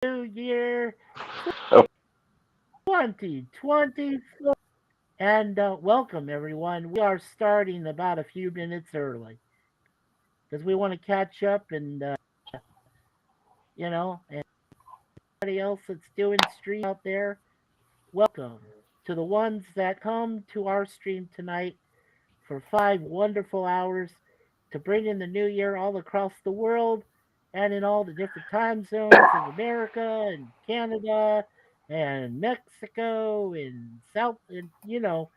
New Year Oh, 2024. And welcome, everyone. We are starting about a few minutes early because we want to catch up and everybody else that's doing stream out there. Welcome to the ones that come to our stream tonight for 5 wonderful hours to bring in the new year all across the world and in all the different time zones of America and Canada and Mexico and South and you know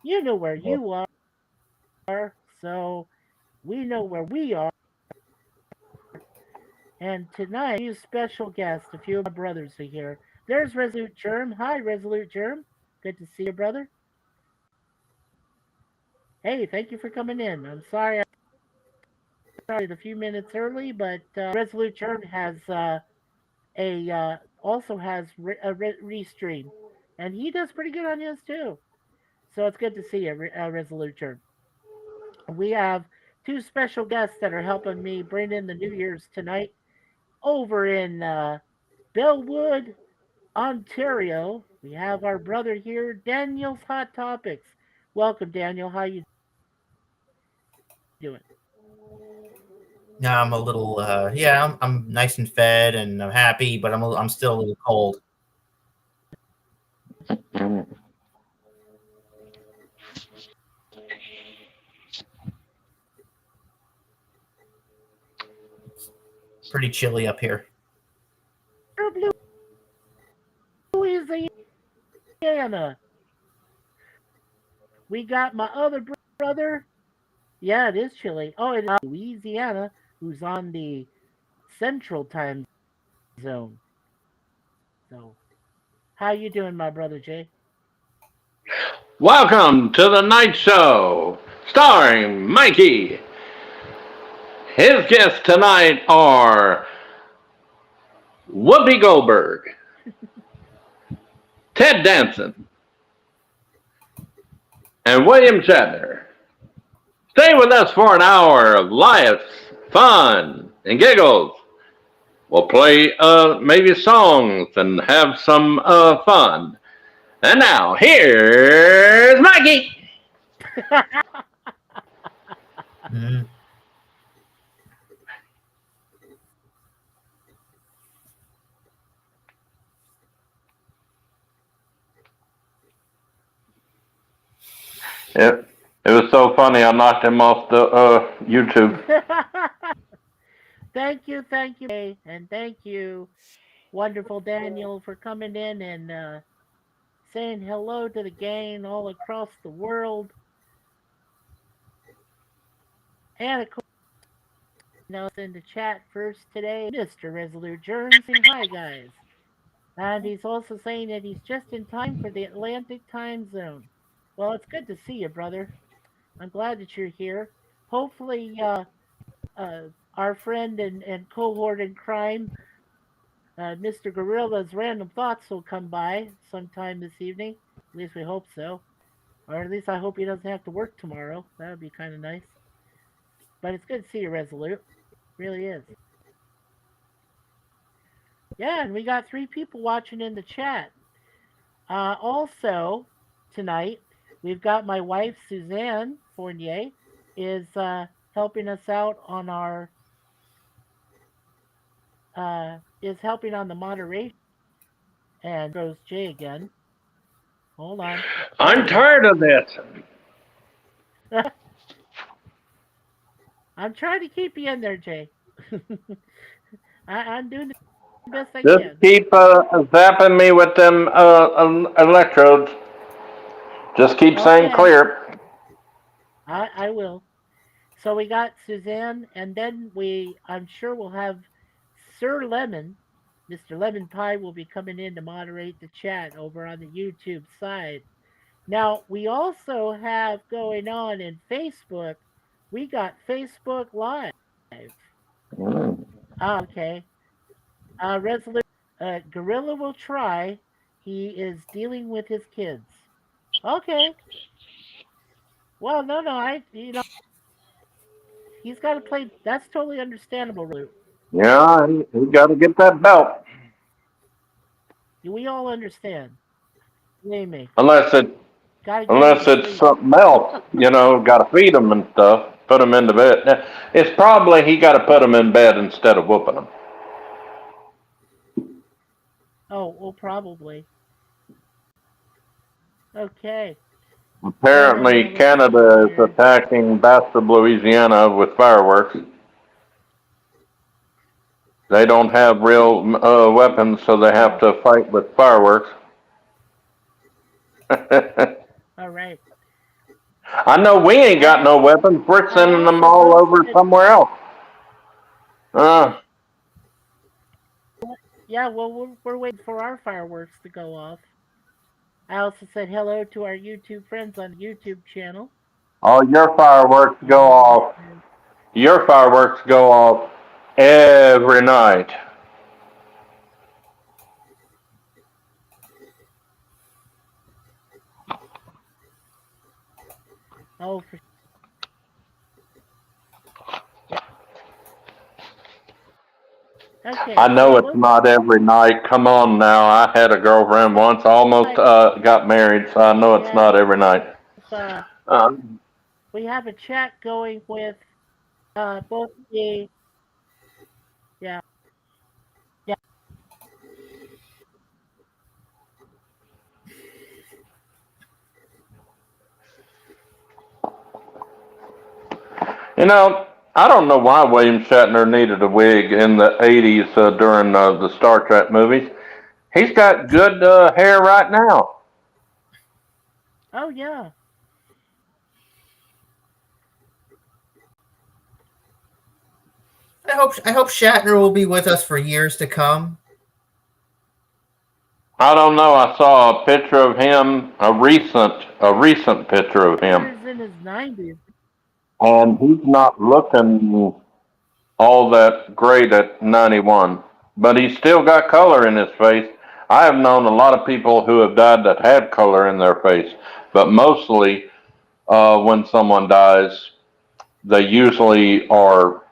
where you are, so we know where we are. And tonight, a few special guests, a few of my brothers are here. There's Resolute Germ. Hi, Resolute Germ. Good to see you, brother. Hey, thank you for coming in. I'm sorry I started a few minutes early, but Resolute Germ has a also has restream, and he does pretty good on his too. So it's good to see you, Resolute Germ. We have two special guests that are helping me bring in the New Year's tonight over in Bellwood, Ontario. We have our brother here, Daniel's Hot Topics. Welcome, Daniel. How you doing? Yeah, I'm a little. I'm nice and fed, and I'm happy, but I'm still a little cold. Pretty chilly up here. Louisiana. We got my other brother. Yeah, it is chilly. Oh, it is Louisiana, who's on the central time zone. So, how you doing, my brother Jay? welcome to the night show, starring Mikey. His guests tonight are Whoopi Goldberg, Ted Danson, and William Shatner. Stay with us for an hour of laughs, fun, and giggles. We'll play maybe songs and have some fun. And now, here's Mikey. Mm. It was so funny, I knocked him off the YouTube. thank you, Jay, and thank you, wonderful Daniel, for coming in and saying hello to the gang all across the world. And of course, in the chat first today, Mr. Resolute Germ saying hi, guys. And he's also saying that he's just in time for the Atlantic time zone. Well, it's good to see you, brother. I'm glad that you're here. Hopefully, uh, our friend and cohort in crime, Mr. Gorilla's Random Thoughts, will come by sometime this evening. At least we hope so. Or at least I hope he doesn't have to work tomorrow. That would be kind of nice. But it's good to see you, Resolute. Really is. Yeah, and we got 3 people watching in the chat. Also, tonight, we've got my wife, Suzanne Fournier, is helping us out on our, is helping on the moderation. And goes Jay again. Hold on. There I'm he is. tired of this. I'm trying to keep you in there, Jay. I'm doing the best I Just can. keep zapping me with them electrodes. Just keep saying Okay, clear. I will. So we got Suzanne, and then I'm sure we'll have Sir Lemon. Mr. Lemon Pie will be coming in to moderate the chat over on the YouTube side. Now, we also have going on in Facebook, we got Facebook Live. Mm. Okay. Resolute. Gorilla will try. He is dealing with his kids. Okay. Well, no, he's got to play. That's totally understandable, Resolute. Yeah, he got to get that belt. We all understand. Believe me. Unless it Gotta get him unless to it's sleep. something else, got to feed them and stuff. Put them into bed. Now, it's probably he got to put them in bed instead of whooping them. Oh, well, probably. Okay. Apparently, Let's see Canada is here. attacking Bastrop, Louisiana with fireworks. They don't have real weapons, so they have to fight with fireworks. All right. I know we ain't got no weapons. We're sending them all over somewhere else. Yeah, well, we're waiting for our fireworks to go off. I also said hello to our YouTube friends on the YouTube channel. All your fireworks go off. Your fireworks go off every night. Oh, for okay. I know it's not every night. Come on now. I had a girlfriend once, almost got married, so I know it's not every night. We have a chat going with both the yeah. I don't know why William Shatner needed a wig in the 80s during the Star Trek movies. He's got good hair right now. Oh yeah. I hope Shatner will be with us for years to come. I don't know. I saw a picture of him, a recent picture of him, He's in his 90s. and he's not looking all that great at 91, but he's still got color in his face. I have known a lot of people who have died that had color in their face, but mostly when someone dies, they usually are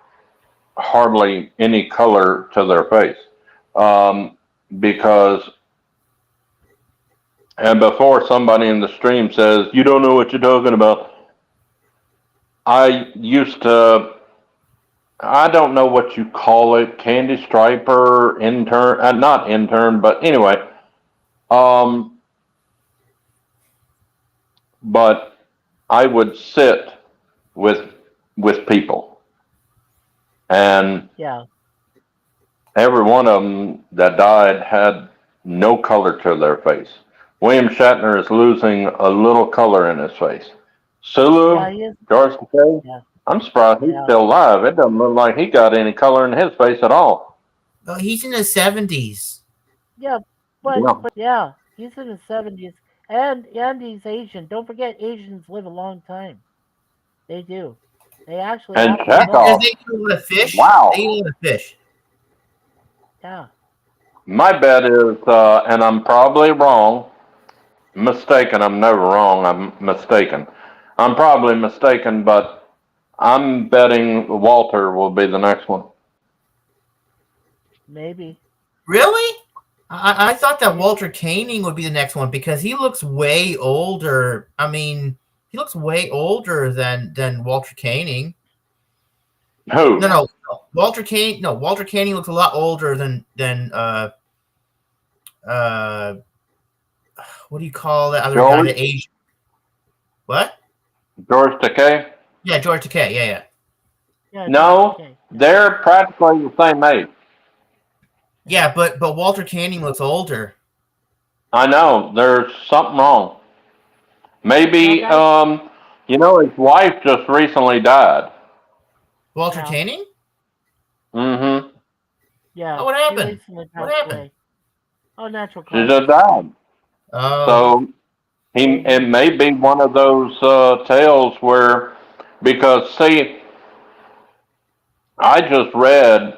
hardly any color to their face because. And before somebody in the stream says, you don't know what you're talking about, I used to, I don't know what you call it, candy striper, intern, not intern, but anyway. But I would sit with people, and Yeah. every one of them that died had no color to their face. William Shatner is losing a little color in his face. Sulu, Yeah, he is. George Takei, Yeah. I'm surprised he's Yeah. still alive. It doesn't look like he got any color in his face at all. Oh, he's in his 70s. Yeah, but Yeah. yeah, he's in his 70s, and he's Asian. Don't forget, Asians live a long time. They do. They actually And have Because Chekhov, they eat a lot of fish. wow. They eat a lot of fish. Yeah. My bet is, and I'm probably wrong, mistaken. I'm never wrong. I'm mistaken. I'm probably mistaken, but I'm betting Walter will be the next one. Maybe. Really? I thought that Walter Koenig would be the next one because he looks way older. I mean, he looks way older than Walter Koenig. Who? No. Walter Koenig. No, Walter Koenig looks a lot older than what do you call that other guy? The Asian. What? George Takei? Yeah, George Takei. Yeah. No, they're practically the same age. Yeah, but Walter Koenig looks older. I know. There's something wrong. Maybe, his wife just recently died. Walter Koenig? Mm-hmm. Yeah. Oh, what happened? What happened? Oh, natural She causes. just died. Oh. So it may be one of those tales where, because see, I just read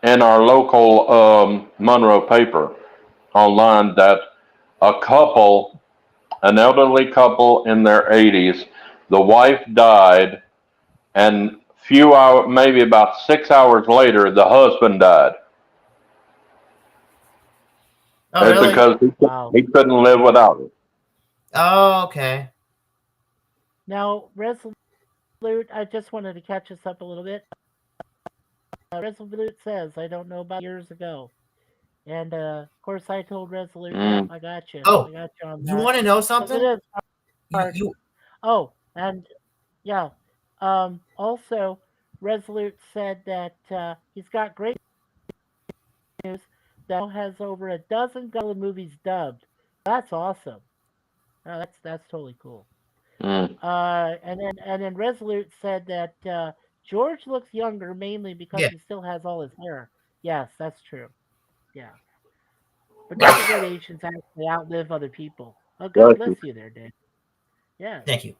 in our local Monroe paper online that an elderly couple in their 80s, the wife died, and few hours, maybe about 6 hours later, the husband died. Oh, It's really? because Wow. he couldn't live without it. Oh, okay. Now, Resolute, I just wanted to catch us up a little bit. Resolute says, I don't know about years ago. And of course, I told Resolute, yep, Mm. I got you. Oh, I got you on you that. want to know Because it something? is You, hard. you Oh, and yeah. Also, Resolute said that he's got great news that now has over a dozen Godzilla movies dubbed. That's awesome. That's totally cool. Mm. And then Resolute said that George looks younger mainly because yeah. he still has all his hair. Yes, that's true. Yeah, but don't forget Asians actually outlive other people. Oh, God Bless bless you. you there, Dave. Yes. Thank you.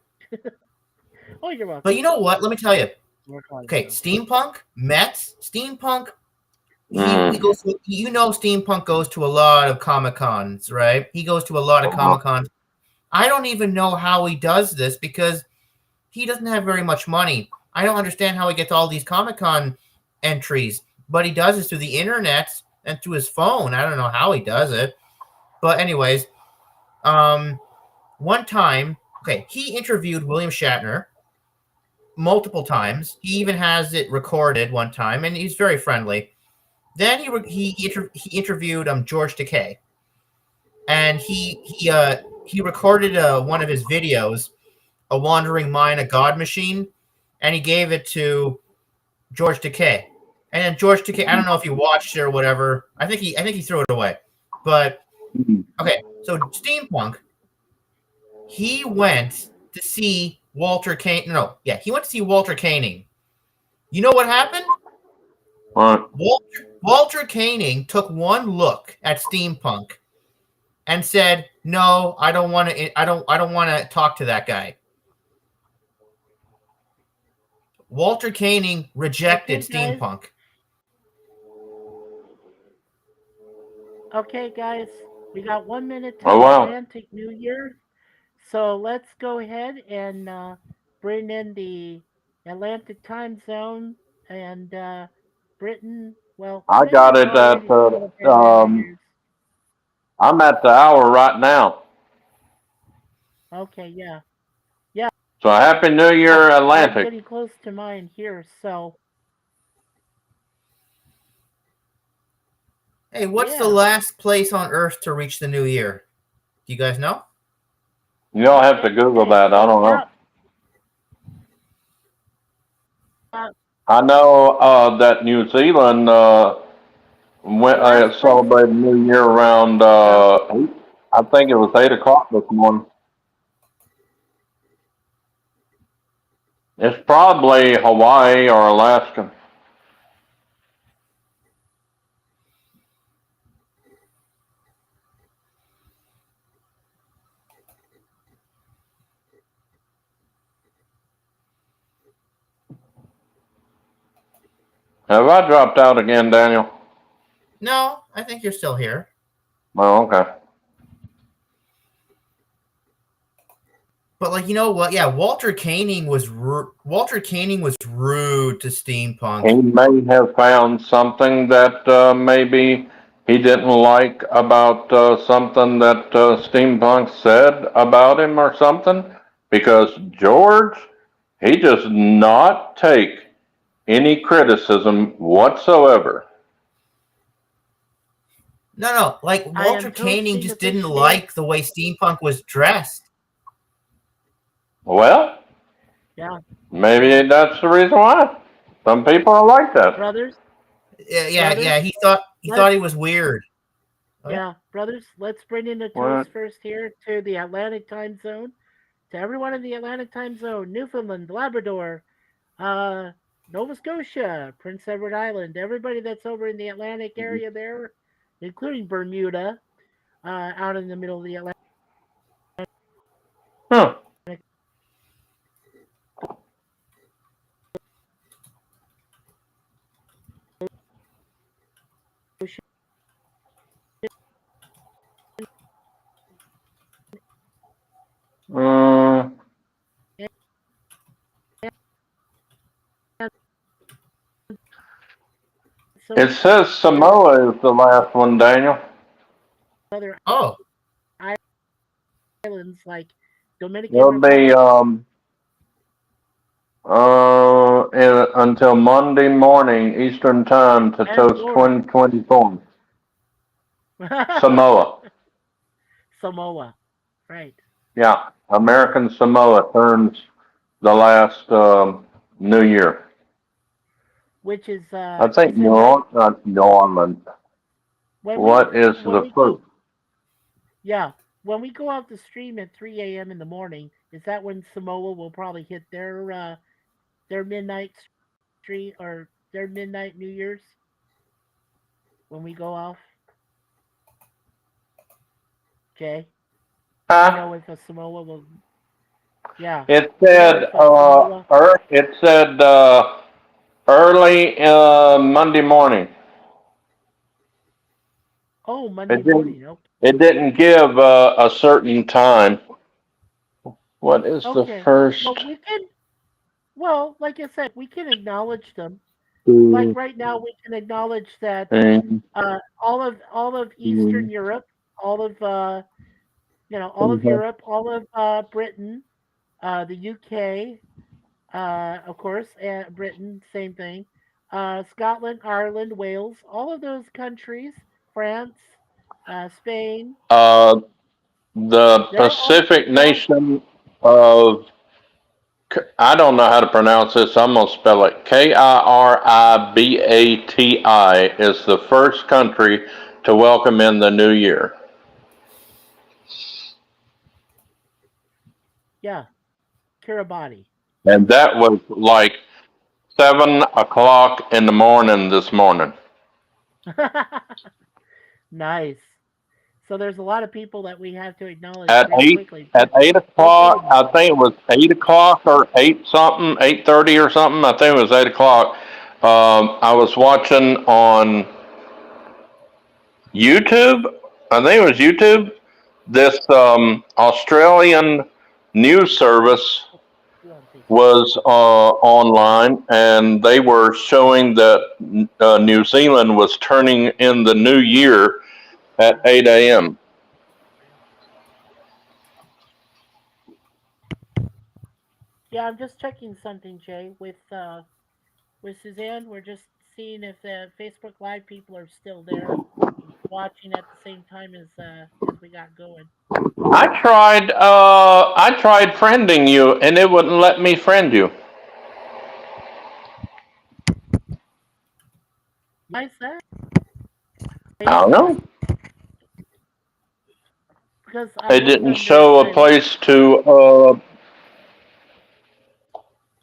Oh, you're But welcome. you know what? Let me tell you. Work on Okay, yourself. steampunk, Mets, steampunk. He Mm. goes to, steampunk goes to a lot of Comic Cons, right? He goes to a lot of Comic Cons. I don't even know how he does this because he doesn't have very much money. I don't understand how he gets all these Comic Con entries, but he does this through the internet and through his phone. I don't know how he does it. But anyways, one time, okay, he interviewed William Shatner multiple times. He even has it recorded one time, and he's very friendly. Then he interviewed George Takei, and he recorded one of his videos, A Wandering Mind, a God Machine, and he gave it to George Takei. And then George Takei, I don't know if he watched it or whatever. I think he threw it away. But Mm. okay, so steampunk, he went to see Walter Kane. No, yeah, he went to see Walter Koenig. You know what happened? What? Walter Koenig took one look at steampunk and said, "No, I don't want to. I don't want to talk to that guy." Walter Koenig rejected Okay, guys. steampunk. Okay, guys. We got 1 minute till Oh the wow. Atlantic New Year. So let's go ahead and bring in the Atlantic time zone and Britain. Well, I many of got you it at already celebrated their New Year's. I'm at the hour right now. Okay, yeah. Yeah, So Happy New Year, I'm Atlantic. getting close to mine here. So, Hey, what's the yeah. last place on Earth to reach the new year? Do you guys know? You don't have to Google Okay. that. I don't know. Yep. Uh, I know that New Zealand the went last place. celebrated New Year around Yep. I think it was 8 o'clock this morning. It's probably Hawaii or Alaska. Have I dropped out again, Daniel? No, I think you're still here. Oh, okay. But like, you know what? Yeah, Walter Koenig was rude to steampunk. He may have found something that maybe he didn't like about something that Steampunk said about him or something. Because George, he does not take any criticism whatsoever. No, like I Walter am Koenig toasting just didn't officially. like the way steampunk was dressed. Well, Yeah. maybe that's the reason why. Some people are like that. Brothers. Yeah. Brothers. He thought Let's. he was weird. Okay. Yeah. Brothers. Let's bring in the toast What? first here to the Atlantic time zone. To everyone in the Atlantic time zone, Newfoundland, Labrador, uh, Nova Scotia, Prince Edward Island, everybody that's over in the Atlantic area there, including Bermuda, out in the middle of the Atlantic Huh. Ocean. Mm, So it says here, Samoa is the last one, Daniel. other Oh, islands like Dominican It'll be Republic until Monday morning Eastern Time to and toast Florida. 2024. Samoa. Samoa, right? Yeah, American Samoa turns the last New Year. Which is I think so when Not New Orleans. when we What is when the we first go yeah when we go out to stream at 3 a.m. in the morning, is that when Samoa will probably hit their midnight stream or their midnight New Year's when we go off? Jay, do you Huh? know if a Samoa will? Yeah, It do you know said if a Samoa? early Monday morning. Oh, Monday It didn't morning. Okay. it didn't give a certain time. What is the Okay. first? Well, we can. Well, like I said, we can acknowledge them. Like Thing? right now, we can acknowledge that Mhm. all of Eastern Europe, all of all of Mhm. Europe, all of Britain, the UK, of course, and Britain, same thing. Scotland, Ireland, Wales, all of those countries, France, Spain, Uh, the they're all Pacific all. nation of I don't know how to pronounce this. I'm gonna spell it Kiribati is the first country to welcome in the new year, Yeah, Kiribati. and that was like 7 o'clock in the morning this morning. Nice. So there's a lot of people that we have to acknowledge At real eight quickly. at 8 o'clock, Boom. I think it was 8 o'clock or 8:30 or something. I think it was 8 o'clock. I was watching on YouTube. I think it was YouTube. This Australian news service You're on Facebook. was online, and they were showing that New Zealand was turning in the new year at 8 a.m. Yeah, I'm just checking something, Jay, with Suzanne. We're just seeing if the Facebook Live people are still there watching at the same time as we got going. I tried friending you, and it wouldn't let me friend you. Why is that? Why I is don't that? know. Because I It looked didn't under show a I looked place to.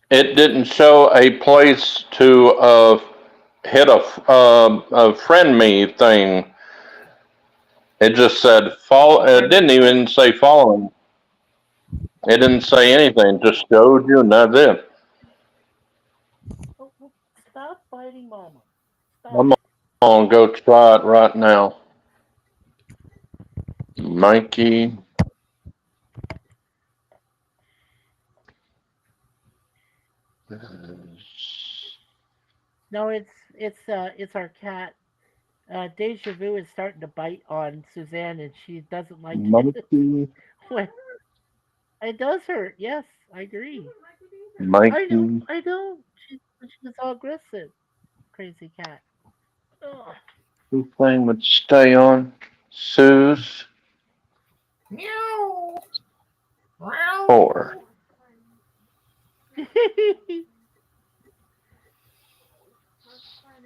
It didn't show a place to hit a friend me thing. It just said follow. a It friend didn't request. even say following. It didn't say anything. It just showed you, and that's it. Oh, oh, stop biting mama. Stop I'm it. gonna go try it right now. Mikey. No, it's our cat. Deja Vu is starting to bite on Suzanne, and she doesn't like it. Mikey. when it does hurt. Yes, I agree. Mikey. I don't. She's all aggressive. Crazy cat. Ugh. This thing would stay on. Suze. meow, meow. 4.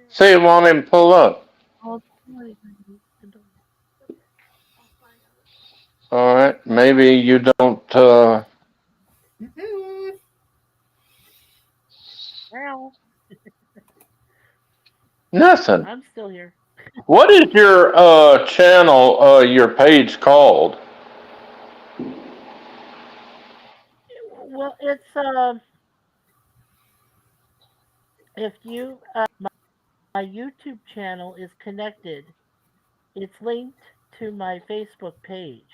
See, it won't even pull up. Oh, All right, maybe you don't. Mhm. Meow. Nothing. I'm still here. What is your channel, your page called? Well, it's if you my YouTube channel is connected. It's linked to my Facebook page.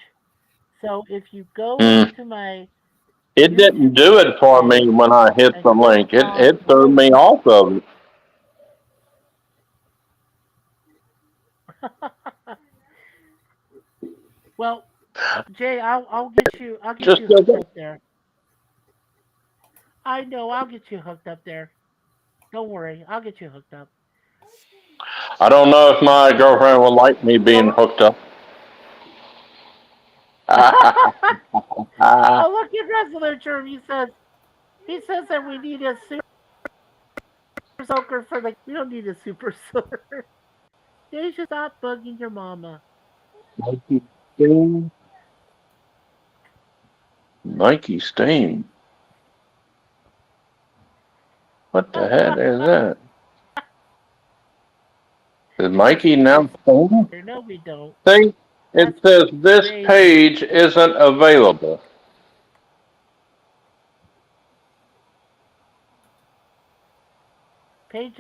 So if you go Mm. into my It didn't YouTube do it for me page when I hit and the click link. on It the threw little me off of it. Well, Jay, I'll get you. I'll get Just you go hooked there. up there. I know. I'll get you hooked up there. Don't worry. I'll get you hooked up. I don't know if my girlfriend will like me being Well, hooked up. oh, look at Resolute. He says that we need a super soaker for the. We don't need a super soaker. They should stop bugging your mama. Mikey Stain. Mikey Stain. What the heck is that? Is Mikey now Stain? No, we don't. See, it That's says this Jay's page isn't available. page.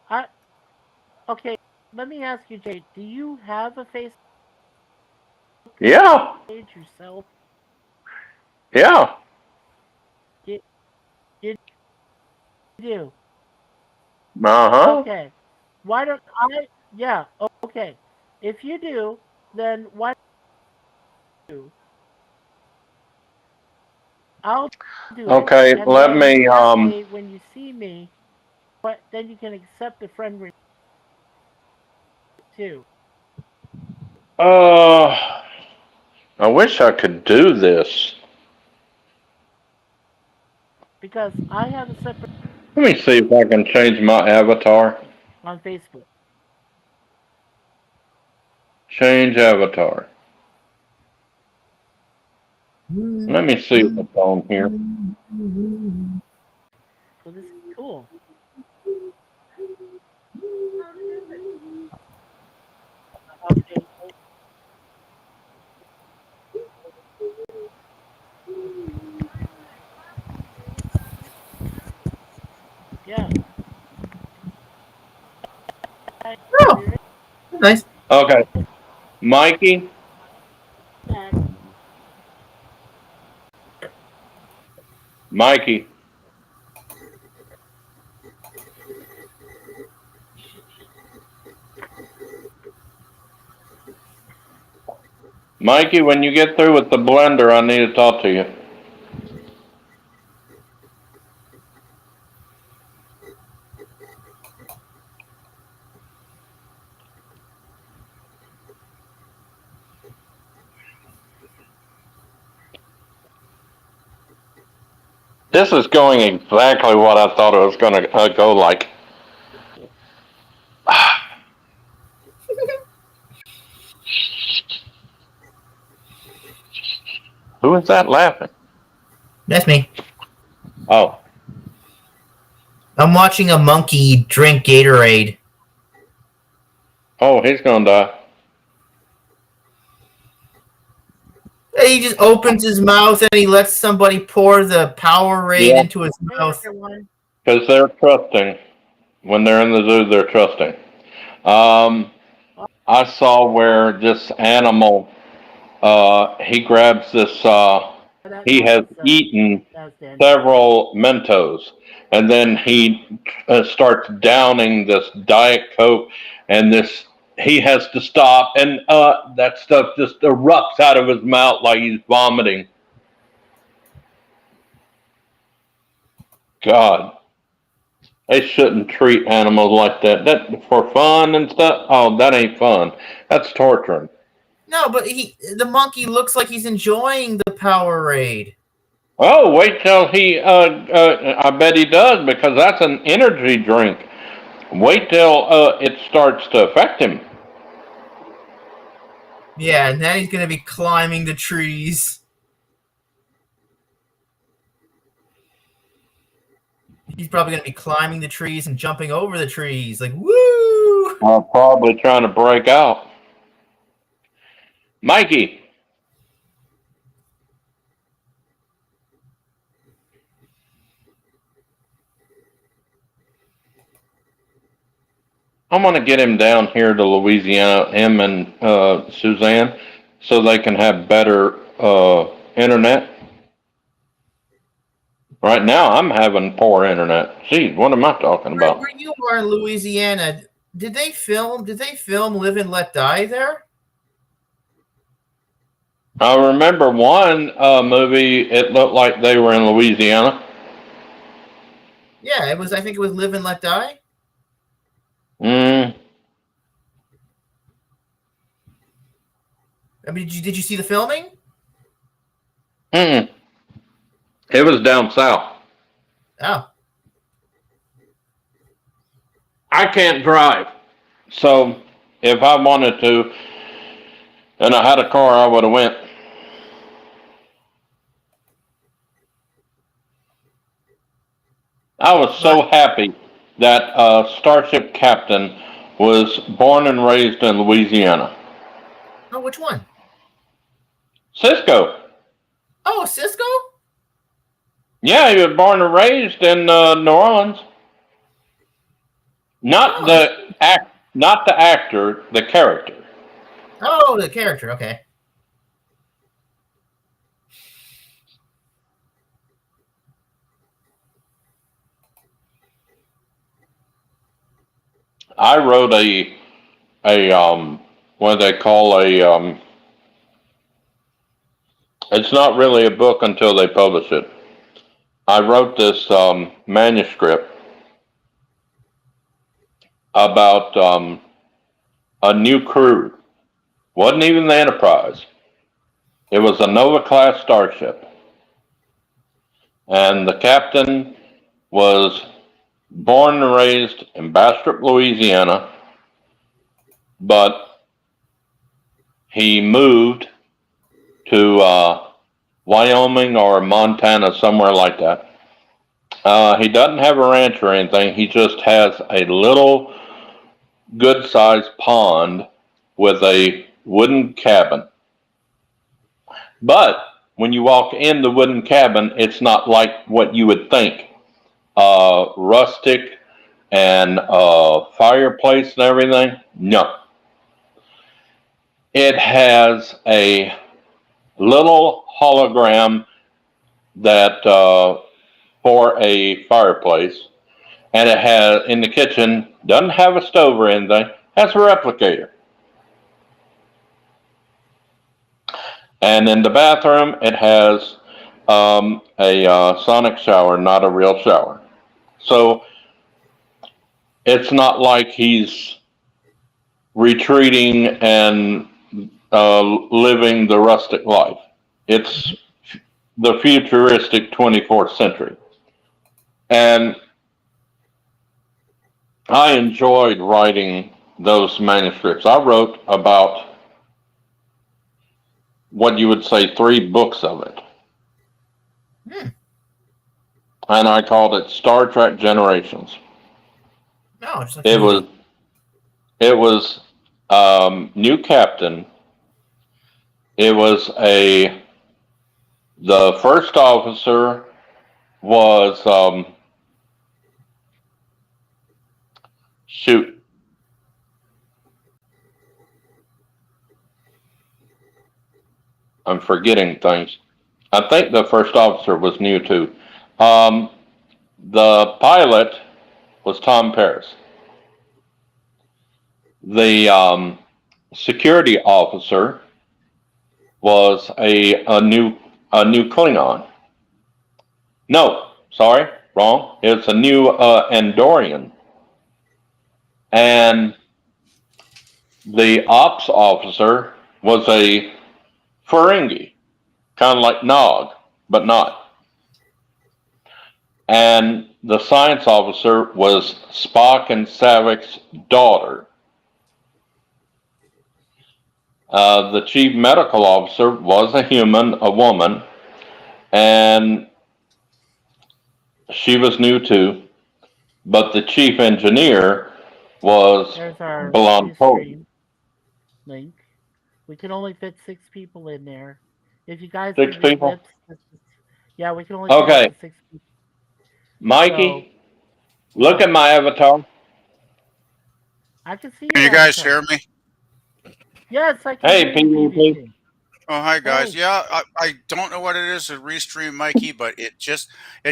I okay. Let me ask you, Jay. Do you have a Facebook Yeah, page yourself? yeah. You, you do. Uh huh. Okay. Why don't I? Yeah. Okay. If you do, then why don't you? I'll do it, Okay, and let then me that way, when you see me, but then you can accept the friend request too. uh I wish I could do this. Because I have a separate Let me see if I can change my avatar. on Facebook. Change avatar. Let me see if it's on here. So this is cool. Okay. Yeah. Oh, nice. Okay, Mikey, Mikey, Mikey. When you get through with the blender, I need to talk to you. This is going exactly what I thought it was going to go like. Who is that laughing? That's me. Oh, I'm watching a monkey drink Gatorade. oh, he's going to die. He just opens his mouth and he lets somebody pour the Powerade Yeah, into his Hey mouth. everyone. because they're trusting. When they're in the zoo, they're trusting. Um, I saw where this animal, he grabs this, he That has was eaten that was Dan. several Mentos, and then he starts downing this Diet Coke, and this, he has to stop, and that stuff just erupts out of his mouth like he's vomiting. God, they shouldn't treat animals like that. That for fun and stuff. Oh, that ain't fun. That's torturing. No, but the monkey looks like he's enjoying the Powerade. Oh, wait till he. I bet he does because that's an energy drink. Wait till it starts to affect him. Yeah, and then he's gonna be climbing the trees. He's probably gonna be climbing the trees and jumping over the trees, like woo! Probably trying to break out. Mikey, I'm gonna get him down here to Louisiana. Him and Suzanne, so they can have better internet. Right now, I'm having poor internet. Gee, what am I talking about? Where you are in Louisiana, did they film Live and Let Die there? I remember one movie. It looked like they were in Louisiana. Yeah, it was. I think it was Live and Let Die. Mm, I mean, did you see the filming? mm. It was down south. Oh, I can't drive, so if I wanted to, and I had a car, I would have went. I was but so happy that Starship Captain was born and raised in Louisiana. oh, which one? Cisco. Oh, Cisco. Yeah, he was born and raised in New Orleans. Not Oh, he. the not the actor, the character. Oh, the character. Okay. I wrote a what they call a it's not really a book until they publish it. I wrote this manuscript about a new crew. Wasn't even the Enterprise. It was a Nova class starship, and the captain was born and raised in Bastrop, Louisiana, but he moved to Wyoming or Montana, somewhere like that. He doesn't have a ranch or anything. He just has a little good sized pond with a wooden cabin. But when you walk in the wooden cabin, it's not like what you would think, rustic and fireplace and everything. No. It has a little hologram that for a fireplace, and it has in the kitchen, doesn't have a stove or anything, has a replicator. And in the bathroom, it has a sonic shower, not a real shower. So it's not like he's retreating and living the rustic life. It's the futuristic 24th century. And I enjoyed writing those manuscripts. I wrote about what you would say 3 books of it. Hmm. And I called it Star Trek Generations. No, it's like a It movie. was it was new captain. It was a the first officer was shoot. I'm forgetting things. I think the first officer was new too. Um, the pilot was Tom Paris. The security officer was a new Klingon. No, sorry, wrong. It's a new Andorian, and the ops officer was a Ferengi, kind of like Nog, but not. And the science officer was Spock and Savik's daughter. The chief medical officer was a human, a woman, and she was new too. But the chief engineer was There's our blonde Polish. Ustream link. We can only fit 6 people in there. If you guys Six can read people. lips, yeah, we can only fit up to Okay, 6 people. So Mikey, look yeah, at my avatar. I can see Can your you guys hear avatar. me? Yes, I can Hey, hear you, PvP. PvP. Oh, hi guys. Hey, Yeah, I don't know what it is to restream Mikey, but it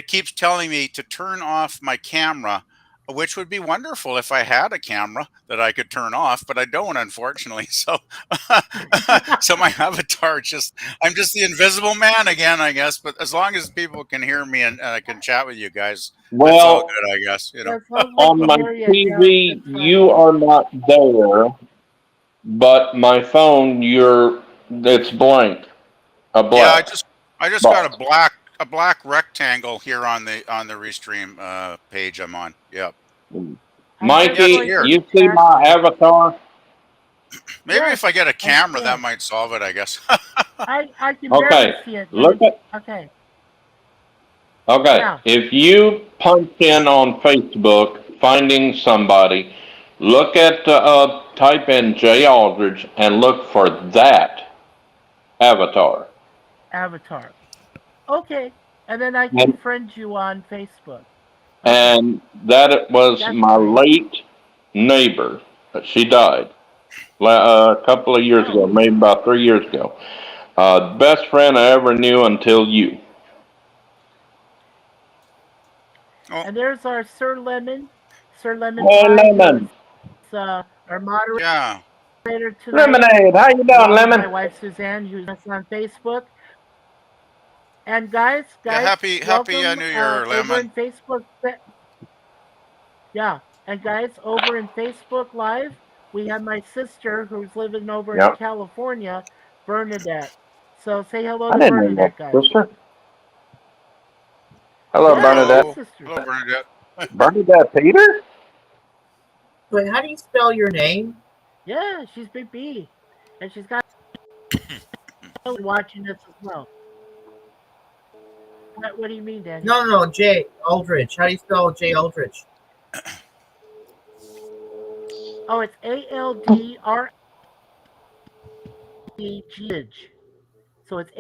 keeps telling me to turn off my camera which would be wonderful if I had a camera that I could turn off, but I don't, unfortunately. So, so my avatar I'm just the invisible man again, I guess. But as long as people can hear me and I can chat with you guys, that's all Well, good, I guess. As long as they on can my hear you, yeah, TV, that's you fine. are not there, but my phone, it's blank, a Yeah, black I just got box. a black rectangle here on the Restream page I'm on. Yep. I'm just Yeah, it's Mikey, going to weird. you see chat my you. avatar? Maybe Yes, if I get a I camera, see that it. might solve it, I guess. I can barely Okay, see it. Let look me. at. Okay. Okay, Yeah. if you punch in on Facebook, finding somebody, look at type in Jay Aldridge and look for that avatar. Avatar. Okay. And then I can And friend you on Facebook. Okay. and that was That's my great. late neighbor. She died a couple of years Oh. ago, maybe about 3 years ago. Best friend I ever knew until you. Oh, And there's our Sir Lemon. Sir Lemon Hey, Pie, who is Lemon. our moderator yeah. tonight, Lemonade, how you doing, along with Lemon? my wife Suzanne, who's us on Facebook. And guys, Yeah, happy welcome New Year, over Lemon. in Facebook. Yeah, and guys, over in Facebook Live, we have my sister who's living over in Yep. California, Bernadette. So say hello I to didn't know Bernadette, that, guys. sister. Hello, Yeah, she's my Bernadette. sister. Hello, Bernadette. Bernadette Peter? Wait, how do you spell your name? Yeah, she's Big B, and she's got watching this as well. What do you mean, Daniel? No, J Aldridge. How do you spell J Aldridge? Oh, it's ALDRIDGE. So it's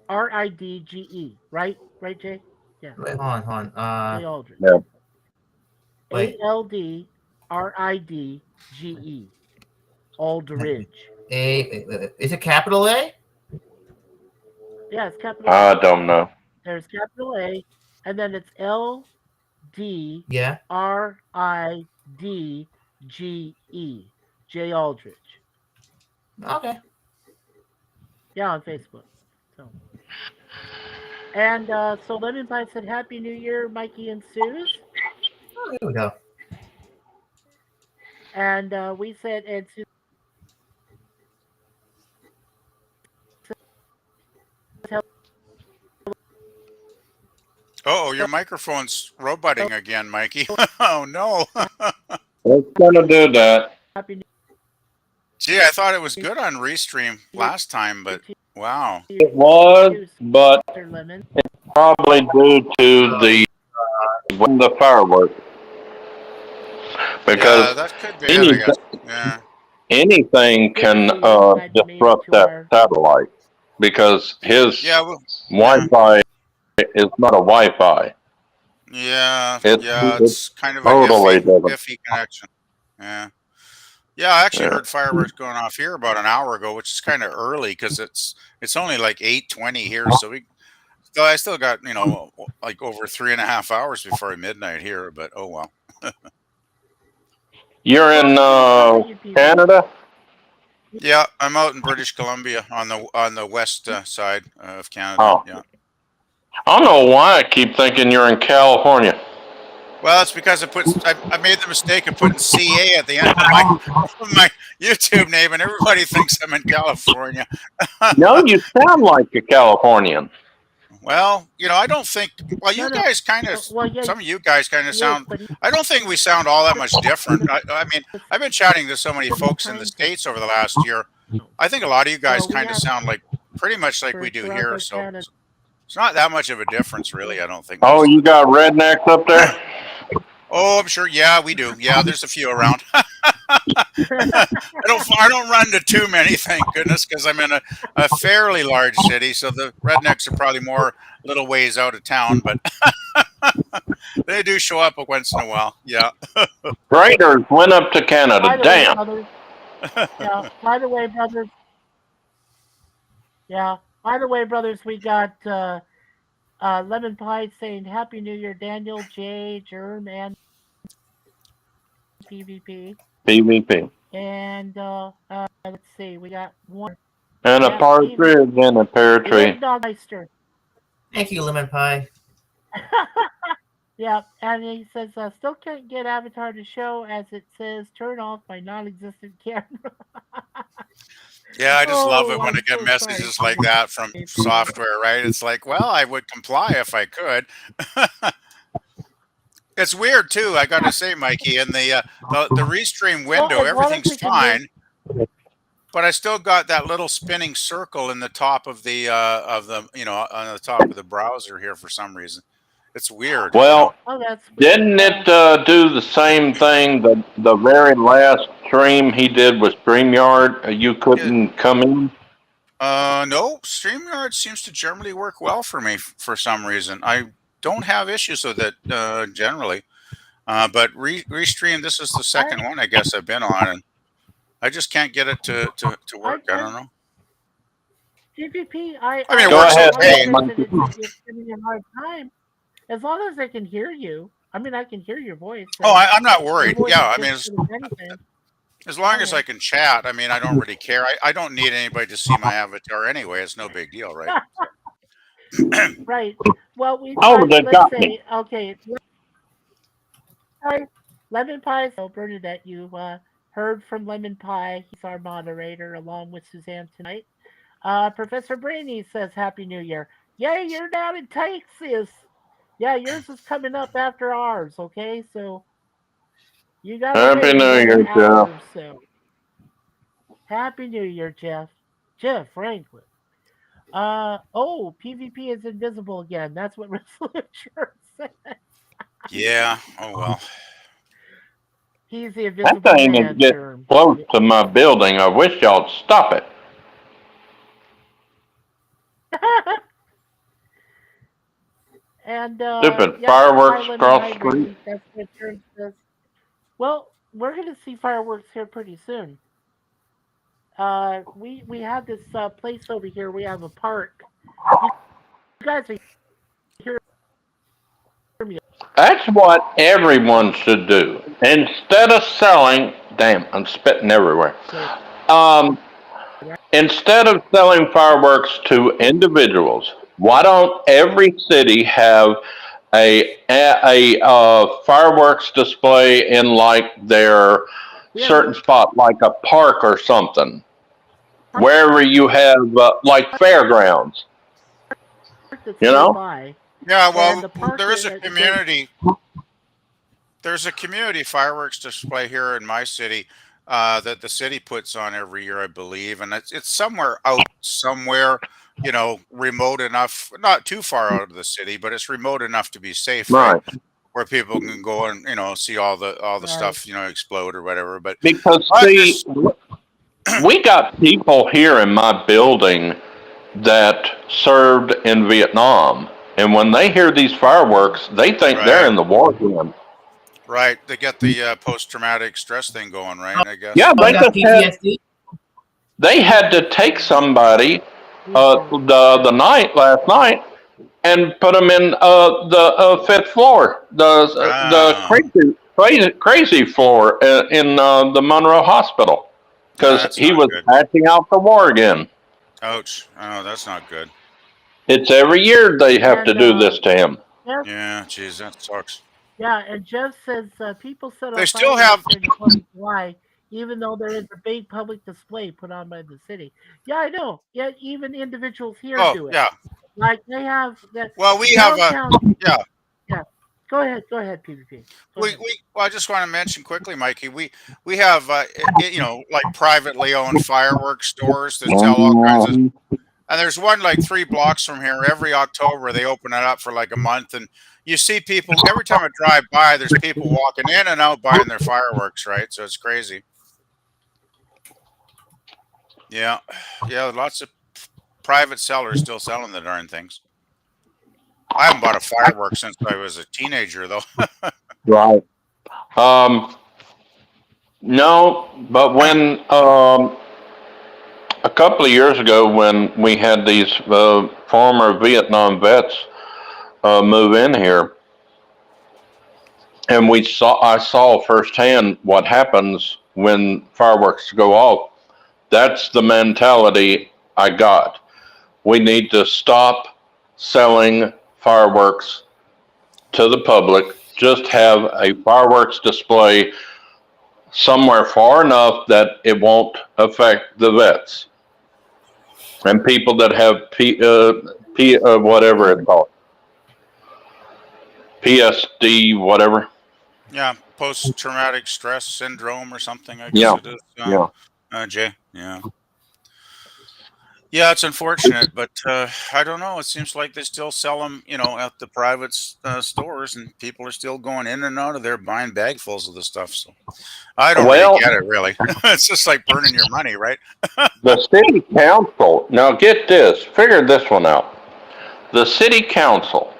ALDRIDGE, right? Right, Jay? Yeah, Wait, hold on. Jay Aldridge. Yeah. Wait. ALDRIDGE. Aldridge. Is it capital A? Yeah, it's capital A. I don't know. There's capital A, and then it's LDRIDGE. Jay Aldridge. Okay. Yeah, on Facebook. So, and so Lemon Pie said, "Happy New Year, Mikey and Suze." Oh, here we go. And we said, and Suze said, Oh, your microphone's roboting again, Mikey. Oh no. It's gonna do that. "Happy New Gee, I thought it was good on Restream Year last time, but to wow. It was, you, but Mr. Lemon." probably due to the fireworks Yeah, because that could be it, I any, guess. Yeah. anything Good to can see you. Glad you made it disrupt to that our. satellite because his Yeah, well, yeah. Wi-Fi is not a Wi-Fi. Yeah, It's it's kind of a totally different. iffy connection. Yeah. Yeah, I actually Yeah. heard fireworks going off here about an hour ago, which is kind of early because it's only like 8:20 here, so I still got, like over 3.5 hours before midnight here, but oh well. You're Well, in it's good to see you people. Canada? Yeah, I'm out in British Columbia on the west side of Canada. Oh, Yeah. I don't know why I keep thinking you're in California. Well, it's because I made the mistake of putting CA at the end of of my YouTube name, and everybody thinks I'm in California. No, you sound like a Californian. Well, I don't think. Well, No, you no. guys kind of. Well, yeah, Some of you guys kind of he is, sound. but he's I don't think we sound all that much different. I mean, just I've been chatting to so many folks in the trying to. states over the last year. I think a lot of you guys Well, we kind of have sound like pretty much like we do throughout here. our So Canada. it's not that much of a difference, really. I don't think Oh, most of you the time. got rednecks up there? Oh, I'm sure. Yeah, we do. Yeah, there's a few around. I don't run to too many, thank goodness, because I'm in a fairly large city, so the rednecks are probably more little ways out of town, but they do show up once in a while. Yeah. Raiders went up to Canada. By the way, Damn. brothers. Yeah. By the way, brothers. Yeah. By the way, brothers, we got Lemon Pie saying Happy New Year, Daniel, Jay, Germ, and PvP. PvP. And let's see, we got one. And a Yeah, Steven, partridge and a pear the tree. eggnog meister. Thank you, Lemon Pie. Yeah, and he says, still can't get Avatar to show as it says turn off my non-existent camera. Yeah, I just love Oh, it when I I'm get so sorry. messages like that from software, right? It's like, well, I would comply if I could. It's weird too. I got to say, Mikey, in the restream Well, window, as long as everything's we can make, fine, but I still got that little spinning circle in the top of the on the top of the browser here for some reason. It's weird. Well, oh, that's didn't it do the same thing the very last stream he did with StreamYard? You Yeah. couldn't come in? No, StreamYard seems to generally work well for me for some reason. I don't have issues with it generally, but Restream, this is the second one I guess I've been on, and I just can't get it to work. I don't know. PvP, I mean, it Go works ahead, okay. Mikey. it's giving me a hard time. As long as I can hear you. I mean, I can hear your voice. Oh, I'm not Your worried. voice Yeah, is I mean, just as anything. as long as Okay. I can chat, I mean, I don't really care. I don't need anybody to see my avatar anyway. It's no big deal, right? Right. Well, we Oh, thought, they let's got me. say, okay, Lemon Pie. So, Bernadette, you heard from Lemon Pie. He's our moderator along with Suzanne tonight. Professor Brainy says Happy New Year. Yay, you're down in Texas. Yeah, yours is coming up after ours, okay? So you gotta Happy wait New another Year, hour Jeff. or so. Happy New Year, Jeff. Jeff Franklin. PvP is invisible again. That's what Resolute said. Yeah. Oh well. He's the That invisible thing is man getting germ. close to my building. I wish y'all'd stop it. And Stupid yep, fireworks Highland and across the street. Hybrid. That's what germ says. Well, we're gonna see fireworks here pretty soon. We have this place over here. We have a park. You guys are here. That's what everyone should do. Instead of selling, damn, I'm spitting everywhere. Um, Instead of selling fireworks to individuals, why don't every city have a fireworks display in like their certain spot, like a park or something, wherever you have like fairgrounds, That's you know? nearby, Yeah. and Well, the park there is a they community. There's a community fireworks display here in my city that the city puts on every year, I believe, and it's somewhere out somewhere, remote enough, not too far out of the city, but it's remote enough to be safe, right? Right. Where people can go and see all the right. stuff explode or whatever. But Because see, there's we got people here in my building that served in Vietnam. And when they hear these fireworks, they think they're right, in the war zone. right. They get the post-traumatic stress thing going, right? I guess. Yeah, Oh, you got PTSD? they had to take somebody the night last night and put them in the fifth floor, the Ah, crazy floor in the Monroe Hospital because that's he not was good. acting out the war again. Ouch. Oh, that's not good. It's every year they have to And do this to him. Jeff, Yeah, geez, that sucks. yeah, and Jeff says people set They off still fireworks have. during the 4th of July, even though there is a big public display put on by the city. Yeah, I know. Yeah, even individuals here Oh, do it. yeah. Like they have the Well, we have a. downtown. Yeah. Yeah, go ahead, PvP. Go ahead. Well, I just want to mention quickly, Mikey. We have like privately owned fireworks stores that sell all kinds of. And there's one like 3 blocks from here. Every October they open it up for like a month, and you see people every time I drive by. There's people walking in and out buying their fireworks, right? So it's crazy. Yeah, yeah. Lots of private sellers still selling the darn things. I haven't bought a firework since I was a teenager, though. Right. Um, no, but when a couple of years ago, when we had these former Vietnam vets move in here, and I saw firsthand what happens when fireworks go off. That's the mentality I got. We need to stop selling fireworks to the public. Just have a fireworks display somewhere far enough that it won't affect the vets and people that have whatever it's called, PSD, whatever. Yeah, post-traumatic stress syndrome or something, I guess Yeah, it is. yeah. Jay. Yeah. Yeah, it's unfortunate, but I don't know. It seems like they still sell them, at the private stores, and people are still going in and out of there buying bagfuls of the stuff. So I don't really Well, get it, really. It's just like burning your money, right? the city council, now get this, figure this one out. The city council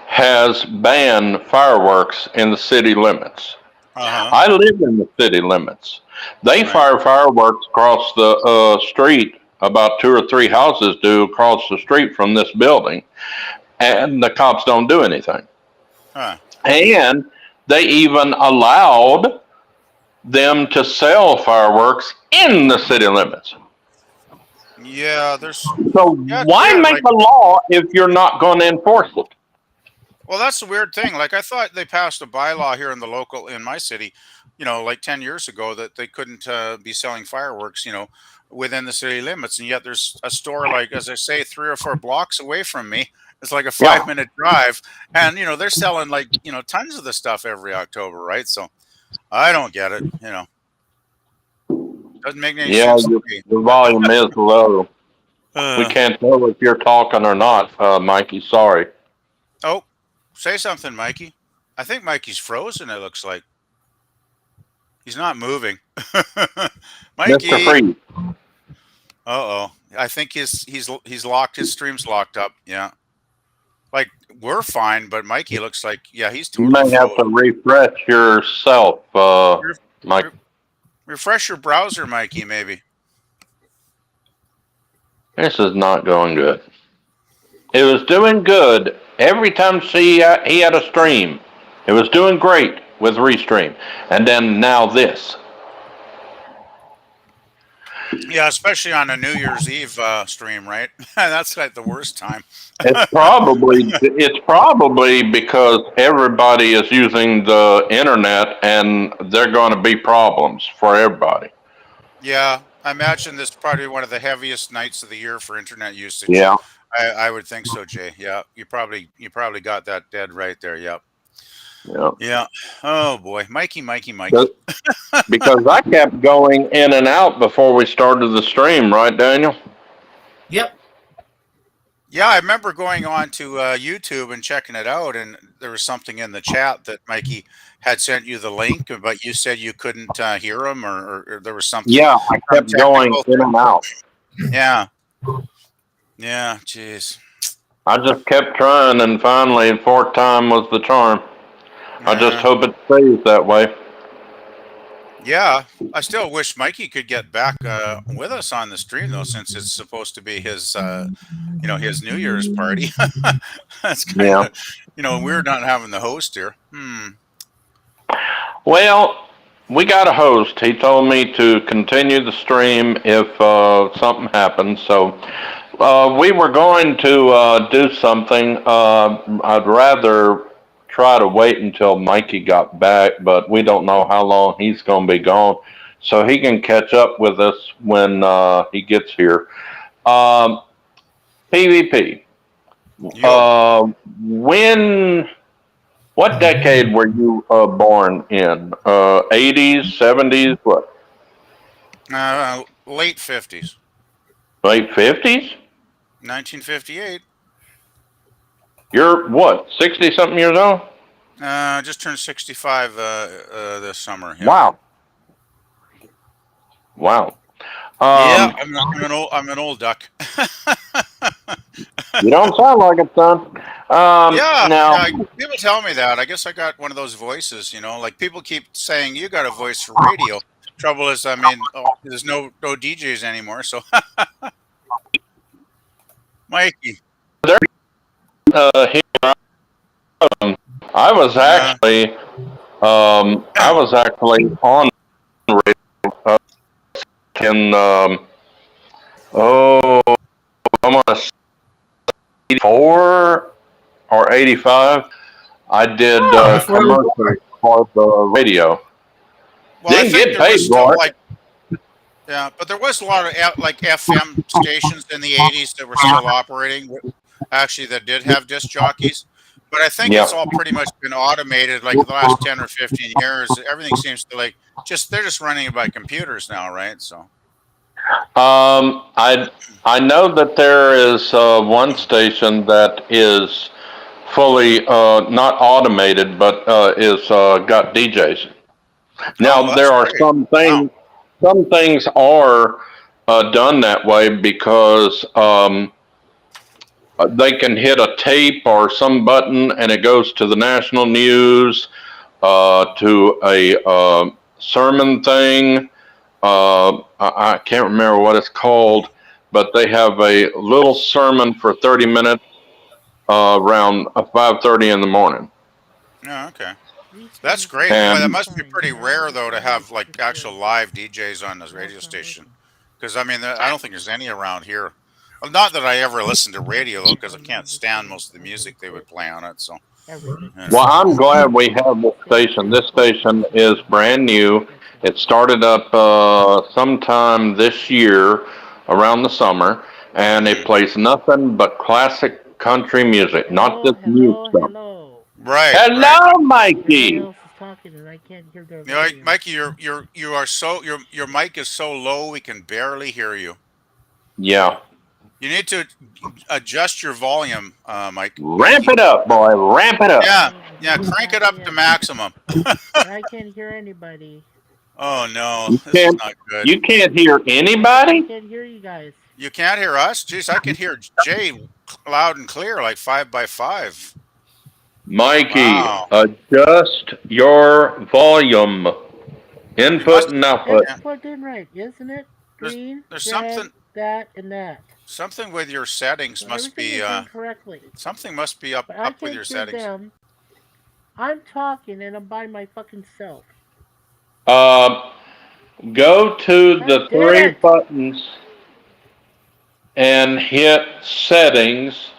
has banned fireworks in the city limits. Uh-huh. I live in the city limits. They Right. fire fireworks across the street. About two or three houses do across the street from this building, and the cops don't do anything. Huh. And they even allowed them to sell fireworks in the city limits. Yeah, So yeah, it's why weird. make a law if you're not going to enforce it? Well, that's the weird thing. Like, I thought they passed a bylaw here in my city, like 10 years ago, that they couldn't be selling fireworks, within the city limits. And yet there's a store, like, as I say, 3 or 4 blocks away from me. It's like a Yeah, 5-minute drive. And, they're selling like, tons of the stuff every October, right? So I don't get it, Doesn't make any yeah, sense to me. the volume is low. We Uh, can't tell if you're talking or not, Mikey. Sorry. oh, say something, Mikey. I think Mikey's frozen, it looks like. He's not moving. Mr. Mikey. Freeze. Uh-oh. I think he's locked. His stream's locked up. Yeah. Like, we're fine, but Mikey looks like, yeah, he's You totally may have to frozen. refresh yourself, Re- Mike. re- Refresh your browser, Mikey, maybe. This is not going good. It was doing good every time he had a stream. It was doing great with Restream. And then now this. Yeah, especially on a New Year's Eve stream, right? That's like the worst time. It's probably because everybody is using the internet and they're going to be problems for everybody. Yeah, I imagine this is probably one of the heaviest nights of the year for internet usage. Yeah. I would think so, Jay. Yeah, you probably got that dead right there. Yep. Yeah. Yeah. Oh boy, Mikey. Because I kept going in and out before we started the stream, right, Daniel? Yep. Yeah, I remember going on to YouTube and checking it out, and there was something in the chat that Mikey had sent you the link, but you said you couldn't hear him, or there was something. Yeah, I kept going in and out. Yeah. Yeah. Jeez. I just kept trying, and finally, fourth time was the charm. I just hope it stays that way. Yeah, I still wish Mikey could get back with us on the stream though, since it's supposed to be his, his New Year's party. That's kind of, weird not having the host here. Well, we got a host. He told me to continue the stream if something happens. So we were going to do something. I'd rather try to wait until Mikey got back, but we don't know how long he's going to be gone. So he can catch up with us when he gets here. PvP. What decade were you born in? 80s, 70s, what? Late 50s. Late 50s? 1958. You're what, 60-something years old? Just turned 65 this summer. Yeah. Wow. Yeah, I'm an old duck. You don't sound like it, son. Yeah, people tell me that. I guess I got one of those voices, like people keep saying you got a voice for radio. Trouble is, there's no DJs anymore, so Mikey. Here, I was actually on radio in oh, I'm gonna say 84 or 85. I did Before commercials for the radio. Well, I Didn't think get there was paid still for it. like, yeah, but there was a lot of like FM stations in the '80s that were still operating. Actually, that did have disc jockeys. But I think Yeah. it's all pretty much been automated. Like the last 10 or 15 years, everything seems to like they're just running it by computers now, right? So I know that there is one station that is fully not automated, but is got DJs. oh, Now well, there that's are great. Wow. some things are done that way because they can hit a tape or some button and it goes to the national news, to a sermon thing. I can't remember what it's called, but they have a little sermon for 30 minutes around 5:30 in the morning. Yeah, okay. These That's things great. are Boy, that And must be fine. pretty You know, rare it's though to always have like actual recorded. live DJs on this Now radio it's not station. working. Because I mean, I don't think there's any around here. Well, not that I ever listen to radio though, because I Oh, you can't just stand say most of the music open they would source play on it. So everything. you well, know. I'm glad we have this station. Station This open station source. is brand new. That's it. It started up sometime this year around the summer, and it Hmm. plays nothing but classic country music, not Hello, this new hello, stuff. hello. Right, right. Hello, Everybody Mikey. else is talking and I can't hear their You know, volume. Mikey, you are so your mic is so low we can barely hear you. Yeah. You need to adjust your volume, Mike, Ramp Mikey. it up, boy. Ramp it up. Yeah, Okay, yeah. maybe Crank not it up to yet. maximum. But I can't hear anybody. Oh no, You this is can't not good. you can't hear I anybody? can't hear you guys. You can't hear us? Jeez, I can hear Jay loud and clear, like 5 by 5. Mikey, Wow. adjust your volume. You Input must. and It's output. Yeah, plugged in right, isn't it? there's Green, there's red, something that, and that. something with your settings So must everything be is in correctly. something must be up But I up with can't your hear settings. them. I'm talking and I'm by my fucking self. Uh, go to God the damn three it! buttons and hit settings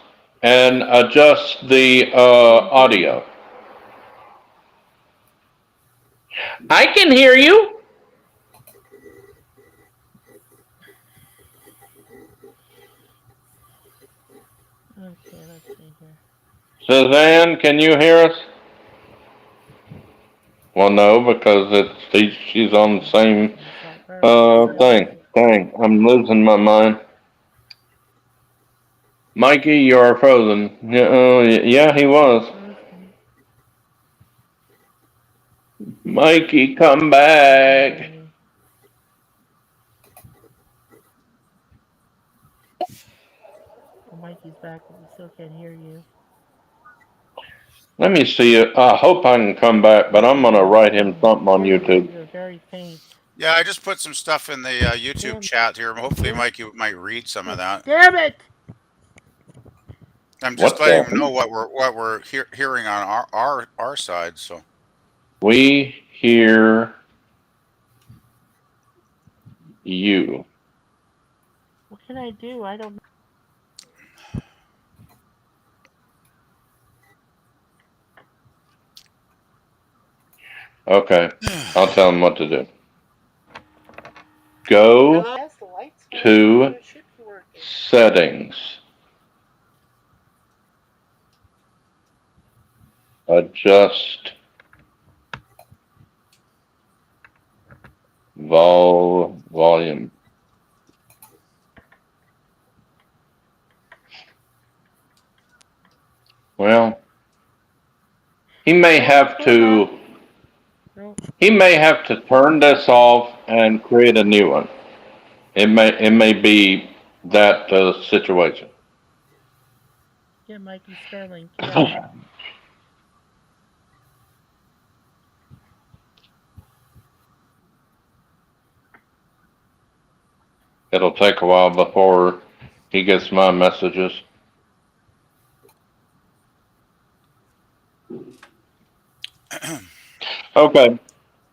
and adjust the I can't hear you. audio. I can hear you. Okay, let's see here. Suzanne, can you hear us? Well, no, because she's on the same It's not verifying. thing. Dang, I'm losing my mind. Mikey, you are frozen. Yeah, yeah, he was. Okay. Mikey, come Okay, back. buddy. Well, Mikey's back, but we still can't hear you. Let me see it. I hope I can come back, but I'm gonna write him something on YouTube. You're very faint. Yeah, I just put some stuff in the YouTube Damn. chat here. Hopefully, Mike, you might read some of that. Damn it! I'm just What letting them know the? what we're hearing on our side. So We hear you. What can I do? I don't know. Okay, I'll tell him what to do. Go Yes, the light's fine. to It should be working. settings. Adjust volume. Well, he may have to. No. He may have to turn this off and create a new one. It may be that situation. Yeah, Mikey Sterling. Yeah. It'll take a while before he gets my messages. Okay.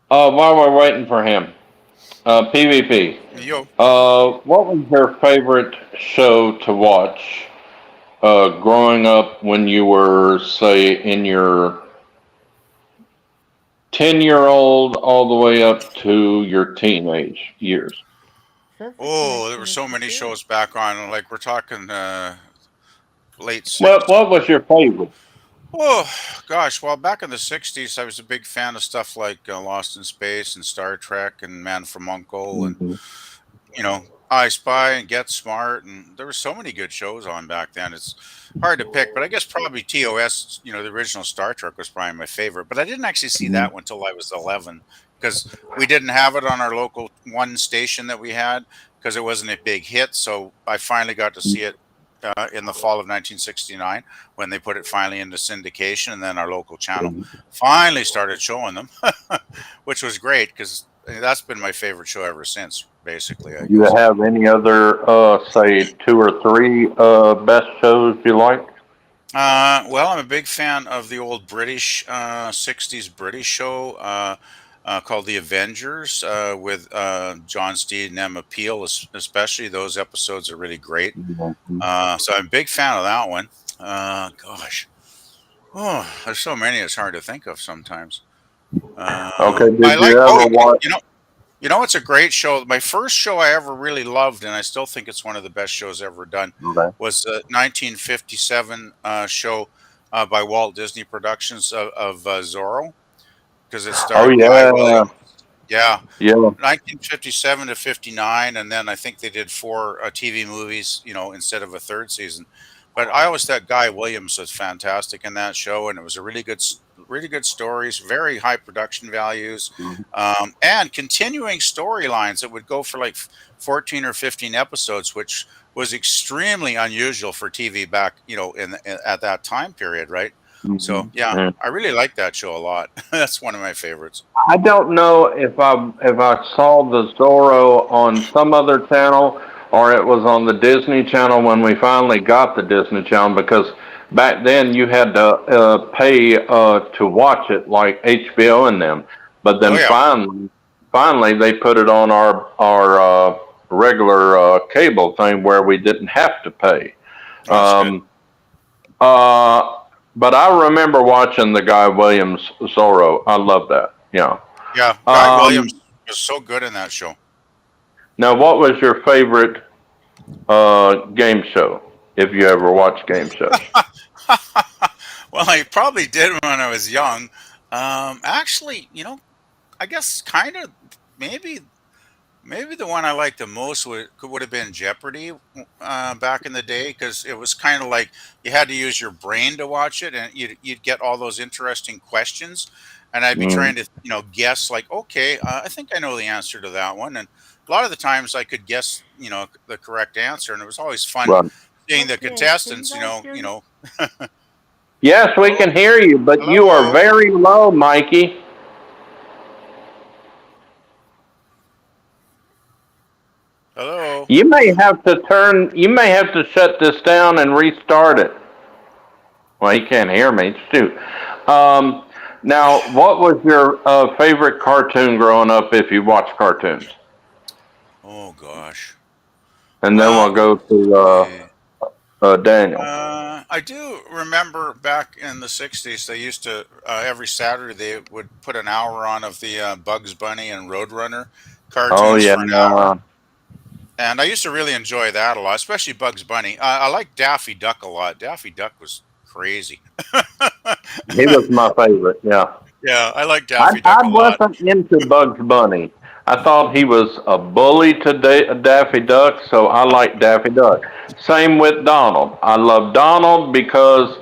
While we're waiting for him, PvP. Yo. What was your favorite show to watch growing up when you were, say, in your 10-year-old all the way up to your teenage years? Sounds like Oh, there were so many 1982. shows back on. Like we're talking late What 60s. What was your favorite? Oh gosh, well, back in the '60s, I was a big fan of stuff like Lost in Space and Star Trek and Man from Uncle and Mhm. I Spy and Get Smart, and there were so many good shows on back then. It's hard to pick, but I guess probably TOS, the original Star Trek was probably my favorite. But I didn't actually see Mhm. that one until I was 11 because we didn't have it on our local one station that we had because it wasn't a big hit. So I finally got to see it in the fall of 1969 when they put it finally into syndication, and then our local channel finally started showing them, which was great because that's been my favorite show ever since, basically, I Do you guess. have any other, say, two or three best shows you like? Well, I'm a big fan of the old British 60s British show called The Avengers with John Steed and Emma Peel, especially. Those episodes are really great. Mhm. So I'm a big fan of that one. Gosh. Oh, there's so many, it's hard to think of sometimes. Okay. I Did like, you ever watch? it's a great show. My first show I ever really loved, and I still think it's one of the best shows ever done, Okay. was the 1957 show by Walt Disney Productions of Zorro, because it Oh starred Guy yeah, Williams. Yeah, yeah. 1957 to 59, and then I think they did four TV movies, instead of a third season. But I always thought Guy Williams was fantastic in that show, and it was a really good stories, very high production values, and continuing storylines that would go for like 14 or 15 episodes, which was extremely unusual for TV back, at that time period, right? So yeah, Mhm. I really like that show a lot. That's one of my favorites. I don't know if I saw the Zorro on some other channel or it was on the Disney Channel when we finally got the Disney Channel because back then you had to pay to watch it like HBO and them. But Oh then yeah, finally they put it on our regular cable thing where we didn't have to pay. that's good. Um, uh, but I remember watching the Guy Williams Zorro. I love that. Yeah. Yeah, Guy Um, Williams was so good in that show. Now, what was your favorite game show? If you ever watched game shows. Well, I probably did when I was young. Actually, I guess kind of maybe maybe the one I liked the most would have been Jeopardy back in the day because it was kind of like you had to use your brain to watch it, and you'd get all those interesting questions, and I'd be Mm, trying to guess like, okay, I think I know the answer to that one, and a lot of the times I could guess the correct answer, and it was always fun right. seeing the Okay, can you contestants. guys hear me? Yes, we Hello, can hear you, but you are hello, very low, Mikey. hello. You may have to turn. You may have to shut this down and restart it. Well, he can't hear me. Shoot. Um, Now, what was your favorite cartoon growing up? If you watch cartoons, Oh gosh. and then Well, we'll go to eh, Daniel. I do remember back in the '60s, they used to every Saturday they would put an hour on of the Bugs Bunny and Roadrunner Oh cartoons yeah. for an hour, and I used to really enjoy that a lot, especially Bugs Bunny. I like Daffy Duck a lot. Daffy Duck was crazy. He was my favorite. Yeah. Yeah, I like I, Daffy Duck I a lot. wasn't into Bugs Bunny. I thought he was a bully to Daffy Duck, so I like Daffy Duck. Same with Donald. I love Donald because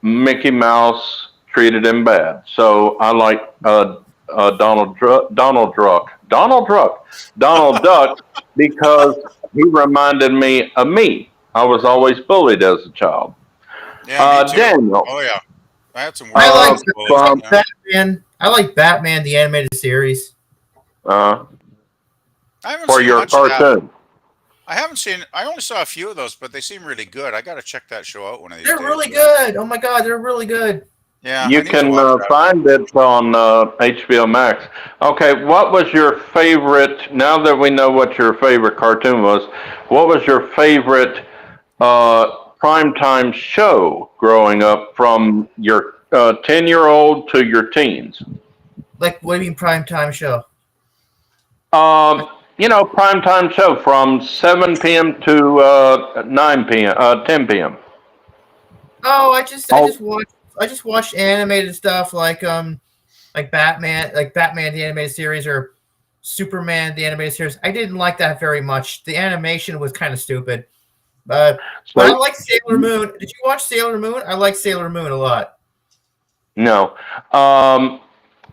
Mickey Mouse treated him bad. So I like Donald Duck because he reminded me of me. I was always bullied as a child. Yeah, me too. Daniel, Oh yeah, I had some I weird like uh, things bullies. from Yeah, Batman. I like Batman the animated series. uh, I haven't for seen your much of that. cartoon. I haven't seen. I only saw a few of those, but they seem really good. I got to check that show out one of these They're days. really good. Oh my god, they're really good. Yeah, I You need to can watch that. find it on HBO Max. Okay, what was your favorite? Now that we know what your favorite cartoon was, what was your favorite primetime show growing up from your 10-year-old to your teens? Like, what do you mean prime time show? Primetime show from 7 p.m. to 9 p.m., 10 p.m. Oh, Oh, I just watched animated stuff like Batman the animated series or Superman the animated series. I didn't like that very much. The animation was kind of stupid. But I so like Sailor Moon. Did you watch Sailor Moon? I like Sailor Moon a lot. no.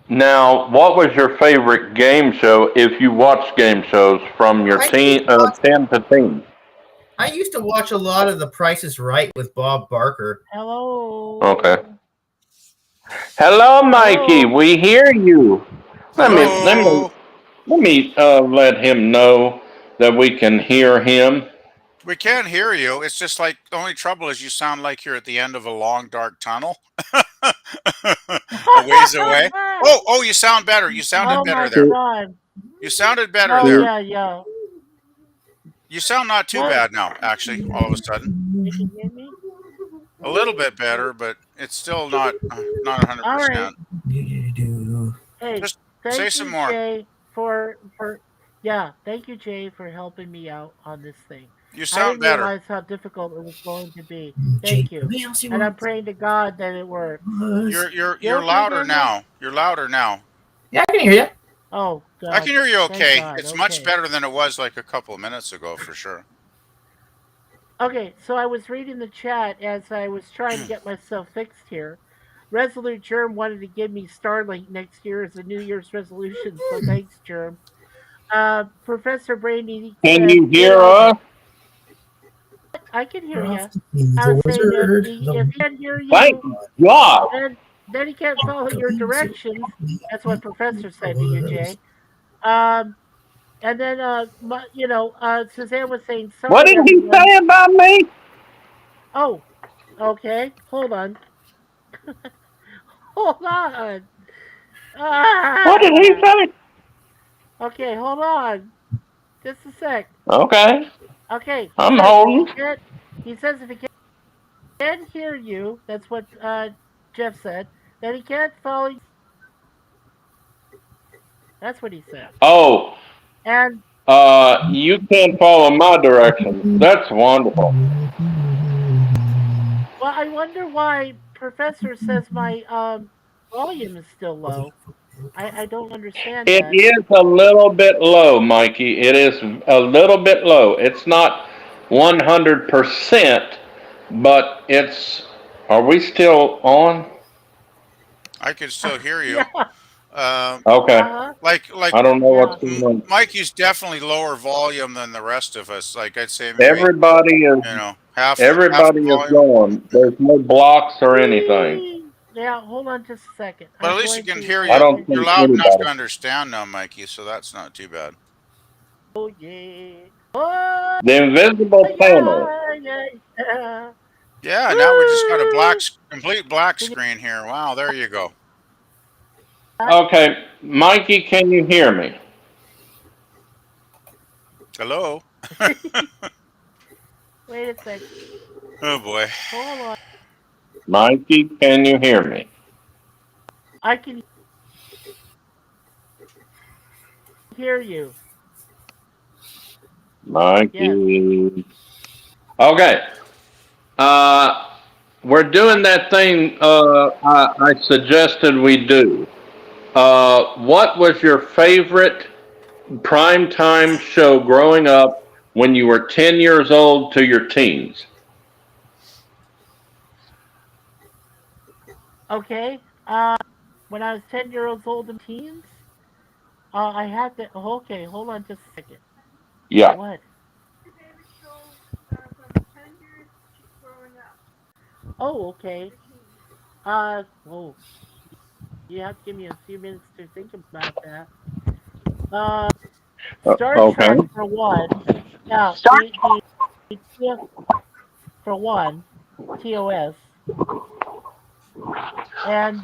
Now, what was your favorite game show if you watched game shows from your I used to watch 10 to teen? I used to watch a lot of The Price is Right with Bob Barker. Okay. Hello. Hello, Mikey. Hello. We hear you. Let me let me Hello. let me let him know that we can hear him. We can hear you. It's just like the only trouble is you sound like you're at the end of a long dark tunnel, a ways away. Oh, you sound better. You sounded Oh better my there. God. You sounded better Oh there. yeah, yeah. You sound not too What? bad now, actually, all of a sudden. You can hear me? A little bit better, but it's still not All right. 100%. Hey, Just say thank some you, more. Jay, for yeah, thank you, Jay, for helping me out on this thing. You I sound didn't better. realize how difficult it was going to be. Jake, Thank you. what else you And I'm want? praying to God that it works. You You're okay louder there, Nick? now. You're louder now. Yeah, I can hear you. Oh I God. can hear you Thank okay. God. It's much Okay. better than it was like a couple of minutes ago, for sure. Okay, so I was reading the chat as I was trying to get myself fixed here. Resolute Germ wanted to give me Starlink next year as a New Year's resolution, so thanks, Germ. Professor Brainy Can said, you "Get hear on." us? I can hear you. He's I a was saying wizard. if he can't hear Thank you, God. then he can't follow your directions. That's what Professor said to you, The Jay. And then Suzanne was saying, What "Sorry, did he everyone." say about me? Oh, okay. Hold on. Hold on. What did he Ah. say? Okay, hold on. Just a sec. Okay, Okay, he I'm says if he holding. can't, he says if he can't hear you, that's what Jeff said. Then he can't follow. That's what he said. Oh, And you can't follow my directions. That's wonderful. well, I wonder why Professor says my volume is still low. I don't understand It that. is a little bit low, Mikey. It is a little bit low. It's not 100%, but it's. Are we still on? I can still hear Yeah. you. Um, Okay. Uh huh. like I don't know Yeah. what's going on. Mikey's definitely lower volume than the rest of us. Like I'd say maybe Everybody is half everybody the is volume. going. There's no blocks or anything. Whee! Yeah. Hold on just a second. But I'm at least you going can to. hear I you. don't You're think loud enough anybody. to understand now, Mikey. So that's not too bad. Oh yeah. Oh The invisible panel. yeah. Yeah. Yeah. Yeah. Now we just got a Woo! complete black Can you screen here. Wow. There you go. Okay, Mikey, can you hear me? Hello. wait a sec. Oh boy. Hold on. Mikey, can you hear me? I can hear you. Yes. Mikey. Okay. Uh, we're doing that thing I suggested we do. What was your favorite primetime show growing up when you were 10 years old to your teens? Okay. When I was 10 years old in teens, I had to. Okay, hold on just a second. Yeah. What? Oh, okay. Oh, you have to give me a few minutes to think about that. Uh, Star Okay. Trek for one. Yeah, the TF for one. TOS. And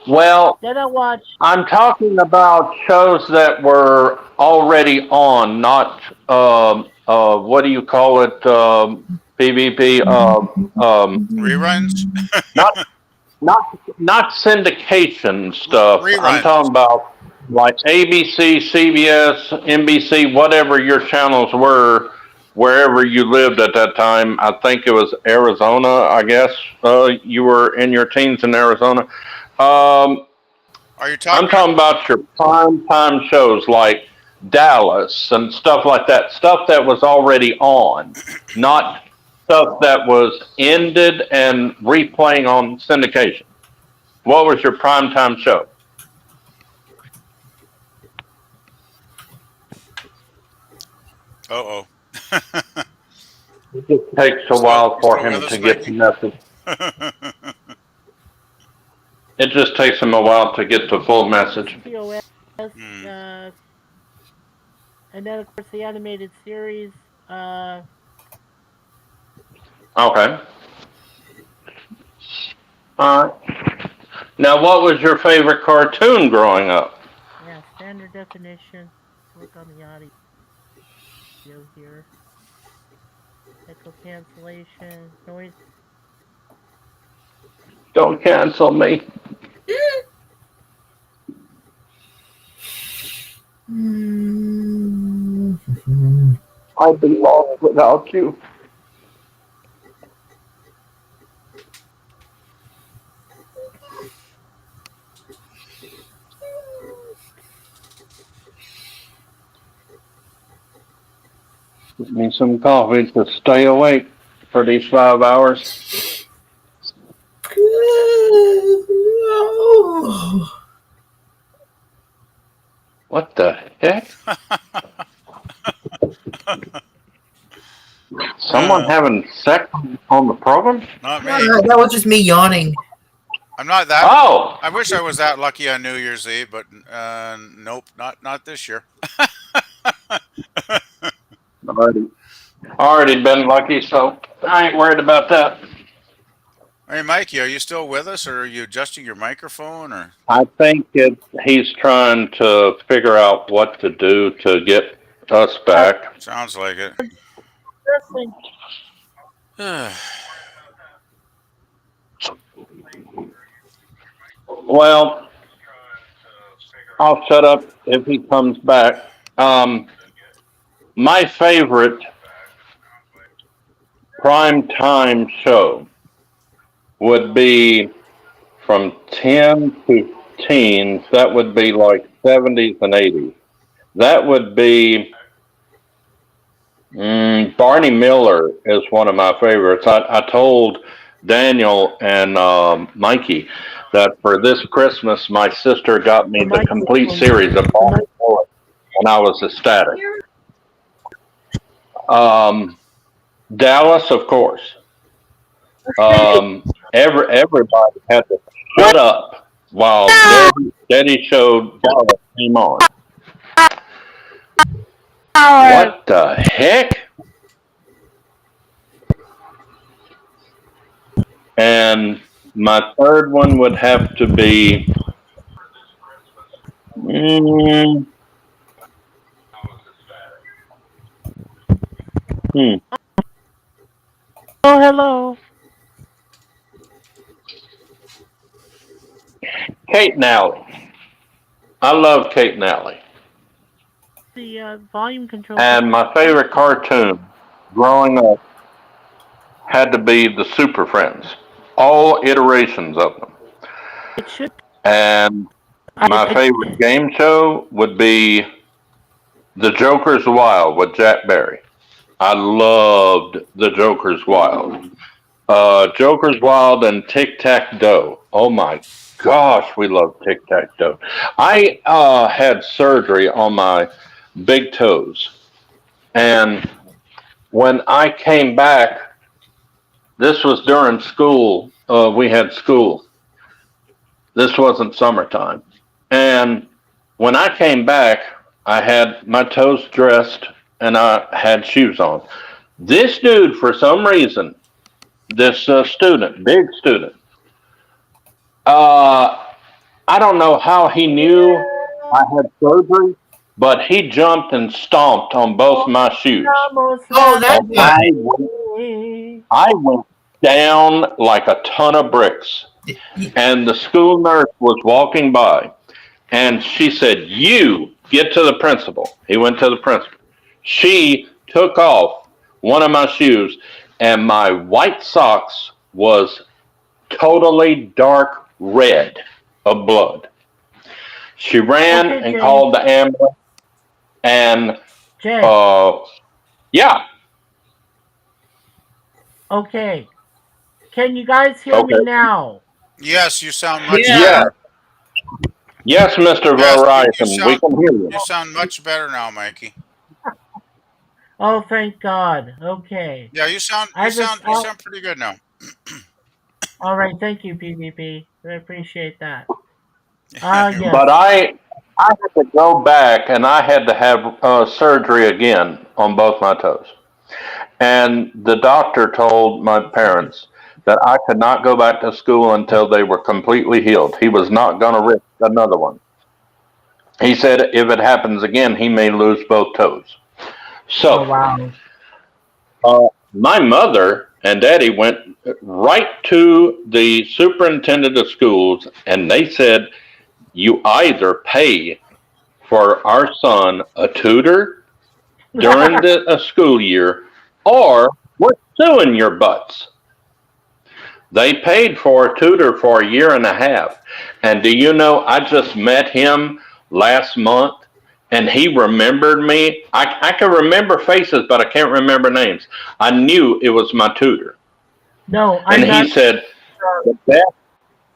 Well, then I watched. I'm talking about shows that were already on, not what do you call it? PvP. Reruns. Not not syndication stuff. I'm Reruns. talking about like ABC, CBS, NBC, whatever your channels were, wherever you lived at that time. I think it was Arizona. I guess you were in your teens in Arizona. Um, Are you I'm talking? talking about your prime time shows like Dallas and stuff like that. Stuff that was already on, not stuff that was ended and replaying on syndication. What was your prime time show? Oh, It just takes a you while for still with him us, to get the Mikey? message. It just takes him a while to get the full message. TOS, Hmm. and then of course the animated series. Uh, Okay. All right. Now, what was your favorite cartoon growing up? yeah, standard definition. Work on the audio here. Echo cancellation, noise. Don't cancel me. I'd be lost without you. Give me some coffee to stay awake for these 5 hours. What the heck? Someone Uh, having sex on the program? not No, me. that was just me yawning. I'm not that. Oh, I wish I was that lucky on New Year's Eve, but nope, not this year. already, already been lucky, so I ain't worried about that. Hey, Mikey, are you still with us, or are you adjusting your microphone, or? I think he's trying to figure out what to do to get us back. Sounds like it. Wrestling. Well, I'll shut up if he comes back. My favorite prime time show would be from 10 to teens. That would be like 70s and 80s. That would be Barney Miller is one of my favorites. I told Daniel and Mikey that for this Christmas, my sister got me the complete series of Barney Miller, and I was ecstatic. Um, Dallas, of course. Everybody had to shut up while Daddy showed Dallas came on. What the heck? And my third one would have to be mm, hmm, Oh, hello. Kate Nally. I love Kate Nally. The volume control. And my favorite cartoon growing up had to be the Super Friends, all iterations of them. It should. And my favorite game show would be The Joker's Wild with Jack Barry. I loved The Joker's Wild. Joker's Wild and Tic Tac Doe. Oh my gosh, we love Tic Tac Doe. I had surgery on my big toes. And when I came back, this was during school. We had school. This wasn't summertime. And when I came back, I had my toes dressed and I had shoes on. This dude, for some reason, this student, big student, I don't know how he knew I had surgery, but he jumped and stomped on both my shoes. Oh, that's And good. I went down like a ton of bricks. And the school nurse was walking by, and she said, "You get to the principal." He went to the principal. She took off one of my shoes, and my white socks was totally dark red of blood. She ran Okay, and Jay. called the ambulance, and Jay. yeah, Okay. Can you guys hear me okay, now? Yes, you sound much yeah, better. yes, Mister Yes, you Verizon, we sound can hear you. you sound much better now, Mikey. Oh, thank God. Okay. Yeah, you sound you I just, sound you sound pretty good now. all right. Thank you, PvP. I appreciate that. You're Yes. But I had to go back, and I had to have surgery again on both my toes. And the doctor told my parents that I could not go back to school until they were completely healed. He was not going to risk another one. He said if it happens again, he may lose both toes. Oh, So, wow. my mother and daddy went right to the superintendent of schools, and they said, "You either pay for our son a tutor during the school year, or we're suing your butts." They paid for a tutor for a year and a half. And do you know, I just met him last month, and he remembered me. I can remember faces, but I can't remember names. I knew it was my tutor. No, And I'm he not. said,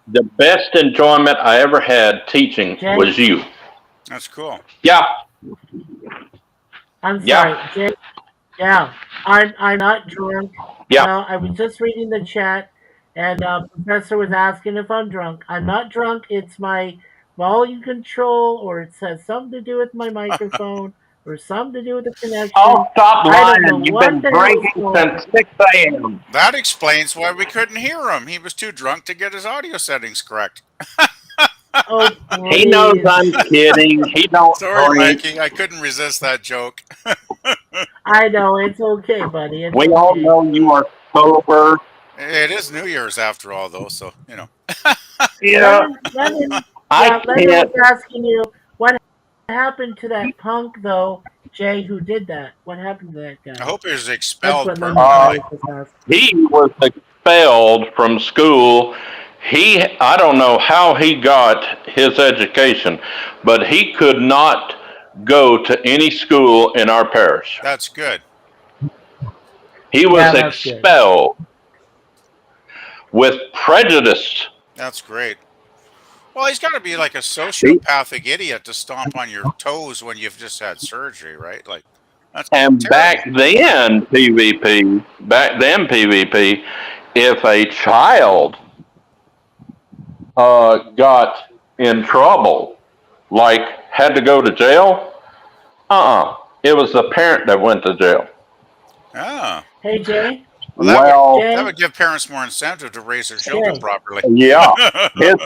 the best enjoyment I ever had teaching Jay, was you. That's cool. Yeah, I'm sorry. yeah, Jay, yeah. I'm not drunk. yeah. I was just reading the chat, and Professor was asking if I'm drunk. I'm not drunk. It's my volume control, or it has something to do with my microphone, or something to do with the Oh, connection. stop I don't know lying. You've what been the hell is drinking going since on. 6 a.m. That explains why we couldn't hear him. He was too drunk to get his audio settings correct. Oh, He knows please. I'm kidding. He don't Sorry, drink. Mikey. I couldn't resist that joke. I know. It's okay, buddy. It's We all okay. know you are sober. It is New Year's after all, though, so you know. Yeah, I Lennon was can't. asking you what happened to that punk, though, Jay, who did that. What happened to that I guy? hope he was That's expelled what Lennon Uh, permanently. was asking. he was expelled from school. I don't know how he got his education, but he could not go to any school in our parish. That's good. He Yeah, was that's good. expelled with prejudice. That's great. Well, he's got to be like a He- sociopathic idiot to stomp on your toes when you've just had surgery, right? Like, that's And terrible. back then, PvP, if a child got in trouble, like had to go to jail, it was the parent that went to jail. Ah. Hey, Jay. Well, that would Well, Jay. that would give parents more incentive to raise their children Jay. properly. yeah, his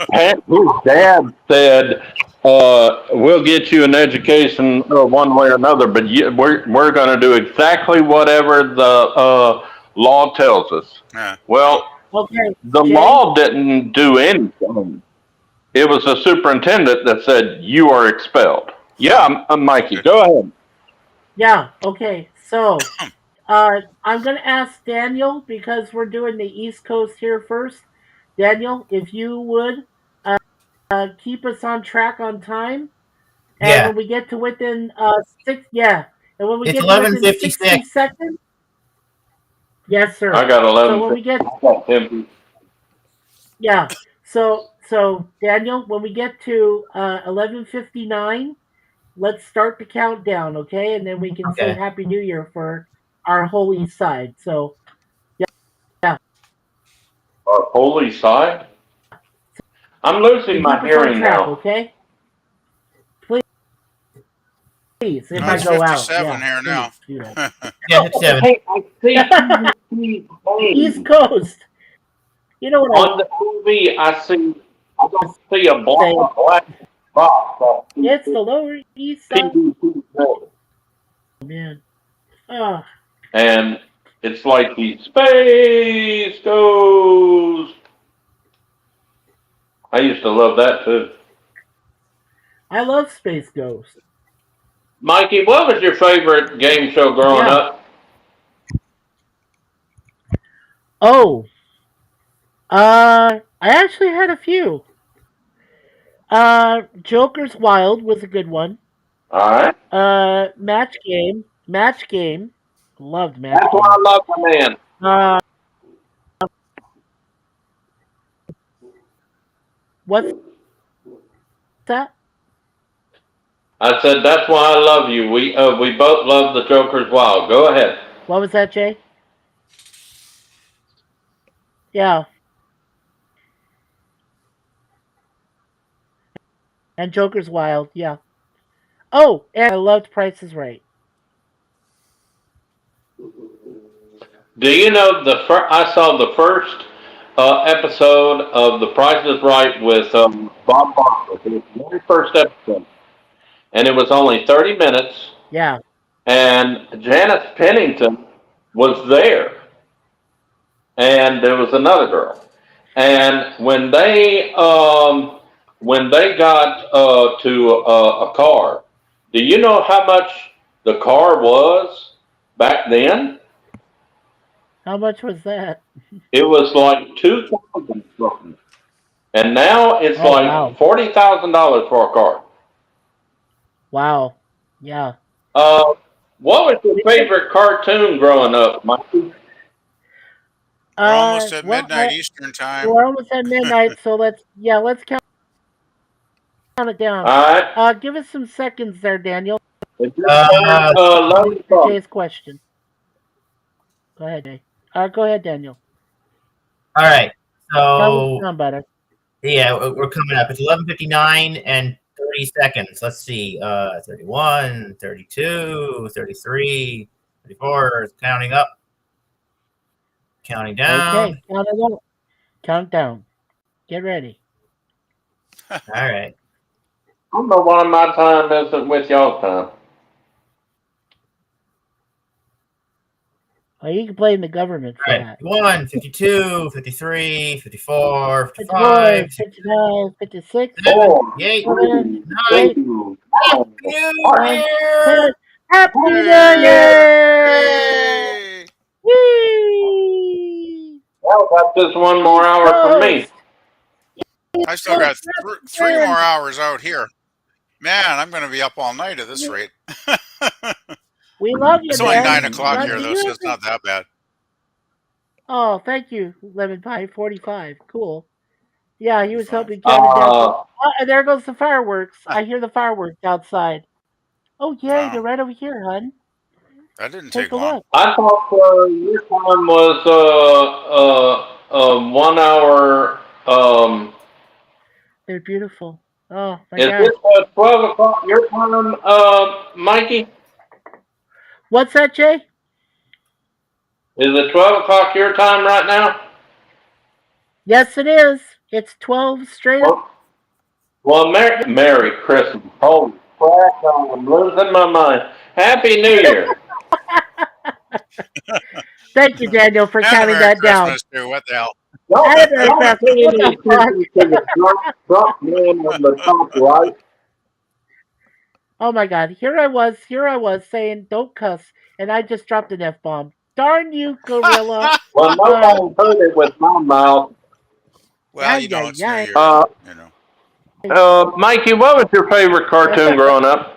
dad said, "We'll get you an education one way or another, but we're going to do exactly whatever the law tells us." Yeah. Well, Okay, the Jay. law didn't do anything. It was the superintendent that said you are expelled. Yeah, I'm Mikey. Go ahead. Yeah, okay. So, I'm going to ask Daniel because we're doing the East Coast here first. Daniel, if you would keep us on track on time. And Yeah, when we get to within and when we it's get to within 11:56. 60 seconds, yes, I sir. got So 11. when we get I got 10. yeah, so Daniel, when we get to 11:59, let's start the countdown, okay? And then we can say Okay. Happy New Year for our whole East Side. So yeah, Our holy side. I'm losing to my keep us on hearing track, now. okay? Please, if No, I it's go out, 57 yeah, here now. please do that. Yeah, it's 7. Hey, I see East Coast. You know what I on the TV. I see I don't see a black box on It's the Lower East Side. PVC building. Man. Oh, And it's like the Space Ghost. I used to love that too. I love Space Ghost. Mikey, what was your favorite game show growing Yeah. up? Oh, I actually had a few. Joker's Wild was a good one. All right. Match Game, loved Match That's why Game. I love the man. Uh, what's that? I said that's why I love you. We both love the Joker's Wild. Go ahead. What was that, Jay? Yeah, and Joker's Wild. Yeah. Oh, and I loved Price is Right. Do you know I saw the first episode of The Price is Right with Bob Barker. It was the very first episode, and it was only 30 minutes. Yeah. And Janice Pennington was there, and there was another girl. And when they got to a car, do you know how much the car was back then? How much was that? It was like 2,000 something, and now it's Oh, like wow. $40,000 for a car. Wow. Yeah. Uh, what was your favorite cartoon growing up, Mikey? We're almost at Well, midnight Eastern time. we're almost at midnight, so let's count it down. All right. Give us some seconds there, Daniel. It's your turn. Love you, For Jay's question. Go ahead, Jay. Go ahead, Daniel. All right. Tell us So better. yeah, we're coming up. It's 11:59 and 30 seconds. Let's see. 31, 32, 33, 34. It's counting up. Counting down. Okay, count it up. Count down. Get ready. All right. I don't know why my time isn't with y'all's time. Oh, you can blame the government for All right. that. 51, 52, 53, 54, 54, 55, 59, 56, 58, 7, 9. 8, New 9, Year! 10. Happy New Yay! Year! Whee! Well, that's just one more hour for me. I still got three more hours out here. Man, I'm going to be up all night at this rate. We love you, It's only man. 9 o'clock Love here, you. though, so it's not that bad. Oh, thank you, Lemon Pie 45. Cool. Yeah, he was helping count it down. Oh, and there goes the fireworks. I hear the fireworks outside. Oh, yay, Wow. they're right over here, hon. That didn't Take take a long. look. I thought your time was 1 hour. They're beautiful. Oh, my Is gosh. it 12 o'clock your time, Mikey? What's that, Jay? Is it 12 o'clock your time right now? Yes, it is. It's 12 straight up. Well, Merry Christmas. Holy crap, I'm losing my mind. Happy New Year. Thank you, Daniel, for And a counting Merry that down. Christmas, too. What the hell? Don't And a Merry don't Christmas. say What the fuck? anything to the drunk man on the top right. Oh my God! Here I was saying don't cuss, and I just dropped an F-bomb. Darn you, gorilla! Well, nobody heard it with my mouth. Well, you know, it's New Year. You know. Mikey, what was your favorite cartoon growing up?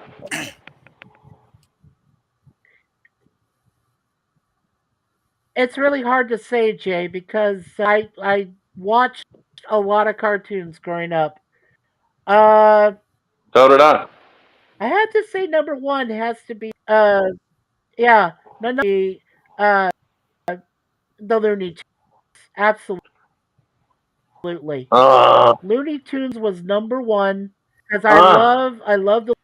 It's really hard to say, Jay, because I watched a lot of cartoons growing up. Uh, So did I. I had to say number one has to be yeah, uh the Looney Tunes. Absolutely. Looney Tunes was number one because I love the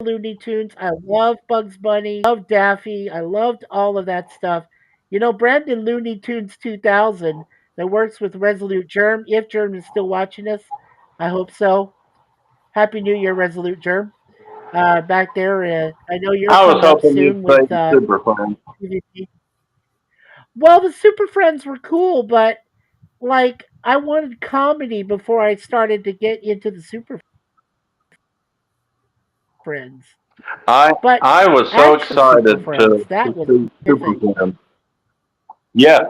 Looney Tunes. I love Bugs Bunny. I love Daffy. I loved all of that stuff. You know, Brandon Looney Tunes 2000 that works with Resolute Germ. If Germ is still watching us, I hope so. Happy New Year, Resolute Germ. Back there, I know you're I was coming up hoping you'd soon say with the Super Friends. PvP. Well, the Super Friends were cool, but like I wanted comedy before I started to get into the Super Friends. I But I was so actual Super excited Friends, to that was see Super amazing. Friends. Yes,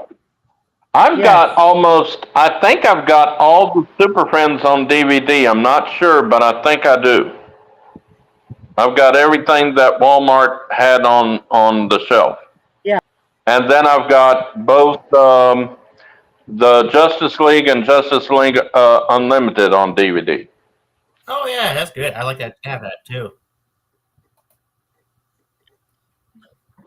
I've Yes. got almost. I think I've got all the Super Friends on DVD. I'm not sure, but I think I do. I've got everything that Walmart had on the shelf, Yeah. and then I've got both the Justice League and Justice League Unlimited on DVD. Oh yeah, that's good. I like that. Have that too.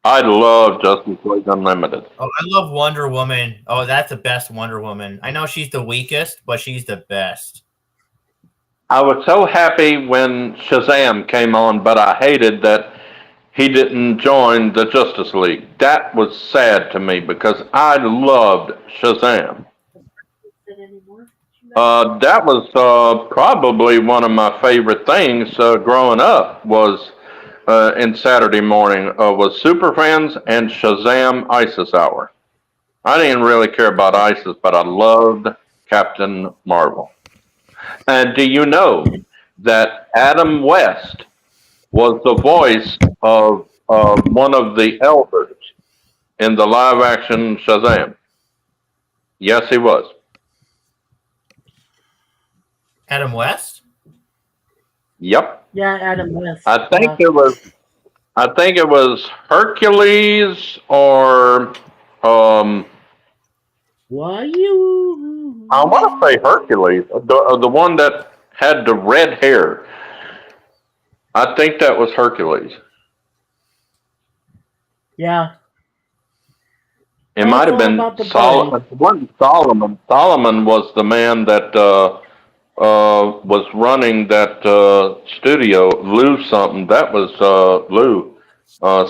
I love Justice League Unlimited. Oh, I love Wonder Woman. Oh, that's the best Wonder Woman. I know she's the weakest, but she's the best. I was so happy when Shazam came on, but I hated that he didn't join the Justice League. That was sad to me because I loved Shazam. That was probably one of my favorite things growing up was in Saturday morning was Super Friends and Shazam ISIS Hour. I didn't really care about ISIS, but I loved Captain Marvel. And do you know that Adam West was the voice of one of the elders in the live action Shazam? Yes, he was. Adam West? Yep. Yeah, Adam West. I think it was. I think it was Hercules or Why you? I want to say Hercules, the one that had the red hair. I think that was Hercules. Yeah. It Oh, might it's have all been about the boy. Solomon. It wasn't Solomon. Solomon was the man that was running that studio. Lou something. That was Lou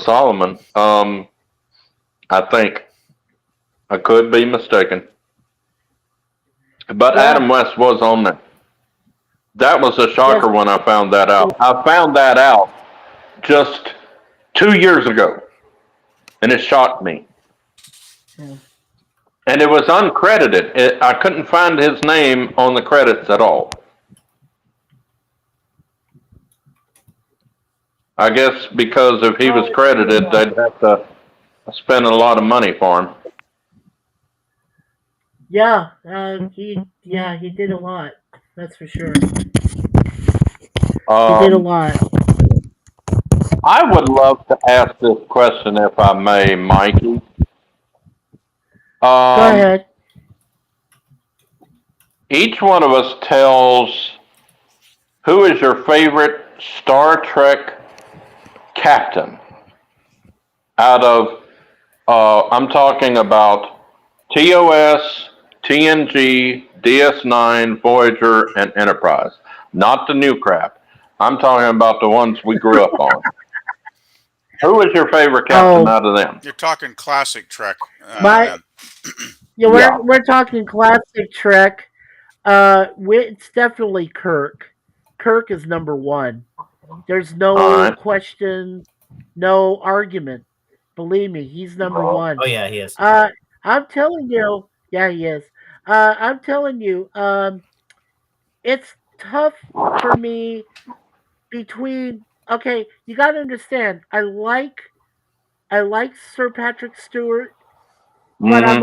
Solomon. I think I could be mistaken, but Yeah. Adam West was on there. That was a Yes. shocker when I found that out. I found that out just 2 years ago, and it shocked me. Yeah. And it was uncredited. I couldn't find his name on the credits at all. I guess because if he was Oh, credited, they'd have to spend a lot of money for him. yeah. He did a lot. That's for sure. He did a Um, lot. I would love to ask this question, if I may, Mikey. Go Um, ahead. each one of us tells who is your favorite Star Trek captain out of, I'm talking about TOS, TNG, DS9, Voyager, and Enterprise. Not the new crap. I'm talking about the ones we grew up on. Who is your favorite captain Oh, out of them? You're talking classic Trek. my Then. yeah. Yeah. We're talking classic Trek. It's definitely Kirk. Kirk is number one. There's All no right. question, no argument. Believe me, he's number one. Oh yeah, he is. Uh, I'm telling you, yeah, he is. I'm telling you, it's tough for me between. Okay, you got to understand. I like Sir Patrick Stewart, but Mm-hmm.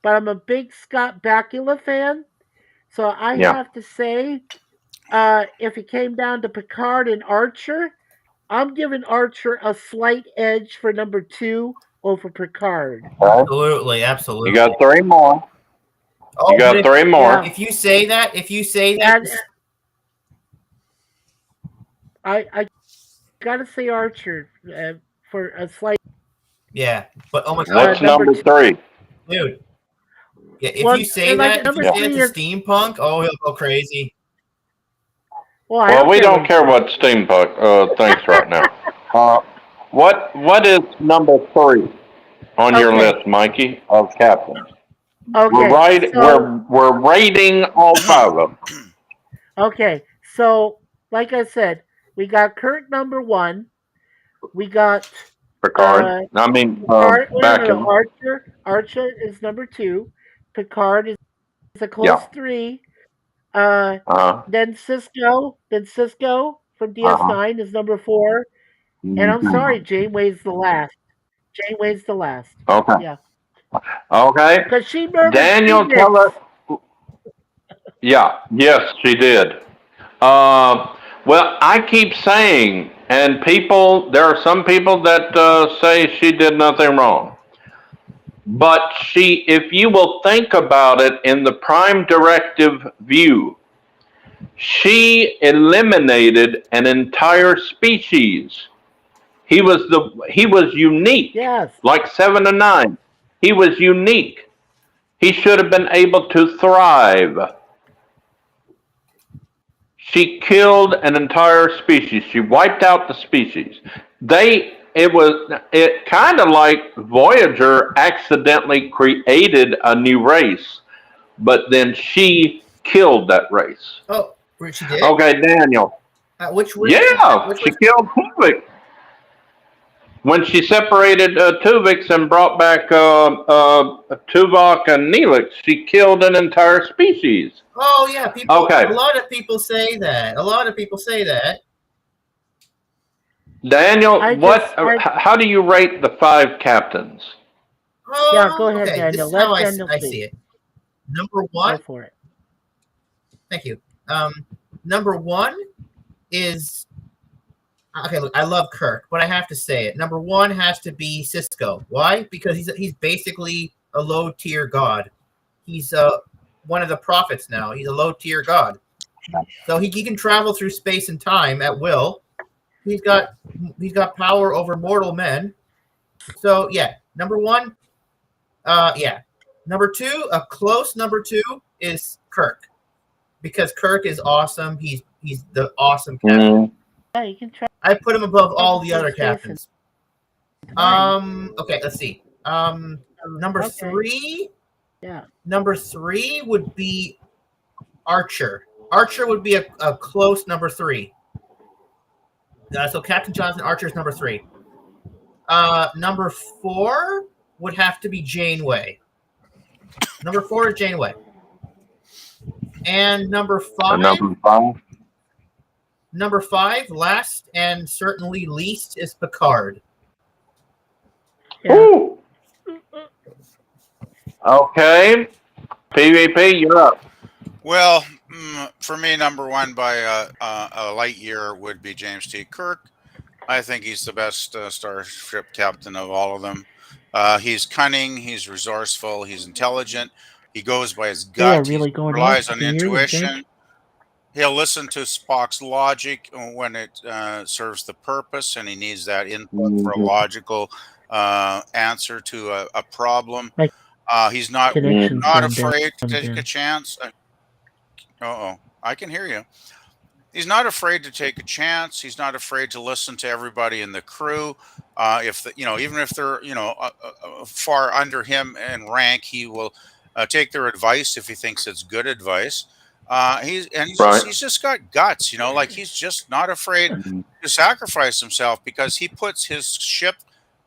I'm a big Scott Bakula fan. So I Yeah. have to say, if it came down to Picard and Archer, I'm giving Archer a slight edge for number two over Picard. Okay. Absolutely, You absolutely. got three more. Oh, You but got three more. Yeah, if you say that, and I gotta say Archer for a slight yeah. But oh my god, What's number number two. three? dude. Yeah, if Well, you say and like that, if you number Yeah. say three it's a is steampunk, oh, he'll go crazy. well, I Well, don't we care what don't he care says. what Steampunk thinks right now. Uh, what is number three on your Okay, list, Mikey, of captains? Okay, so We're rating all five of them. okay, so like I said, we got Kurt number one. We got Picard. uh I mean, Picard. No. Backing. Archer. Archer is number two. Picard is a close Yeah. three. Uh, Uh. then Cisco. Then Cisco from Uh. DS9 is number four. And I'm sorry, Mhm. Janeway's the last. Janeway's the last. Okay. Yeah, Okay. because she murdered Daniel, tell Tuvix. us. Yeah. Yes, she did. Well, I keep saying, and there are some people that say she did nothing wrong. But if you will think about it in the prime directive view, she eliminated an entire species. He was unique, Yes. like 7 to 9. He was unique. He should have been able to thrive. She killed an entire species. She wiped out the species. It kind of like Voyager accidentally created a new race, but then she killed that race. Oh, she did. Okay, Daniel. Which Yeah, which she was killed Tuvix. When she separated Tuvix and brought back Tuvok and Neelix, she killed an entire species. Oh yeah, people. Okay, A lot of people say that. A lot of people say that. Daniel, I just. how do you rate the 5 captains? Yeah, go Oh, ahead, okay. This Daniel. is how Let Daniel I speak. see it. Number Go one. for it. Thank you. Number one is okay. Look, I love Kirk, but I have to say it. Number one has to be Cisco. Why? Because he's basically a low tier god. He's one of the prophets now. He's a low tier god. So he can travel through space and time at will. He's got power over mortal men. So yeah, number one, yeah. Number two, a close number two is Kirk, because Kirk is awesome. He's the awesome captain. Yeah, you can try. I put him above all the other captains. Time. Okay, let's see. Number Okay. three. Yeah. Number three would be Archer. Archer would be a close number three. So Captain Jonathan Archer is number three. Number four would have to be Janeway. Number four is Janeway. And number five. Number five, last and certainly least, is Picard. Yeah. Ooh. Okay. PvP, you're up. Well, for me, number one by a light year would be James T. Kirk. I think he's the best starship captain of all of them. He's cunning, he's resourceful, he's intelligent. He goes by his gut. Really he going relies on. on Can you hear me, intuition. James? He'll listen to Spock's logic when it serves the purpose, and he needs that input for a logical answer to a problem. He's not afraid to take a chance. I can hear you. He's not afraid to take a chance. He's not afraid to listen to everybody in the crew. Even if they're far under him in rank, he will take their advice if he thinks it's good advice. He's just got guts, like he's just not afraid to sacrifice himself, because he puts his ship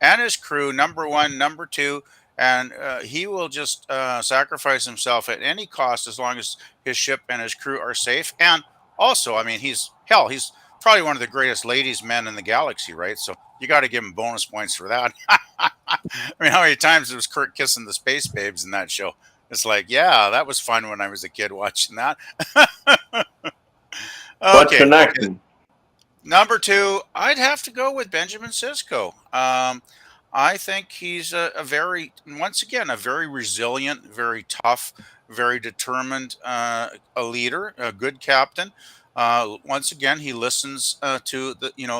and his crew number one, number two, and he will just sacrifice himself at any cost as long as his ship and his crew are safe. And also, I mean, he's probably one of the greatest ladies' men in the galaxy, right? So you got to give him bonus points for that. I mean, how many times was Kirk kissing the space babes in that show? It's like, yeah, that was fun when I was a kid watching that. What's your next? Number two, I'd have to go with Benjamin Sisko. I think he's a very resilient, very tough, very determined a leader, a good captain. Once again, he listens to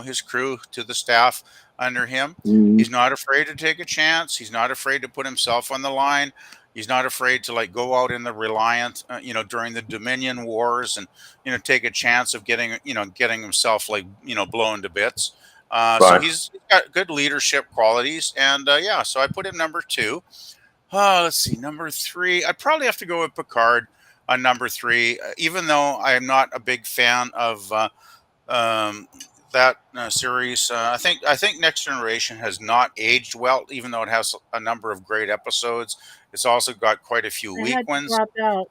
his crew, to the staff under him. He's not afraid to take a chance. He's not afraid to put himself on the line. He's not afraid to go out in the Reliant, during the Dominion Wars, and take a chance of getting himself blown to bits. So he's got good leadership qualities, and so I put him number two. Let's see, number 3. I'd probably have to go with Picard on number 3, even though I am not a big fan of um, that series. I think Next Generation has not aged well, even though it has a number of great episodes. It's also got quite a few I weak had to ones. drop out.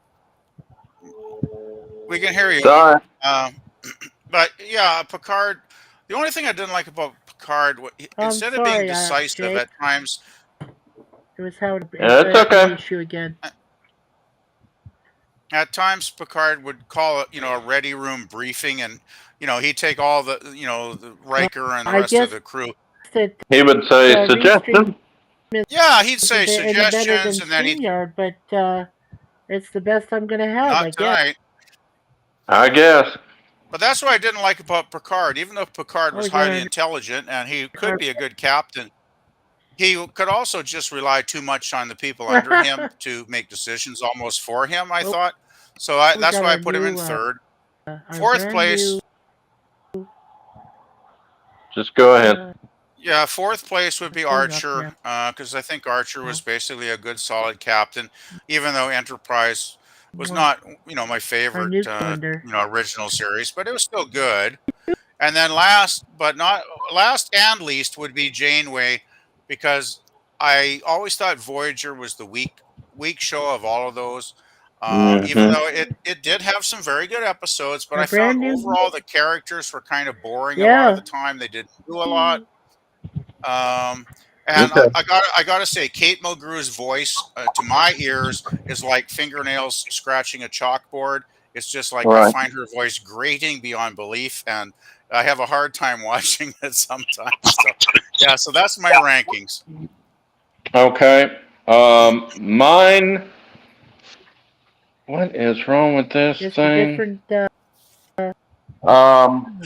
We can hear you. Sorry. Um, but yeah, Picard. The only thing I didn't like about Picard, I'm instead of being sorry, decisive Jay. at times, It was having It's an okay. issue again. Picard would call it, a ready room briefing, and he'd take all the Riker and the I rest of guess the crew. that He would say Restream suggestion. Yeah, he'd is say any better suggestions, than and then he'd StreamYard, but it's the best I'm gonna have, not I guess. tonight. I guess. But that's what I didn't like about Picard. Even though Picard Oh, was we got highly intelligent and he could be a good captain, he could also just rely too much on the people under him to make decisions almost for him, I oh, thought. So we that's got why I our put him in new, third. our Fourth brand new. place, Just go ahead. yeah, fourth place would be Thing up Archer, now. because I think Archer was Oh, basically a good, solid captain, even though Enterprise was one. not, my Our favorite, new calendar. original series, but it was still good. And then last and least would be Janeway, because I always thought Voyager was the weak show of all of those. Even Hmm. though it did have some very good episodes, but Our I found brand new. overall the characters were kind of boring a lot of Yeah. the time. They didn't do a lot. Um, and Okay. I gotta say, Kate Mulgrew's voice to my ears is like fingernails scratching a chalkboard. It's just like I Right. find her voice grating beyond belief, and I have a hard time watching it sometimes. So yeah, so that's my rankings. Okay. Mine. What is wrong with this Just a thing? different. Um,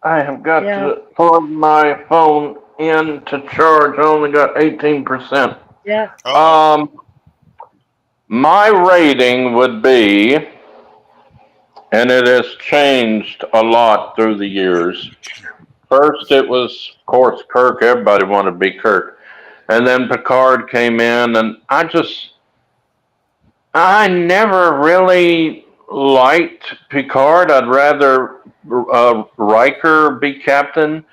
I have got Yeah. to plug my phone in to charge. I only got 18%. Yeah. Oh, My rating would be, and it has changed a lot through the years. First, it was, of course, Kirk. Everybody wanted to be Kirk. And then Picard came in, and I never really liked Picard. I'd rather Riker be captain.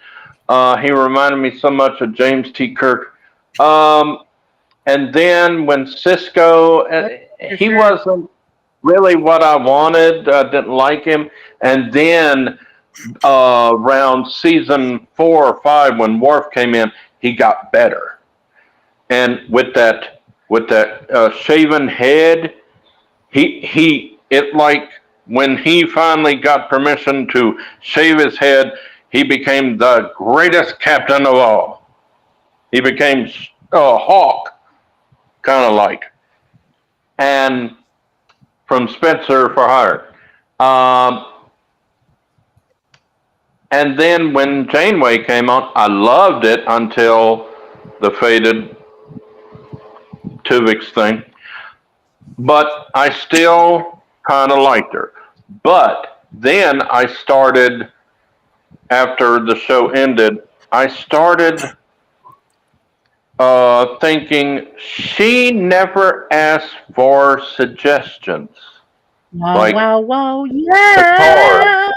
He reminded me so much of James T. Kirk. Um, and then when Cisco, For he sure. wasn't really what I wanted. I didn't like him. And then around season 4 or 5, when Worf came in, he got better. And with that shaven head, it like when he finally got permission to shave his head, he became the greatest captain of all. He became a hawk, kind of like, and from Spencer for Hire. Um, and then when Janeway came on, I loved it until the faded Tuvix thing. But I still kind of liked her. But then I started, after the show ended, I started thinking she never asked for suggestions Wow! like Wow! Wow! Picard Yeah.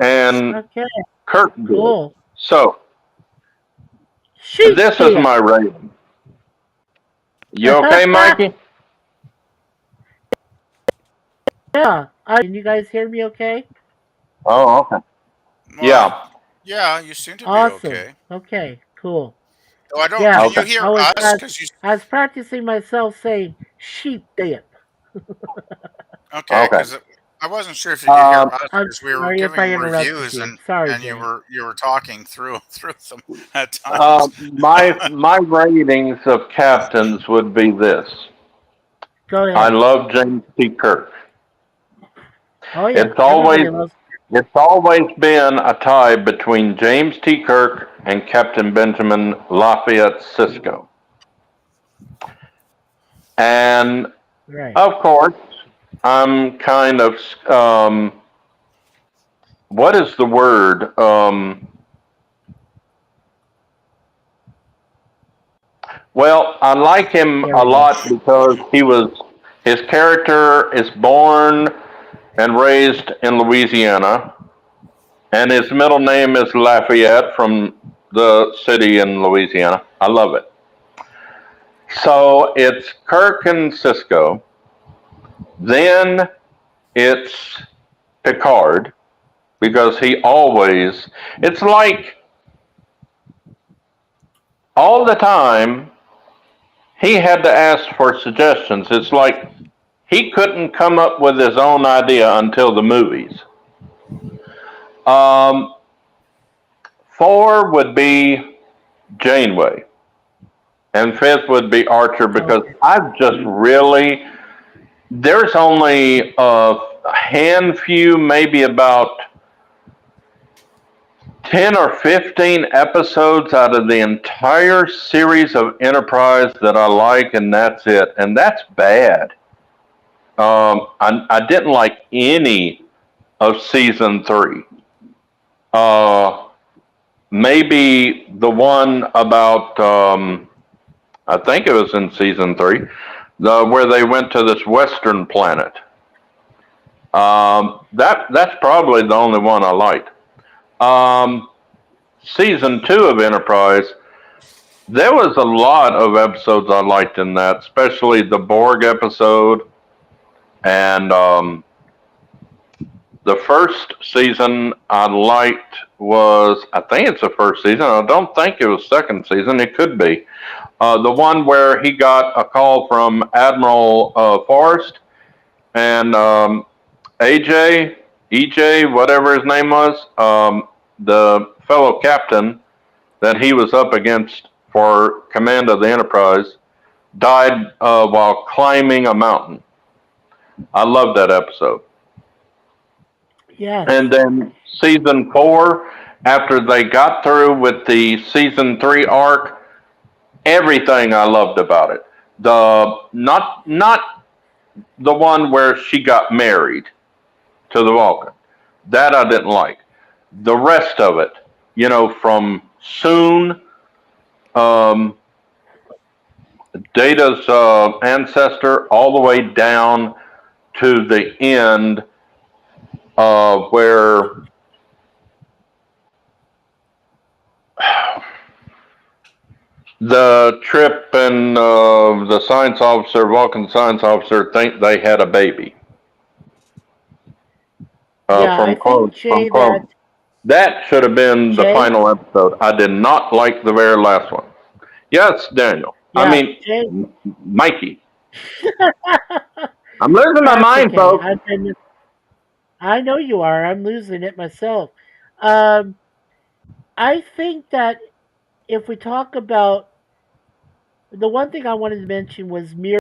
and Okay. Kirk did. Cool. So Sheep this is dip. my rating. You okay, Mikey? Yeah. Can you guys hear me? Okay. Oh, okay. well, Yeah. yeah, you seem to be Awesome. okay. Okay. Cool. Oh, I don't. Yeah. Can you Okay. hear I was us? Because you I was practicing myself saying sheep dip. okay? Okay. Because I wasn't sure if you could hear Um, us I'm because we were sorry if I giving interrupted reviews you. and Sorry, and you Jay. were you were talking through them at times. my ratings of captains would be this. Go I ahead. love James T. Kirk. Oh yeah. It's Everybody always loves. it's always been a tie between James T. Kirk and Captain Benjamin Lafayette Sisko. And Right. of course, I'm kind of what is the word? Well, I like him There a we go. lot because his character is born and raised in Louisiana, and his middle name is Lafayette from the city in Louisiana. I love it. So it's Kirk and Cisco. Then it's Picard because it's like all the time he had to ask for suggestions. It's like he couldn't come up with his own idea until the movies. Um, four would be Janeway, and fifth would be Archer because Okay. I've just really there's only a few, maybe about 10 or 15 episodes out of the entire series of Enterprise that I like, and that's it. And that's bad. I didn't like any of season three. Uh, maybe the one about, I think it was in season three, where they went to this western planet. That's probably the only one I liked. Um, season two of Enterprise, there was a lot of episodes I liked in that, especially the Borg episode. And the first season I liked was, I think it's the first season. I don't think it was second season. It could be. The one where he got a call from Admiral Forrest and EJ, whatever his name was, the fellow captain that he was up against for command of the Enterprise, died while climbing a mountain. I love that episode. Yes. And then season four, after they got through with the season three arc, everything I loved about it. The not the one where she got married to the Vulcan. That I didn't like. The rest of it, from Soon, um, Data's ancestor, all the way down to the end, where the Trip and the science officer, Vulcan science officer, think they had a baby Yeah, I from clone. think, Jay, that That should have been the Jay, final episode. I did not like the very last one. Yes, Daniel. I yeah, mean, Jay. Mikey. I'm losing my That's mind, okay. folks. I know you are. I'm losing it myself. Um, I think that if we talk about the one thing I wanted to mention was mirror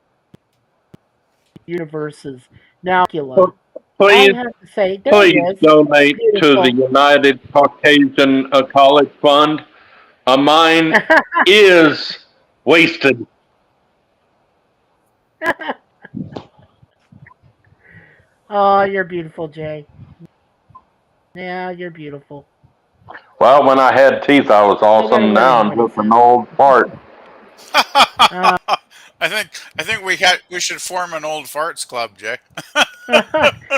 universes. Now, Dracula. I Please, have to say, there he please is. donate to the Beautiful. United Caucasian College Fund. Mine is wasted. Oh, you're beautiful, Jay. Yeah, you're beautiful. Well, when I had teeth, I was No matter awesome. what Now I'm anybody just an says. old fart. Uh, I think we should form an old farts club, Jay.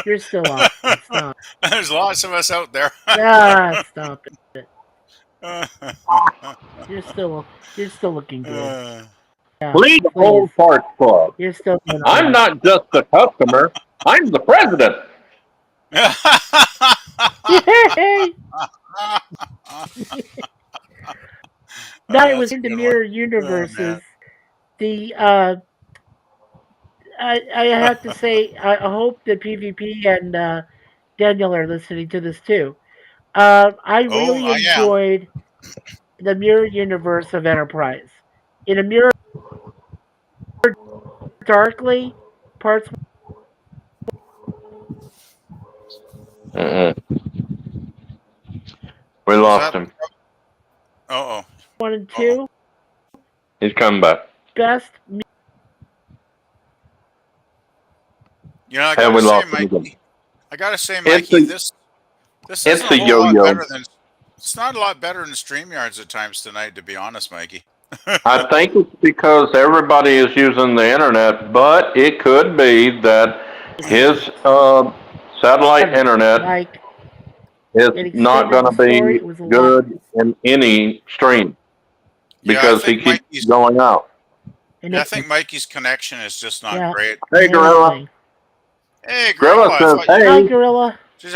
you're still awesome. Stop. There's lots of us out there. Ah, stop it. You're still looking good. Yeah, Please, please. old fart club. You're still doing all I'm right. not just a customer. I'm the president. Yay! Now it was That's a in the good one. mirror Oh man. universes. The I have to say I hope that PvP and Daniel are listening to this too. I Oh, really I am. enjoyed the mirror universe of Enterprise. In a mirror darkly, parts Mm-mm. We Was lost that? him. Oh, one and oh, oh. two, He's coming back. best. You know, And we lost him again. I gotta say, It's Mikey, a, this it's isn't a a whole lot yo-yo. better than. It's not a lot better than StreamYards at times tonight, to be honest, Mikey. I think it's because everybody is using the internet, but it could be that his satellite internet Like, is it not extended going the to story. be It was a lot. good in any stream Yeah, I because he think keeps Mikey's. going out. Yeah, I think Mikey's connection is just not Yeah, great. Hey, and Gorilla. everything. Hey, Gorilla Gorilla, I says, thought you. Hi, hey. Gorilla. Geez,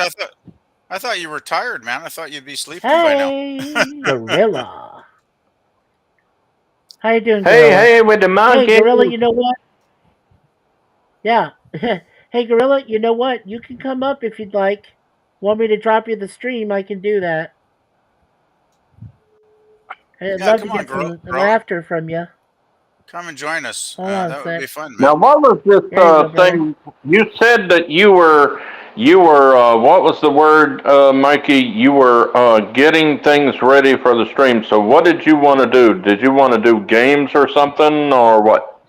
I thought you were tired, man. I thought you'd be sleeping by now. Hey, Gorilla. How you doing, Hey, Gorilla? hey, with the Hey, monkey. Gorilla, you know what? Yeah. Hey, Gorilla, you know what? You can come up if you'd like. Want me to drop you the stream? I can do that. I'd Yeah, love to come on, get some Gorilla. laughter from you. Come and join us. Hold on a That would be sec. fun, Now, man. what was this There you go, brother. thing? You said that you were, what was the word, Mikey? You were getting things ready for the stream. So, what did you want to do? Did you want to do games or something, or what?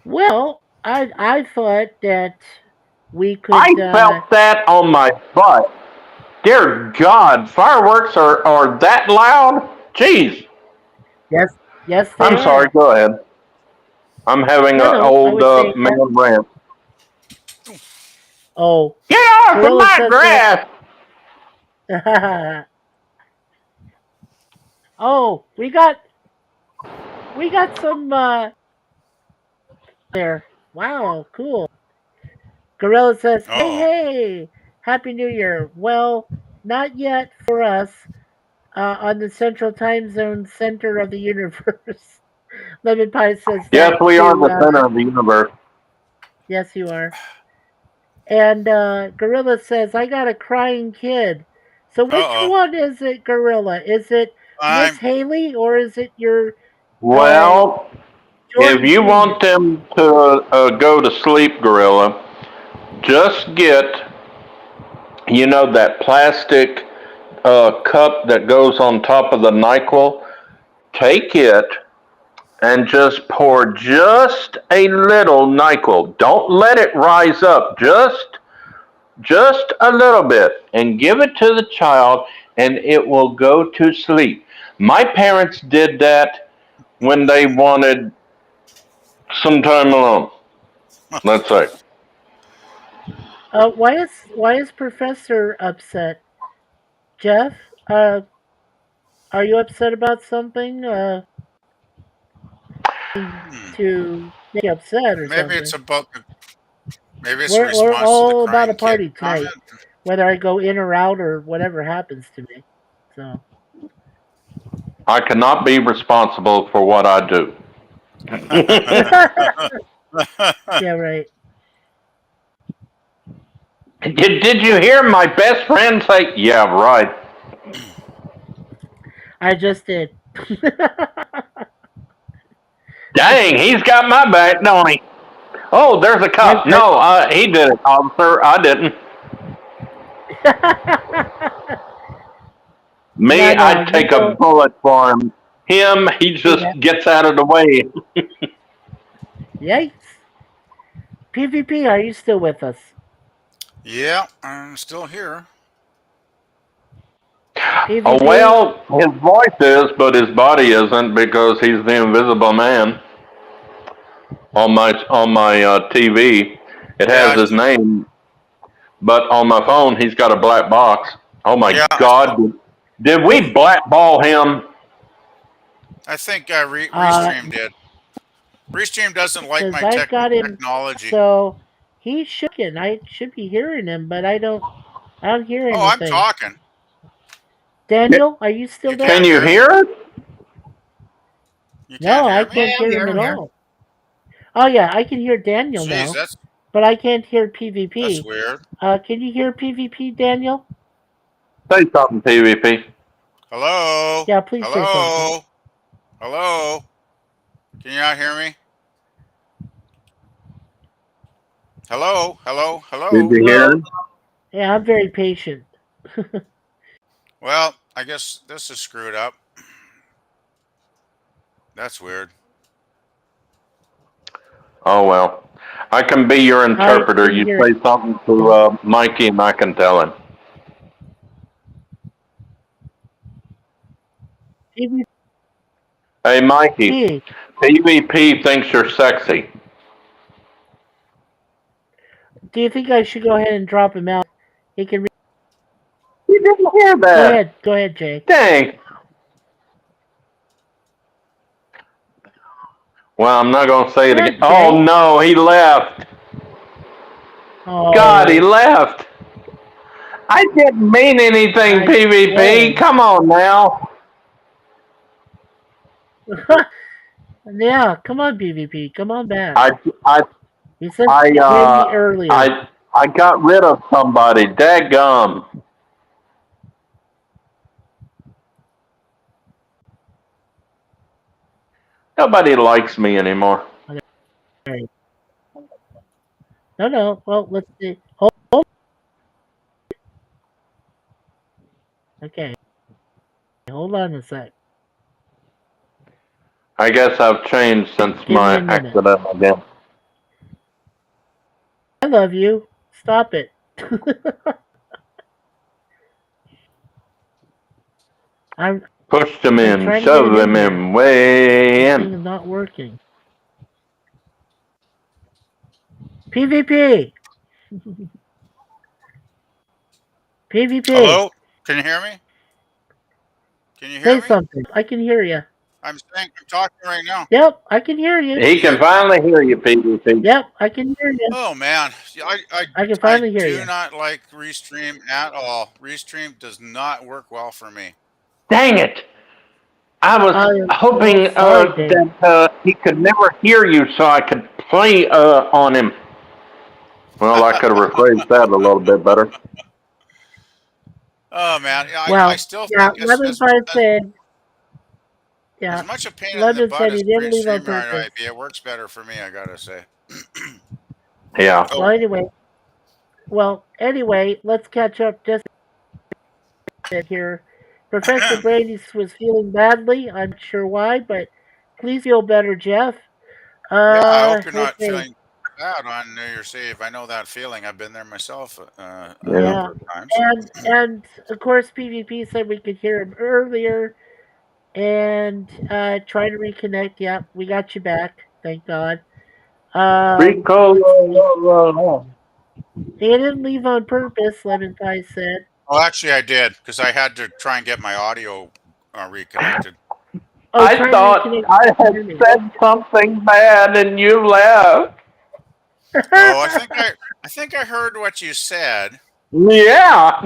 Well, I thought that we I could. felt that on my butt. Dear God, fireworks are that loud? Jeez. Yes, yes, they I'm sorry. are. Go ahead. I'm having an No, I old was saying man that. rant. Oh, Get off of Gorilla my says grass! that. Oh, we got some there. Wow, cool. Gorilla says, "Hey, Uh-oh. hey, Happy New Year." Well, not yet for us. On the Central Time Zone center of the universe. Lemon Pie says Yes, that we are too. the center of the universe. Yes, you are. And Gorilla says, I got a crying kid. So which Uh-oh. one is it, Gorilla? Is it Miss I'm. Haley or is it your uh, Well, if Jordan you Jr.? want them to go to sleep, Gorilla, just get, that plastic cup that goes on top of the NyQuil. Take it and just pour just a little NyQuil. Don't let it rise up. Just a little bit, and give it to the child, and it will go to sleep. My parents did that when they wanted some time alone. Let's say. Why is Professor upset? Jeff, uh, are you upset about something? Hmm. To make you upset or Maybe it's something? about the. Maybe it's a We're response to the all about a crying kid party comment. tonight, whether I go in or out or whatever happens to me. So I cannot be responsible for what I do. yeah, right. Did you hear my best friend say, yeah, right? I just did. Dang, he's got my back, don't he? Oh, there's a I, cup. No, he did it, officer. I didn't. no, Me, no, I'd you take a go. bullet for him. Him, he just Yeah, gets out of the way. yikes. PvP, are you still with us? Yeah, I'm still here. Oh, PvP, well, his voice is, but his body isn't because he's the invisible man on my TV. It Yeah, has his name, but on my phone, he's got a black box. Oh my yeah. God! Did we blackball him? I think uh, Restream did. Restream doesn't like because my I've got him. technology. So he should. I should be hearing him, but I don't. I don't hear Oh, I'm anything. talking. Daniel, are you still You there? Can can't you hear me? hear it? You can't No, I hear me? Yeah, can't I'm hear here. him at I'm here. all. Oh yeah, I can hear Daniel Jeez, now, that's but I can't hear that's PvP. weird. Can you hear PvP, Daniel? Say something, PvP. Hello? Yeah, please say something. Hello? Hello? Can you not hear me? Hello? Hello? Did Hello? you hear it? Yeah, I'm very patient. Well, I guess this is screwed up. That's weird. Oh well. I can be your I interpreter. can You hear say something to him. Mikey, and I can tell him. PvP, Hey, Mikey, P, PvP thinks you're sexy. do you think I should go ahead and drop him out? He can. You didn't hear Go that. ahead. Go ahead, Jay. Dang. Well, I'm not going to say it Go again. ahead, Jay. Oh, no, he left. Oh, God, he left. I didn't mean anything, PvP. Come on now. Yeah, come on, PvP. Come on back. I He said I maybe earlier. I got rid of somebody. Dadgum. Nobody likes me anymore. No. Well, let's see. Hold. Okay. Hold on a sec. I guess I've changed since Give me my a minute. accident again. I love you. Stop it. I'm Pushed him in, trying to get shoved him him in in, way This in. thing is not working. PvP. PvP. Hello? Can you hear me? Can you hear Say me? something. I can hear you. I'm talking right now. Yep, I can hear you. He can finally hear you, PvP. Yep, I can hear you. Oh man, I can I finally hear do you. not like Restream at all. Restream does not work well for me. Dang it! I was hoping sorry, Dave. that he could never hear you, so I could play on him. Well, I could have rephrased that a little bit better. Oh man, Well, I still yeah, think Lemon Pie said, yeah, as much a pain in the Lemon butt said as he didn't leave on StreamYard purpose. might be, it works better for me. I gotta say. Yeah. Oh, Well, anyway, let's catch up just a bit here. Professor Brady was feeling badly. I'm not sure why, but please feel better, Jeff. yeah, I hope you're Let's not see. feeling bad on New Year's Eve. I know that feeling. I've been there myself a Yeah. Yeah, number of times. and of course PvP said we could hear him earlier, and try to reconnect. Yeah, we got you back. Thank God. Rico. He didn't leave on purpose. Lemon Pie said. Well, actually, I did because I had to try and get my audio reconnected. Oh, I try to thought reconnect. I had said something bad and you left. Oh, I think I heard what you said. Yeah.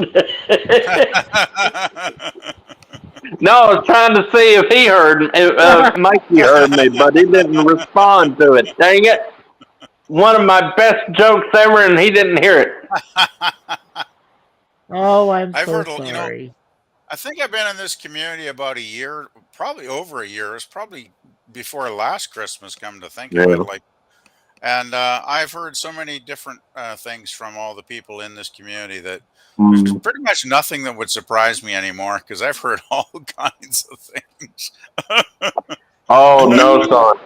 No, I was trying to see if he heard, if Mikey heard me, but he didn't respond to it. Dang it. One of my best jokes ever, and he didn't hear it. Oh, I'm I've so heard, sorry. I think I've been in this community about a year, probably over a year. It's probably before last Christmas, come to think of Yeah. it. And I've heard so many different things from all the people in this community that there's pretty much nothing that would surprise me anymore because I've heard all kinds of things. Oh, no, son.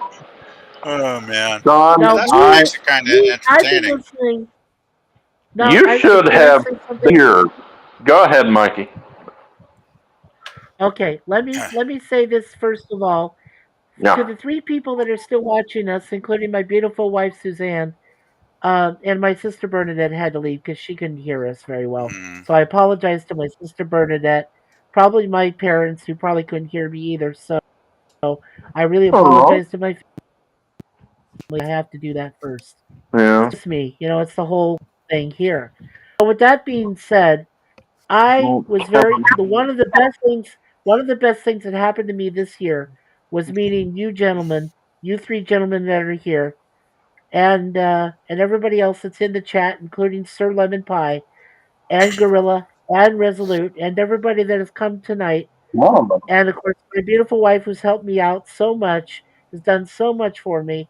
Oh man, Son, Now that's what makes it kind of I've been entertaining. listening. Now, you should can I have say something? ears. Go ahead, Mikey. Okay, let me say this first of all. To Yeah. the three people that are still watching us, including my beautiful wife Suzanne, and my sister Bernadette had to leave because she couldn't hear us very well. Mm. So I apologize to my sister Bernadette, probably my parents who probably couldn't hear me either. So I really Oh, apologize to my family. I have to do that first. yeah. It's just me, it's the whole thing here. So with that being said, I was one of the best things that happened to me this year was meeting you gentlemen, you three gentlemen that are here, and everybody else that's in the chat, including Sir Lemon Pie and Gorilla and Resolute and everybody that has come tonight. And of course, my beautiful wife, who's helped me out so much, has done so much for me.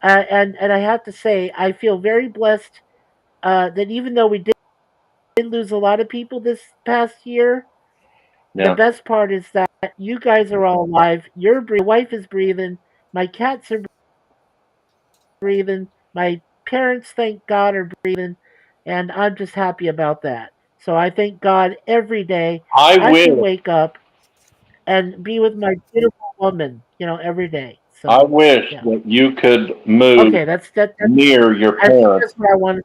And I have to say, I feel very blessed that even though we did lose a lot of people this past year, the Yeah. best part is that you guys are all alive. You're breathing. My wife is breathing. My cats are breathing. My parents, thank God, are breathing. And I'm just happy about that. So I thank God every day I I can will. wake up and be with my beautiful woman. every day. I So wish yeah. that you could move Okay, that's near your I think parents that's what I wanted.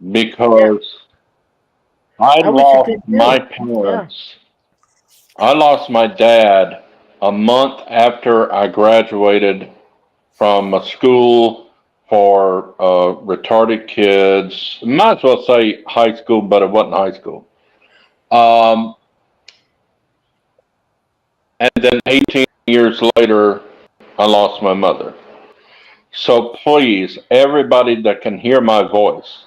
Yeah, because I I wish you could lost my too. Yeah. parents. I lost my dad a month after I graduated from a school for retarded kids. Might as well say high school, but it wasn't high school. Um, and then 18 years later, I lost my mother. So please, everybody that can hear my voice,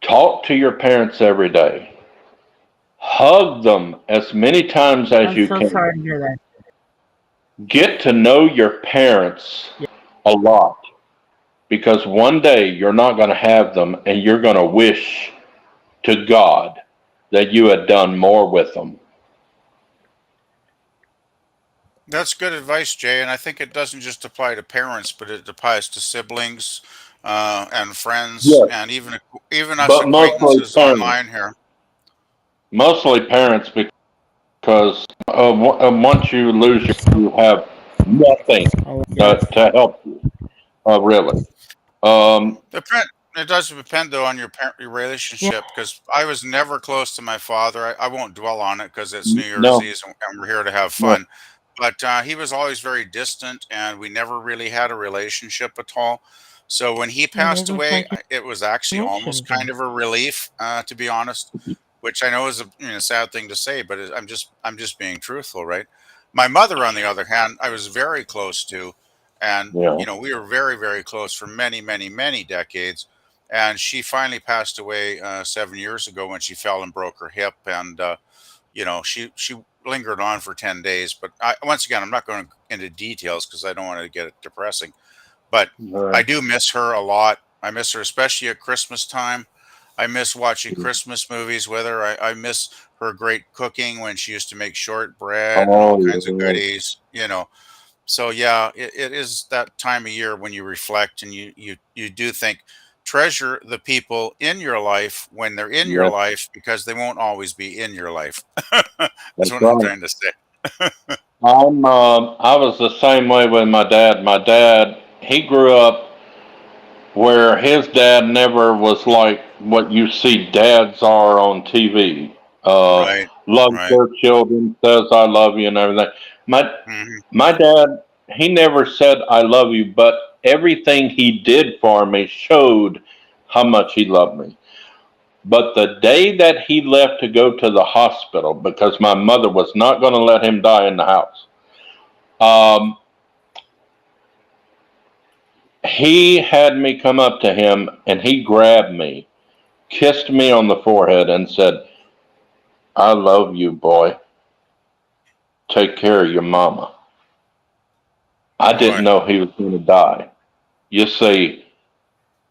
talk to your parents every day. Hug them as many times as I'm you so can. sorry to hear that. Get to know your parents Yeah. a lot because one day you're not going to have them and you're going to wish to God that you had done more with them. That's good advice, Jay, and I think it doesn't just apply to parents, but it applies to siblings and friends, Yes, and even us but acquaintances online here. mostly parents because once you lose you have nothing Yes. to help you, really. Um, Depend. It does depend though on your Yeah. relationship because I was never close to my father. I won't dwell on it because it's New Year's no, Eve and we're here to have no, fun. But he was always very distant, and we never really had a relationship at all. So when he And it passed was away, like it was actually almost emotions. kind of a relief, to be honest. Which I know is a sad thing to say, but I'm just being truthful, right? My mother, on the other hand, I was very close to, and yeah. we were very, very close for many, many, many decades. And she finally passed away 7 years ago when she fell and broke her hip, and she lingered on for 10 days. But once again, I'm not going into details because I don't want to get it depressing. But I Right. do miss her a lot. I miss her, especially at Christmas time. I miss watching Christmas movies with her. I miss her great cooking when she used to make shortbread and all Oh, kinds of yeah. goodies. So yeah, it is that time of year when you reflect and you do think, treasure the people in your life when they're in your Yes, life because they won't always be in your life. That's that's what I'm right. trying to say. I was the same way with my dad. My dad, he grew up where his dad never was like what you see dads are on TV. Right, Loves right. their children, says I love you and everything. My Hmm. my dad, he never said I love you, but everything he did for me showed how much he loved me. But the day that he left to go to the hospital, because my mother was not going to let him die in the house, um, he had me come up to him and he grabbed me, kissed me on the forehead, and said, I love you, boy. Take care of your mama. I didn't Boy, know he was going to die. You see,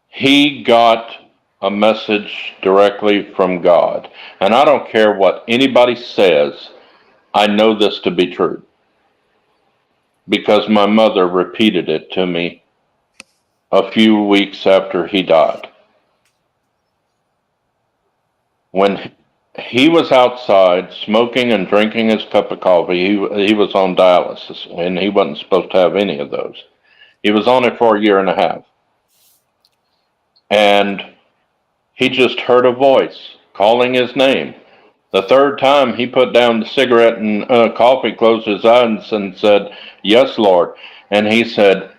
he got a message directly from God. And I don't care what anybody says, I know this to be true because my mother repeated it to me a few weeks after he died. When he was outside smoking and drinking his cup of coffee, he was on dialysis and he wasn't supposed to have any of those. He was on it for a year and a half. And he just heard a voice calling his name. The third time he put down the cigarette and coffee, closed his eyes, and said, Yes, Lord. And he said,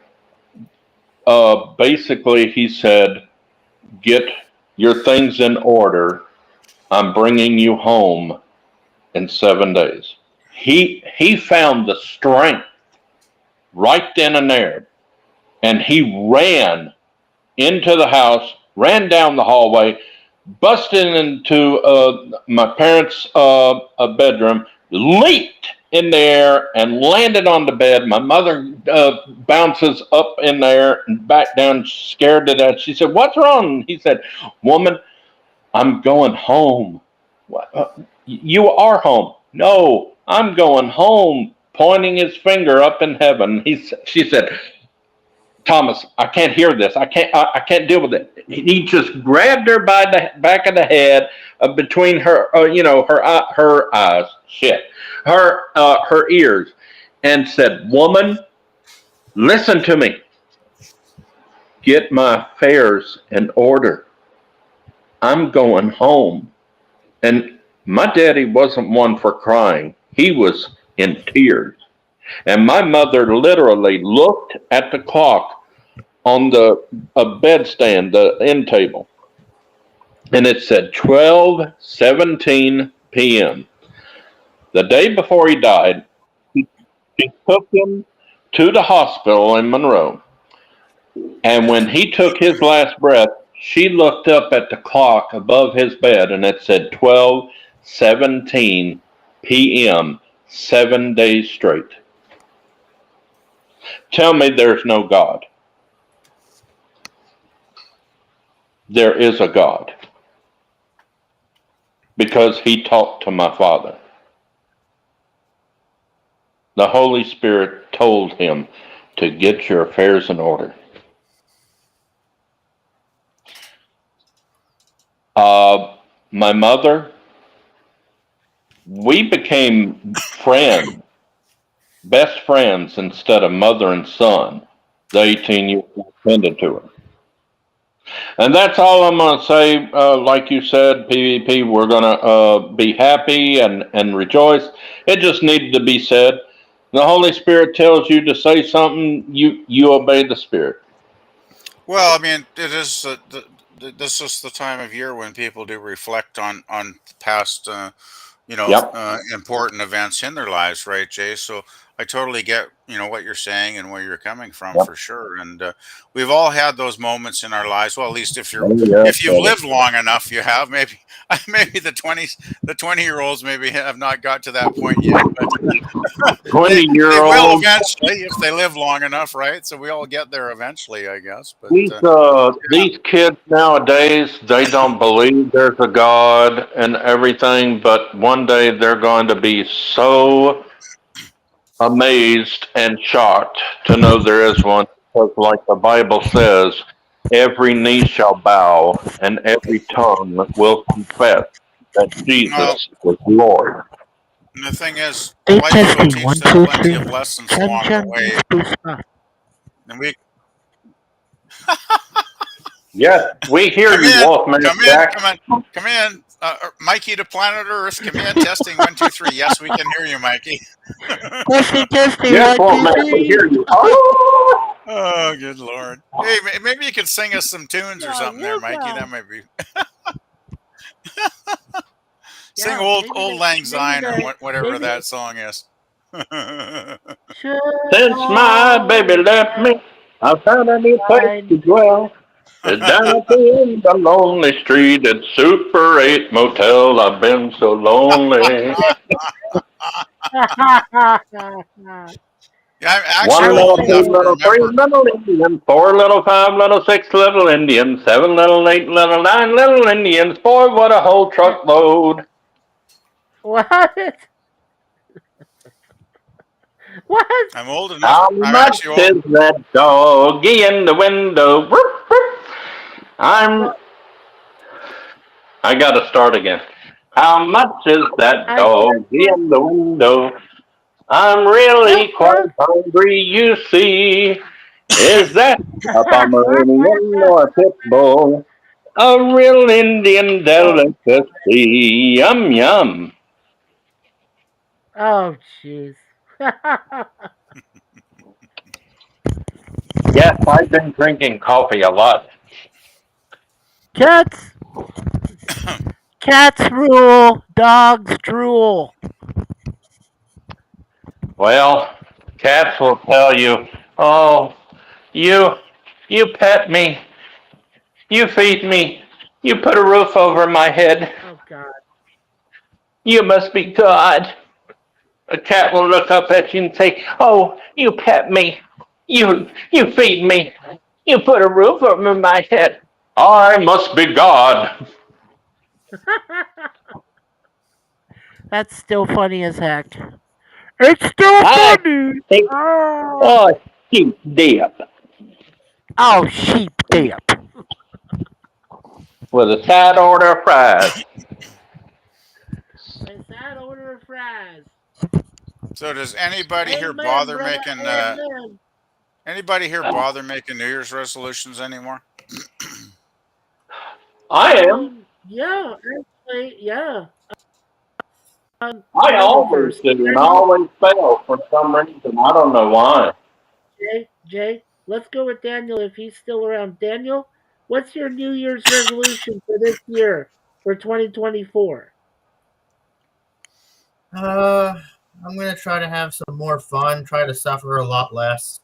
basically, he said, Get your things in order. I'm bringing you home in 7 days. He found the strength right then and there, and he ran into the house, ran down the hallway, busted into my parents' bedroom, leaped in the air, and landed on the bed. My mother bounces up in there and back down, scared to death. She said, What's wrong? He said, Woman, I'm going home. You are home. No, I'm going home, pointing his finger up in heaven. She said, Thomas, I can't hear this. I can't deal with it. He just grabbed her by the back of the head, between her, her eyes. Shit, her ears and said, "Woman, listen to me. Get my affairs in order. I'm going home." And my daddy wasn't one for crying. He was in tears. And my mother literally looked at the clock on the bedstand, the end table, and it said 12:17 p.m. The day before he died, she took him to the hospital in Monroe. And when he took his last breath, she looked up at the clock above his bed and it said 12:17 p.m., 7 days straight. Tell me there's no God. There is a God because he talked to my father. The Holy Spirit told him to get your affairs in order. My mother, we became friends, best friends instead of mother and son, the 18 years I spent to her. And that's all I'm going to say. Like you said, PvP, we're going to be happy and rejoice. It just needed to be said. The Holy Spirit tells you to say something, you obey the Spirit. Well, I mean, it is this is the time of year when people do reflect on past Yep. important events in their lives, right, Jay? So I totally get what you're saying and where you're coming from Yep. for sure. And we've all had those moments in our lives. Well, at least Oh, yeah, if you've lived long enough, you have. Maybe maybe the 20-year-olds maybe have not got to that point yet, but 20 they year will old. eventually if they live long enough, right? So we all get there eventually, I guess. But These kids nowadays, they don't believe there's a God and everything, but one day they're going to be so amazed and shocked to know there is one. Because, like the Bible says, every knee shall bow and every tongue will confess that well, Jesus is Lord. and the thing is, Eight life will testing, teach one, them two, plenty three. of lessons Chan along the Chan way, Booster. and we Yes, we hear come you, in, Wolfman come in, Jack. come in. Mikey to planet Earth, come in. Testing 1 2 3. Yes, we can hear you, Mikey. Testing, testing, Yes, one, two, Wolfman, we three. hear you. Oh! Oh, good lord! Hey, maybe you could sing us some tunes or Yeah, something there, Mikey. welcome. That might be sing Yeah, old Lang Syne or whatever maybe that song is. should Since my baby I left me, I found a new place find. to dwell. It's down at the end of the lonely street at Super 8 Motel. I've been so lonely. Yeah, actually, I One was little, old two enough singing. to little, three remember. little Indians, four little, five little, six little Indians, seven little, eight little, nine little Indians. Boy, what a whole truckload. What? What? I'm old enough. How I'm much actually old. is that doggy in the window? Woof, woof. I'm Well, I gotta start again. How much is that I dog just in the window? I'm want. really quite hungry, you see. Is that a Pomeranian or a pit bull? A real Indian Oh, delicacy. Yum, yum. oh, jeez. Yes, I've been drinking coffee a lot. Cats, cats rule, dogs drool. Well, cats will tell you, oh, you, you pet me, you feed me, you put a roof over my head. Oh God. You must be God. A cat will look up at you and say, "Oh, you pet me. You feed me. You put a roof over my head. I must be God." That's still funny as heck. It's still I funny. think, Oh, oh, sheep dip oh sheep dip. with a side order of fries. Is that order of fries? So does anybody here Amen, bother brother. making Amen. anybody here bother making New Year's resolutions anymore? I am. Yeah, actually, yeah. I I'll go always first. do, and I Daniel, always fail for some reason. I don't know why. Jay, let's go with Daniel if he's still around. Daniel, what's your New Year's resolution for this year for 2024? I'm gonna try to have some more fun. Try to suffer a lot less.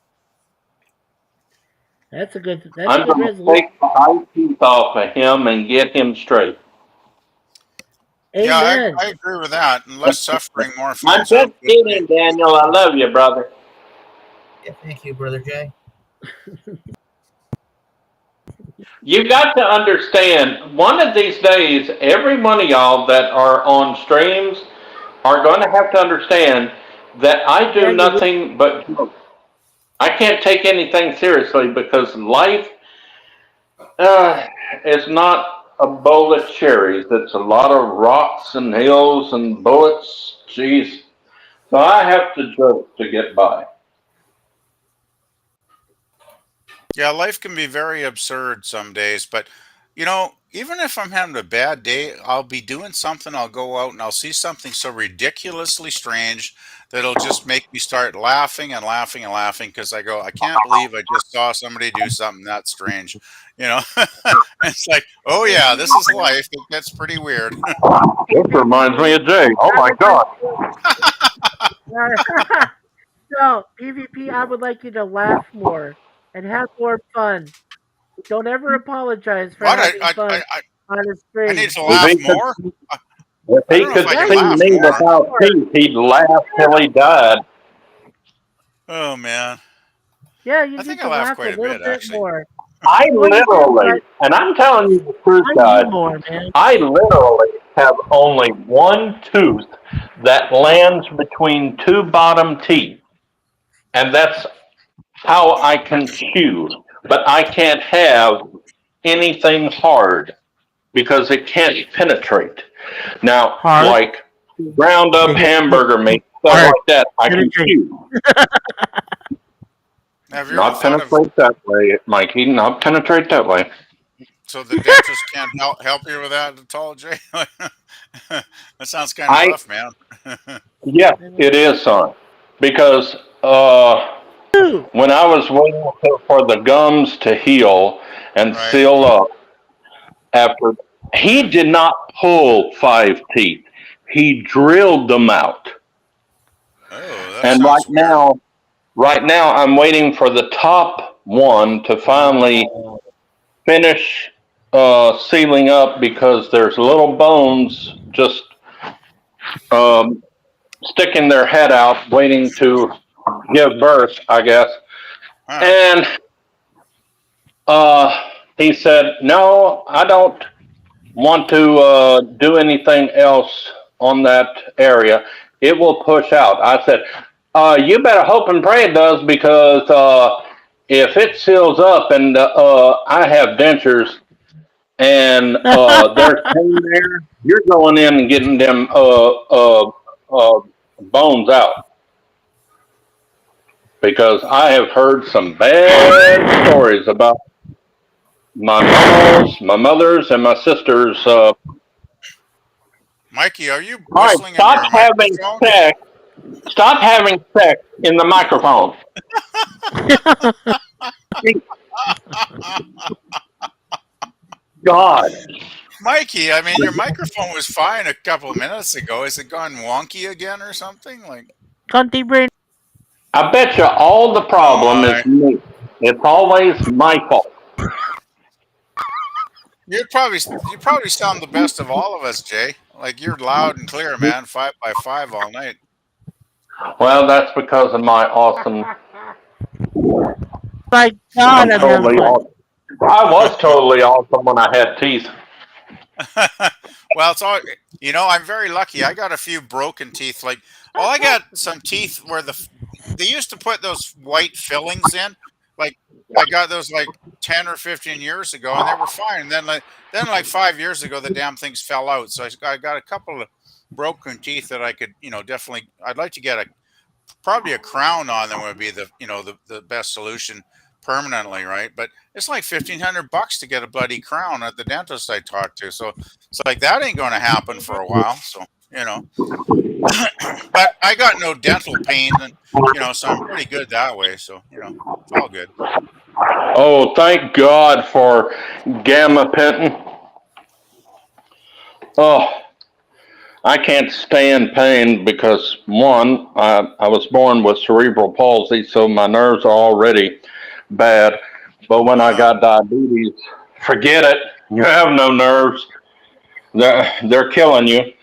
That's a I'm good going to resolution. take the high teeth off of him and get him straight. Yeah, Amen. I agree with that. And less suffering, more I'm fun just sounds good to me. kidding, Daniel. I love you, brother. Yeah, thank you, brother Jay. You got to understand, one of these days, every one of y'all that are on streams are going to have to understand that I do Daniel, nothing but joke. I can't take anything seriously because life uh, is not a bowl of cherries. It's a lot of rocks and hills and bullets. Jeez. So I have to joke to get by. Yeah, life can be very absurd some days, but even if I'm having a bad day, I'll be doing something, I'll go out and I'll see something so ridiculously strange that it'll just make me start laughing and laughing and laughing because I go, I can't believe I just saw somebody do something that strange. You know, it's like, oh hey, yeah, this is PvP, life. It gets pretty weird. This reminds me PvP, of Jay. Oh I my would like God. no, PvP, I would like you to laugh more and have more fun. Don't ever apologize for What having fun on a I need stream. to If laugh he could, more. I if I he don't know if could I Yeah, can you see laugh need me to more. laugh without more. teeth, he'd laugh Yeah, till he died. Oh man, yeah, you I think need I to laugh laugh a quite a little bit bit actually. more. I Oh, you do, literally, but and I'm telling you the truth, I guys, need more, man. I literally have only one tooth that lands between two bottom teeth, and that's how I can chew. But I can't have anything hard because it can't penetrate. Now, Hard. like ground up hamburger meat, stuff Hard. like that, I can Penetrate. chew. Have you ever Not thought of penetrate that way, Mikey. Not penetrate that way. so the dentist can't help you with that at all, Jay? That sounds kind of I rough, man. Yes, it is, son. Because Ooh. when I was waiting for the gums to heal and Right. seal up, after he did not pull five teeth, he drilled them out. Oh, that And sounds weird. right now, I'm waiting for the top one to finally finish sealing up because there's little bones just um, sticking their head out, waiting to give birth, I guess. Huh. And he said, "No, I don't want to do anything else on that area. It will push out." I said, "You better hope and pray it does because if it seals up and I have dentures and there's pain there, you're going in and getting them uh, bones out." Because I have heard some bad stories about my mother's, and my sister's. All Mikey, are you right, whistling into your microphone? sex. Stop having sex in the microphone. God, Mikey, I mean, your microphone was fine a couple of minutes ago. Has it gone wonky again or something? Like, Conti brain. I bet you all the oh problem is my. me. It's always my fault. You probably sound the best of all of us, Jay. Like you're loud and clear, man. 5 by 5 all night. Well, that's because of my awesome. My God, I'm I'm having totally fun. awesome. I was totally awesome when I had teeth. Well, it's all I'm very lucky. I got a few broken teeth. Like, well, I got some teeth where they used to put those white fillings in. Like, I got those like 10 or 15 years ago, and they were fine. And then like 5 years ago, the damn things fell out. So I got a couple of broken teeth that I could, definitely. I'd like to get probably a crown on them would be the best solution permanently, right? But it's like $1,500 to get a bloody crown at the dentist I talked to. So it's like that ain't going to happen for a while. So but I got no dental pain, and so I'm pretty good that way. So it's all good. Oh, thank God for gabapentin. Oh, I can't stand pain because one, I was born with cerebral palsy, so my nerves are already bad. But when I Uh, got diabetes, forget it. You have no nerves. They're killing you.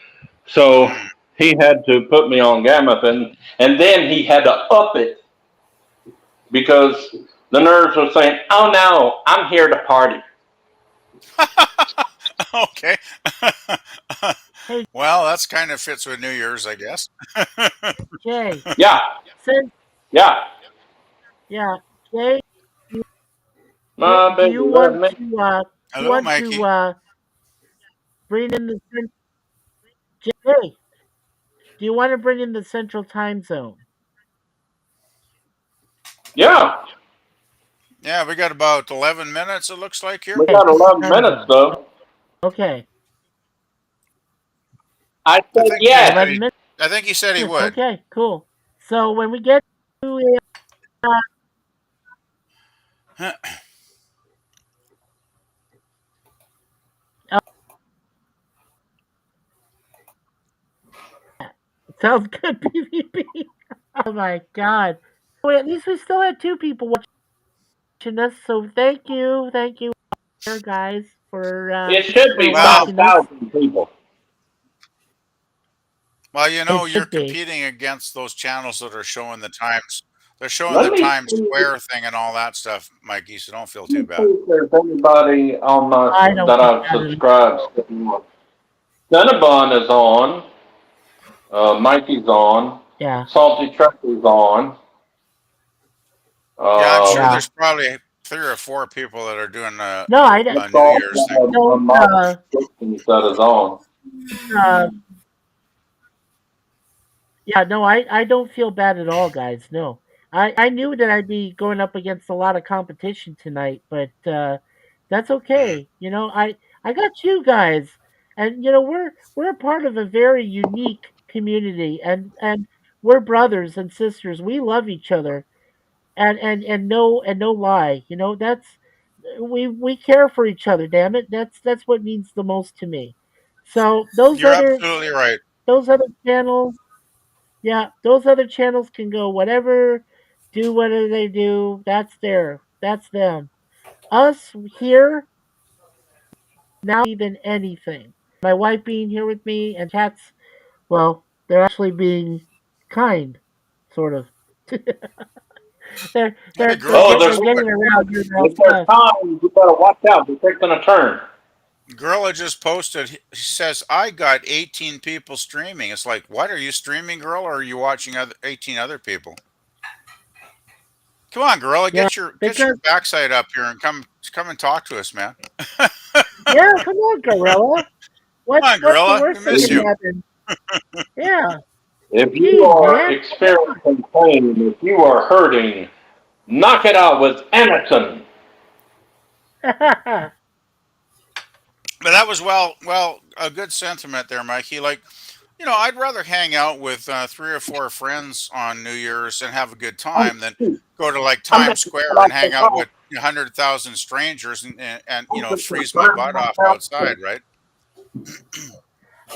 So mm. he had to put me on gabapentin, and then he had to up it because the nerves were saying, "Oh no, I'm here to party." Okay. Hey, Well, that's kind of fits with New Year's, I guess. Jay. Yeah, Since yeah. yeah, Jay, My do baby you love want me. to Hello, Mikey. bring in the Jay? Do you want to bring in the Central Time Zone? Yeah, Yeah, we got about 11 minutes. It looks like here. we Okay, got 11 Time minutes Zone. though. Okay, I I said think he said yes. 11 he. I think he said he minutes. would. Okay, cool. So when we get to uh, sounds good, PvP. Oh my God. Well, at least we still had two people watching us. So thank you, guys, It should for be Well, 5,000 people. It you're should be. competing against those channels that are showing the times. They're showing the Let me Times see, Square thing and all that stuff, Mikey. So don't feel let too me see bad. if there's anybody on my I don't that feel I've bad at all. subscribed to. Cinnabon is on. Mikey's on. Yeah, Salty Trucker's on. Yeah, I'm sure yeah. there's probably 3 or 4 people that are doing No, That's a New all Year's thing. a don't modern Christians that is on. uh yeah, no, I don't feel bad at all, guys. No. I knew that I'd be going up against a lot of competition tonight, but that's Mm. okay. I got you guys. And we're a part of a very unique community, and we're brothers and sisters. We love each other. And no lie. That's we care for each other, damn it. That's what means the most to me. So You're absolutely right. those other channels, yeah, those other channels can go whatever, do whatever they do. That's them. Us here now than anything. My wife being here with me and cats, well, they're actually being kind, sort of. they're Hey, they're they're Oh, get, Gorilla they're just getting around doing their own if there's stuff. time, you better watch out. They're taking a turn. Gorilla just posted. He says I got 18 people streaming. It's like, what are you streaming, Gorilla, or are you watching 18 other people? Come on, Gorilla, Yeah, get your because backside up here and come and talk to us, man. yeah, come on, Gorilla. Come on, What's the Gorilla, we worst that If miss can you. you, happen? Yeah, if you geez, are man. experiencing pain, if you are hurting, knock it out with Anderson. But that was well a good sentiment there, Mikey. Like, I'd rather hang out with 3 or 4 friends on New Year's and have a good I'm, time than go to like I'm Times just Square and about hang to out go. with 100,000 strangers and I'm just going to freeze my burn butt off outside, myself. right?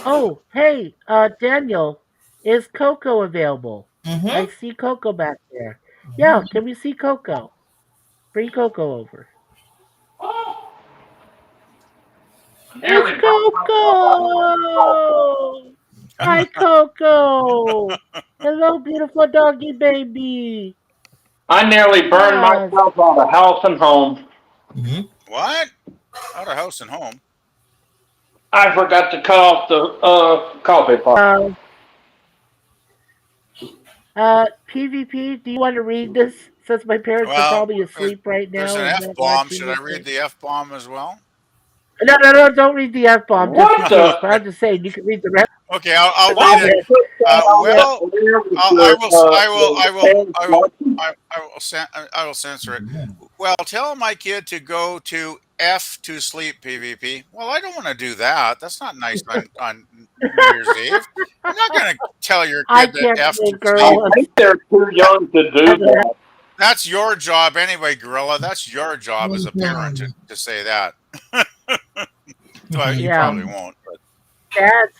Oh, hey, Daniel, is Coco available? I Mm-hmm. see Coco back there. Yeah, Mm-hmm. can we see Coco? Bring Coco over. It's Nearly burned myself out with Coco! Hi, Coco! Hello, beautiful doggy baby. I nearly burned Yes. myself out of house and home. Mm-hmm. What? Out of house and home. I forgot to cut off the coffee pot. Uh, PvP, do you want to read this? Since my parents are Well, probably there's, asleep right there's now an and F not bomb. watching Should I this read thing. the F bomb as well? No, don't read the F bomb just in What case. But the? I'm just saying you can read the rest. Okay, I'll I read it. Yes, put that on yes. Well, there I with will, the I will censor it. Well, tell my kid to go to F to sleep, PvP. Well, I don't want to do that. That's not nice on New Year's Eve. I'm not going to tell your I kid to can't F to believe I sleep. girl think they're too has young to do that. that. That's your job anyway, Gorilla. That's your job as a parent to say that. Well, you Yeah, probably won't. But that's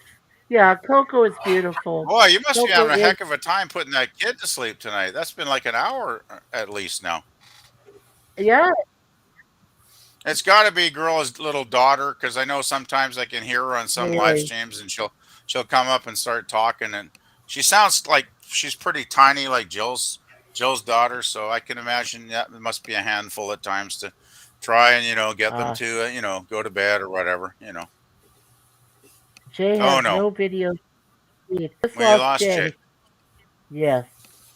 yeah. Coco is beautiful. boy, you must be Coco having a is heck of a time putting that kid to sleep tonight. That's been like an hour at least now. yeah. It's got to be Gorilla's little daughter because I know sometimes I can hear her on some live Really. streams and she'll come up and start talking and she sounds like she's pretty tiny like Jill's daughter, so I can imagine that it must be a handful at times to try and get them Uh, to go to bed or whatever. Jay Oh has no, no video. Feed. Just we lost lost Jay. Jay. Yes.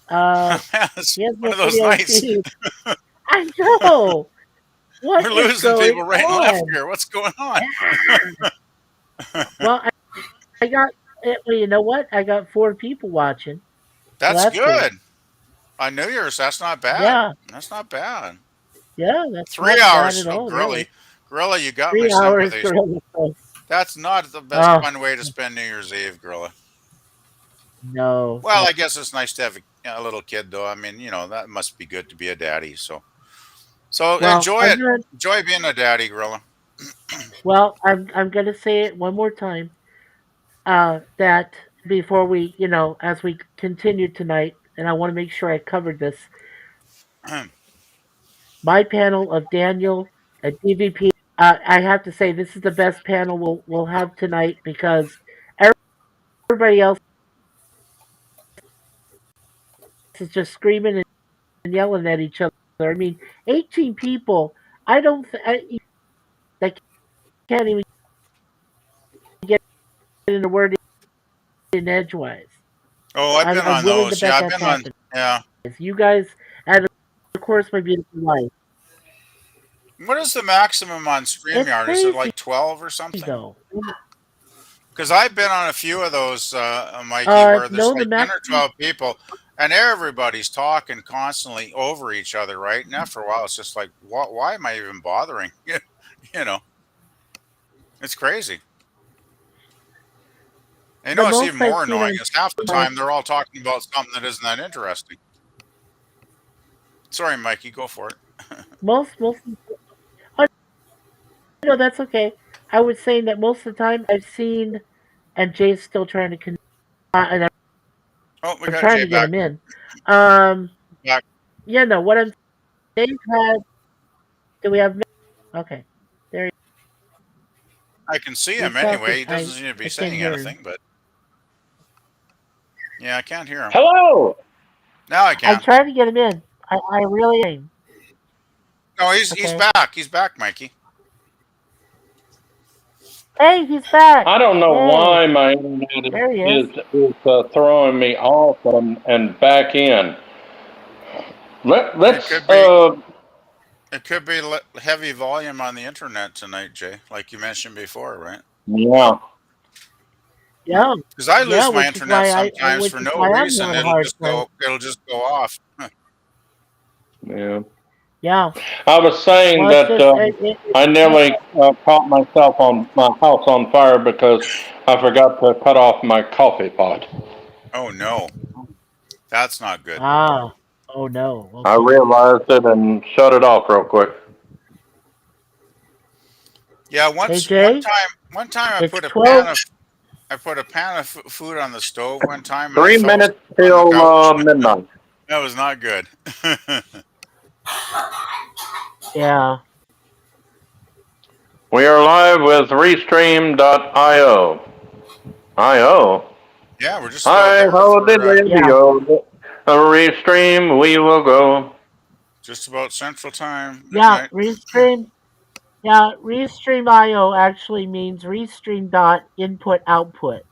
Uh, It's he has one no of those video nights. feed. I know. What We're is losing going people right and left on? here. What's going on? Well, I got. Well, you know what? I got 4 people watching, so That's that's good. good. On New Year's, that's not bad. Yeah, That's not bad. yeah, that's Three not bad hours. at Oh, all, really. Gorilla, you got my 3 hours sympathy. gorilla show. That's not the best Oh fun way to spend New Year's Eve, Gorilla. no, Well, no. I guess it's nice to have a little kid, though. I mean, that must be good to be a daddy. So Well, enjoy I'm it. gonna. Enjoy being a daddy, Gorilla. Well, I'm gonna say it one more time. That before we, as we continue tonight, and I want to make sure I covered this. My panel of Daniel at DVP. I have to say this is the best panel we'll have tonight because everybody else is just screaming and yelling at each other. I mean, 18 people. I don't. They can't even get in a word in edgewise. Oh, I've been I'm on willing to those. Yeah, bet I've that's been on. happened. Yeah. You guys, and of course, my beautiful wife. What is the maximum on It's StreamYard? Is it crazy like 12 or something? though. Because I've been on a few of those, Mikey, where there's No, the like 10 or maximum. 12 people and everybody's talking constantly over each other, right? And after a while, it's just like, why am I even bothering? you know, it's crazy. And The it's even most I've more seen annoying on is half the time they're all talking about something that isn't that interesting. Sorry, Mikey, go for it. most. Oh, no, that's okay. I was saying that most of the time I've seen, and Jay's still trying to and Oh, we I'm got trying Jay to get back. him in. Um, Back. yeah, no, what I'm saying had. Do we have? Okay, there. I can see He's him anyway. talking. He doesn't seem to be I can't saying hear him. anything, but yeah, I can't hear him. Hello. Now I I can. tried to get him in. I really am. No, he's Okay. back. He's back, Mikey. Hey, he's back. I don't know Hey, why my internet there he is. is throwing me off and back in. It Let's could be It could be heavy volume on the internet tonight, Jay, like you mentioned before, right? yeah. Yeah, Because I yeah, lose my internet sometimes which for is no why I'm reason. having a hard time. It'll just go off. Yeah. Yeah. I was saying Well, it's that just I nearly caught myself on my house on fire because I forgot to cut off my coffee pot. Oh no, that's not good. ah. Oh no. I Okay. realized it and shut it off real quick. Yeah, Hey once Jay, one time it's 12. I put a pan of food on the stove one time and I 3 minutes fell asleep on the till couch. midnight. That was not good. Yeah. We are live with Restream.io. IO. Yeah, we're just about Hi there ho for Yeah. radio. A Restream we will go. just about Central Time Yeah. midnight. Restream. Yeah. Restream.io actually means restream dot input output.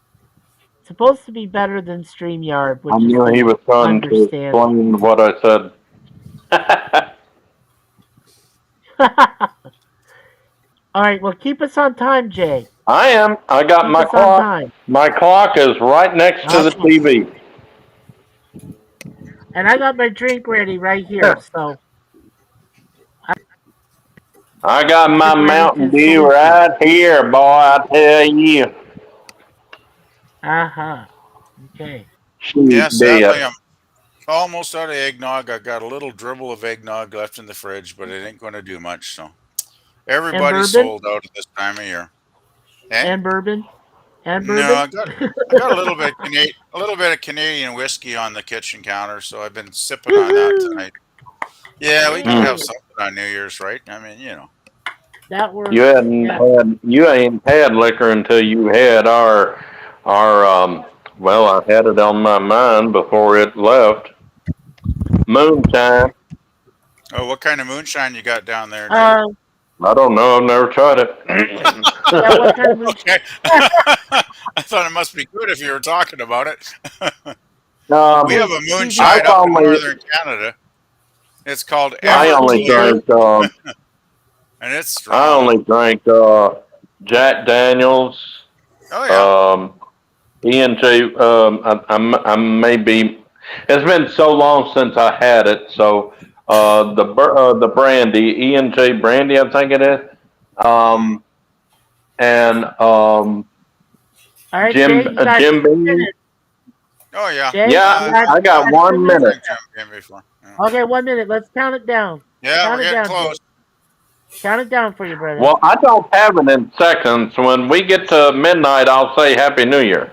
It's supposed to be better than StreamYard, I which is knew he the was trying to understanding. explain what I said. All right, well, keep us on time, Jay. I am. I got Keep my us on clock. time. My clock is right next to the Okay. TV. And I got my drink ready right here, so I got my I'm ready Mountain to Dew salute you. right here, boy. I tell you, Uh-huh. Okay. shoot, Yeah, sadly, dear. I'm almost out of eggnog. I got a little dribble of eggnog left in the fridge, but it ain't going to do much. So And everybody's bourbon? sold out at this time of year. Hey, And bourbon? And no, bourbon? I got a little bit of Canadian whiskey on the kitchen counter, so I've been sipping on that Woohoo! tonight. Yeah, we got to have Yay! something on New Year's, right? I mean, you know. That You works. hadn't Yes. had. You ain't had liquor until you had our. Well, I had it on my mind before it left. Moonshine. Oh, what kind of moonshine you got down there, Jay? Uh, I don't know. I've never tried it. yeah, what kind of moonshine? Okay. I thought it must be good if you were talking about it. We um, have a PBR. I've moonshine up in only northern Canada. It's called Yeah, I only Everclear, PBR. drank and it's I strong. only drank Jack Daniels, Oh yeah. um, E&J. I may be. It's been so long since I had it. So the brandy E&J brandy, I think it is. Mm. Um, and All right, Jay, you got Jim 2 minutes. Beam. Oh yeah. Jay, Yeah, you got I got 2 1 I've minutes. minute. drank Jim Beam before. Yeah. Okay, 1 minute. Let's count it down. Yeah, we're Count it getting down, Jay. close. Count it down for you, brother. Well, I don't have it in seconds. When we get to midnight, I'll say Happy New Year.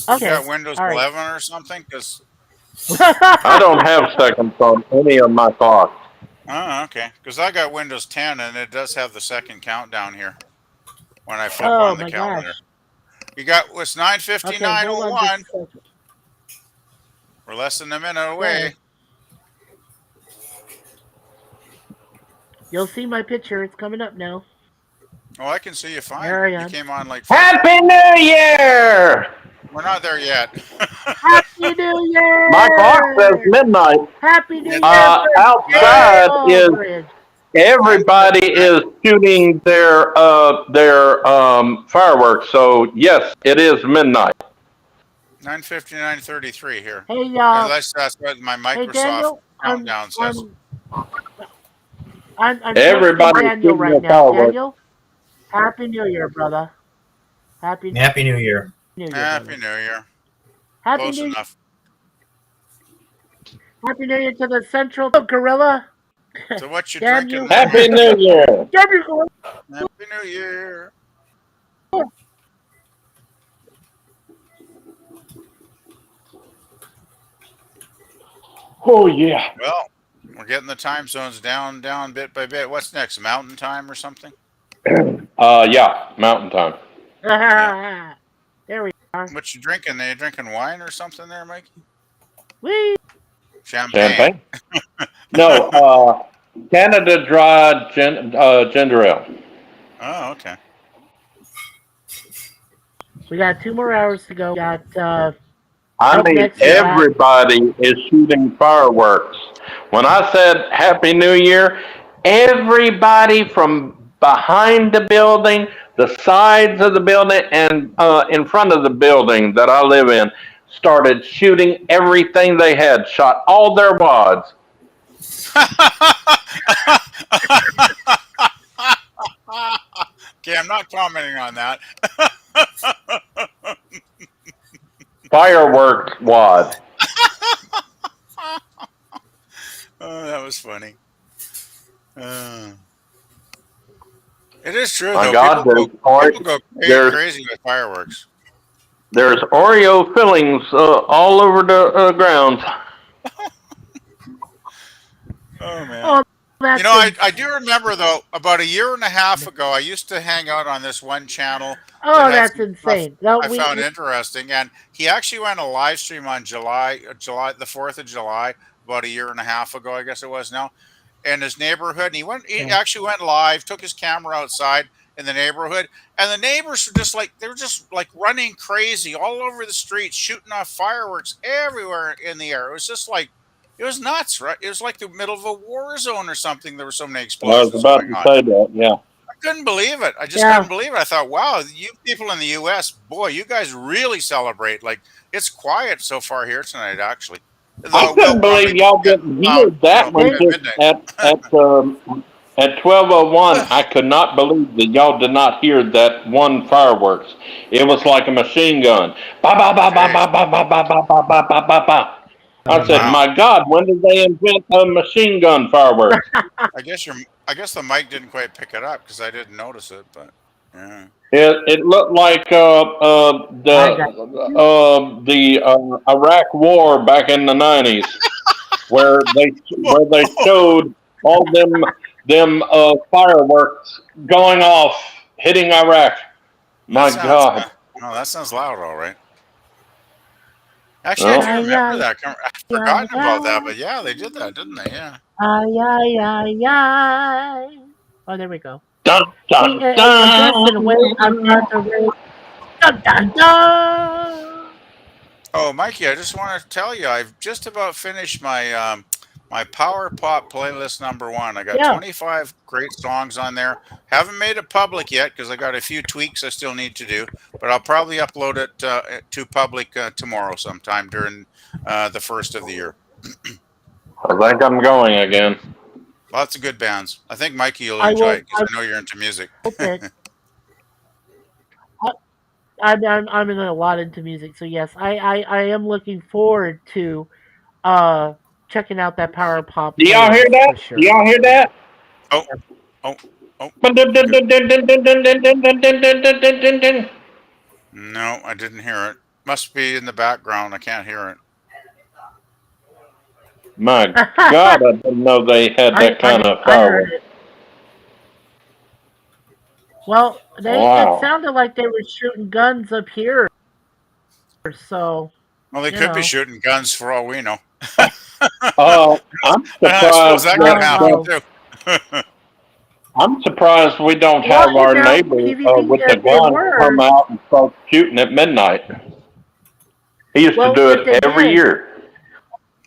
You got Okay. Windows All right. 11 or something? Because I don't have seconds on any of my clocks. oh, okay. Because I got Windows 10 and it does have the second countdown here when I flip Oh on the my calendar. gosh. You got it's Okay, hold on just 9:59:01. a second. We're less than a minute Okay. away. You'll see my picture. It's coming up now. Oh, I can see you fine. There I You am. came on like Happy New Year! we're not there yet. Happy New My clock says Year! midnight. Happy New It's Year from Jay Outside is Aldridge. everybody 9:59. is shooting their fireworks. So yes, it is midnight. 9:59:33 here. Hey y'all. That's what my Hey Microsoft Daniel. countdown says. I'm texting Everybody's Daniel shooting right their now. fireworks. Daniel, Happy New Year, brother. Happy Happy New Year. New Year, Happy brother. New Year. Happy Close New Year. enough. Happy New Year to the Central Gorilla. So what you Damn drinking you. there, Happy New Mikey? Year! Damn you, Gorilla. Happy New Year. Oh yeah. Well, we're getting the time zones down bit by bit. What's next? Mountain time or something? Yeah, Mountain Time. Yeah. There we are. What you drinking? Are you drinking wine or something there, Mikey? Whee! Champagne. Champagne? No, Canada Dry ginger ale. Oh, okay. We got 2 more hours to go. We got I up mean, next we Yep. got everybody is shooting fireworks. When I said Happy New Year, everybody from behind the building, the sides of the building, and in front of the building that I live in started shooting everything they had, shot all their wads. Okay, I'm not commenting on that. Fireworks wads. Oh, that was funny. Uh, it is true My though. God, People go there's crazy with fireworks. there's Oreo fillings all over the grounds. Oh man. oh that's You know, I do remember though, about a year and a half ago, I used to hang out on this one channel that had that's some stuff insane. No, I found interesting, and he actually went a live stream on the 4th of July, about a year and a half ago, I guess it was now, in his neighborhood. And he yeah. actually went live, took his camera outside in the neighborhood, and the neighbors were just like they were just like running crazy all over the streets, shooting off fireworks everywhere in the air. It was just like It was nuts, right? It was like the middle of a war zone or something. There were so many I was explosions about going to on. say that. Yeah. I couldn't believe it. I just Yeah. couldn't believe it. I thought, wow, you people in the U.S., boy, you guys really celebrate. Like it's quiet so far here tonight, actually. I Though it will couldn't believe probably y'all get didn't hear loud, that one They, at just midnight. at 12:01. I could not believe that y'all did not hear that one fireworks. It was like a machine gun. Ba ba ba ba Jeez, ba ba ba ba ba ba ba ba ba ba. I said, wow. "My God, when did they invent a machine gun fireworks?" I guess the mic didn't quite pick it up because I didn't notice it, but yeah. It looked like I got the Iraq War back in the 90s, where they showed all them fireworks going off, hitting Iraq. That My sounds God. no, that sounds loud, all right. Actually, I do Well, ay remember ay that. I'd ay forgotten about that, ay but yeah, they did that, didn't they? Yeah. ay ay ay ay. Oh, there we go. dun See, dun I guess in a way, I'm not dun. the real. Dun dun dun. Oh, Mikey, I just want to tell you, I've just about finished my Power Pop playlist #1. I got Yeah. 25 great songs on there. Haven't made it public yet because I got a few tweaks I still need to do, but I'll probably upload it to public tomorrow sometime during the first of the year. I think I'm going again. Lots of good bands. I think Mikey will I enjoy will. it because I I know you're into music. hope it. I, I'm in a lot into music, so yes, I am looking forward to uh checking out that Power Pop Do y'all hear playlist that? for Do sure. y'all hear that? Oh, oh, oh, Dun, dun, we dun, go. dun, dun, dun, dun, dun, dun, dun, dun, dun, dun, dun, dun, dun. No, I didn't hear it. Must be in the background. I can't hear it. My God, I didn't know they had that kind of I heard fireworks. it. Well, they it Wow. sounded like they were shooting guns up here, so Well, they you could be know. shooting guns for all we know. I'm I suppose surprised that could Oh happen well. that too. I'm surprised we don't Well, have our neighbor PvP with if the they gun come were. out and start shooting at midnight. He used to Well, do if they it every did, year.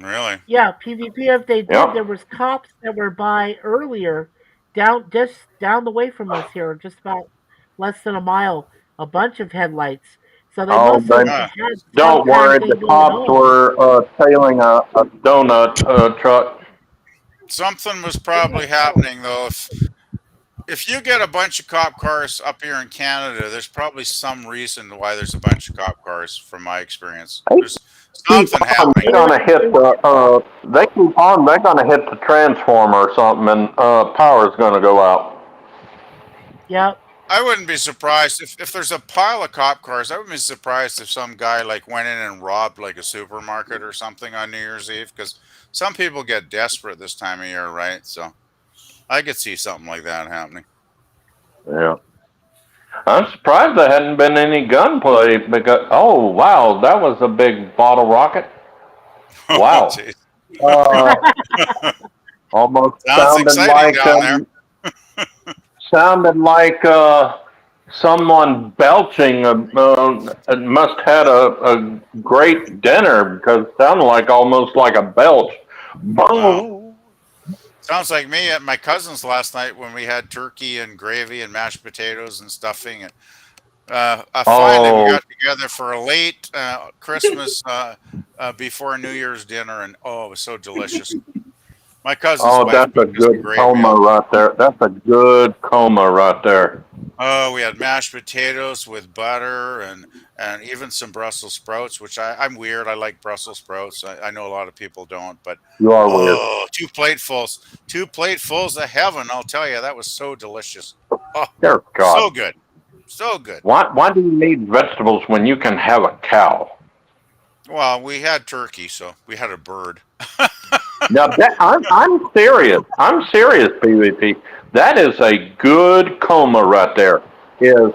Really? yeah, PvP if they did, Yep. there was cops that were by earlier, down the way from us here, just about less than a mile, a bunch of headlights. So they Oh, must have they Ah, had some don't kind worry. of The thing going cops on. were tailing a donut truck. something was There probably you go. happening though. If you get a bunch of cop cars up here in Canada, there's probably some reason why there's a bunch of cop cars. From my experience, They there's keep something on. happening. They're They were, gonna hit they, the. They keep on. They're gonna hit the transformer or something, and power's gonna go out. yeah. I wouldn't be surprised if there's a pile of cop cars. I wouldn't be surprised if some guy like went in and robbed like a supermarket or something on New Year's Eve because some people get desperate this time of year, right? So I could see something like that happening. Yeah. I'm surprised there hadn't been any gunplay because. Oh wow, that was a big bottle rocket. Oh, Wow. jeez. Uh, almost Sounds exciting down there. sounded like someone belching. It must had a great dinner because it sounded like almost like a belch. Wow. Boom. Sounds like me at my cousin's last night when we had turkey and gravy and mashed potatoes and stuffing. And finally, we Oh, got together for a late Christmas before New Year's dinner, and oh, it was so delicious. My cousin's oh, wife that's a cooked us a good great coma meal. right there. That's a good coma right there. Oh, we had mashed potatoes with butter and even some Brussels sprouts, which I'm weird. I like Brussels sprouts. I know a lot of people don't, but You are weird. oh, two platefuls of heaven. I'll tell you, that was so delicious. Oh, Dear God. so good, so good. Why do you need vegetables when you can have a cow? Well, we had turkey, so we had a bird. Now I'm serious. I'm serious, PvP. That is a good coma right there. Is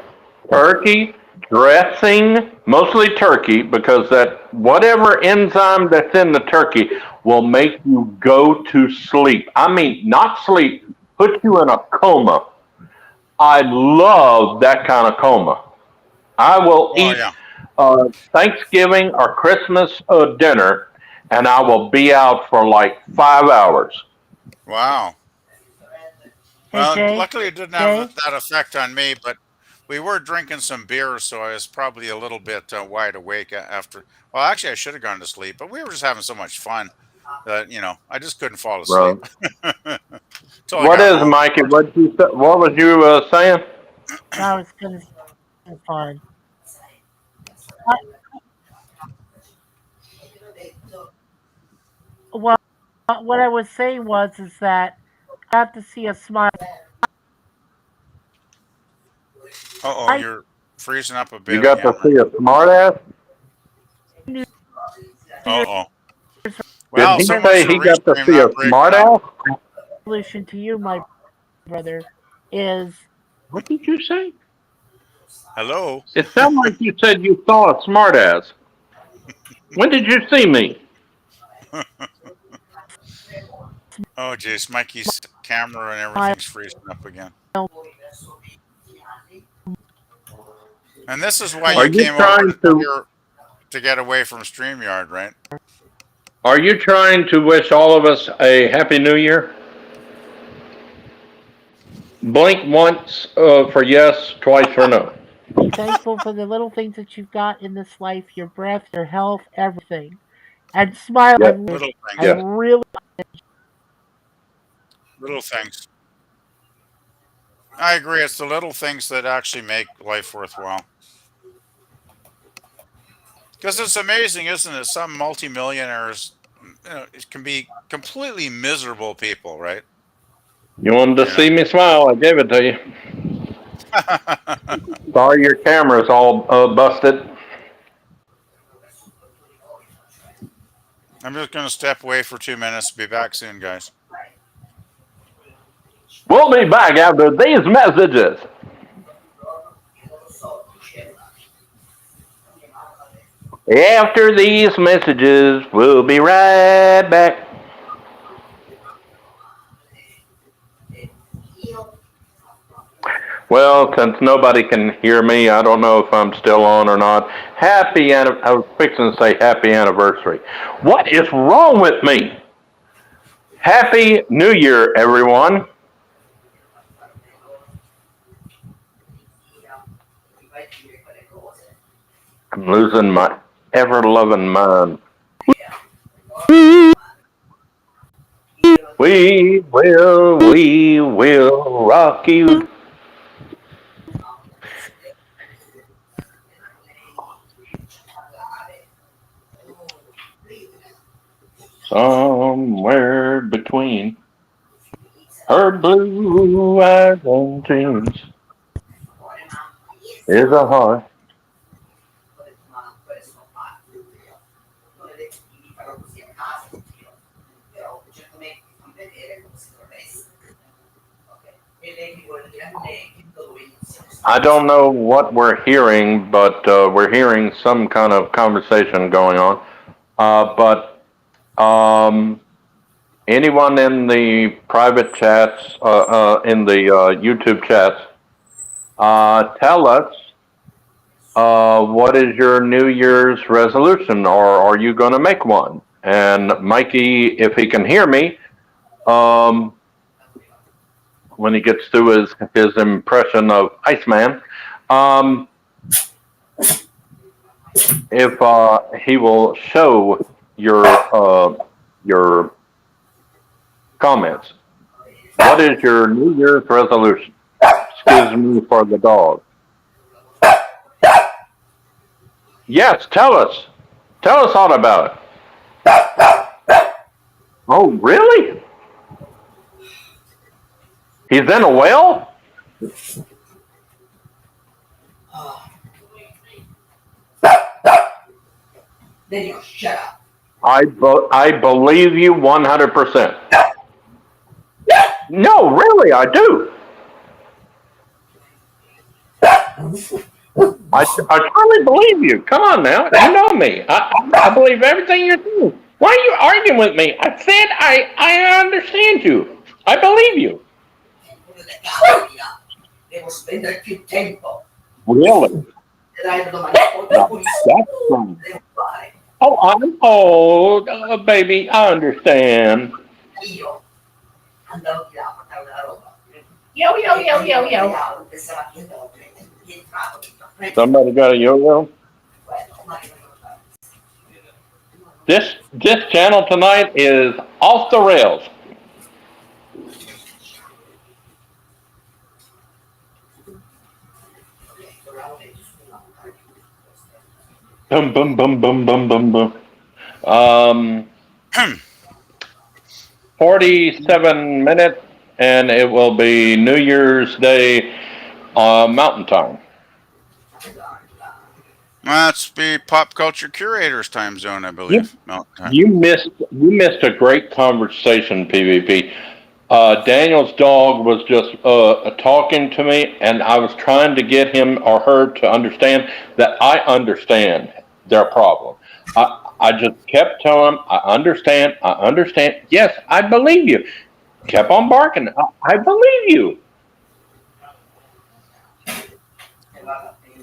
turkey dressing, mostly turkey, because that whatever enzyme that's in the turkey will make you go to sleep. I mean, not sleep, put you in a coma. I love that kind of coma. I will Oh eat yeah, Thanksgiving or Christmas dinner, and I will be out for like 5 hours. Wow. Hey, Well, Jay. luckily it didn't Jay? have that effect on me, but we were drinking some beer, so I was probably a little bit wide awake after. Well, actually, I should have gone to sleep, but we were just having so much fun that I just couldn't fall asleep Bro. until I What got is, home, of Mikey? course. What was you saying? I was going to say fun. Uh, well, what I was saying is that I got to see a smile. Uh-oh, I you're freezing up a You bit got to again. see a smartass? knew your Uh-oh. Did Well, he so much say for he got to Restream see a not breaking up. smartass? solution to you, my brother, is What did you say? Hello? It sounded like you said you saw a smartass. When did you see me? Oh, jeez, Mikey's camera and smile. everything's freezing up again. And this is why Are you you came over trying to to get away from StreamYard, right? Are you trying to wish all of us a happy new year? Blink once for yes, twice for no. Be thankful for the little things that you've got in this life, your breath, your health, everything. And smile. Yes, Little I things. yes. really Little things. I agree. It's the little things that actually make life worthwhile. Because it's amazing, isn't it? Some multimillionaires, it can be completely miserable people, right? You wanted to You know. see me smile, I gave it to you. Sorry your camera's all busted. I'm just going to step away for 2 minutes. Be back soon, guys. We'll be back after these messages. After these messages, we'll be right back. Well, since nobody can hear me, I don't know if I'm still on or not. I was fixing to say happy anniversary. What is wrong with me? Happy New Year, everyone. I'm losing my ever-loving mind. We will rock you. Somewhere between her blue eyes and dreams is a heart. I don't know what we're hearing, but we're hearing some kind of conversation going on. But anyone in the private chats, in the YouTube chats, tell us what is your New Year's resolution, or are you going to make one? And Mikey, if he can hear me, um, when he gets through his impression of Iceman, um, if he will show your comments. What is your New Year's resolution? Excuse me for the dog. Yes, tell us. Tell us all about it. Oh, really? He's in a well? Then you shut up. I believe you 100%. No, really, I do. I truly believe you. Come on now, you know me. I believe everything you're doing. Why are you arguing with me? I said I understand you. I believe you. Devo spendere più tempo. Really? Dai domani Now, that's fine. devo fare. Oh, I'm old, baby. I understand. Io andavo di là, portavo la roba. Yo, yo, yo, yo, yo. Pensavo che io rientravo tutto freddo. Somebody got a yo-yo. Quello, ma io non lo so. This channel tonight is off the rails. Boom, boom, boom, boom, boom, boom, boom. 47 minutes, and it will be New Year's Day Mountain Time. That's the pop culture curators time zone, I believe. Mountain time. You missed a great conversation, PvP. Daniel's dog was just talking to me, and I was trying to get him or her to understand that I understand their problem. I just kept telling them, I understand. Yes, I believe you. Kept on barking. I believe you.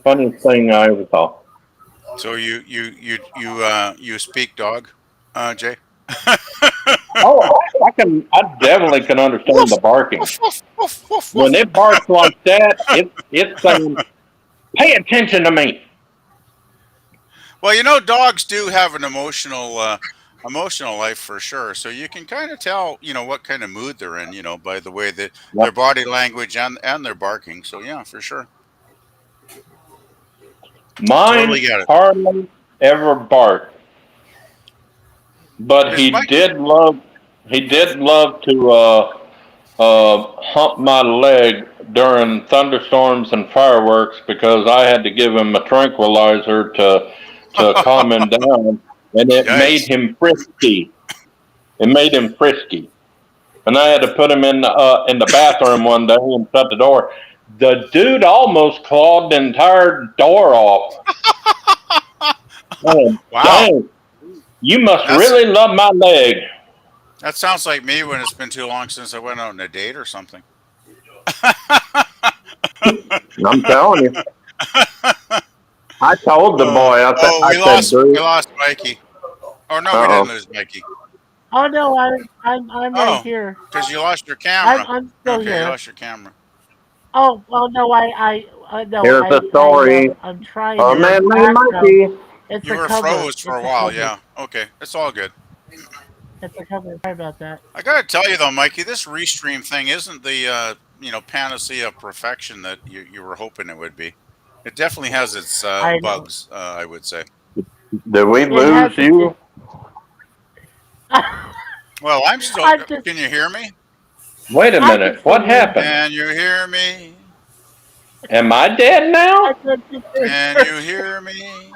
Funniest thing I ever saw. So you speak dog, Jay? Oh, I definitely can understand the barking. When it barks like that, it's saying, "Pay attention to me." Well, you know, dogs do have an emotional life for sure. So you can kind of tell, what kind of mood they're in, by the way that their Yep. body language and their barking. So yeah, for sure, totally Mine get it. hardly ever barked, but Is Mikey? he did love to hump my leg during thunderstorms and fireworks because I had to give him a tranquilizer to calm him down, and it made Yikes! him frisky. It made him frisky, and I had to put him in the bathroom one day and shut the door. The dude almost clawed the entire door off. Oh, Wow, dang! You must that's really love my leg. that sounds like me when it's been too long since I went out on a date or something. I'm telling you. I told the boy. I said, We dude. lost Mikey. Oh no, we Uh didn't oh. lose Mikey. Oh no, I'm right Oh, here. because you lost your I'm camera. I'm still Okay, you here. lost your camera. Oh well, no, no, Here's the story. I'm trying A You in were the man named background. Mikey. It's you a were cover. froze for It's a a while. cover. Yeah. Okay, it's all good. It's a cover. Sorry about that. I gotta tell you though, Mikey, this restream thing isn't the panacea of perfection that you were hoping it would be. It definitely has its I know. bugs, I would say. Did we It has lose its. you? Well, I'm still. I'm just. Can you hear me? Wait a I can minute. still What hear you. happened? Can you hear me? Am I dead I now? can just hear Can you hear me?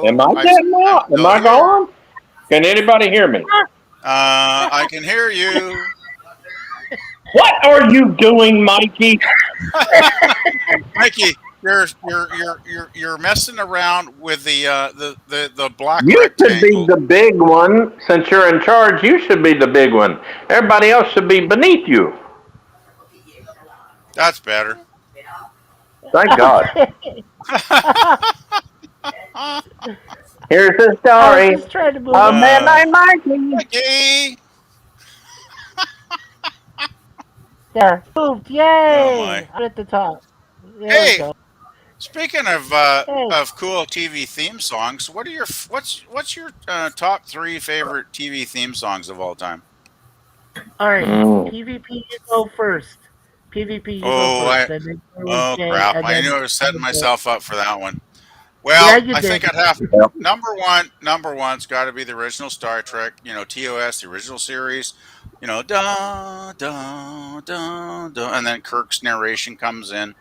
Am Hello. I dead now? I'm Am still I here. gone? Can anybody hear me? I can hear you. What are you doing, Mikey? Mikey, you're messing around with the black You should be rectangle. the big one. Since you're in charge, you should be the big one. Everybody else should be beneath you. That's better. Thank God. Okay. Here's the I was story. just trying to move A it. man named Mikey. Mikey. There. Moved. Oh my. Yay! I'm at the top. There we Hey, go. speaking Hey. of cool TV theme songs, what's your top three favorite TV theme songs of all time? All right. Mm. PvP, you go first. PvP, you go Oh, first. And then oh Jay, crap! and I knew then I was I setting would go. myself up for that one. Yeah, Well, you I think did. I'd have Yep. number one's got to be the original Star Trek. TOS, the original series. Da da da da, and then Kirk's narration comes in.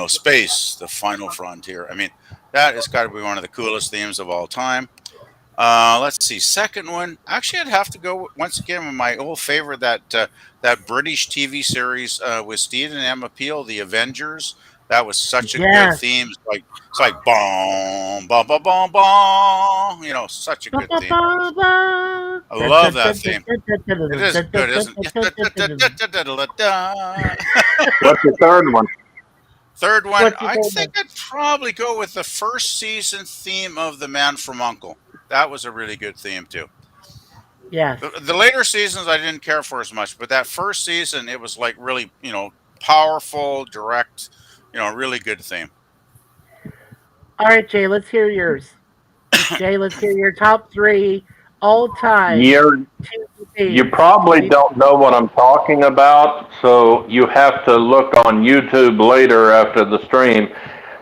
Space, the final frontier. I mean, that has got to be one of the coolest themes of all time. Let's see. Second one, actually, I'd have to go once again with my old favorite that British TV series with Steve and Emma Peel, The Avengers. That was such a good Yes. theme. It's like boom, bum, bum, bum, bum. Such a Ba, good ba, theme. ba, ba. I Dun, love dun, that dun, dun, theme. dun, dun, dun, It dun, is dun, good, dun, isn't dun, dun, dun, dun, dun. it? What's the third one? Third one, What's your I third think one? I'd probably go with the first season theme of The Man from Uncle. That was a really good theme too. Yes. The later seasons I didn't care for as much, but that first season it was like really, powerful, direct, really good theme. All right, Jay, let's hear yours. Jay, let's hear your top 3 all-time You're TV You themes. probably don't know what I'm talking about, so you have to look on YouTube later after the stream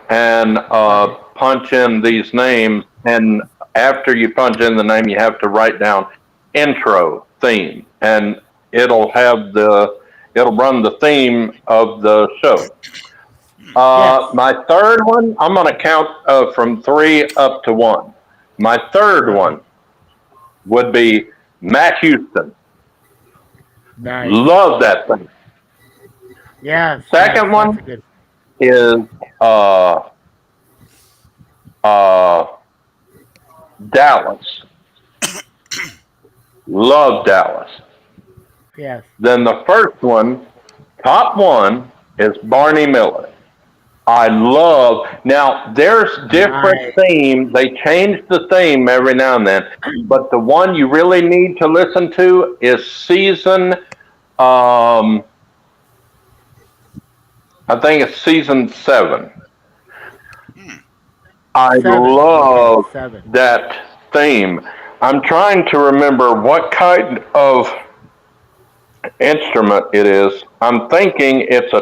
and Okay. punch in these names. And after you punch in the name, you have to write down intro theme, and it'll it'll run the theme of the show. Yes. My third one, I'm going to count from 3 up to 1. My third Okay. one would be Matt Houston. Nice. Love that thing. Yes. Second Yes, that's a one good. is uh, uh, Dallas. Love Dallas. Yes. Then the first one, top one, is Barney Miller. I love. Now there's different Nice. themes. They change the theme every now and then, but the one you really need to listen to is season. Um, I think it's season 7. Hmm. I 7. Okay, love 7. that theme. I'm trying to remember what kind of instrument it is. I'm thinking it's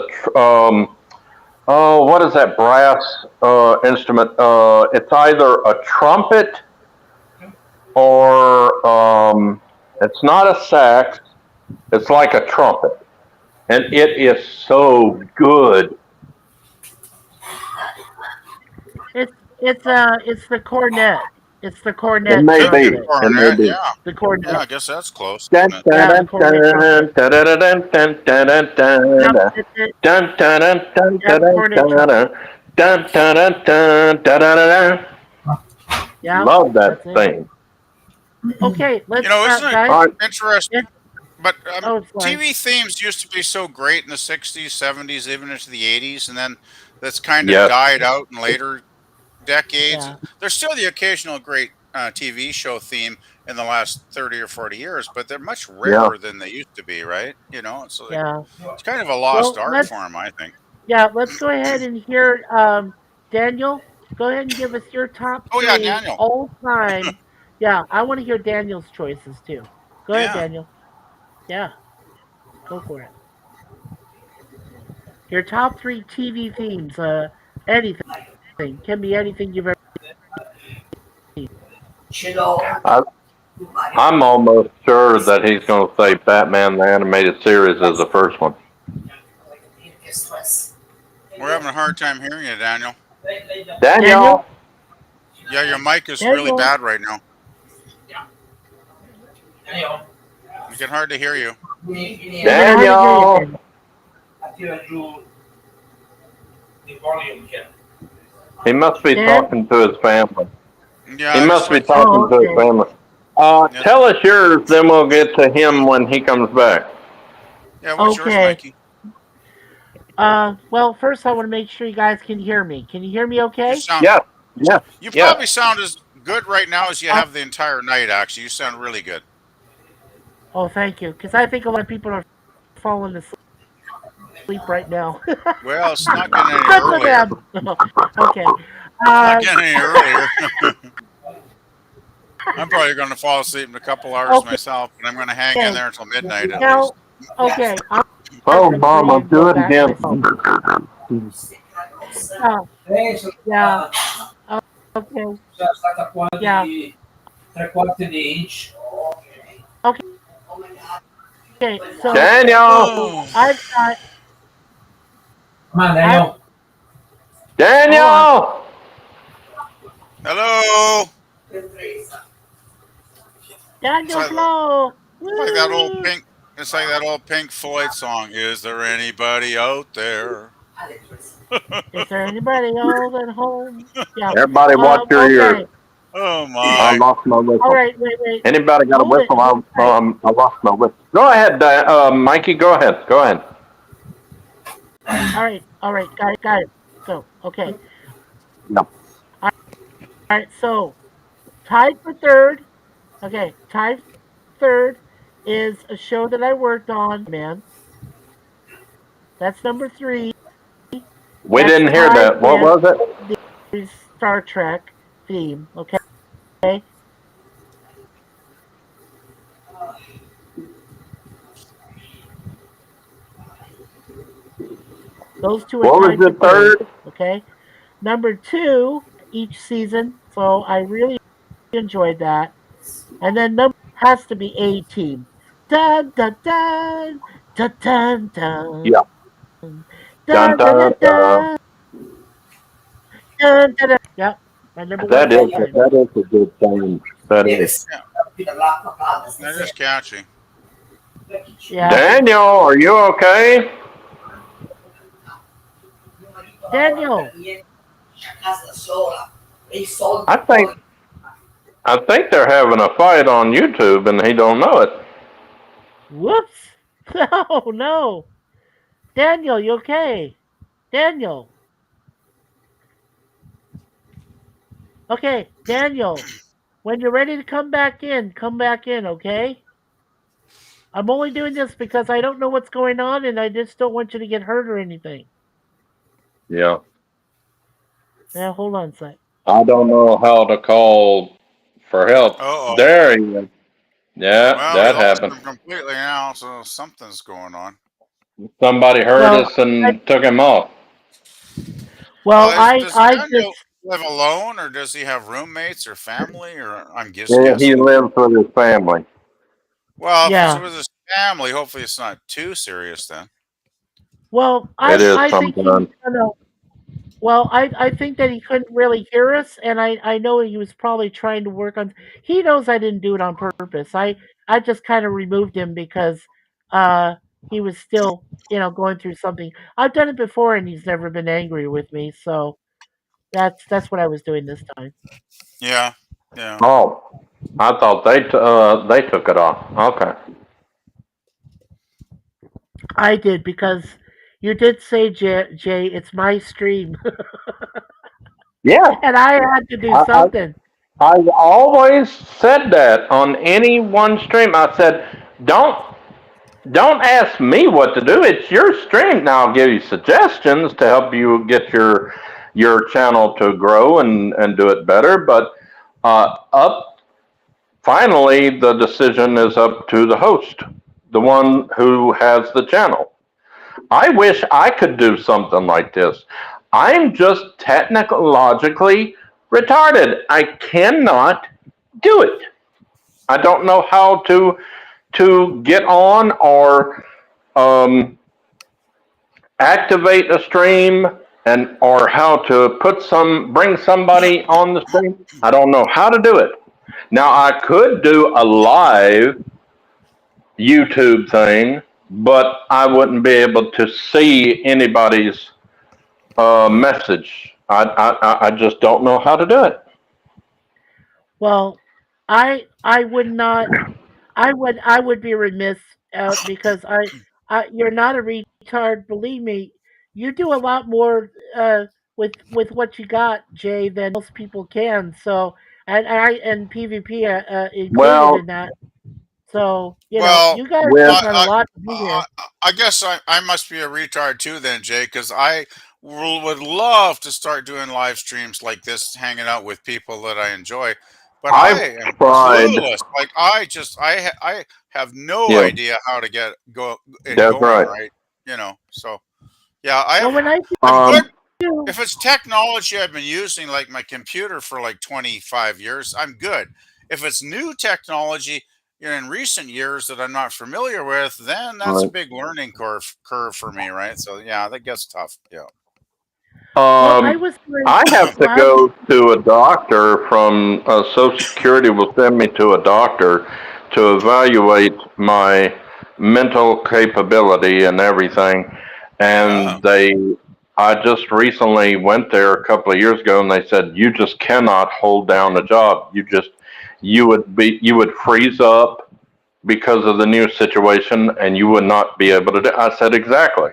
oh, what is that brass instrument? It's either a trumpet or it's not a sax. It's like a trumpet, and it is so good. It's the cornet. It's the It cornet may Could be be. the trumpet. It may cornet, be. yeah. The Yeah, cornet. I guess that's close, Dun, isn't it? dun, Yeah, the dun, cornet dun, trumpet. dun, dun, dun, dun, dun, dun, dun, Yep, dun. it's it. Dun, dun, dun, dun, Yeah, the dun, cornet dun, trumpet. dun. Dun, dun, dun, dun, dun, dun, dun. Yeah, Love that's that it. thing. Okay, let's Isn't it guys. All right. interesting? It, But oh, sorry. TV themes used to be so great in the 60s, 70s, even into the 80s, and then that's kind of Yes. died out in later decades. Yeah, There's still the occasional great TV show theme in the last 30 or 40 years, but they're much Yeah. rarer than they used to be, right? It's like yeah. it's kind of a lost Well, art form, I think. let's go ahead and hear Daniel. Go ahead and give us your top Oh yeah, 3 Daniel. all time. Yeah, I want to hear Daniel's choices too. Go ahead, Yeah. Daniel. Yeah, go for it. Your top 3 TV themes. Anything can be anything you've ever seen. I, I'm almost sure that he's going to say Batman the Animated Series is the first one. We're having a hard time hearing you, Daniel. Daniel. Yeah, your mic is really Daniel. bad right now. We can hardly hear you. We can hardly hear you, Daniel. Daniel. He must be Dan? talking to his family. Yeah, He I must be just talking to his okay. family. yeah. Tell us yours, then we'll get to him when he comes back. Yeah, what's yours, Okay. Mikey? Well, first I want to make sure you guys can hear me. Can you hear me You okay? sound Yes. Yes. you Yes. probably sound as good right now as you Oh, have the entire night, actually. You sound really good. oh, thank you. Because I think a lot of people are falling asleep right now. Well, it's not getting any Good for earlier. them. Okay. Not Uh, getting any earlier. I'm probably going to fall asleep in a couple hours okay. myself, but I'm going to hang in there until midnight at Now, least. okay. I'm Oh, gonna Mama, and go do it back again. myself. Oh, yeah. Okay. Yeah. Okay. So Daniel. I've got. Daniel. Hello. It's Daniel like, Flow. like that old Woo! Pink. It's like that old Pink Floyd song. Is there anybody out there? Is there anybody old at home? Yeah. Everybody watch your ears. Okay. Oh I my. lost my All whistle. right. Wait. Anybody got a Hold it. whistle? Hold tight. I lost my whistle. Go ahead, Mikey. Go ahead. Go ahead. All right. Got it. So, okay. No. All right. So, Tied for third. Okay, tied third is a show that I worked on, Man. That's number 3. We That's didn't hear tied that. What with was it? the Star Trek theme. Okay, those two are What was tied for the third. third? Okay, number 2 each season. So I really enjoyed that. And then number has to be A Team. Dun dun dun dun dun dun Yeah. Dun dun dun dun dun dun. dun dun dun. Dun. Yep, my number one That of is all time. that is a good thing. That is. Yes. Yeah, With a lot of problems. that is catchy. Yeah, Daniel, are you okay? Daniel. I think I think they're having a fight on YouTube and he don't know it. Whoops. No, no. Daniel, you okay? Daniel. Okay, Daniel. When you're ready to come back in, come back in, okay? I'm only doing this because I don't know what's going on and I just don't want you to get hurt or anything. Yeah. Yeah, hold on a sec. I don't know how to call for help. Uh-oh. There he is. Yeah, Well, we that lost happened. him completely now, so something's going on. Somebody heard Well, us I, and took him off. well, Does I just Daniel live alone, or does he have roommates or family, or I'm just Yeah, he guessing? lives with his family. Well, if it's yeah. with his family, hopefully it's not too serious then. Well, It is I think he sometimes. no, no. Well, I think that he couldn't really hear us, and I know he was probably trying to work on. He knows I didn't do it on purpose. I just kind of removed him because uh he was still going through something. I've done it before, and he's never been angry with me. So that's what I was doing this time. Yeah, yeah. Oh, I thought they took it off. Okay. I did because you did say Jay, it's my stream, Yeah, and I had to do I, I something. I always said that on any one stream. I said, don't ask me what to do. It's your stream. Now I'll give you suggestions to help you get your channel to grow and do it better. But up finally, the decision is up to the host, the one who has the channel. I wish I could do something like this. I'm just technologically retarded. I cannot do it. I don't know how to get on or um, activate a stream and or how to bring somebody on the stream. I don't know how to do it. Now I could do a live YouTube thing, but I wouldn't be able to see anybody's message. I just don't know how to do it. Well, I would not. I would be remiss because you're not a retard. Believe me, you do a lot more with what you got, Jay, than most people can. So and PvP included Well, in that. So Well, you guys with got a lot to do I, here. I guess I must be a retard too then, Jay, because I would love to start doing live streams like this, hanging out with people that I enjoy. But I I've am tried. clueless. Like I have no Yeah, idea how to get it that's going, right. right? So yeah, Well, when I I'm good. do, If it's technology I've been using, like my computer for like 25 years, I'm good. If it's new technology in recent years that I'm not familiar with, then that's a Right. big learning curve for me, right? So yeah, that gets tough. Yeah. well, I Um, was doing I have to last. go to a doctor from Social Security will send me to a doctor to evaluate my mental capability and everything. Oh. And I just recently went there a couple of years ago, and they said you just cannot hold down a job. You would freeze up because of the new situation, and you would not be able to do. I said exactly.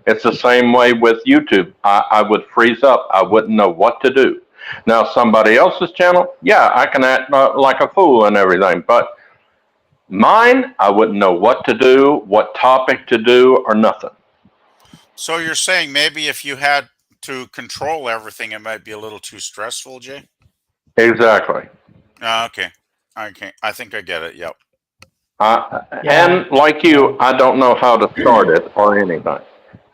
It's the same way with YouTube. I would freeze up. I wouldn't know what to do. Now, somebody else's channel, yeah, I can act like a fool and everything, but mine, I wouldn't know what to do, what topic to do, or nothing. So you're saying maybe if you had to control everything, it might be a little too stressful, Jay? Exactly. Okay. Okay. I think I get it. Yep. Yeah. And like you, I don't know how to start it or anything.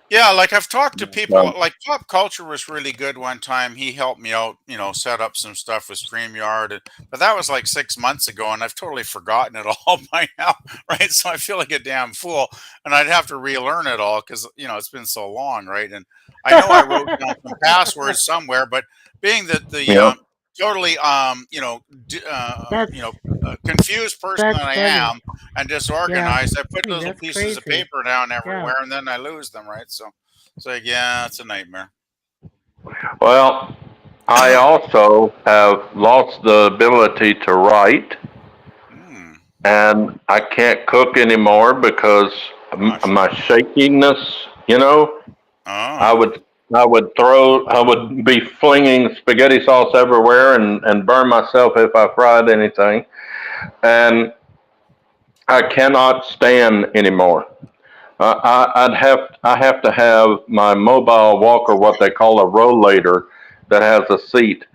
Yeah, like I've talked to people, Um, like Pop Culture was really good one time. He helped me out, set up some stuff with StreamYard, but that was like 6 months ago, and I've totally forgotten it all by now, right? So I feel like a damn fool, and I'd have to relearn it all because it's been so long, right? And I know I wrote down some passwords somewhere, but being that the yeah. totally that's confused person that's that I funny. am and Yeah, disorganized, I put little that's pieces of crazy. paper down Yeah. everywhere and then I lose them, right? So it's like, yeah, it's a nightmare. Well, I also have lost the ability to write, Hmm. and I can't cook anymore because Gosh. my shakiness. I Oh, would I would be flinging spaghetti sauce everywhere and burn myself if I fried anything, and I cannot stand anymore. I have to have my mobile walker, what they call a rollator, that has a seat,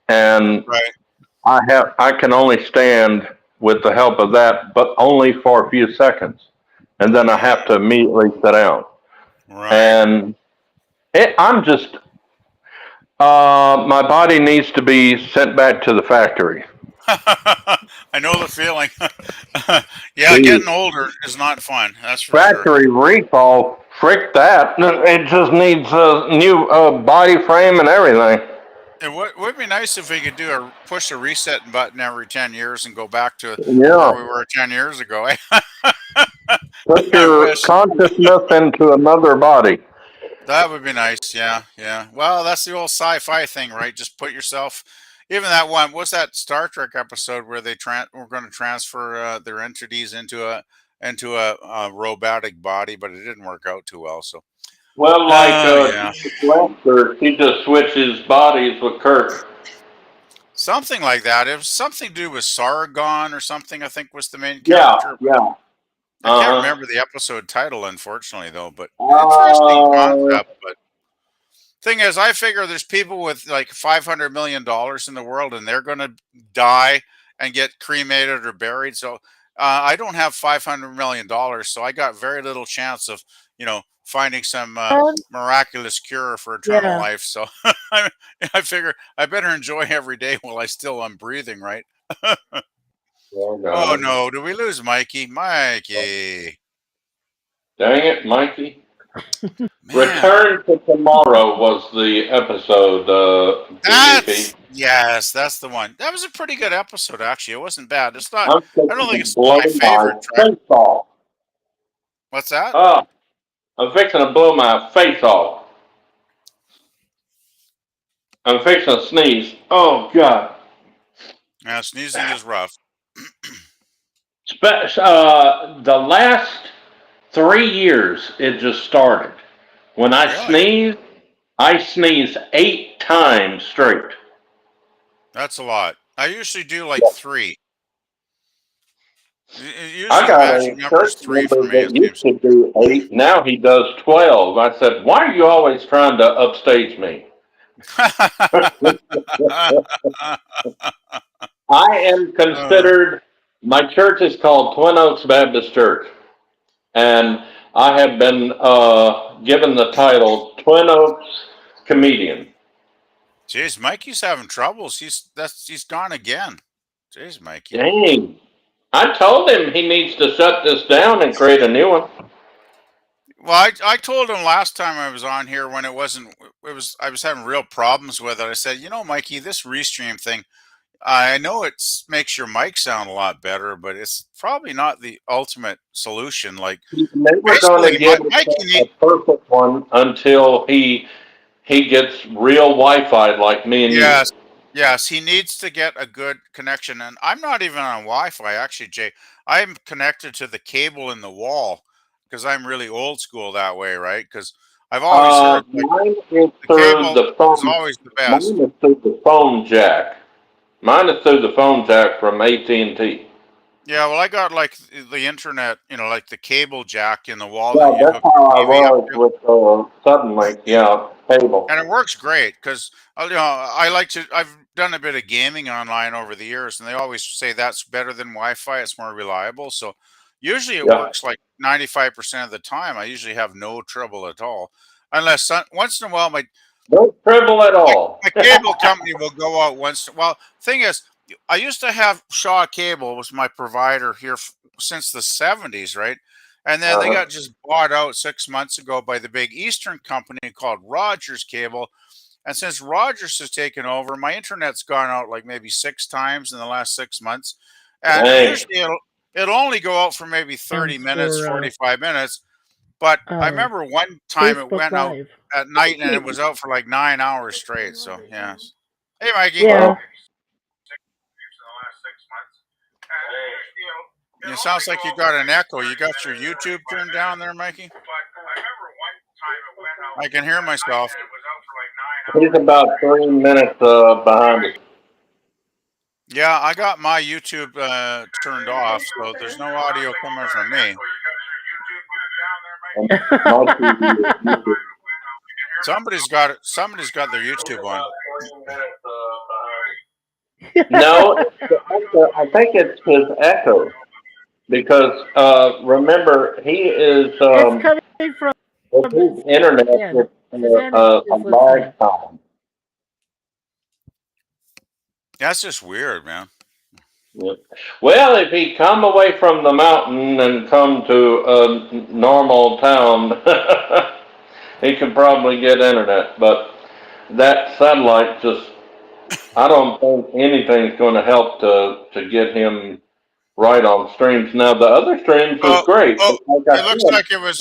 and right, I can only stand with the help of that, but only for a few seconds, and then I have to immediately sit down. right. And I'm just my body needs to be sent back to the factory. I know the feeling. Yeah, The getting older is not fun. That's for sure. factory recall, frick that. It just needs a new body frame and everything. It would be nice if we could push a reset button every 10 years and go back to where Yeah. we were 10 years ago. Put I your wish. consciousness into another body. That would be nice. Yeah, yeah. Well, that's the old sci-fi thing, right? Just put yourself. Even that one. What's that Star Trek episode where they were going to transfer their entities into a robotic body, but it didn't work out too well. So, Well, like oh yeah, Lester, he just switches bodies with Kirk. something like that. It was something to do with Sargon or something. I think was the main Yeah, character. yeah. I can't Uh remember the episode title, unfortunately, though. But huh. interesting concept. But thing is, I figure there's people with like $500 million in the world, and they're going to die and get cremated or buried. So I don't have $500 million, so I got very little chance of finding some Um, miraculous cure for eternal yeah. life. So I figure I better enjoy every day while I still am breathing, right? Oh, Oh God. no, do we lose Mikey? Mikey, Dang it, Mikey. man. Return to Tomorrow was the episode, PvP. Yes, that's the one. That was a pretty good episode, actually. It wasn't bad. It's not. I'm I don't fixing think to it's blow my my favorite track. face off. What's that? Oh, I'm fixing to blow my face off. I'm fixing to sneeze. Oh, God. Yeah, sneezing is rough. The last 3 years, it just started. When Really? I sneeze 8 times straight. That's a lot. I usually do like three. I Usually the got magic a number is church three for member me, that it used seems. to do 8. Now he does 12. I said, "Why are you always trying to upstage me?" I am Uh, considered. My church is called Twin Oaks Baptist Church, and I have been given the title Twin Oaks Comedian. Jeez, Mikey's having troubles. He's gone again. Jeez, Mikey. Dang! I told him he needs to shut this down and create a new one. Well, I told him last time I was on here when I was having real problems with it. I said, Mikey, this restream thing, I know it makes your mic sound a lot better, but it's probably not the ultimate solution. Like He's never going to basically, get Mikey a perfect one until he gets real Wi-Fi like me and you. yes, yes, he needs to get a good connection. And I'm not even on Wi-Fi, actually, Jay. I'm connected to the cable in the wall because I'm really old school that way, right? Because I've always heard like Mine is the through cable the is phone. always the Mine best. is through the phone jack. Mine is through the phone jack from AT&T. Yeah, well, I got like the internet, like the cable jack in the wall that Yeah, you that's hook how I your TV up was to, with Suddenlink. Yeah, cable. and it works great because I like to. I've done a bit of gaming online over the years, and they always say that's better than Wi-Fi. It's more reliable. So usually it Yeah, works like 95% of the time. I usually have no trouble at all, unless once in a while no trouble at my, all. my cable company will go out once. Well, thing is, I used to have Shaw Cable was my provider here since the '70s, right? And then they Uh-huh. got just bought out 6 months ago by the big Eastern company called Rogers Cable. And since Rogers has taken over, my internet's gone out like maybe 6 times in the last 6 months. And Dang. usually it'll only go out for maybe 30 minutes, For 45 minutes. But I uh, remember one time it Facebook went out Live. at night and it was out for like 9 hours straight. So yes. Hey, Mikey. Yeah. Well, It sounds like you got an echo. You got your YouTube turned down there, Mikey? I can hear myself. he's about 3 minutes behind us. Yeah, I got my YouTube turned off, so there's no audio coming from me. And my TV is muted. Somebody's got it. Somebody's got their YouTube on. No, it's the echo. I think it's his echo because remember he is It's coming from with his internet. Suzanne. It's Suzanne a is listening. lag time. That's just weird, man. Yep. Well, if he come away from the mountain and come to a normal town, he could probably get internet. But that satellite just, I don't think anything's going to help to get him right on streams. Now, the other streams was Oh, great. oh, But like I it looks said, like it was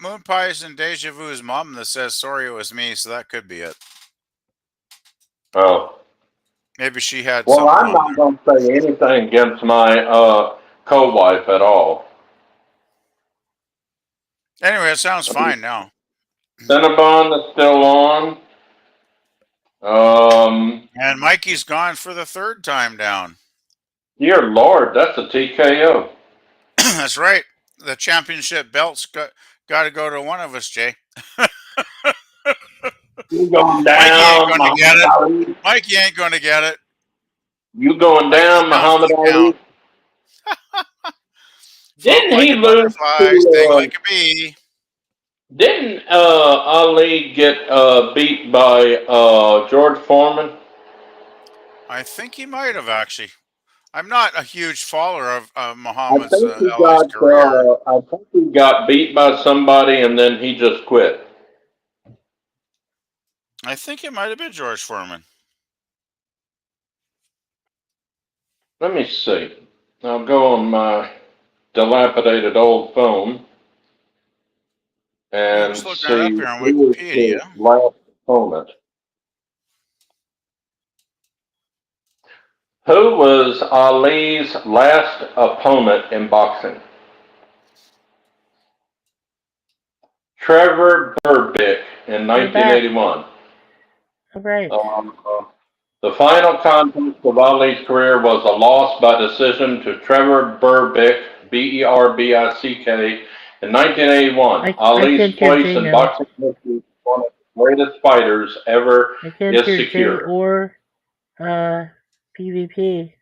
Moon Pies and Deja Vu's mom that says sorry it was me, so that could be it. oh, Maybe she had well, something I'm on not going to say anything against my co-wife at all. there. Anyway, it sounds fine now. Cinnabon is still on. And Mikey's gone for the third time down. Dear Lord, that's a TKO. That's right. The championship belt's got to go to one of us, Jay. You going Mikey ain't down, going to get Muhammad it. Ali? Mikey ain't going to get it. You going Mikey's down, down for Muhammad the Ali? count. Float Didn't like he a lose butterfly, sting to? like a bee. Didn't Ali get beat by George Foreman? I think he might have actually. I'm not a huge follower of I Muhammad's think he Ali's got. career. I think he got beat by somebody, and then he just quit. I think it might have been George Foreman. Let me see. I'll go on my dilapidated old phone I'm and just looking it up see here on who was Wikipedia. his last opponent. Who was Ali's last opponent in boxing? Trevor Berbick in We're back. 1981. All right. The final contest of Ali's career was a loss by decision to Trevor Berbick, Berbick, in 1981. I Ali's can't hear place Jay in now. boxing history as one of the greatest fighters ever I can't is hear Jay secure. or PvP.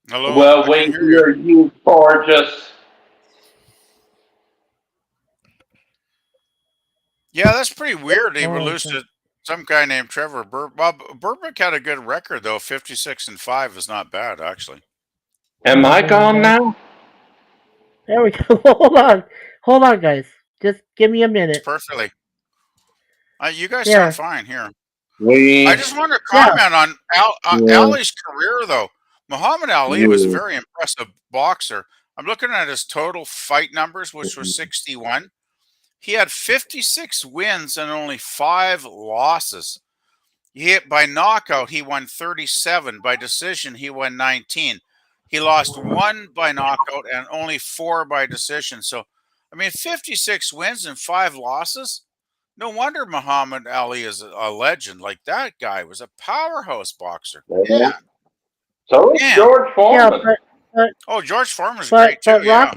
Hello, Well, I we can hear you. hear you, gorgeous. Yeah, that's pretty weird. He Oh, lost to some guy named Trevor Bob Burbick had a good record though. 56-5 is not bad actually. Am I gone now? there we go. Hold on, guys. Just give me a minute. Perfectly. You guys Yeah. sound fine here. We. I just want to comment on Yeah. Ali's career, though. Muhammad Ali was a very impressive boxer. I'm looking at his total fight numbers, which was 61. He had 56 wins and only 5 losses. By knockout, he won 37. By decision, he won 19. He lost 1 by knockout and only 4 by decision. So I mean, 56 wins and 5 losses. No wonder Muhammad Ali is a legend. Like, that guy was a powerhouse boxer. Yeah. Man, So is damn. George Yeah, Foreman. Oh, George Foreman's great too. but Yeah.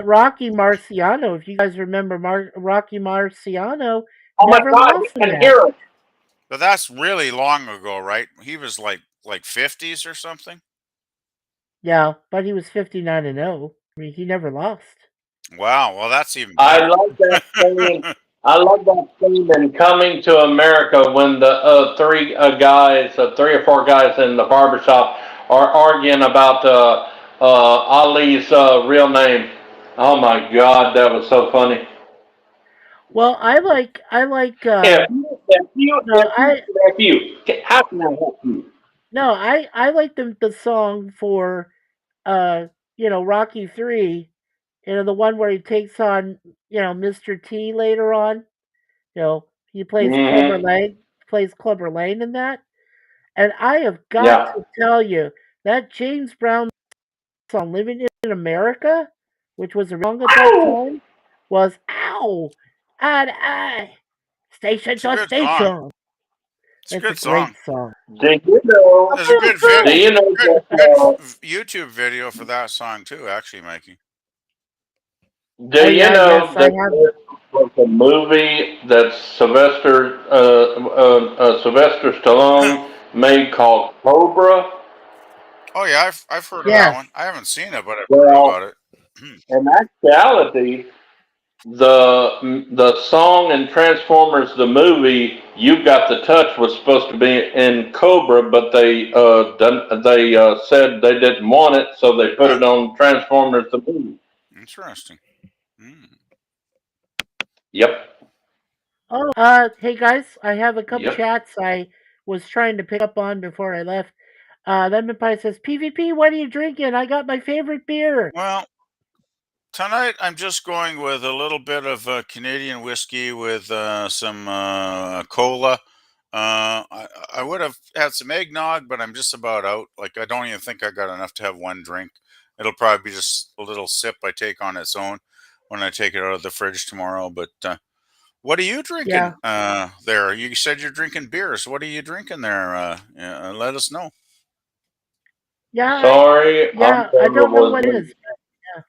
Rocky Marciano, if you guys remember, Rocky Marciano Oh my never God, you lost a can match. hear it. But that's really long ago, right? He was like 50s or something. Yeah, but he was 59-0. I mean, he never lost. Wow. Well, that's even I better. love that scene. I love that scene in Coming to America when the three guys, 3 or 4 guys in the barbershop are arguing about Ali's real name. Oh my God, that was so funny. Well, I like If no, how can I help you? I like the song for Rocky 3, the one where he takes on, Mr. T later on. He Mm-hmm. plays Clubber Lane in that. And I have got Yeah. to tell you that James Brown song "Living in America," which was around at that Ow! time, was ow, eye to eye, station It's a to good song. station. It's a It's a good great song. song. Do you know? There's a good Do you know good that? YouTube video for that song too, actually, Mikey. Do Oh you yeah, yes, know I that have. there was a movie that Sylvester Stallone made called Cobra? Oh yeah, I've heard of that Yes, one. I haven't seen it, but I've heard Well, about it. in actuality, the song in Transformers the movie "You Got the Touch" was supposed to be in Cobra, but they said they didn't want it, so they put Huh. it on Transformers the movie. Interesting. Mm. Yep. oh, hey guys, I have a couple Yep. chats I was trying to pick up on before I left. Lemon Pie says, "PvP, what are you drinking? I got my favorite beer." Well, tonight I'm just going with a little bit of Canadian whiskey with some cola. I would have had some eggnog, but I'm just about out. Like, I don't even think I got enough to have one drink. It'll probably be just a little sip I take on its own when I take it out of the fridge tomorrow. But what are you Yeah, drinking there? You said you're drinking beers. What are you drinking there? Yeah, let us know. yeah, Sorry, I'm yeah. I never don't know was what it me. is. Yeah.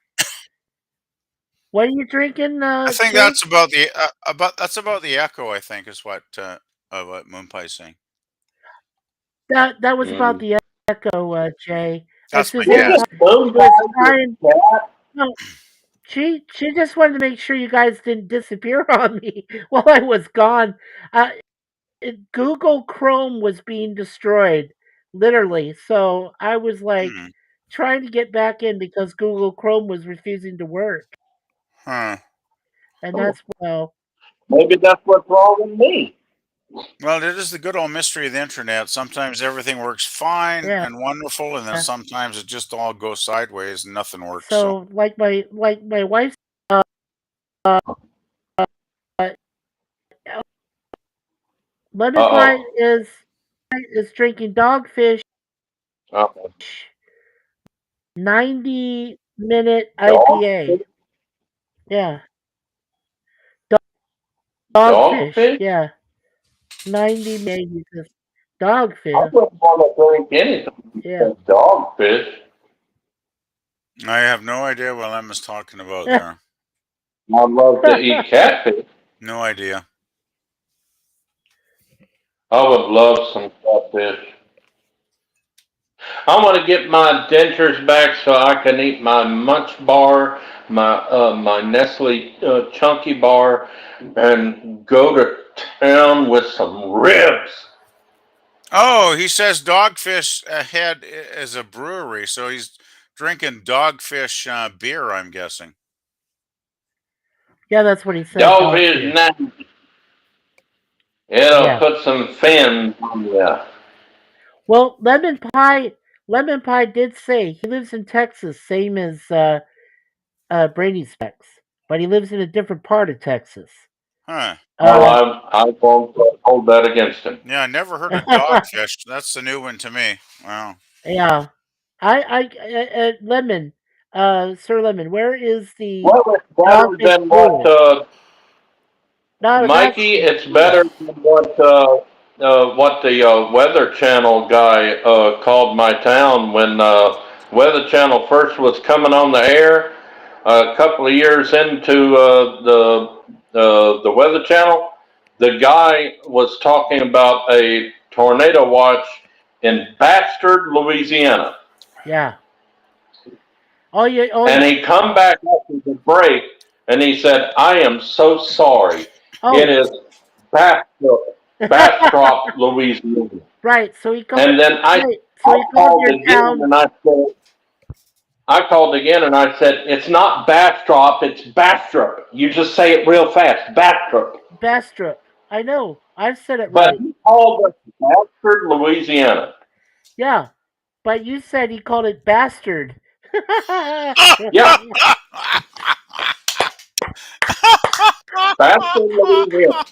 What are you drinking, I think Jay? that's about the echo. I think is what Moonpie's saying. That was about Mm. the echo, Jay. That's my Suzanne guess. Didn't Boom was guys trying. that? No, she just wanted to make sure you guys didn't disappear on me while I was gone. Google Chrome was being destroyed, literally. So I was like Hmm. trying to get back in because Google Chrome was refusing to work, Huh. and Oh, that's well, maybe that's what's wrong with me. Well, it is the good old mystery of the internet. Sometimes everything works fine yeah. and wonderful, and then sometimes it just all goes sideways and nothing works. So, So like my wife, uh, lemon pie Uh-oh. is drinking Dogfish Uh-oh. 90-minute IPA. Dogfish? Yeah, Dogfish. Dogfish? Yeah, 90 minutes. I Dogfish. wouldn't want to drink anything Yeah. but dogfish. I have no idea what Emma's talking about Yeah. there. I love to eat catfish. No idea. I would love some catfish. I want to get my dentures back so I can eat my Munch bar, my Nestle Chunky bar, and go to town with some ribs. Oh, he says Dogfish Head is a brewery, so he's drinking Dogfish beer, I'm guessing. Yeah, that's what he said. Dogfish Dogfish. now. It'll Yeah. put some fins on you. Well, Lemon Pie did say he lives in Texas, same as Brady Specs, but he lives in a different part of Texas. Huh. Well, Uh, I won't hold that against him. Yeah, I never heard of Dogfish. That's the new one to me. Wow. yeah. Lemon. Sir Lemon, where is the Well, it's better Cosmic than Rule? what No, I was Mikey. asking. It's better than what the Weather Channel guy called my town when Weather Channel first was coming on the air. A couple of years into the Weather Channel, the guy was talking about a tornado watch in Bastard, Louisiana. Yeah. And he come back after the break and he said, I am so sorry. It oh. is Bastrop, Louisiana. Right. So he called. And then Right. So I he called called your again town. and I called again and I said, it's not Bastrop, it's Bastrop. You just say it real fast, Bastrop. Bastrop. I know. I've said it But right. he called us Bastard, Louisiana. Yeah. But you said he called it bastard. Yeah, Bastard, Louisiana.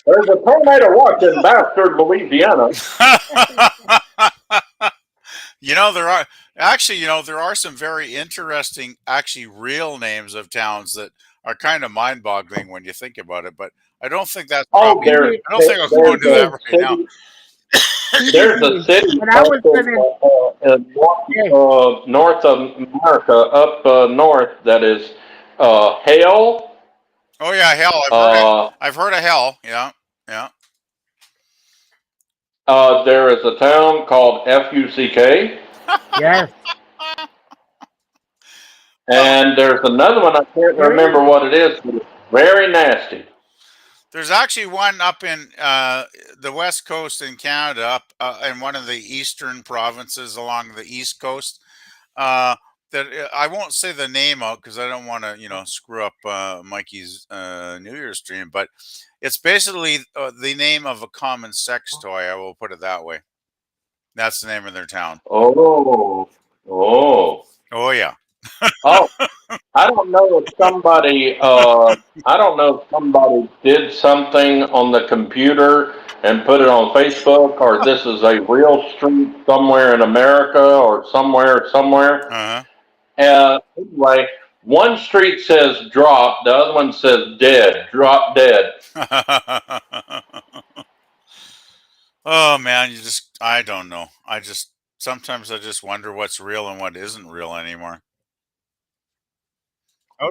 There's a tornado watch in Bastard, Louisiana. There are some very interesting, actually real names of towns that are kind of mind-boggling when you think about it. But I don't think that's Oh, probably. there's I don't think I'll go into that a right now. city. There's a city When I was living, hey, north of America, up north, that is Hale. Oh yeah, hell, Uh, I've heard of hell. Yeah, yeah. there is a town called Fuck, yes, and there's another one I can't there is. remember what it is, but it's very nasty. There's actually one up in the west coast in Canada, up in one of the eastern provinces along the east coast. That I won't say the name out because I don't want to, screw up Mikey's New Year's stream. But it's basically the name of a common sex toy. I will put it that way. That's the name of their town. Oh, oh, Oh yeah. oh! I don't know if somebody, did something on the computer and put it on Facebook, or this is a real street somewhere in America or somewhere. Uh Anyway, one street says drop, the other one says dead, drop dead. huh. Oh man, I don't know. Sometimes I just wonder what's real and what isn't real anymore.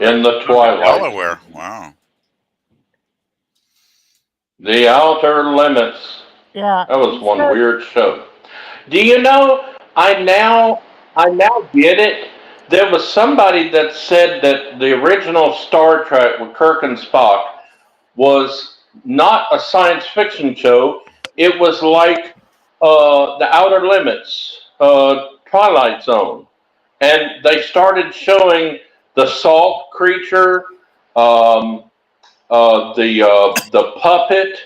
In the Delaware. twilight. Wow. The Outer Limits. Yeah. That was He one said, weird show. Do you know? I now get it. There was somebody that said that the original Star Trek with Kirk and Spock was not a science fiction show. It was like the Outer Limits, Twilight Zone, and they started showing the salt creature, um, the puppet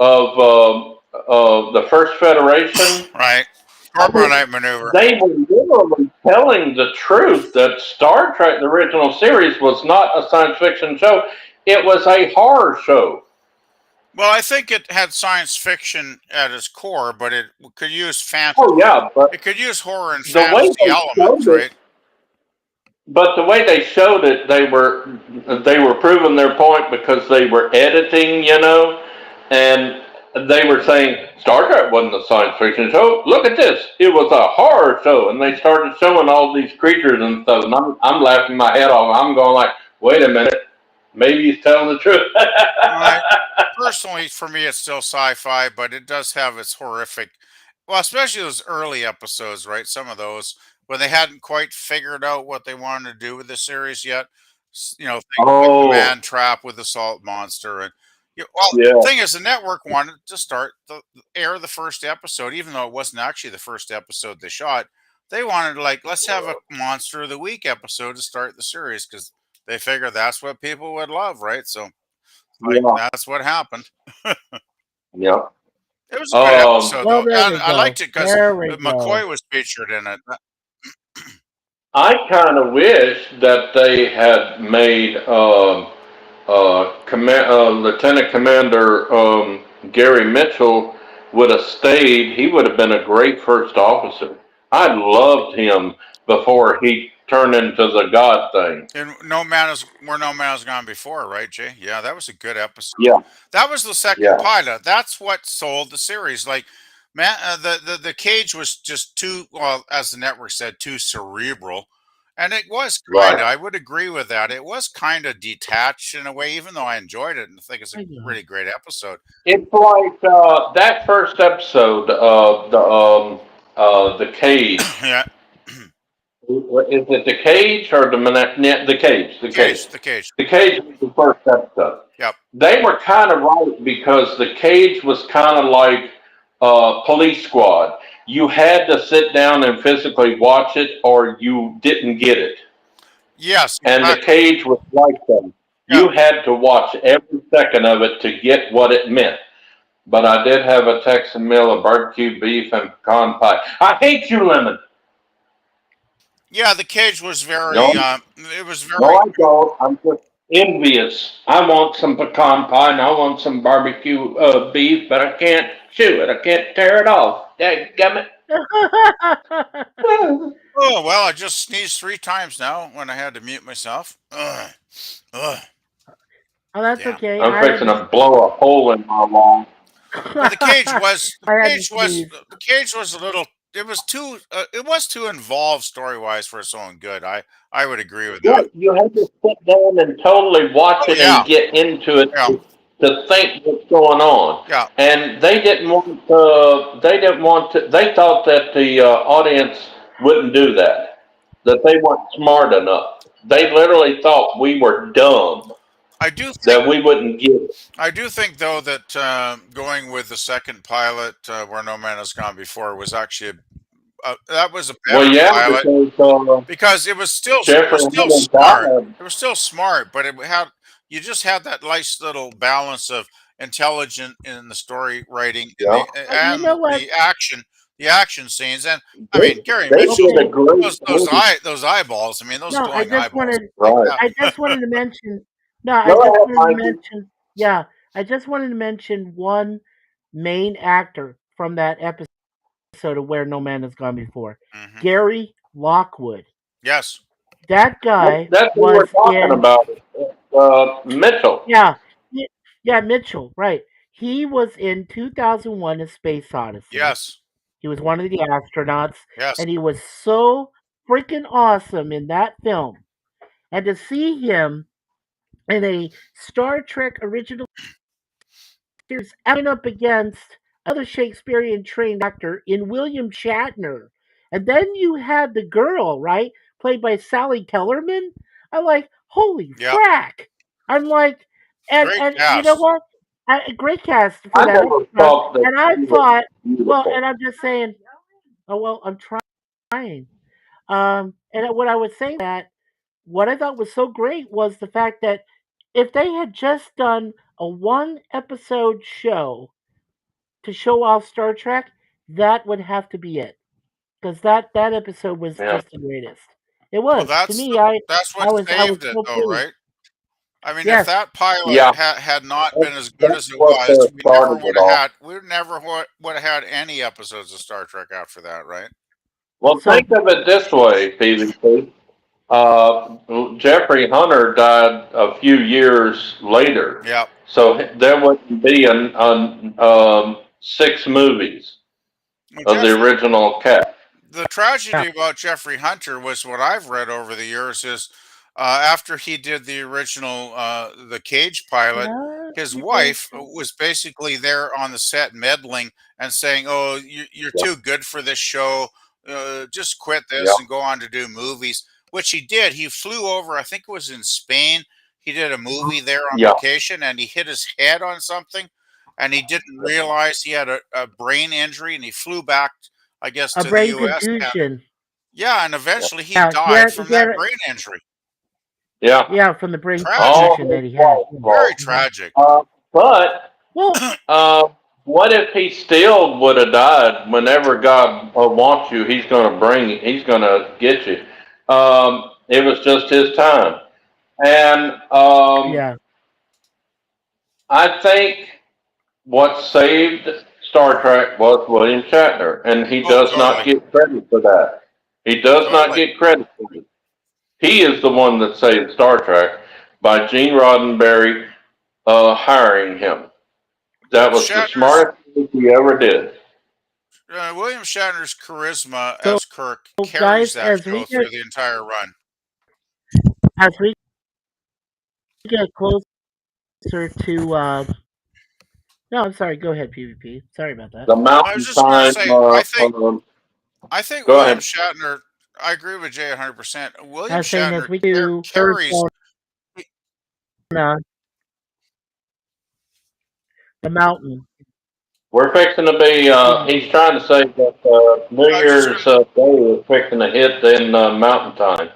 of the First Federation. Right. I mean, Carbonite maneuver. they were literally telling the truth that Star Trek, the original series, was not a science fiction show. It was a horror show. Well, I think it had science fiction at its core, but it could use fantasy. Oh yeah, but It could use horror and the way fantasy they elements, showed right? it, but the way they showed it, they were proving their point because they were editing, and they were saying Star Trek wasn't a science fiction show. Look at this; it was a horror show, and they started showing all these creatures and stuff. And I'm laughing my head off. I'm going like, wait a minute, maybe he's telling the truth. Right. Personally, for me, it's still sci-fi, but it does have its horrific. Well, especially those early episodes, right? Some of those when they hadn't quite figured out what they wanted to do with the series yet. Things like the Oh man trap with the salt monster, and well, yeah. the thing is, the network wanted to start air the first episode, even though it wasn't actually the first episode they shot. They wanted let's have a monster of the week episode to start the series because they figured that's what people would love, right? So Yeah. that's what happened. Yeah. It was a good episode, well, though. there And we I go. liked it because There we go. McCoy was featured in it. I kind of wish that they had made Lieutenant Commander Gary Mitchell would have stayed. He would have been a great first officer. I loved him before he turned into the God thing. And where no man has gone before, right, Jay? Yeah, that was a good episode. Yeah, That was the second yeah, pilot. That's what sold the series. Like, man, the cage was just too well, as the network said, too cerebral, and it was kind of. right. I would agree with that. It was kind of detached in a way, even though I enjoyed it and I think it's a I know. really great episode. It's like that first episode of the cage. Yeah, Is it the cage or the cage? The cage. the cage. The cage was the first episode. Yep. They were kind of right because the cage was kind of like Police Squad. You had to sit down and physically watch it, or you didn't get it. Yes, And the exactly. cage was like that. Yeah. You had to watch every second of it to get what it meant. But I did have a Texan meal of barbecue beef and pecan pie. I hate you, Lemon. Yeah, the cage was No, very. It was no, very. I don't. I'm just envious. I want some pecan pie and I want some barbecue beef, but I can't chew it. I can't tear it off. Dadgummit. Oh well, I just sneezed 3 times now when I had to mute myself. Ugh. Ugh. Oh, that's Yeah. okay. I'm I fixing had to blow a hole in my wall. Well, the cage was the I had to cage was sneeze. the cage was a little. It was too involved story wise for its own good. I would agree with Yeah, that. you had to sit down and totally watch Oh it yeah, and get into it yeah, to think what's going on. yeah. And they didn't want to. They didn't want to. They thought that the audience wouldn't do that. That they weren't smart enough. They literally thought we were dumb. I do think That we wouldn't get it. I do think though that going with the second pilot, where no man has gone before, was actually that was a Well, better yeah, pilot because because it Jeffrey was still Hunter smart. died. It was still smart, but it had you just had that nice little balance of intelligent in the story writing and Yeah, You know what? the action scenes. And I they, mean, Gary they did a Mitchell, Okay. great movie. those eyeballs. I mean, those No, glowing eyeballs. Like Right. that. I just wanted to mention. No, I Go just ahead, wanted to Mikey. mention. Yeah, I just wanted to mention one main actor from that episode of Where No Man Has Gone Before, Hmm. Gary Lockwood. Yes. That guy That's what we're was talking in. about. Mitchell. Yeah, yeah, Mitchell. Right. He was in 2001: A Space Odyssey. Yes. He was one of the astronauts, Yes. and he was so freaking awesome in that film. And to see him in a Star Trek original series going up against another Shakespearean trained actor in William Shatner. And then you had the girl, right, played by Sally Kellerman. I'm like, holy Yep. frack. I'm like, Great and you know cast. what? Great cast for I that never episode. thought that And I he was thought, well, beautiful. and I'm just saying, oh, well, I'm trying. And what I was saying that, what I thought was so great was the fact that if they had just done a one episode show to show off Star Trek, that would have to be it. Because that episode was Yeah. just the greatest. It Well, was. To me, that's I what was saved it, so though, pleased. right? I mean, if Yes. that pilot Yeah. had not been as good That's as it what was, started it all. we never would have had any episodes of Star Trek after that, right? Well, So think of it this way, PVC. Jeffrey Hunter died a few years later, Yeah. so there wouldn't be 6 movies Well, of the original cast. the yeah. tragedy about Jeffrey Hunter was what I've read over the years is after he did the original the Cage pilot, his wife was basically there on the set meddling and saying, "Oh, you're Yeah, too good for this show. Just quit yeah, this and go on to do movies." Which he did. He flew over. I think it was in Spain. He did a movie there on yeah. vacation, and he hit his head on something, and he didn't realize he had a brain injury, and he flew back, I guess, A to the brain U.S. contusion. Yeah, and eventually he Yeah. died from that brain injury. Yeah. Yeah, from the brain Tragic, All contusion his that he had. fault. very tragic. But Well, what if he still would have died? Whenever God wants you, He's going to get you. It was just His time, and yeah. I think what saved Star Trek was William Shatner, and he Oh, does not totally, get credit for that. He does not totally. get credit for it. He is the one that saved Star Trek by Gene Roddenberry hiring him. That was the Shatner's smartest thing he ever did. William Shatner's charisma So, as Kirk guys, carries that show through the entire run. as we get closer to, no, I'm sorry. Go ahead, PvP. Sorry about that. The I was Mountain just going to Time. say, I think Go William ahead. Shatner. I agree with Jay 100%. I William was saying as Shatner we do first carries. on the mountain. We're fixing to be. He's trying to say that New I was just Year's Day is fixing to hit in Mountain Time.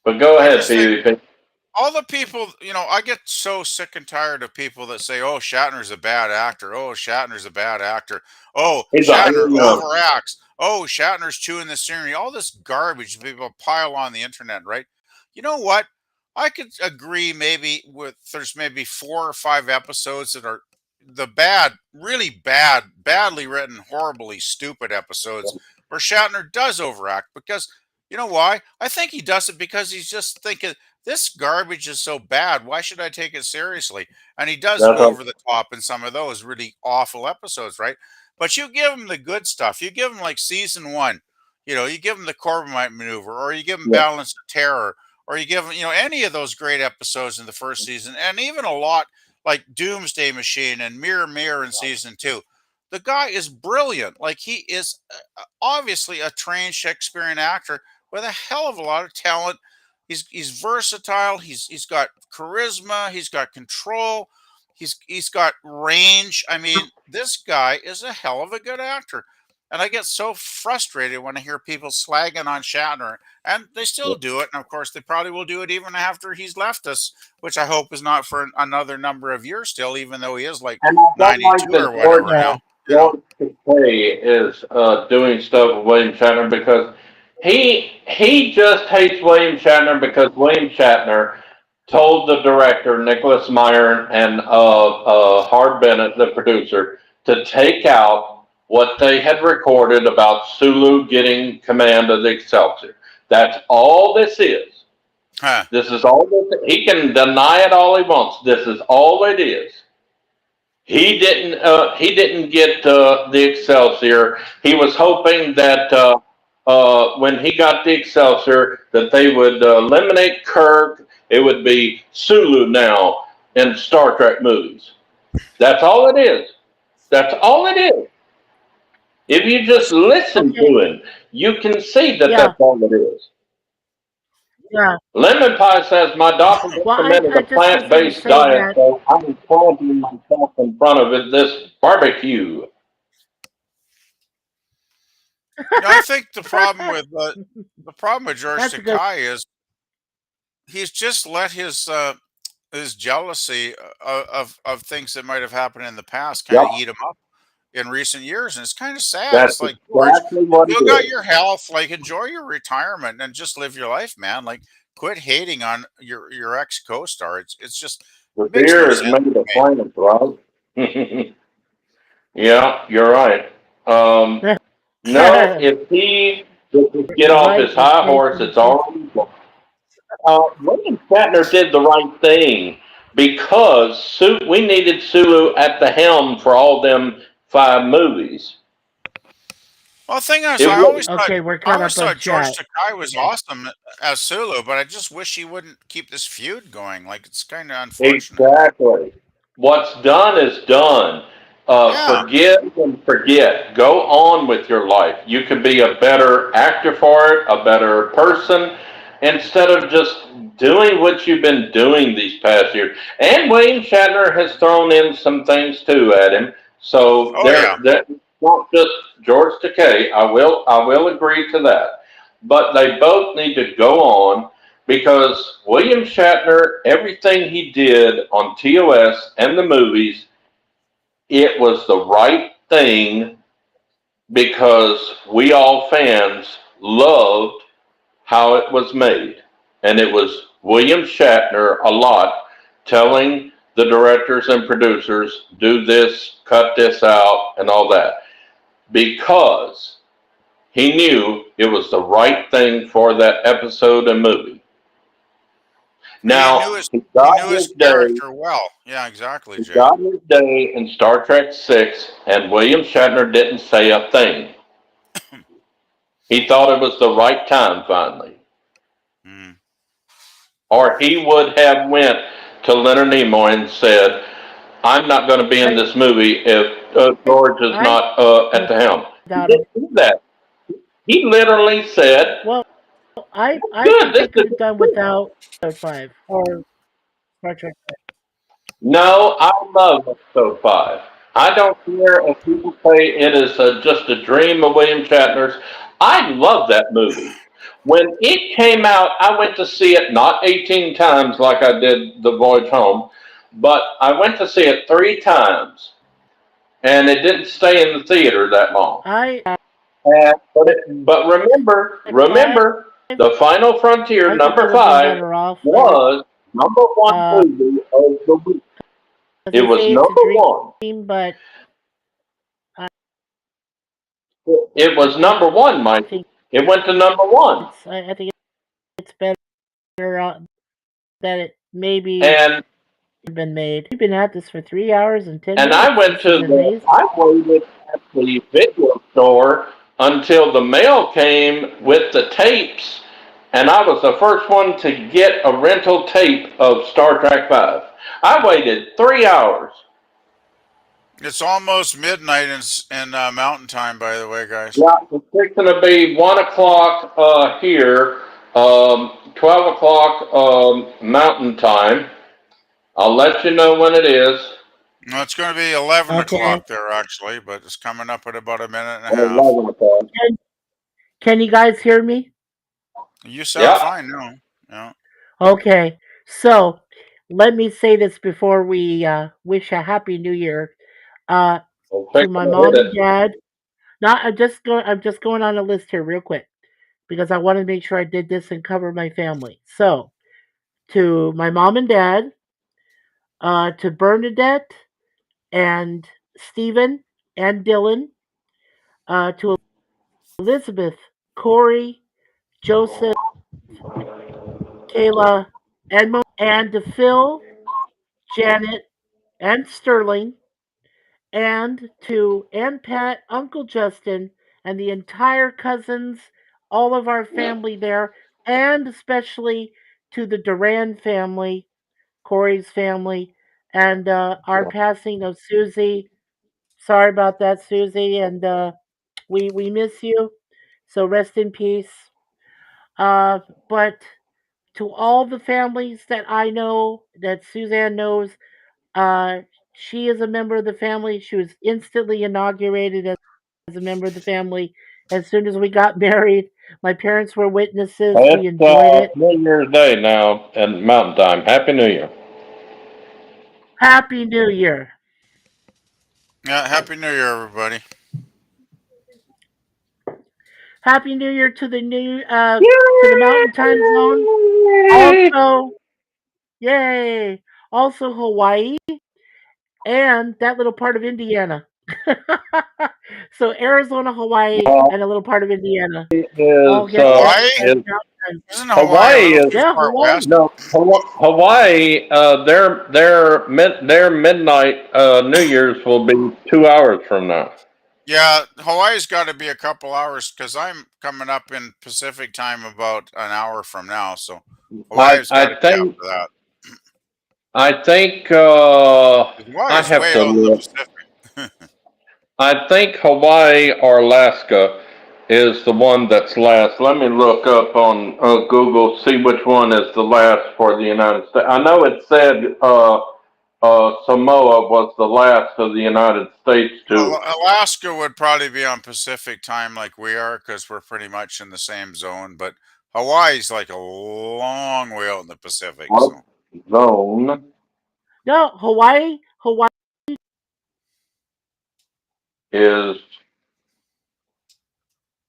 But go I ahead, just think PvP. all the people, I get so sick and tired of people that say, "Oh, Shatner's a bad actor. Oh, Shatner's a bad actor. Oh, He's a Shatner hero. overacts. Oh, Shatner's chewing the scenery." All this garbage people pile on the internet, right? You know what? I could agree maybe with there's maybe 4 or 5 episodes that are the bad, really bad, badly written, horribly stupid episodes where Shatner does overact because you know why? I think he does it because he's just thinking this garbage is so bad. Why should I take it seriously? And he does That's go a, over the top in some of those really awful episodes, right? But you give him the good stuff. You give him like season one, you give him the Corbomite maneuver, or you give him yeah. Balance of Terror, or you give him, any of those great episodes in the first season, and even a lot like Doomsday Machine and Mirror Mirror in season two. The guy is brilliant. Like he is obviously a trained Shakespearean actor with a hell of a lot of talent. He's versatile. He's got charisma. He's got control. He's got range. I mean, this guy is a hell of a good actor. And I get so frustrated when I hear people slagging on Shatner, and they still do it. And of course, they probably will do it even after he's left us, which I hope is not for another number of years still, even though he is like And I don't like 92 that or whatever Yeah. now. George Takei is doing stuff with William Shatner because he just hates William Shatner because William Shatner told the director Nicholas Meyer and Hard Bennett, the producer, to take out what they had recorded about Sulu getting command of the Excelsior. That's all this is. Huh. This is all this. He can deny it all he wants. This is all it is. He didn't. He didn't get the Excelsior. He was hoping that when he got the Excelsior, that they would eliminate Kirk. It would be Sulu now in Star Trek movies. That's all it is. That's all it is. If you just listen Okay. to him, you can see that Yeah. that's all it is. Yeah. Lemon Pie says, my doctor Well, recommended a I just was going to plant-based say diet, that. so I'm planting myself in front of this barbecue. I think the problem with George That's a good. Takei is he's just let his jealousy of things that might have happened in the past kind Yep, of eat him up in recent years, and it's kind of sad. that's It's like George, exactly what you it got is. your health, like enjoy your retirement and just live your life, man. Like quit hating on your ex co-star. It's just The it makes no beer is sense made to of me. plants, right? Yeah, you're right. No, if he doesn't get You're off right. his It's high making horse, no it's sense. already gone. William Shatner did the right thing because we needed Sulu at the helm for all them 5 movies. Well, the thing is, It I always wouldn't. thought Okay, we're I caught always up on thought George chat. Takei was awesome as Sulu, but I just wish he wouldn't keep this feud going. Like it's kind of unfortunate. Exactly. What's done is done. Yeah. Forgive and forget. Go on with your life. You can be a better actor for it, a better person, instead of just doing what you've been doing these past years. And William Shatner has thrown in some things too at him. So Oh yeah. that's not just George Takei. I will agree to that. But they both need to go on because William Shatner, everything he did on TOS and the movies, it was the right thing because we all fans loved how it was made. And it was William Shatner a lot telling the directors and producers, do this, cut this out, and all that, because he knew it was the right thing for that episode and movie. Now, he he got knew his his day. character well. Yeah, exactly, He Jay. got his day in Star Trek 6, and William Shatner didn't say a thing. He thought it was the right time finally. Mm. Or he would have went to Leonard Nimoy and said, I'm not going to be in this movie if George is I not at the helm. He doubt him. didn't do that. He literally said, Well, I good, think this they could is have done good. without Episode 5 or Star Trek. No, I love Episode 5. I don't care if people say it is just a dream of William Shatner's. I love that movie. When it came out, I went to see it not 18 times like I did The Voyage Home, but I went to see it 3 times, and it didn't stay in the theater that long. I But remember, The Final Frontier, I think it number would have been 5, better off later. was number one Uh, movie of the week. as It they was say, it's a number one. dream, but I It was number one, Mikey. think It went to number one. I think it's better that it maybe And been made. We've been at this for 3 hours and 10 and I minutes. went This is to the amazing. I waited at the video store until the mail came with the tapes, and I was the first one to get a rental tape of Star Trek 5. I waited 3 hours. It's almost midnight in Mountain Time, by the way, guys. Yeah, it's fixing to be 1 o'clock here, 12 o'clock Mountain Time. I'll let you know when it is. No, it's going to be 11 Okay. o'clock there, actually, but it's coming up at about a minute and a half. 11 o'clock. Can you guys hear me? You sound Yeah. fine now. Yeah. Okay. So let me say this before we wish a happy new year to my mom and dad. Not I'm just going on a list here real quick because I want to make sure I did this and cover my family. So to my mom and dad, to Bernadette and Stephen and Dylan, to Elizabeth, Corey, Joseph, Kayla, and to Phil, Janet, and Sterling, and to Aunt Pat, Uncle Justin, and the entire cousins, all of our family there, and especially to the Duran family, Corey's family, and our passing of Susie. Sorry about that, Susie, and we miss you. So rest in peace. But to all the families that I know, that Suzanne knows, uh, she is a member of the family. She was instantly inaugurated as a member of the family as soon as we got married. My parents were witnesses. We It's enjoyed it. New Year's Day now and Mountain Time. Happy New Year. Happy New Year. Yeah. Happy New Year, everybody. Happy New Year to the Mountain Time Zone. Also, yay! Also Hawaii and that little part of Indiana. So Arizona, Hawaii, and a little part of Indiana. All Is get Hawaii? as Mountain Time. Isn't Hawaii a Hawaii little is too Yeah, far Hawaii. west? no Hawaii. Their midnight New Year's will be 2 hours from now. Yeah, Hawaii's got to be a couple hours because I'm coming up in Pacific time about an hour from now. So Hawaii's got to I be think after that. I think 'Cause I Hawaii's have way to out in the look. Pacific. I think Hawaii or Alaska is the one that's last. Let me look up on Google, see which one is the last for the United States. I know it said Samoa was the last of the United States to. Alaska would probably be on Pacific time like we are because we're pretty much in the same zone. But Hawaii's like a long way out in the Pacific. What So zone No, Hawaii is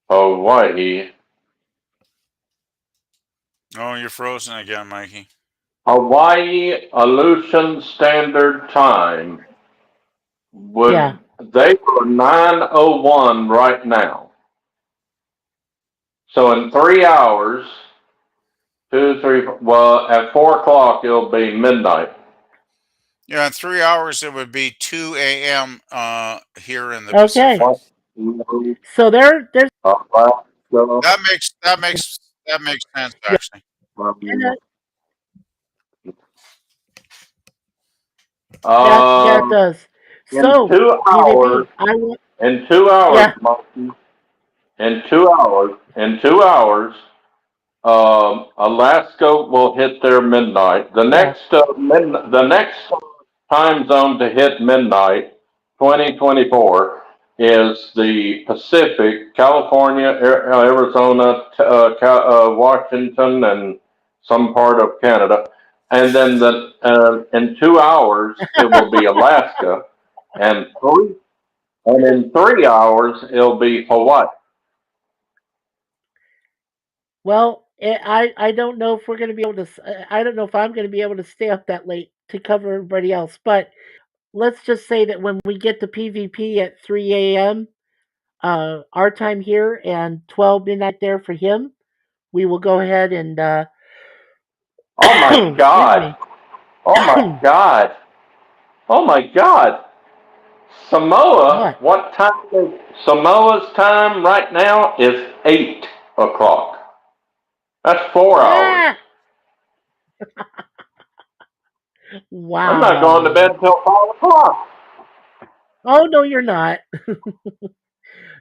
Hawaii? oh, you're frozen again, Mikey. Hawaii Aleutian Standard Time would yeah. they were 9:01 right now. So in 3 hours, 2, 3. Well, at 4 o'clock it'll be midnight. Yeah, in 3 hours it would be 2 a.m. Here in the Okay. Pacific. So there's That makes sense yeah, actually. that does. In So 2 hours, PvP, I want in 2 hours, yeah. Mikey, in 2 hours, Alaska will hit their midnight. Yeah. The next time zone to hit midnight, 2024, is the Pacific, California, Arizona, Washington, and some part of Canada. And then in 2 hours, it will be Alaska, and in 3 hours, it'll be Hawaii. Well, I don't know if we're going to be able to. I don't know if I'm going to be able to stay up that late to cover everybody else. But let's just say that when we get to PvP at 3 a.m. Our time here and 12 midnight there for him, we will go ahead and Oh my excuse God! me. Oh my God! Oh my God! Samoa, What? what time is Samoa's time right now is 8 o'clock. That's 4 hours. Ah! I'm not going to Wow. bed till 5 o'clock. Oh no, you're not.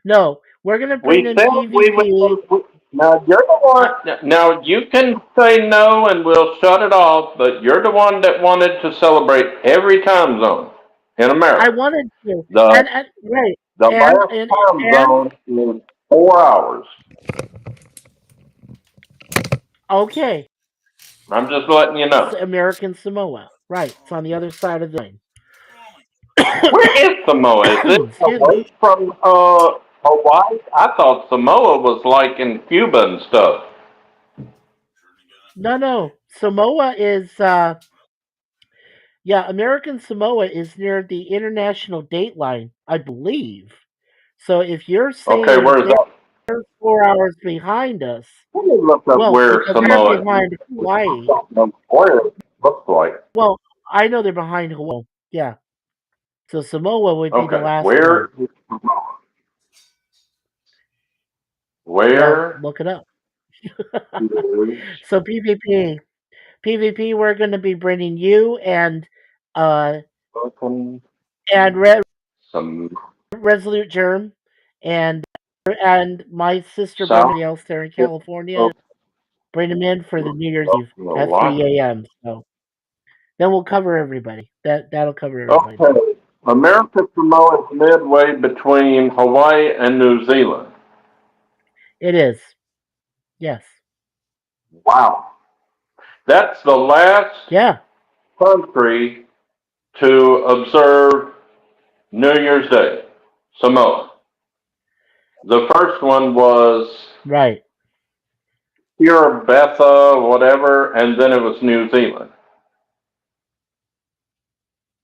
No, we're gonna bring We in said we PvP. would. Now you're the one. Now you can say no and we'll shut it off. But you're the one that wanted to celebrate every time zone in I America. wanted to, The and right, the and last and time and zone is 4 hours. okay, I'm just letting you know. American Samoa. Right, it's on the other side of the line. Where is Samoa? Is it Excuse me. away from Hawaii? I thought Samoa was like in Cuba and stuff. No, no. Samoa is yeah, American Samoa is near the international date line, I believe. So if you're Okay, saying that where's that? they're 4 hours behind us, Let me look up well, where because they're Samoa is. behind Hawaii. I don't know where it looks like. Well, I know they're behind Hawaii. Yeah. So Samoa would be the Okay, last where one. is Samoa? Well, Where look it up. is So PvP, we're going to be bringing you uh fucking and some Resolute Germ and my sister South Beverly else there in of California. Bring them in for the New Year's Eve at what? 3 a.m. So then we'll cover everybody. That'll cover everybody then. Okay, America Samoa is midway between Hawaii and New Zealand. It is. Yes. Wow. That's the last Yeah. country to observe New Year's Day, Samoa. The first one was Right. here, Betha, whatever, and then it was New Zealand.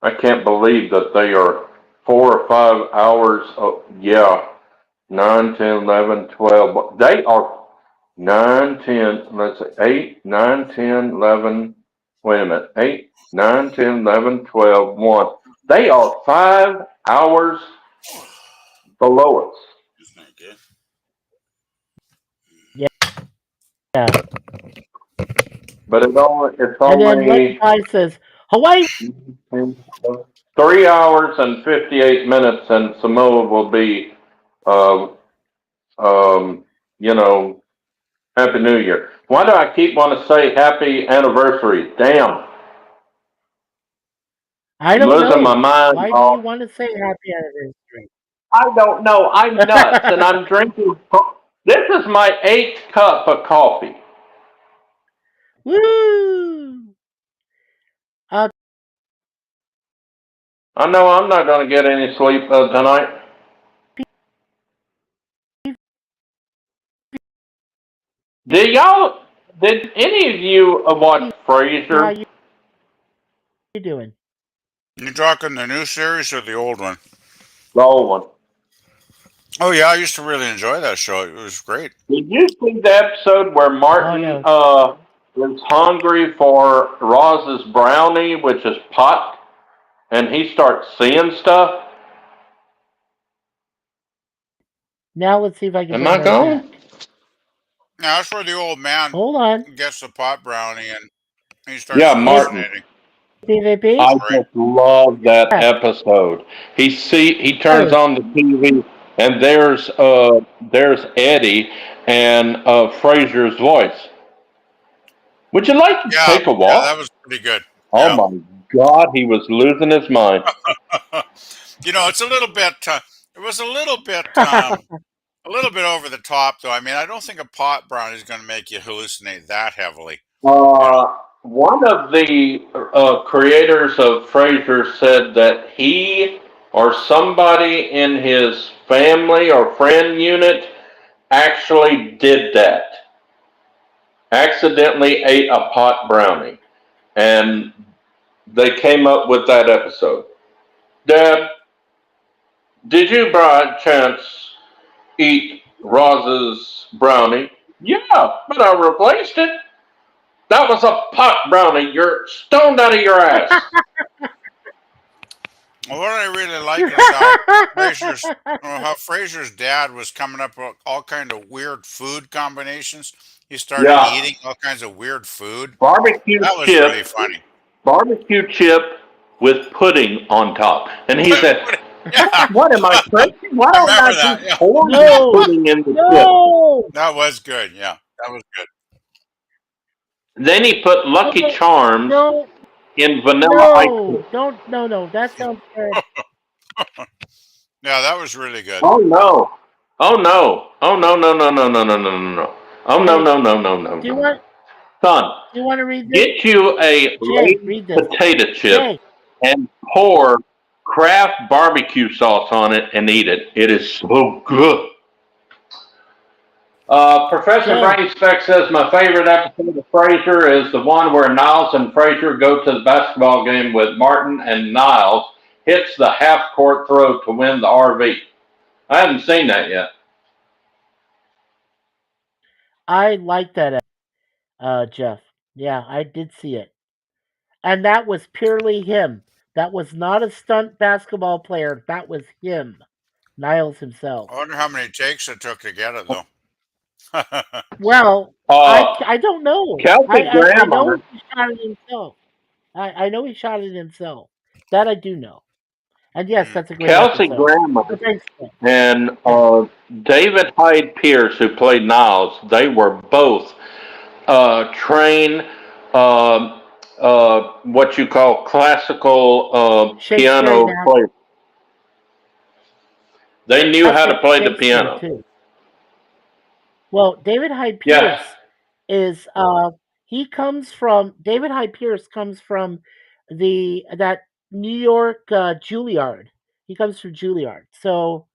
I can't believe that they are 4 or 5 hours. Oh, yeah, 9, 10, 11, 12. They are 9, 10, let's say 8, 9, 10, 11. Wait a minute. 8, 9, 10, 11, 12, 1. They are 5 hours below us. Yeah. But it's And then Lucky only Pie says Hawaii. 3 hours and 58 minutes, and Samoa will be, um, you know, Happy New Year. Why do I keep wanting to say Happy Anniversary? Damn, I I'm don't losing my know. mind. Why do you want to say happy anniversary? I don't know. I'm nuts, and I'm drinking. This is my 8th cup of coffee. Woo! Uh, I know I'm not going to get any sleep tonight. Did any of you watch how Frasier? you doing? You talking the new series or the old one? The old one. Oh yeah, I used to really enjoy that show. It was great. Did you see the episode where Oh Martin no. is hungry for Roz's brownie, which is pot, and he starts seeing stuff. Now let's see if I can Am bring I her gone? back. Now, that's where the old man Hold on. gets the pot brownie and he starts Yeah, Martin. hallucinating. PvP? I Right. just love that Yeah. episode. He turns on the TV and there's Eddie and Fraser's voice. Would you like to Yeah, take a yeah, that walk? was pretty good. Oh Yeah. my God, he was losing his mind. It's a little bit. It was a little bit over the top, though. I mean, I don't think a pot brownie is going to make you hallucinate that heavily. One of the creators of Frasier said that he or somebody in his family or friend unit actually did that. Accidentally ate a pot brownie. And they came up with that episode. Dad, did you by chance eat Roz's brownie? Yeah, but I replaced it. That was a pot brownie. You're stoned out of your ass. Well, what I really like is how Fraser's dad was coming up with all kind of weird food combinations. He started Yeah, eating all kinds of weird food. barbecue That was really chip, funny. barbecue chip with pudding on top. And he said, Yeah, "What am I crazy? Why I don't remember I that. just Yeah, pour the No! pudding in the chip?" No! that was good. Yeah, that was good. Then he put Lucky Charms No! in vanilla ice cream. No! Don't! No! That sounds terrible. Yeah, that was really good. Oh no! Oh no! Oh no! No! No! No! No! No! No! No! No! Oh no! Hey, No! No! No! No! do you No! want? Son, Do you want to read this? get you a Jay, Lay's read this. potato chip Jay, and pour Kraft barbecue sauce on it and eat it. It is so good. Professor Jay. Brainspec says my favorite episode of Frasier is the one where Niles and Frasier go to the basketball game with Martin, and Niles hits the half-court throw to win the RV. I haven't seen that yet. I like that, Jeff. Yeah, I did see it, and that was purely him. That was not a stunt basketball player. That was him, Niles himself. I wonder how many takes it took to get it, though. Well, I don't know. Kelsey I know Grammer. he shot it himself. I know he shot it himself. That I do know. And yes, that's a great Kelsey episode. Grammer But thanks, Jeff. and David Hyde Pierce, who played Niles, they were both trained what you call classical Shakespeare piano now. players. They knew how to That's play the Shakespeare, piano. too. Well, David Hyde Yeah. Pierce is David Hyde Pierce comes from that New York Juilliard. He comes from Juilliard. So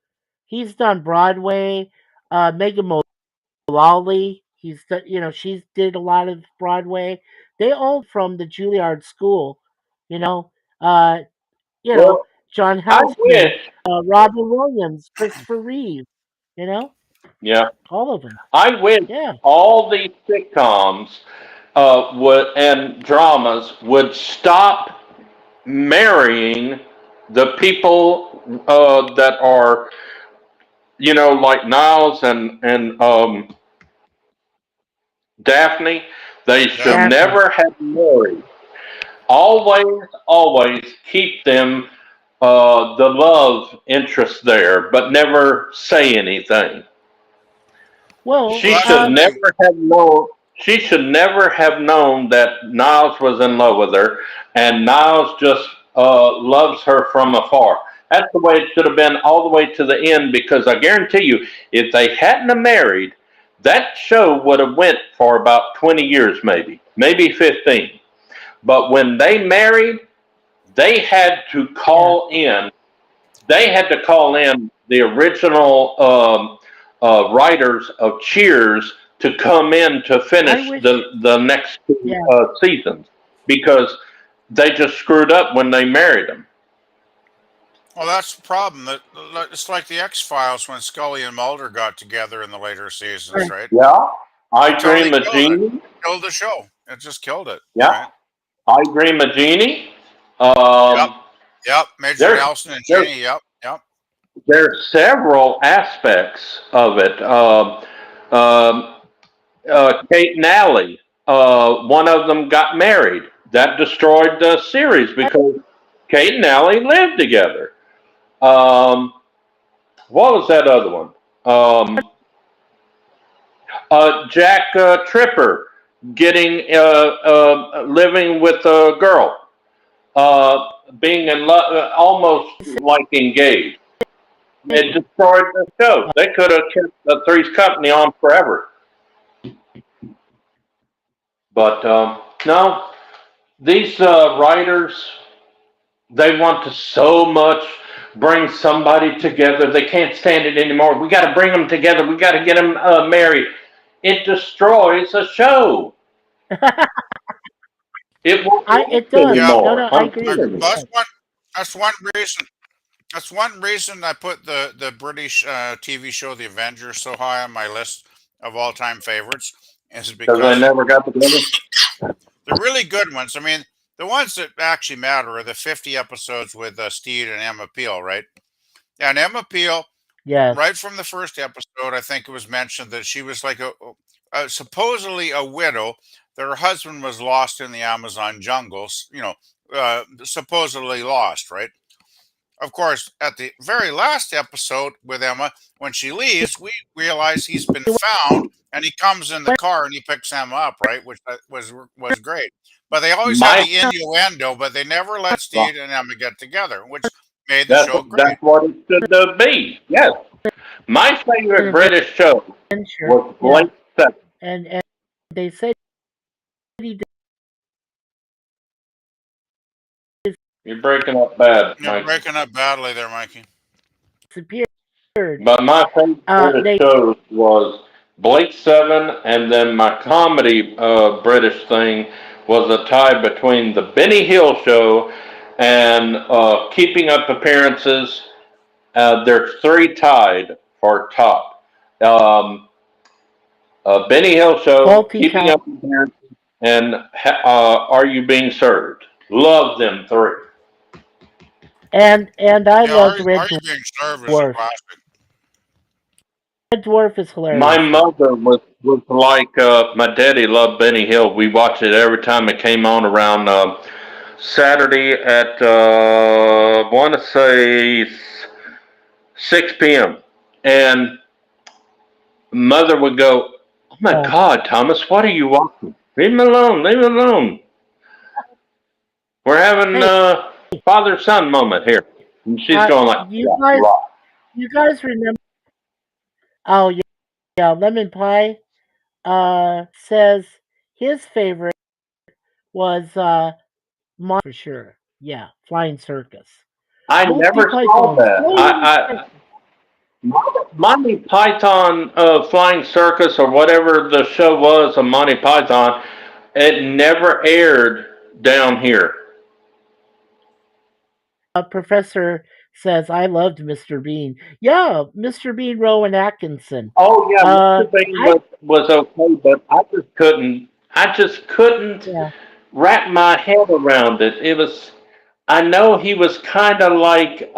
he's done Broadway, Megan Mullally, she's did a lot of Broadway. They all from the Juilliard school, you know. Well, John I Houseman, wish. Robin Williams, Christopher Reeve, Yeah. all of them. I wish Yeah. all these sitcoms and dramas would stop marrying the people that are, like Niles and Daphne. They should Daphne. never have married. Always keep them the love interest there, but never say anything. Well, She should never have known. She should never have known that Niles was in love with her, and Niles just loves her from afar. That's the way it should have been all the way to the end. Because I guarantee you, if they hadn't have married, that show would have went for about 20 years, maybe 15. But when they married, they had to call in. They had to call in the original writers of Cheers to come in to finish the next two seasons, because they just screwed up when they married them. Well, that's the problem. It's like the X-Files when Scully and Mulder got together in the later seasons, right? Yeah, I Totally Dream of Jeannie. killed the show. It just killed it. Yeah, Right? I Dream of Jeannie. Yep. Um, Yep. Major there's Nelson and there's Jeannie. Yep. Yep. there's several aspects of it. Um, Kate and Allie, one of them got married. That destroyed the series because Kate and Allie lived together. Um, what was that other one? Jack Tripper getting living with a girl, being in love, almost like engaged. It destroyed the show. They could have kept the Three's Company on forever, but no. These writers, they want to so much bring somebody together. They can't stand it anymore. We got to bring them together. We got to get them married. It destroys a show. It won't It last does. Yeah. No, anymore. no, I I'm agree with telling you. you. That's one reason. That's one reason I put the British TV show The Avengers so high on my list of all time favorites, is Because they because never got together. the really good ones. I mean, the ones that actually matter are the 50 episodes with Steed and Emma Peel, right? And Emma Peel, Yes. right from the first episode, I think it was mentioned that she was like supposedly a widow, that her husband was lost in the Amazon jungles, supposedly lost, right? Of course, at the very last episode with Emma, when she leaves, we realize he's been found, and he comes in the car and he picks Emma up, right? Which was great. But they always had My the innuendo, but they never let Steve and Emma get together, which made the that's show great. that's what it should be. Yes. My favorite An British show adventure. was Yeah. Blake Seven. And they said he You're breaking up bad, You're Mike. breaking up badly there, Mikey. disappeared. But my favorite British They shows was Blake Seven, and then my comedy British thing was a tie between the Benny Hill Show and Keeping Up Appearances. There's three tied for top. Benny Hill Show, faulty Keeping town. Up Appearances, and Are You Being Served? Love them three. And I Yeah, loved are Red you being served as a Dwarf. classic? Red Dwarf is My hilarious. mother was like my daddy loved Benny Hill. We watched it every time it came on around Saturday at want to say 6 p.m. And mother would go, "Oh my Oh, God, Thomas, what are you watching? Leave me alone, leave me alone. We're having hey, a father son moment here." And she's going like, you "Yeah, guys, you are." remember? Oh yeah, Lemon Pie. Says his favorite was for sure. Yeah, Flying Circus. I Multi never saw Python. that. Monty Python Flying Circus or whatever the show was of Monty Python, it never aired down here. Professor says I loved Mr. Bean. Yeah, Mr. Bean, Rowan Atkinson. Oh yeah, Uh, Mr. Bean I was okay, but I just couldn't yeah, wrap my head around it. It was I know he was kind of like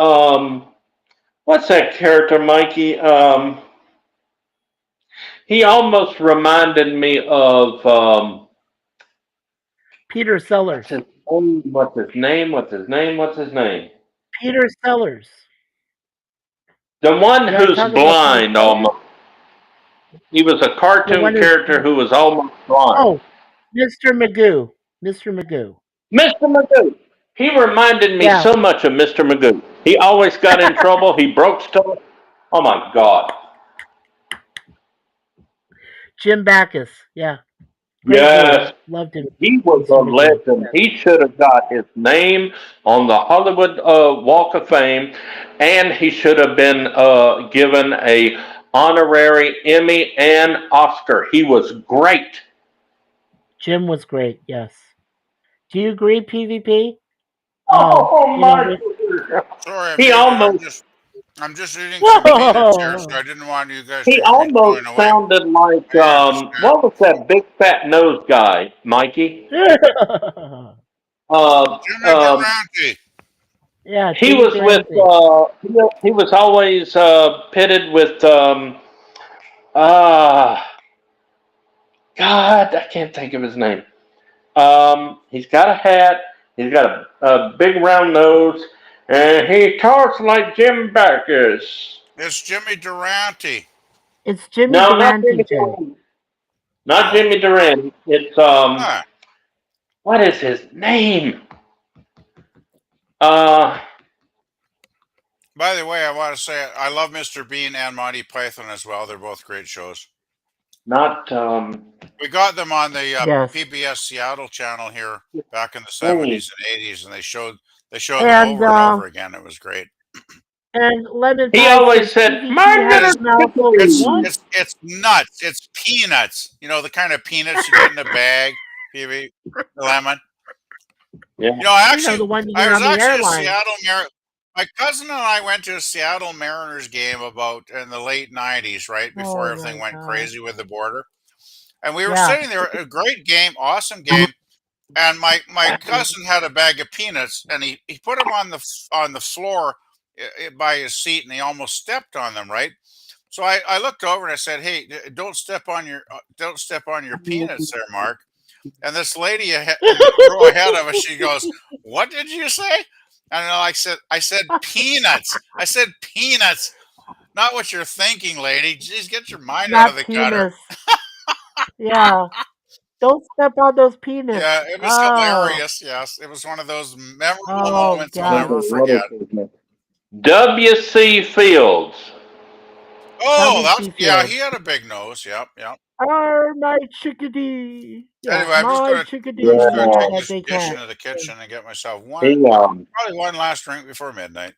what's that character, Mikey? He almost reminded me of Peter what's Sellers. his name? What's his name? What's his name? What's his name? Peter Sellers. The one Yeah, who's talking about Peter blind Sellers. almost. He was a The cartoon one who's character who was almost blind. oh, Mr. Magoo. Mr. Magoo. Mr. Magoo. He reminded me Yeah, so much of Mr. Magoo. He always got in trouble. He broke stuff. Oh my God. Jim Backus. Yeah, great voice. Yes, Loved him, he was a Mr. Magoo. legend. He should have got his name on the Hollywood Walk of Fame, and he should have been given a honorary Emmy and Oscar. He was great. Jim was great. Yes. Do you agree, PvP? Oh You know, my! Sorry, I'm He muted. I'm almost just I'm just eating some peanuts here, so Whoa! I didn't want you guys to He hear me almost chewing away. sounded like Here, just what was that big fat nose guy, Mikey? Jimmy Um, Durante. Yeah, he Jimmy was with Durante. he was always pitted with uh God, I can't think of his name. He's got a hat. He's got a big round nose, and he talks like Jim Backus. It's Jimmy Durante. It's Jimmy No, not Durante, Jimmy Jay. Durant. Not No? Jimmy Durant. It's Huh. what is his name? Uh, By the way, I want to say I love Mr. Bean and Monty Python as well. They're both great shows. not We got them on the Yes. PBS Seattle channel here back in the name. 70s and 80s, and they showed them And over and over again. It was great. Lemon He Pie always says said, TVT "My It has is. a little mouthful of It's what? chickadee." it's it's nuts. It's peanuts. You know the kind of peanuts you get in a bag. PB lemon. Yeah. You know, The one you I get was on the actually a airline. My cousin and I went to a Seattle Mariners game about in the late '90s, right before Oh everything my went god. crazy with the border. And we were Yeah. sitting there, a great game, awesome game. And my cousin had a bag of peanuts, and he put them on the floor by his seat, and he almost stepped on them, right? So I looked over and I said, "Hey, don't step on your peanuts, there, Mark." And this lady in the row ahead of us, she goes, "What did you say?" And I said peanuts. I said peanuts, not what you're thinking, lady. Jeez, get your mind out of Not the gutter. penis. Yeah. Don't step on those peanuts. Yeah, it was Oh. hilarious. Yes, it was one of those memorable Oh moments I'll Okay, god. never what is forget. his name? W.C. Fields. Oh, WC yeah, Fields. he had a big nose. Yep, yep. My chickadee. Yeah, Anyway, my I'm just chickadee. gonna Yeah, Yeah. take that this big dish hat. into the kitchen and get myself He probably one last drink before midnight.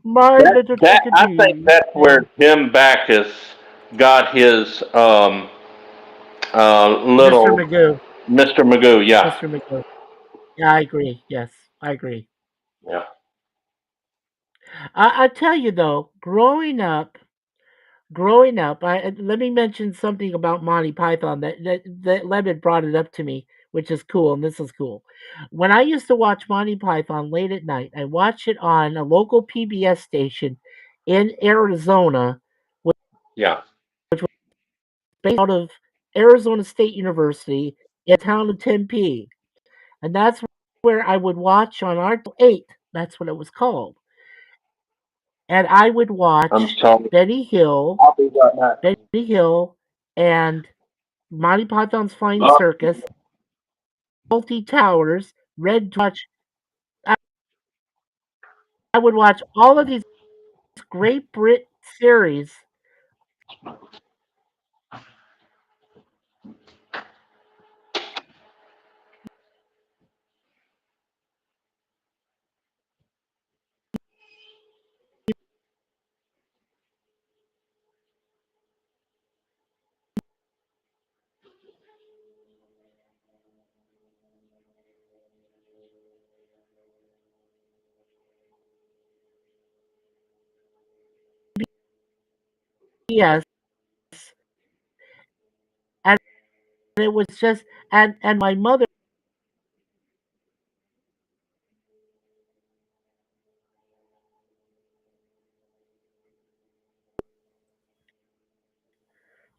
My little that I think chickadee. that's where Jim Backus got his Mr. little Magoo. Mr. Magoo. Yeah. Mr. Magoo. Yeah, I agree. Yes, I agree. Yeah. I tell you though, growing up, let me mention something about Monty Python that Lemon brought it up to me, which is cool, and this is cool. When I used to watch Monty Python late at night, I watched it on a local PBS station in Arizona, Yeah. based out of Arizona State University in the town of Tempe, and that's where I would watch on R8. That's what it was called, and I would I'm watch sorry. Benny Hill, I'll be right back. Benny Hill, and Monty Python's Flying Oh, Circus, Multi Towers, Red Watch. I would watch all of these Great Brit series. Yes, and it was just and my mother.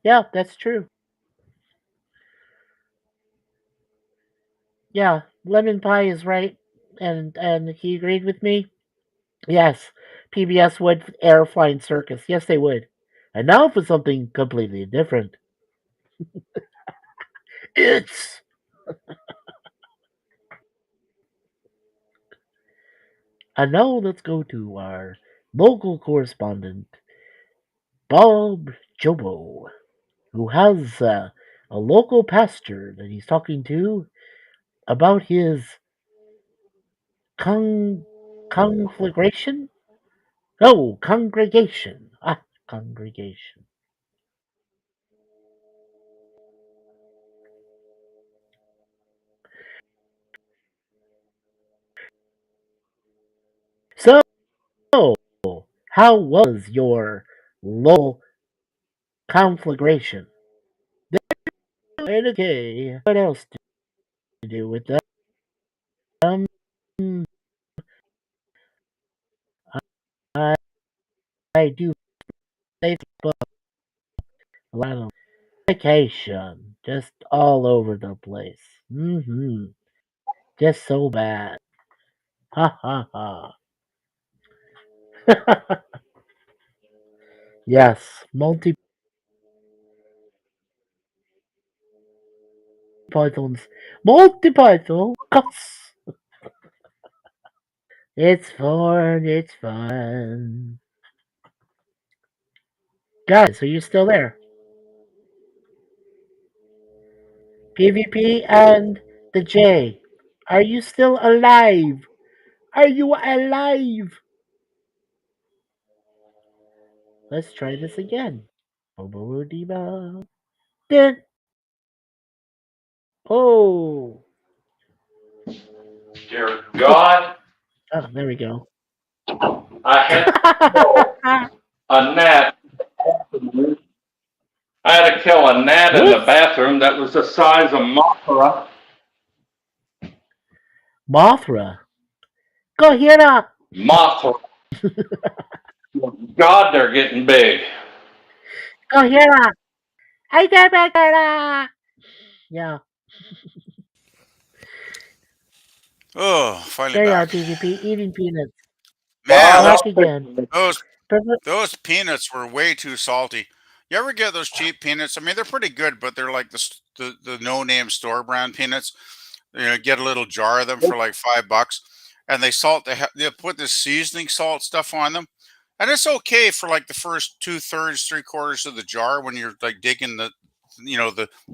Yeah, that's true. Yeah, Lemon Pie is right, and he agreed with me. Yes, PBS would air Flying Circus. Yes, they would. And now for something completely different. It's and now let's go to our local correspondent, Bob Jobo, who has a local pastor that he's talking to about his con- conflagration? No, congregation. Congregation. So, How was your local conflagration? And okay, what else to do with them? I, I do Facebook a lot of vacation, just all over the place. Just so bad. Ha ha ha. Yes, Multi Python. It's fun. It's fun. Guys, are you still there? PvP and the J. Are you still alive? Are you alive? Let's try this again. Oh. Dear God, Oh, there we go. I had to kill a gnat. I had to kill a gnat in the Whoops. bathroom that was the size of Mothra. Mothra. Go here now. Mothra. God, they're getting big. Go here now. I get back there. Yeah. Oh, finally There you are, back. PvP. Eating peanuts. Man, Well, Back again. those peanuts were way too salty. You ever get those cheap peanuts? I mean, they're pretty good, but they're like the no name store brand peanuts. You know, get a little jar of them for like $5, and they put this seasoning salt stuff on them, and it's okay for like the first 2/3, 3/4 of the jar when you're like digging the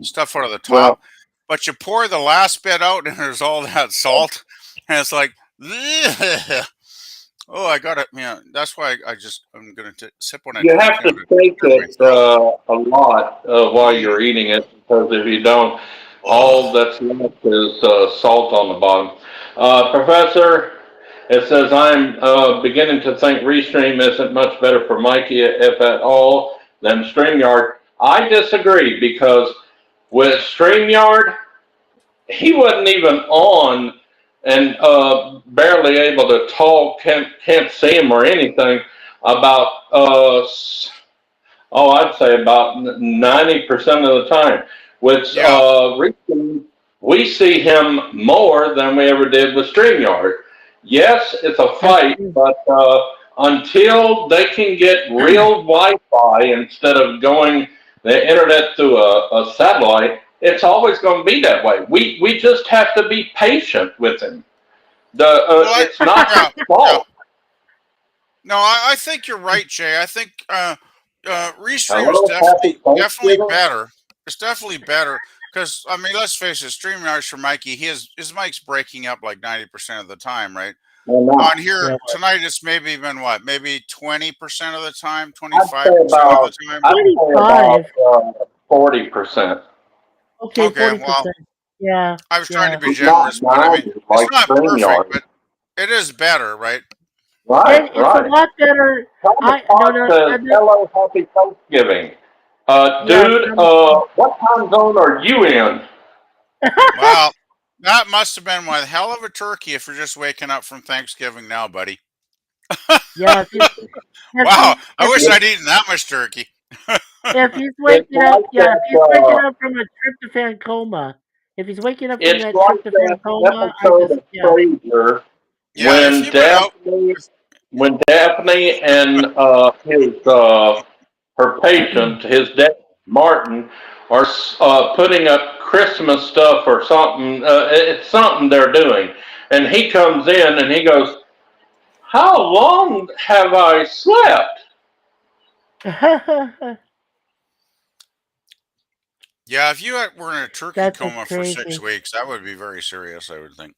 stuff out of the well, top, but you pour the last bit out and there's all that salt, and it's like. Oh, I got it. Yeah, that's why I'm gonna sip when I you drink. have to take Clear my it throat. a lot while you're eating it, because if you don't, all Oh, that's left is salt on the bottom. Professor, it says, I'm beginning to think Restream isn't much better for Mikey, if at all, than StreamYard. I disagree, because with StreamYard, he wasn't even on and barely able to talk, can't see him or anything about I'd say about 90% of the time. With yeah. we see him more than we ever did with StreamYard. Yes, it's a That's fight, true. but until they can get real Wi-Fi instead of going the internet through a satellite, it's always going to be that way. We just have to be patient with him. Well, It's not his yeah, yeah. fault. No, I think you're right, Jay. I think Restream's Hello, happy definitely Thanksgiving. better. It's definitely better because I mean, let's face it. StreamYards for Mikey, his mic's breaking up like 90% of the time, right? Well, no. On here Yeah. tonight, it's maybe been what, maybe 20% of the time, I'd say 25% of the about time. I'd say about 25. 40%. Okay, Okay, well, 40%. Yeah. I was trying to Yeah. be Not generous, but I mean, 90 it's like not perfect, StreamYard. but it is better, right? Right, It's a right. lot better. Tell the No, talk no, to hello, happy Thanksgiving. yeah. Dude, what time zone are you in? Well, that must have been one hell of a turkey if you're just waking up from Thanksgiving now, buddy. Yeah. If Wow, he's, I if wish he's, It, I'd eaten that much turkey. if he's it's waking up, like yeah, if that. he's waking up from a tryptophan coma, if he's waking up from It's that like tryptophan that coma, episode of yeah. Frasier Yeah, if when you've been out, Daphne and his her patient, his dad Martin, are putting up Christmas stuff or something. It's something they're doing, and he comes in and he goes, "How long have I slept?" yeah, if were in a turkey That's just coma for 6 crazy. weeks, that would be very serious, I would think.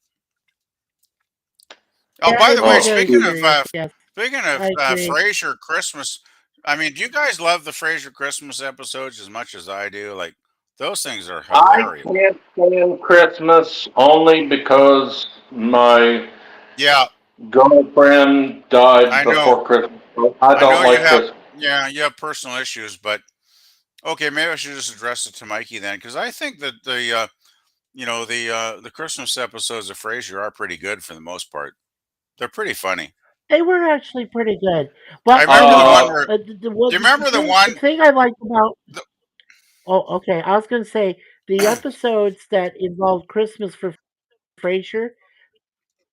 Oh, Yeah, by the it'd be way, Oh, very serious. Yes, speaking of I agree. Frasier Christmas, I mean, do you guys love the Frasier Christmas episodes as much as I do? Like, those things are I hilarious. can't stand Christmas only because my Yeah, girlfriend died I know. before Christmas. I I know don't you like have, Christmas. yeah, you have personal issues, but okay, maybe I should just address it to Mikey then, because I think that the Christmas episodes of Frasier are pretty good for the most part. They're pretty funny. They were actually pretty good. I But remember the one Uh, where, do you the remember the thing the one? thing I liked about The, oh, okay, I was gonna say the episodes that involved Christmas for Frasier,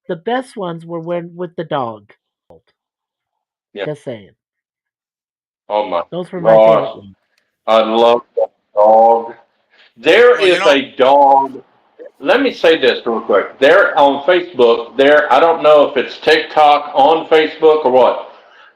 the best ones were when with the dog. yeah. Just saying, Oh my those were my favorite gosh, ones. I love that dog. There well, you is know, a dog. Let me say this real quick. There on Facebook, there, I don't know if it's TikTok on Facebook or what,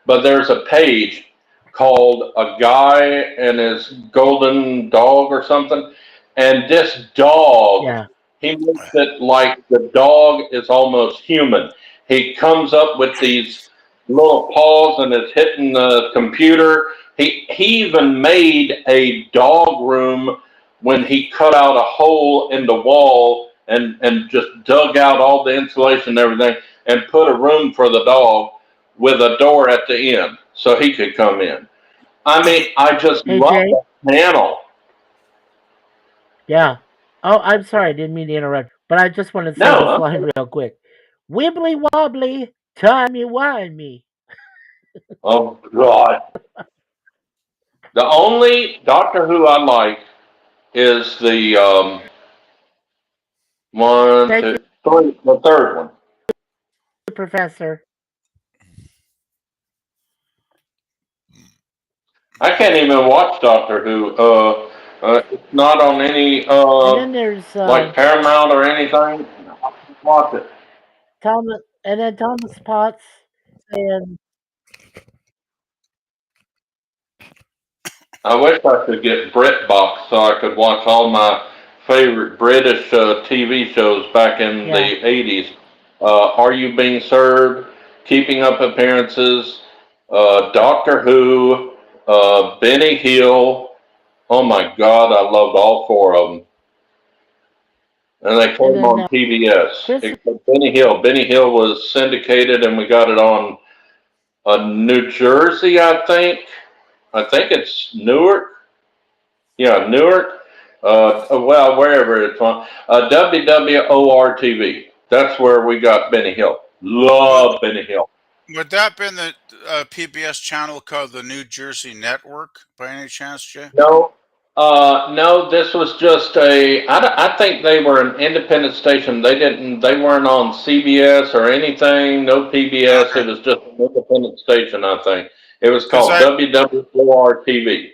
but there's a page called A Guy and His Golden Dog or something. And this dog, Yeah, he makes it like the dog is almost human. He comes up with these little paws and is hitting the computer. He even made a dog room when he cut out a hole in the wall and just dug out all the insulation and everything and put a room for the dog with a door at the end so he could come in. I mean, I just hey love Jay. that panel. Yeah. Oh, I'm sorry, I didn't mean to interrupt, but I just want to say this No, line real quick. Wibbly wobbly, timey wimey. oh God. The only Doctor Who I like is the one, Thank you, two, three, the third one. Professor. I can't even watch Doctor Who. It's not on any And then there's like Paramount or anything. I can't watch it. Thomas, and then Thomas Potts saying, I wish I could get BritBox so I could watch all my favorite British TV shows back in yeah, the 80s. Are You Being Served? Keeping Up Appearances, Doctor Who, Benny Hill. Oh my God, I loved all four of them. And they and came then on PBS. Chris, Except Benny Hill. Benny Hill was syndicated and we got it on New Jersey, I think. I think it's Newark. Yeah, Newark. Well, wherever it's on. WWOR TV. That's where we got Benny Hill. would Love Benny Hill. would that been the PBS channel called the New Jersey Network by any chance, Jay? No, no, this was just I think they were an independent station. They weren't on CBS or anything, no PBS. Okay, It was just an independent station, I think. It was because called I WWOR TV.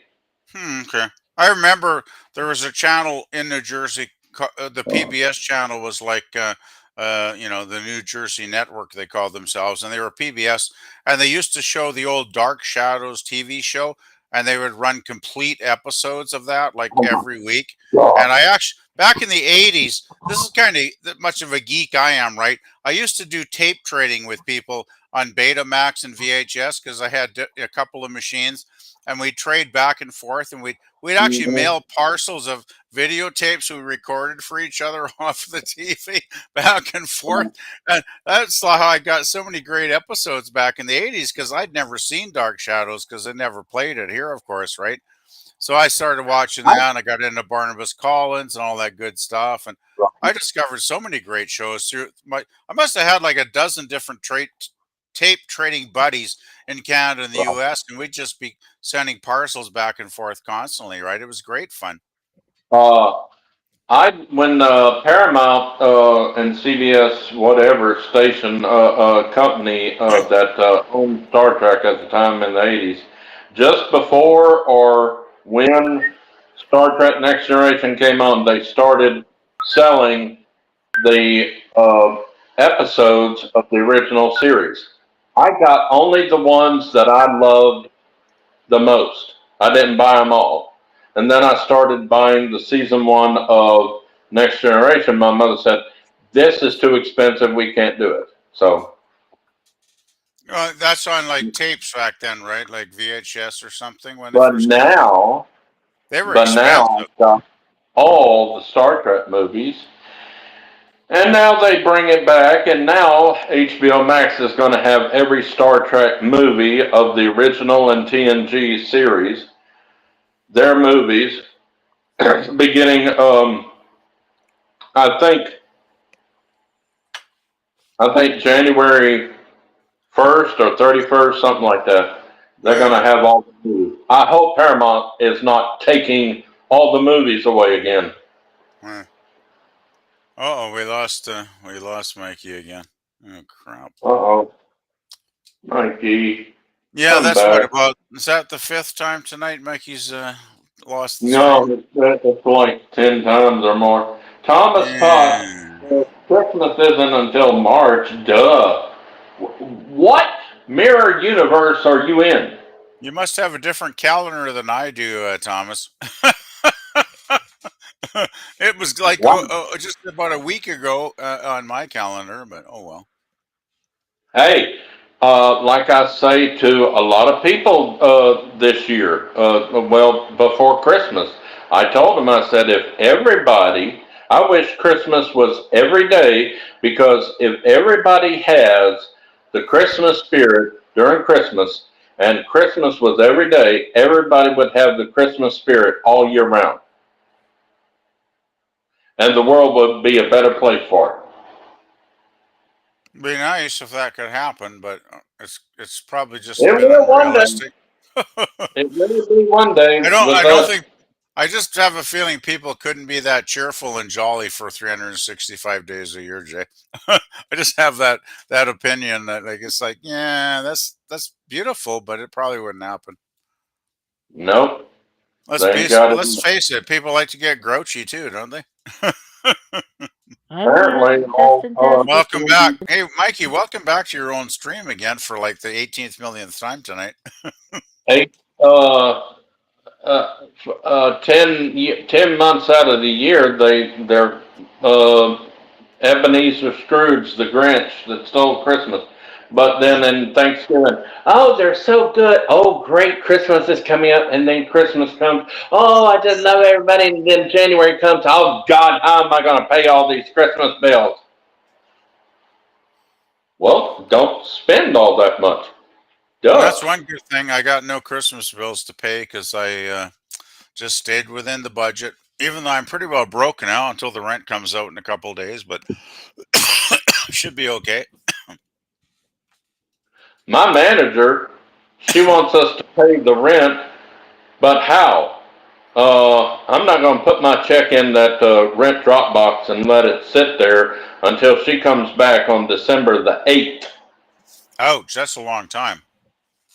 okay, I remember there was a channel in New Jersey. The PBS channel was like the New Jersey Network they called themselves, and they were PBS, and they used to show the old Dark Shadows TV show, and they would run complete episodes of that like Oh my every week. God. And I actually back in the '80s, this is kind of much of a geek I am, right? I used to do tape trading with people on Betamax and VHS because I had a couple of machines, and we'd trade back and forth, and we'd actually Mhm. mail parcels of videotapes we recorded for each other off the TV back and forth. And that's how I got so many great episodes back in the '80s because I'd never seen Dark Shadows because I never played it here, of course, right? So I started watching I, that, and I got into Barnabas Collins and all that good stuff, and I discovered so many great shows through my. I must have had like a dozen different tape trading buddies in Canada and the U.S., and we'd just be sending parcels back and forth constantly. Right? It was great fun. uh, I when Paramount and CBS whatever station company that owned Star Trek at the time in the 80s, just before or when Star Trek Next Generation came on, they started selling the episodes of the original series. I got only the ones that I loved the most. I didn't buy them all. And then I started buying the season one of Next Generation. My mother said, "This is too expensive. We can't do it." So, That's on like tapes back then, right? Like VHS or something when they but first came out. now, They were but now expensive. I've got all the Star Trek movies And now they bring it back, and now HBO Max is going to have every Star Trek movie of the original and TNG series, their movies, beginning, I think, January 1st or 31st, something like that. They're going to Really? have all the movies. I hope Paramount is not taking all the movies away again. Oh, we lost Mikey again. Oh crap. Uh-oh. Mikey, Yeah, come that's what back. about. Is that the fifth time tonight Mikey's lost the stream? No, it's like 10 times or more. Thomas Potts, Yeah. Christmas isn't until March. Duh. What mirror universe are you in? You must have a different calendar than I do, Thomas. It was like What? just about a week ago on my calendar, but oh well. Hey, like I say to a lot of people this year, well, before Christmas, I told them, I said, if everybody, I wish Christmas was every day, because if everybody has the Christmas spirit during Christmas and Christmas was every day, everybody would have the Christmas spirit all year round. And the world would be a better place for it. Be nice if that could happen, but it's probably just a It bit will one day. unrealistic. It will be one day I with don't us. think I just have a feeling people couldn't be that cheerful and jolly for 365 days a year, Jay. I just have that opinion that like it's like, yeah, that's beautiful, but it probably wouldn't happen. Nope. They got it. Let's face it, people like to get grouchy too, don't they? I'm Apparently, testing, testing. Welcome back. Hey, Mikey, welcome back to your own stream again for like the 18th millionth time tonight. eight, uh, 10 months out of the year, they're Ebenezer Scrooge, the Grinch that stole Christmas. But then in Thanksgiving, oh, they're so good. Oh, great, Christmas is coming up. And then Christmas comes. Oh, I just love everybody. And then January comes. Oh, God, how am I going to pay all these Christmas bills? Well, don't spend all that much. And Duh. that's one good thing. I got no Christmas bills to pay because I just stayed within the budget. Even though I'm pretty well broke now until the rent comes out in a couple of days, but should be okay. My manager, she wants us to pay the rent, but how? I'm not going to put my check in that rent drop box and let it sit there until she comes back on December the 8th. Ouch, that's a long time.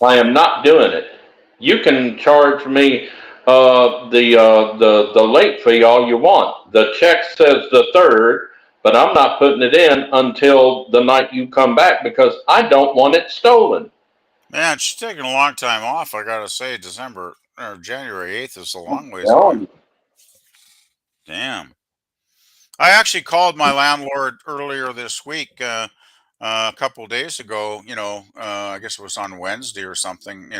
I am not doing it. You can charge me the late fee all you want. The check says the 3rd, but I'm not putting it in until the night you come back because I don't want it stolen. Man, she's taking a long time off. I gotta say, December or January 8th is a long ways away. No. Damn. I actually called my landlord earlier this week, a couple days ago. I guess it was on Wednesday or something.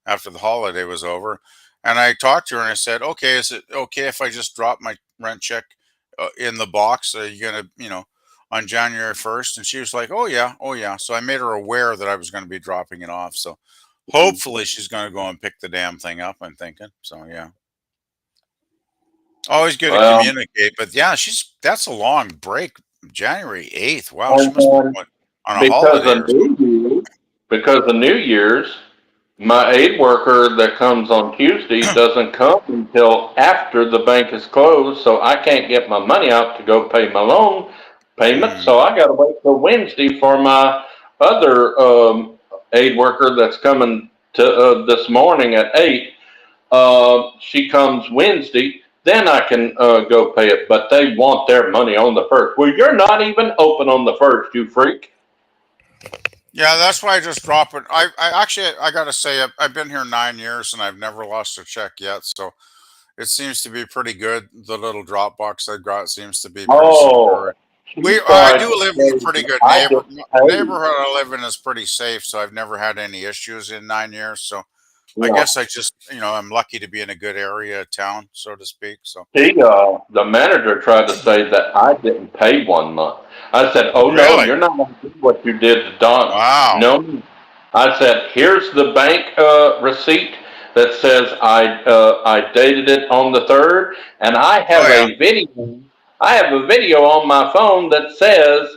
After the holiday was over, and I talked to her and I said, "Okay, is it okay if I just drop my rent check in the box? Are you gonna, on January 1st?" And she was like, "Oh yeah, oh yeah." So I made her aware that I was going to be dropping it off. So hopefully she's going to go and pick the damn thing up. I'm thinking. So yeah. Always good to Well, communicate, but yeah, that's a long break. January 8th. Wow, she and must be then what, on a because holiday of or something. New Year's, because of New Year's, my aid worker that comes on Tuesday doesn't come until after the bank is closed, so I can't get my money out to go pay my loan payment. Hmm. So I got to wait till Wednesday for my other aid worker that's coming to this morning at 8. She comes Wednesday. Then I can go pay it, but they want their money on the 1st. Well, you're not even open on the 1st, you freak. Yeah, that's why I just drop it. I actually, I gotta say, I've been here 9 years and I've never lost a check yet. So it seems to be pretty good. The little drop box I've got seems to be pretty Oh, secure. she I tried do to live in a say pretty that good I just paid. neighborhood I live in is pretty safe, so I've never had any issues in 9 years. So I Yeah. guess I just, I'm lucky to be in a good area of town, so to speak. So The manager tried to say that I didn't pay 1 month. I said, "Oh no, really, you're not going to do what you did to Don." wow, No, I said, "Here's the bank receipt that says I dated it on the 3rd, and I oh have yeah, a video. I have a video on my phone that says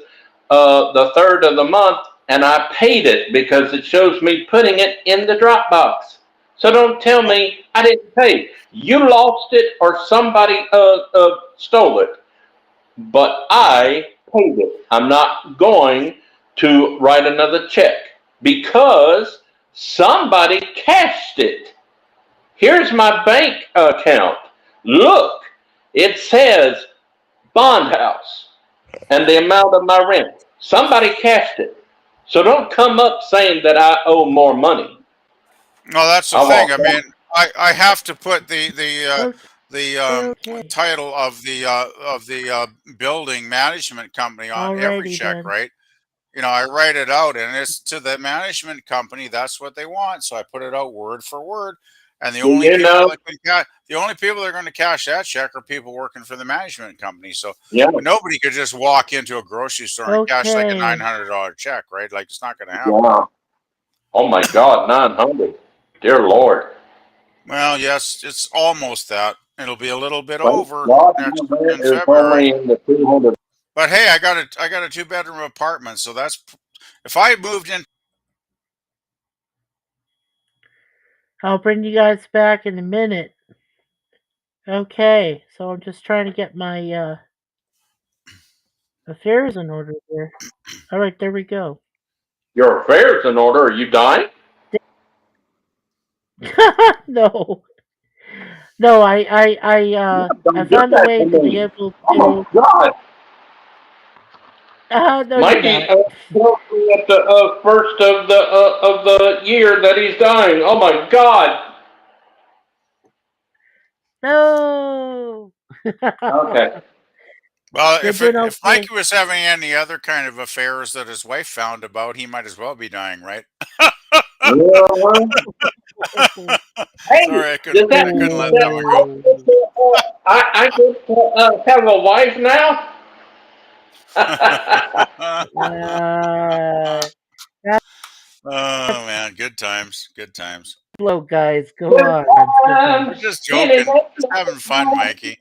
the 3rd of the month, and I paid it because it shows me putting it in the Dropbox. So don't tell oh, me I didn't pay. You lost it or somebody stole it, but yeah, I paid it. I'm not going to write another check because somebody cashed it. Here's my bank account. Look, it says bond house and the amount of my rent. Somebody cashed it. So don't come up saying that I owe more money. no, that's the I thing. want I mean, I have to put the Okay. title of the building management company on every Alrighty check, then. right? I write it out, and it's to the management company. That's what they want, so I put it out word for word. And to, you know, the only people that are going to cash that check are people working for the management company. So yeah, nobody could just walk into a grocery store and cash like a Okay. $900 check, right? Like it's not going to happen. yeah. Oh my God, 900. Dear Lord. Well, yes, it's almost that. It'll be a little bit Thank over God next my rent in is February. only in the 200. But hey, I got a 2 bedroom apartment, so that's if I moved in. I'll bring you guys back in a minute. Okay, so I'm just trying to get my affairs in order here. Alright, there we go. Your affairs in order. Are you dying? No. No, I Don't do found a that way to to be me. able Oh my to God. no you're Mikey not. told me at the first of the year that he's dying. Oh my God. No. Okay. Well, You're doing if okay. Mikey was having any other kind of affairs that his wife found about, he might as well be dying, right? Well, hey, Sorry, does I that couldn't mean let that one go. Oh. I get to have a wife now? Uh, Oh man, good times, good times. slow guys, go Good on. It's good time. times. We're just Getting joking, just having fun, Mikey.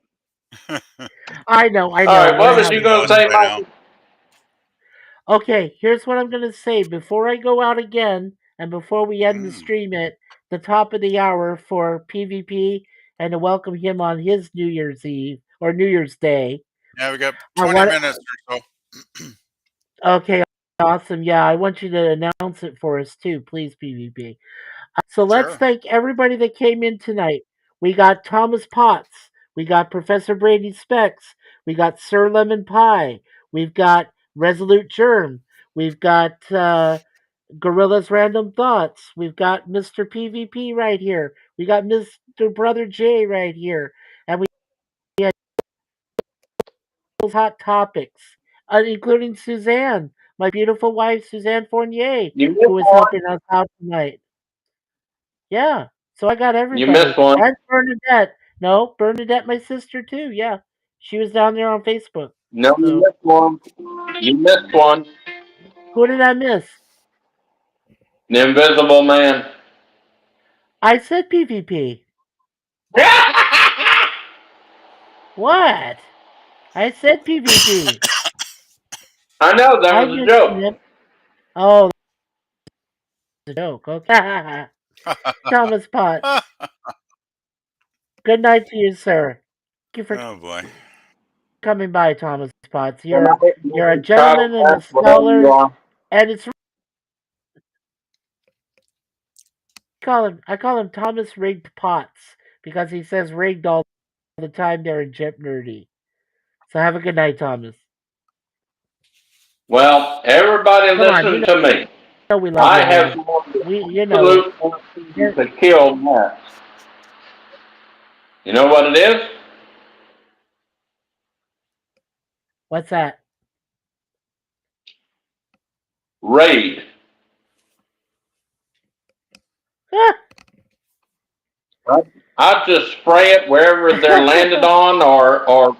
I All know. right, what We're was you He having going to knows fun. say, by now. Mikey? Okay, here's what I'm gonna say before I go out again, and before we end the Mm. stream at the top of the hour for PvP, and to welcome him on his New Year's Eve or New Year's Day. Yeah, we got I 20 want. minutes or so. Okay, awesome. Yeah, I want you to announce it for us too, please, PvP. So let's Sure. thank everybody that came in tonight. We got Thomas Potts. We got Professor Brady Specs. We got Sir Lemon Pie. We've got Resolute Germ. We've got Gorilla's Random Thoughts. We've got Mr. PvP right here. We got Mr. Brother J right here. And we had those hot topics, including Suzanne, my beautiful wife, Suzanne Fournier, You who missed is one. helping us out tonight. Yeah. So I got You everybody. missed one. And Bernadette. No, Bernadette, my sister too. Yeah. She was down there on Facebook. No, you So missed one. You missed one. who did I miss? The Invisible Man. I said PvP. What? I said PvP. I know that I was a mentioned joke. him. Oh, that's a joke. Okay. Thomas Potts. Good night to you, sir. Thank you for Oh boy. coming by, Thomas Potts. And I You're a didn't try to gentleman and a ask whatever you scholar, are. and I call him Thomas Rigged Potts because he says rigged all the time there in Jip Nerdy. So have a good night, Thomas. Well, everybody Come on, listen to me. we love I you, have man. more You know it. absolute reason to kill Matt. You know what it is? What's that? Raid. Ah, to spray it wherever they're landed on, or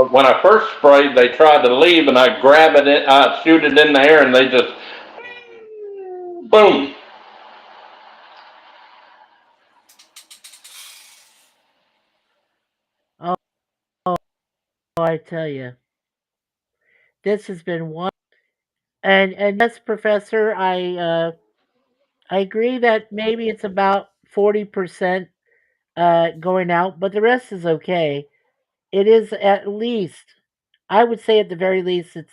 when I first sprayed, they tried to leave, and I grab it, I shoot it in the air, and they just boom. Oh, I tell you, this has been one. And yes, Professor, I agree that maybe it's about 40% going out, but the rest is okay. It is at least, I would say at the very least, it's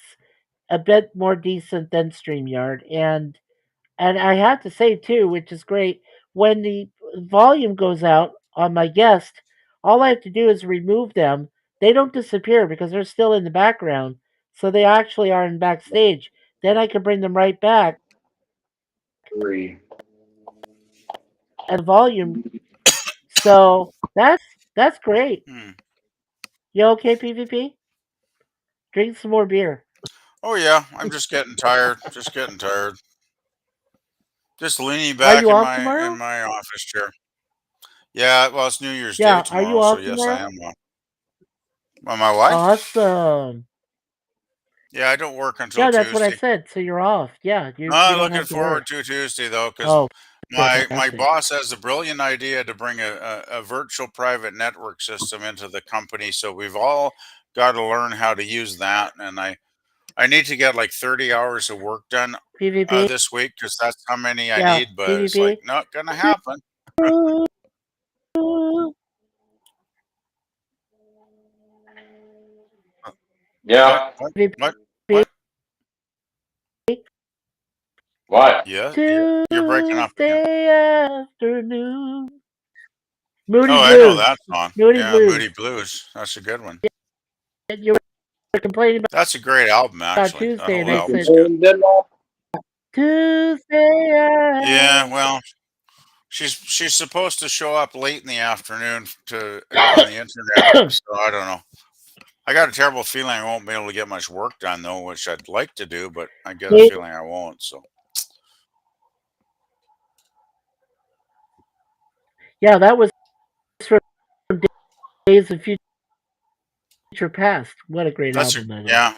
a bit more decent than StreamYard. And I have to say too, which is great, when the volume goes out on my guest, all I have to do is remove them. They don't disappear because they're still in the background. So they actually are in backstage. Then I can bring them right back at the volume. So that's great. Hmm. You okay, PvP? Drink some more beer. Oh yeah, I'm just getting tired. Just getting tired. Just leaning Are back you in off my tomorrow? office chair. Yeah, well, it's New Year's Day Yeah, are you tomorrow, so off yes, I tomorrow? am off. Well, my wife? Awesome. Yeah, I don't work until Yeah, that's what I Tuesday. said. So you're off. Yeah, you Not don't looking have to work. forward to Tuesday though, because Oh, my fantastic. boss has a brilliant idea to bring a virtual private network system into the company. So we've all got to learn how to use that, and I need to get like 30 hours of work done PvP? this week because that's how many I Yeah, need. But it's like PvP. not gonna happen. What? Yeah. What? What? PvP. What? What? Yeah, you're breaking up again. Tuesday afternoon. Moody Oh, I know Blues. that song. Moody Yeah, Blues. Moody Blues. That's a good one. You were complaining That's a great album, about actually. That Tuesday, and whole I You said, album's good. tuned in? Tuesday. Yeah, well, she's supposed to show up late in the afternoon to on the internet, so I don't know. I got a terrible feeling I won't be able to get much work done though, which I'd like to do, but I get a feeling I won't. So Yeah, that was from Days of Future Past. What a great that's a album that is. yeah.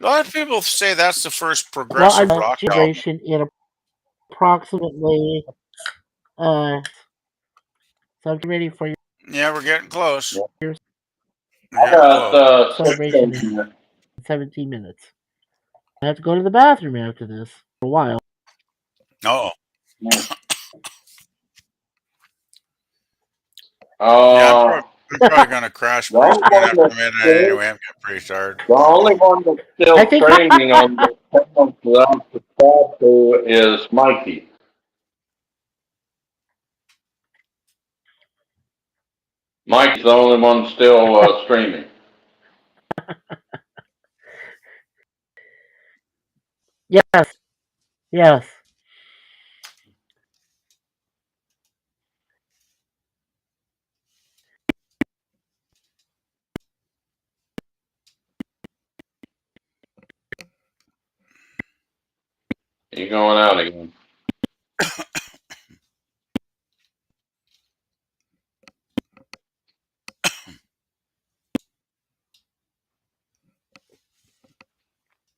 A lot of people say that's the first Well, I progressive know rock album. generation in approximately 6 minutes. So I'm ready for Yeah, we're getting close. your We're I getting got close. celebration in 6 minutes. 17 minutes. I have to go to the bathroom after this for a while. Oh, yeah. Uh, I'm probably gonna crash the pretty only soon one after that's midnight still, anyway. I'm getting pretty tired. the only one that's I still think streaming on the channel that I'm subscribed to is Mikey. Mike's the only one still streaming. yes, yes. You're going out again.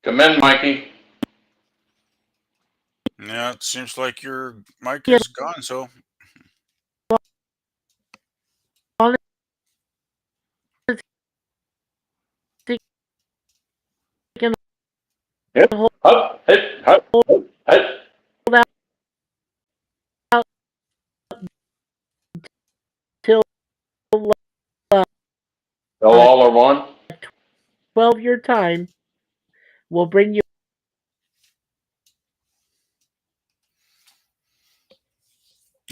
Come in, Mikey. Yeah, it seems like your mic Yeah, is gone. So Hip, hop, hip, hop, hip, hip. till So all are one. 12 your time. We'll bring you.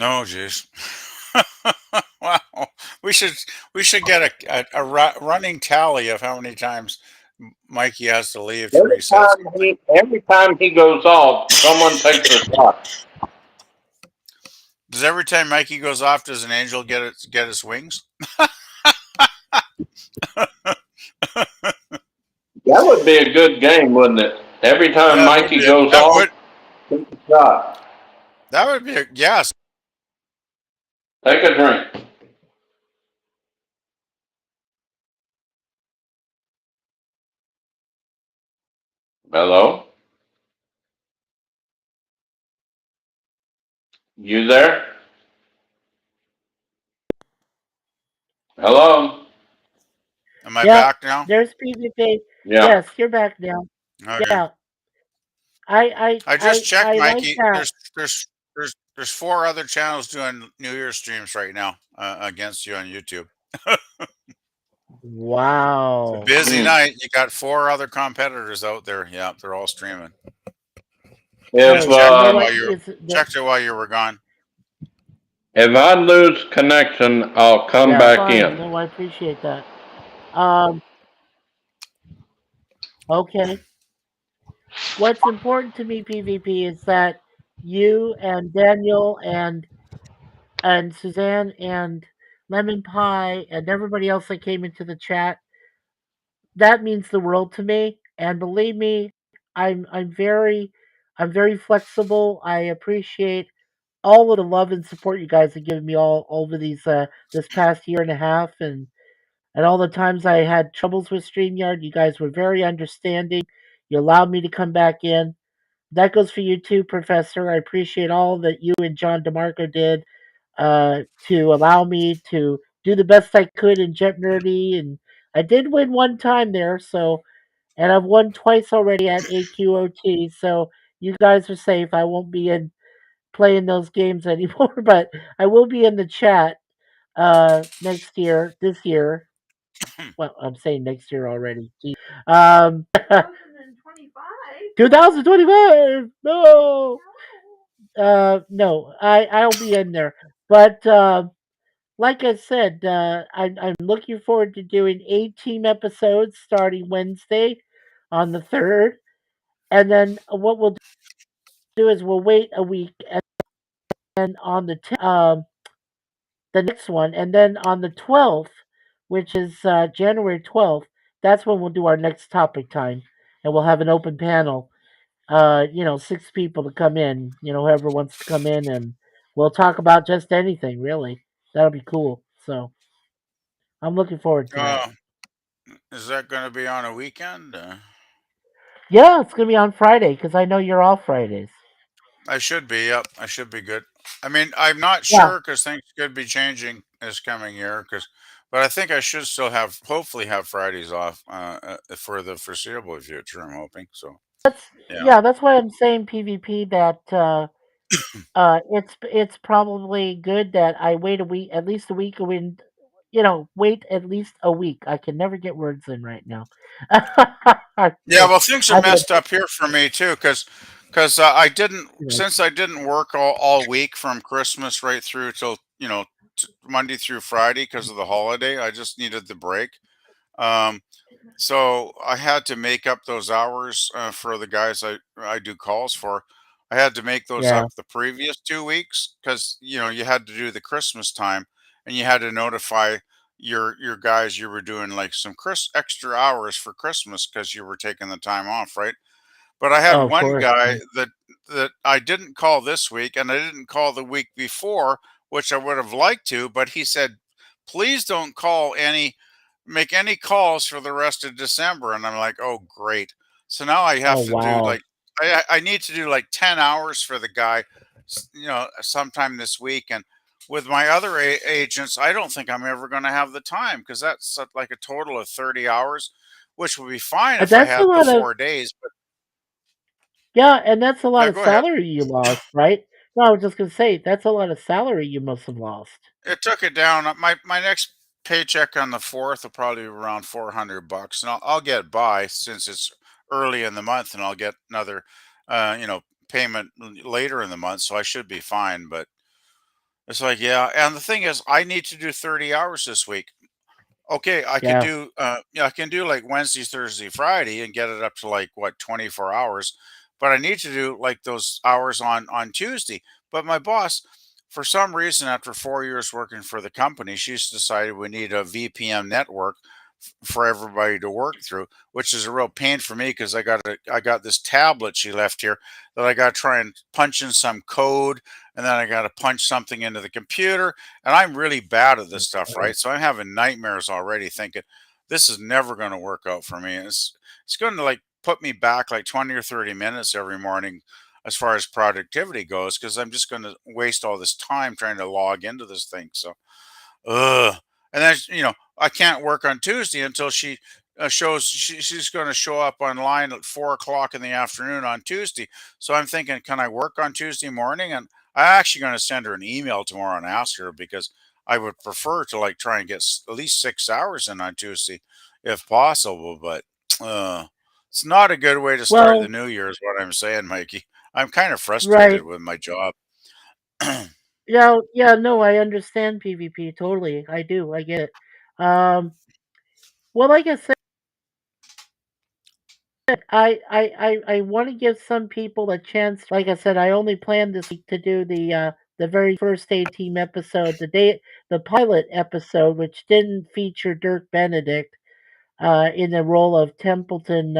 oh, jeez. Wow, we should we should get a running tally of how many times Mikey has to leave to reset something. Every time he goes off, someone takes a shot. Does every time Mikey goes off, does an angel get his wings? That would be a good game, wouldn't it? Every time Yeah, it would Mikey be. goes off, take a shot. That would be. Yes. Take a drink. Hello? You there? Hello? Am I Yep, back now? there's PvP. Yeah. Yes, you're back now. Okay. Yeah, I I I just I checked, I like Mikey. that. There's four other channels doing New Year's streams right now against you on YouTube. It's a Wow. busy Hmm. night. You got four other competitors out there. Yeah, they're all streaming. I If just Hey, you checked know it what? while It's the checked it while you were gone. if I lose connection, I'll come yeah, back fine. in. No, I appreciate that. Um, okay. What's important to me, PvP, is that you and Daniel and Suzanne and Lemon Pie and everybody else that came into the chat, that means the world to me. And believe me, I'm very flexible. I appreciate all of the love and support you guys have given me all over these this past year and a half, and all the times I had troubles with StreamYard. You guys were very understanding. You allowed me to come back in. That goes for you too, Professor. I appreciate all that you and John DeMarco did to allow me to do the best I could in Jet Nerdy, and I did win one time there, so and I've won twice already at AQOT. So you guys are safe. I won't be in playing those games anymore, but I will be in the chat next year, this year. Well, I'm saying next year already. Um, 2025. No. No, I'll be in there. But like I said, I'm looking forward to doing 18 episodes starting Wednesday on the 3rd. And then what we'll do is we'll wait a week, and then on the 10th, the next one, and then on the 12th, which is January 12th, that's when we'll do our next topic time, and we'll have an open panel. 6 people to come in. Whoever wants to come in, and we'll talk about just anything. Really, that'll be cool. So I'm looking forward to that. Uh, is that going to be on a weekend? Yeah, it's gonna be on Friday because I know you're off Fridays. I should be. Yep, I should be good. I mean, I'm not Yeah, sure because things could be changing this coming year. But I think I should still have, hopefully, have Fridays off for the foreseeable future. I'm hoping so. Yeah. that's why I'm saying PvP that it's probably good that I wait a week, at least a week, and wait at least a week. I can never get words in right now. Yeah, well, things are I get messed up here for me too, because I didn't you since I didn't work all week from Christmas right through till Monday through Friday because of the holiday. I just needed the break. Um, so I had to make up those hours for the guys I do calls for. I had to make those yeah. up the previous 2 weeks because you had to do the Christmas time and you had to notify your guys you were doing like some extra hours for Christmas because you were taking the time off, right? But I had Oh, of one course. guy that I didn't call this week, and I didn't call the week before, which I would have liked to. But he said, "Please don't make any calls for the rest of December." And I'm like, "Oh, great!" So now I Oh, have to do wow. like I need to do like 10 hours for the guy, sometime this week. And with my other agents, I don't think I'm ever going to have the time because that's like a total of 30 hours, which would be fine if I That's a had the lot of 4 days. yeah, and that's a lot Yeah, of go ahead. salary you lost, right? No, I was just gonna say that's a lot of salary you must have lost. It took it down. My next paycheck on the 4th will probably be around $400, and I'll get by since it's early in the month, and I'll get another, payment later in the month, so I should be fine. But it's like, yeah, and the thing is, I need to do 30 hours this week. Okay, Yeah. I can do like Wednesday, Thursday, Friday and get it up to like what 24 hours, but I need to do like those hours on Tuesday. But my boss, for some reason, after 4 years working for the company, she's decided we need a VPN network for everybody to work through, which is a real pain for me because I got this tablet she left here that I got to try and punch in some code, and then I got to punch something into the computer, and I'm really bad at this stuff, Oh, right? So I'm having nightmares already, thinking this is never going to work out for me. It's going to like put me back like 20 or 30 minutes every morning as far as productivity goes, because I'm just going to waste all this time trying to log into this thing. So, ugh. And then, I can't work on Tuesday until she she's going to show up online at 4 o'clock in the afternoon on Tuesday. So I'm thinking, can I work on Tuesday morning? And I'm actually going to send her an email tomorrow and ask her, because I would prefer to like try and get at least 6 hours in on Tuesday if possible. But uh, it's not a good way to start the Well, new year, is what I'm saying, Mikey. I'm kind of frustrated right. with my job. Yeah, yeah, no, I understand PvP totally. I do. I get it. Um, well, like I said, I want to give some people a chance. Like I said, I only planned this week to do the very first A Team episode, the pilot episode, which didn't feature Dirk Benedict in the role of Templeton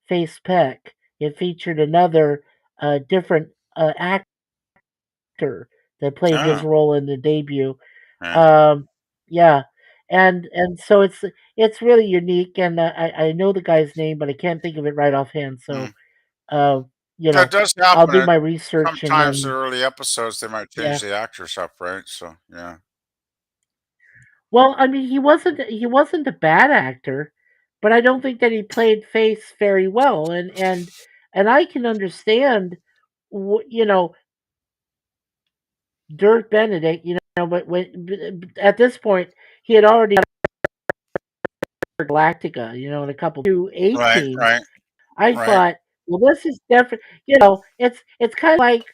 Face Peck. It featured another different actor that played his Oh, role in the debut. yeah. Um, yeah, and so it's really unique, and I know the guy's name, but I can't think of it right offhand. So Mm. uh, you That know, does I'll happen. do my research and Sometimes the then early episodes they might change yeah. the actress up, right? So yeah. Well, I mean, he wasn't a bad actor, but I don't think that he played Face very well, and I can understand, Dirk Benedict, but at this point he had already got Galactica, in a couple to A Right, Team. right, I right, thought, well, this is different. It's kind of like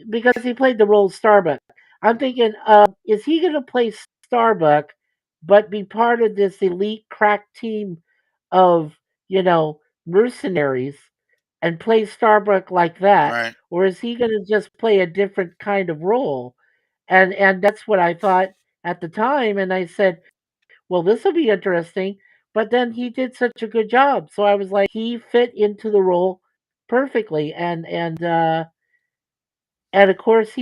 because he played the role of Starbuck. I'm thinking, is he going to play Starbuck, but be part of this elite crack team of mercenaries and play Starbuck like that, right. or is he going to just play a different kind of role? And that's what I thought at the time, and I said, well, this will be interesting. But then he did such a good job, so I was like, he fit into the role perfectly, and of course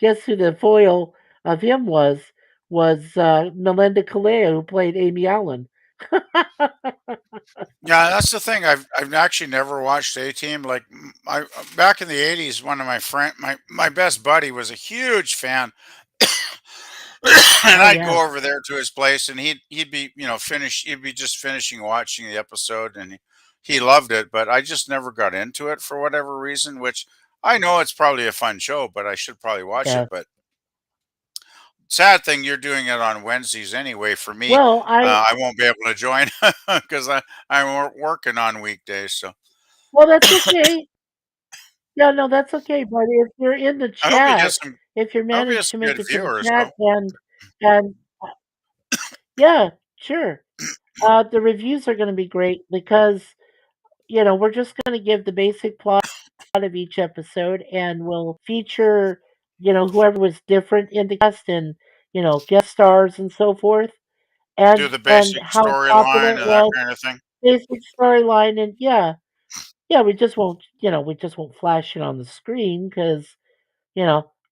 guess who the foil of him was Melinda Kalea, who played Amy Allen. Yeah, that's the thing. I've actually never watched A Team. Like I back in the '80s, one of my best buddy was a huge fan, and Oh I'd yeah, go over there to his place, and he'd be he'd be just finishing watching the episode, and he loved it, but I just never got into it for whatever reason. Which I know it's probably a fun show, but I should probably watch it. yeah. But sad thing, you're doing it on Wednesdays anyway. For me, Well, I won't be able to join because I'm working on weekdays. So that's okay. Yeah, no, that's okay. But if you're in the I hope you get chat, some. if you're I hope you get managed to some make good it to the viewers, chat, though. and yeah, sure. The reviews are going to be great because we're just going to give the basic plot of each episode, and we'll feature whoever was different in the cast, and guest stars and so forth, Do and the and basic how popular storyline it and that was, kind of thing. basic storyline, and yeah, we just won't flash it on the screen because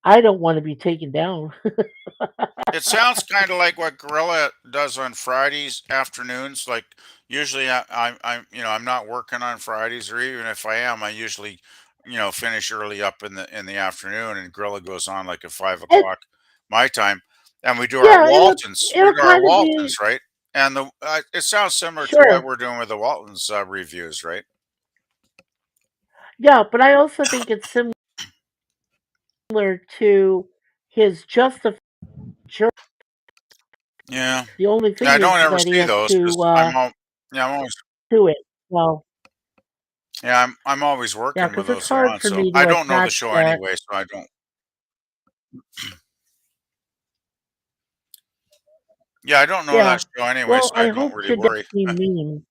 I don't want to be taken down. It sounds kind of like what Gorilla does on Fridays afternoons. Like usually, I'm not working on Fridays, or even if I am, I usually finish early up in the afternoon, and Gorilla goes on like at five And o'clock my time, and we do our yeah, it'll Waltons. We it'll do our kind of be Waltons, right? And it sounds similar to what sure. we're doing with the Waltons reviews, right? Yeah, but I also think it's similar to his Justified. Yeah, The only yeah. I thing is don't ever that he see has those because to I'm always do it. Well, I'm always yeah, working when because it's those are hard on, for so me I to don't know the attach show that. anyway, so I don't. Yeah, I don't know Yeah. that show anyway, Well, so I I don't hope really today worry. memes.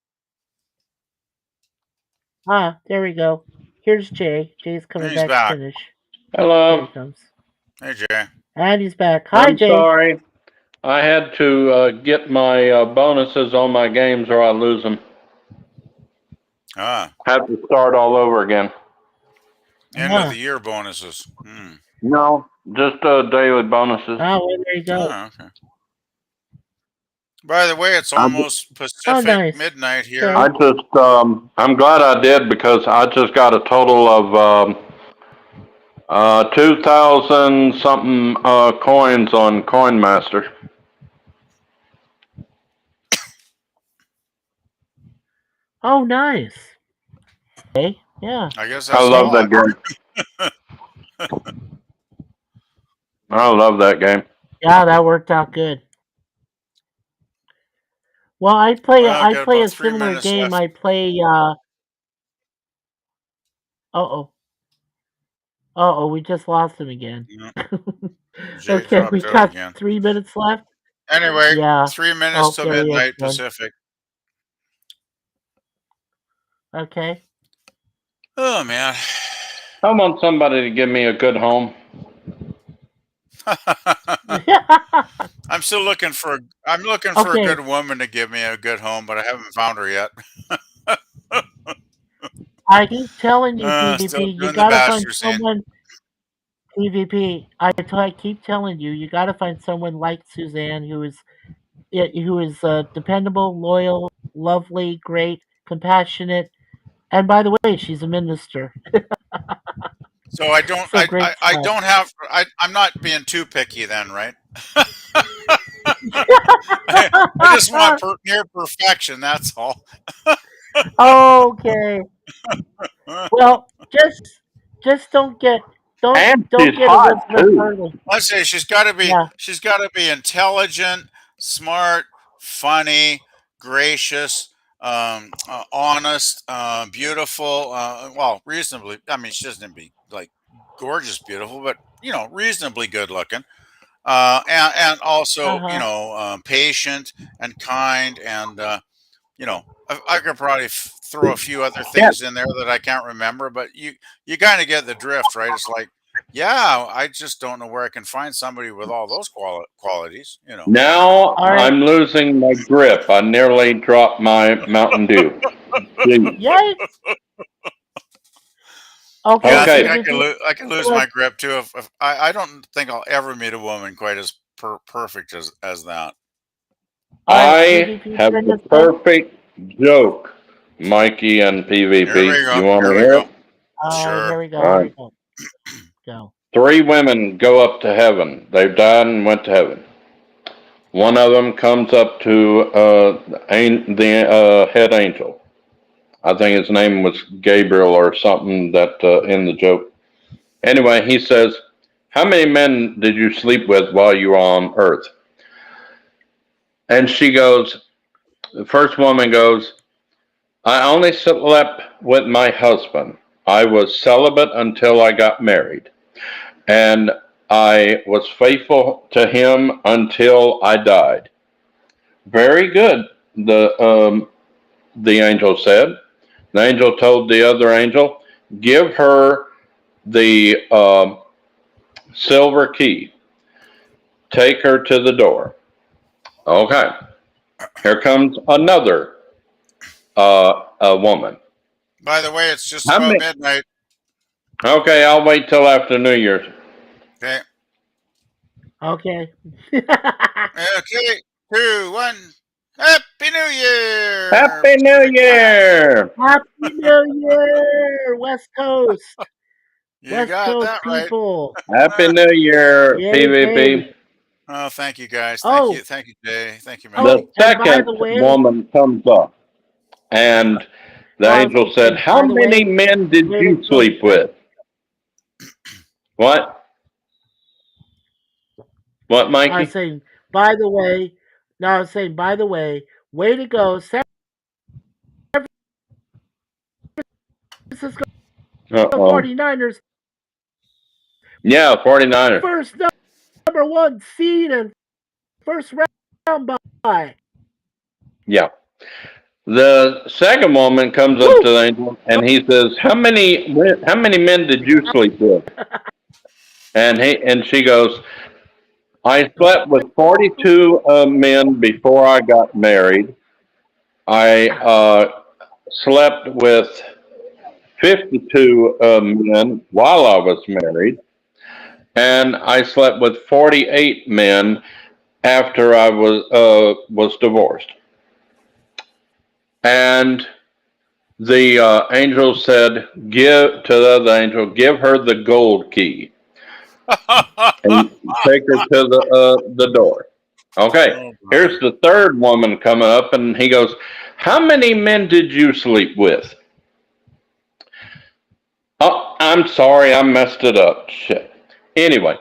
Ah, there we go. Here's Jay. Jay's coming He's back to back. finish. There he Hello. comes. Hey, Jay. And he's back. Hi, I'm Jay. sorry. I had to get my bonuses on my games or I lose them. Ah, Have to start all over again. end of the Ah, year bonuses. Hmm. No, just daily bonuses. well, there you go. Oh, okay. By the way, it's almost Oh, Pacific nice. midnight here. Okay. I just, I'm glad I did because I just got a total of 2,000 something coins on CoinMaster. Oh, nice. Okay. Yeah. I guess I that's a love that lot. game. I love that game. Yeah, that worked out good. Well, Well, I got play about a 3 similar minutes game. left. I play oh. We just lost him again. Yeah, Jake Okay, we dropped out got again. 3 minutes left. Anyway, Yeah. 3 minutes Oh, to there he is midnight again. Pacific. Okay. Oh man. I want somebody to give me a good home. I'm still looking for a Okay. good woman to give me a good home, but I haven't found her yet. I keep telling you, Still PvP, you doing the gotta find bachelor scene. someone. PvP, I keep telling you, you gotta find someone like Suzanne who is dependable, loyal, lovely, great, compassionate, and by the way, she's a minister. So I don't So great I stuff. don't have I'm not being too picky then, right? I just want near perfection, that's all. Okay. Well, just And she's don't get hot Elizabeth too. Hurley. Let's say Yeah. she's gotta be intelligent, smart, funny, gracious, honest, beautiful, well, reasonably. I mean, she doesn't be like gorgeous beautiful, but reasonably good looking. And Uh also, huh. patient and kind, and I could probably throw a few other Yeah. things in there that I can't remember, but you kind of get the drift, right? It's like, yeah, I just don't know where I can find somebody with all those qualities. Now All right. I'm losing my grip. I nearly dropped my Mountain Dew. Jeez. Yikes. Yeah, Okay, I think Okay. PvP. I can lose Look, my grip too. If I don't think I'll ever meet a woman quite as perfect as that. all right, I PvP. have Bring the us home. perfect joke, Mikey and Here we PvP. go. You want to Here we hear go. it? All right, here Sure. we go. All Here right. we go. Go. 3 women go up to heaven. They've died and went to heaven. One of them comes up to the head angel. I think his name was Gabriel or something that in the joke. Anyway, he says, "How many men did you sleep with while you were on Earth?" And the first woman goes, "I only slept with my husband. I was celibate until I got married, and I was faithful to him until I died." Very good, the angel said. The angel told the other angel, "Give her the silver key. Take her to the door." Okay. Here comes another a woman. By the way, it's just How about many? midnight. Okay, I'll wait till after New Year's. Okay. Okay. Okay. 2, 1. Happy New Year, Happy New Pacific time. Year! Happy New Year, West Coast. You West got Coast that right. people. Happy New Year, Yay, baby. PvP. Oh, thank you guys. Oh, Thank you, Jay. Thank you, oh, The Mikey. and by second the way, woman comes up, and the no, I was angel going to said, say, "How by the many way, men did way to you go, sleep with?" What? What, I was Mikey? saying, by the way, no, I was saying, by the way, way to go, San Francisco Uh-oh. 49ers, Yeah, 49ers. first number one seed and first round bye. Yeah. The second woman comes up Woo! to the angel and he says, "How many men did you sleep with?" And she goes, "I slept with 42 men before I got married. I slept with 52 men while I was married, and I slept with 48 men after I was divorced, and the angel said, "Give to the other angel, give her the gold key and take her to the door." Okay, Oh, here's brother. the third woman coming up, and he goes, "How many men did you sleep with?" Oh, I'm sorry, I messed it up. Shit. Anyway,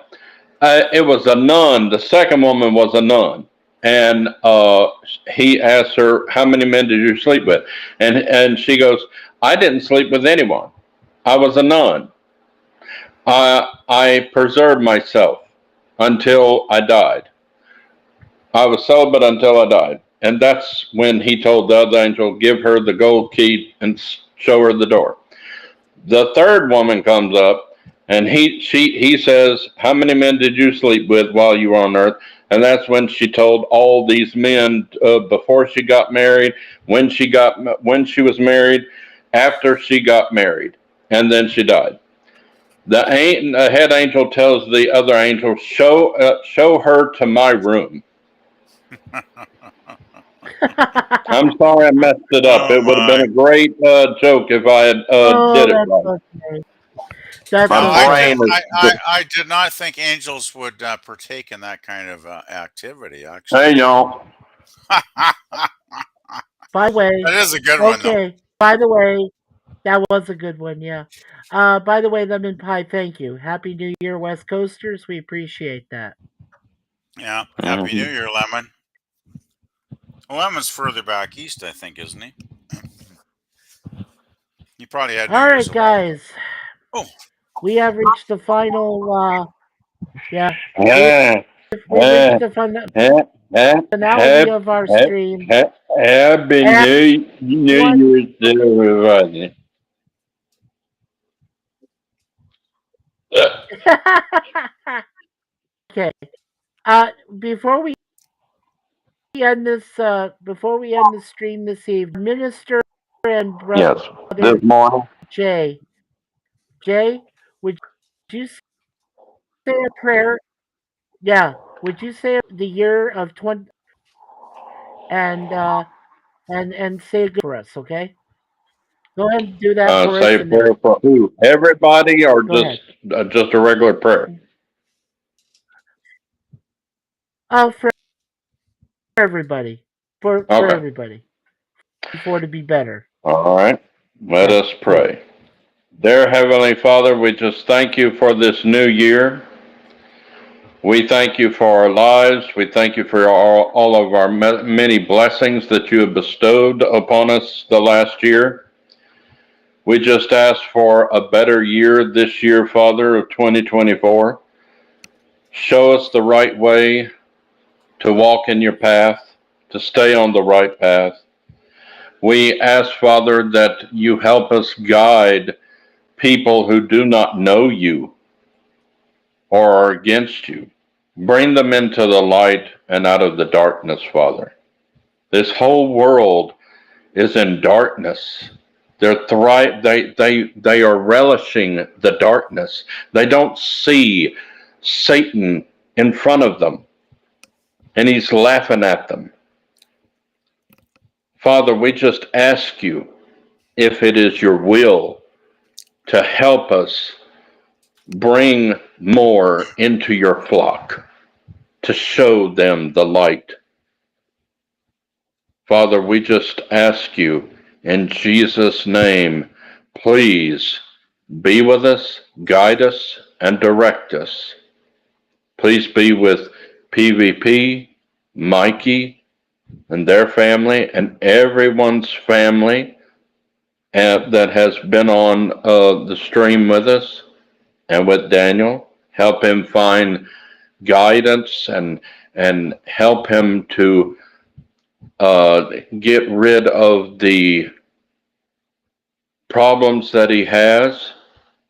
it was a nun. The second woman was a nun, and he asked her, "How many men did you sleep with?" And she goes, "I didn't sleep with anyone. I was a nun. I preserved myself until I died. I was celibate until I died." And that's when he told the other angel, "Give her the gold key and show her the door." The third woman comes up, and he says, "How many men did you sleep with while you were on earth?" And that's when she told all these men, before she got married, when she was married, after she got married, and then she died. The head angel tells the other angel, "Show her to my room." I'm sorry I messed it up. Oh It would have been my. a great joke if I had Oh, did it right. that's okay. That's No, My I okay. did. brain is just, I did not think angels would partake in that kind of activity. hey Actually, y'all. that By the way, is a good one, though. okay. By the way, that was a good one, yeah. By the way, Lemon Pie, thank you. Happy New Year, West Coasters. We appreciate that. Yeah. Happy New Mhm. Year, Lemon. Well, Lemon's further back east, I think, isn't he? He probably had New All Year's right, a while ago. guys. Oh, We have reached the final, yeah, we, Yeah. we reached Yeah. the Yeah. Yeah. finality of our stream. Happy New Everyone, Year's to everybody. okay. Uh, before we before we end the stream this evening, Minister and Yes. Brother This morning. Jay, Jay, would you say a prayer? Yeah, would you say the year of 20 and say a good for us, okay? Go ahead and do that for Say us, a and then prayer for who? Everybody, or go ahead. just a regular prayer? Oh, for everybody, for Okay. everybody, for to be better. All right. Let Okay, us cool. pray. Dear Heavenly Father, we just thank you for this new year. We thank you for our lives. We thank you for all of our many blessings that you have bestowed upon us the last year. We just ask for a better year this year, Father, of 2024. Show us the right way to walk in your path, to stay on the right path. We ask, Father, that you help us guide people who do not know you or are against you. Bring them into the light and out of the darkness, Father. This whole world is in darkness. They are relishing the darkness. They don't see Satan in front of them, and he's laughing at them. Father, we just ask you, if it is your will, to help us bring more into your flock, to show them the light. Father, we just ask you in Jesus' name, please be with us, guide us, and direct us. Please be with PvP, Mikey, and their family, and everyone's family that has been on the stream with us and with Daniel. Help him find guidance and help him to get rid of the problems that he has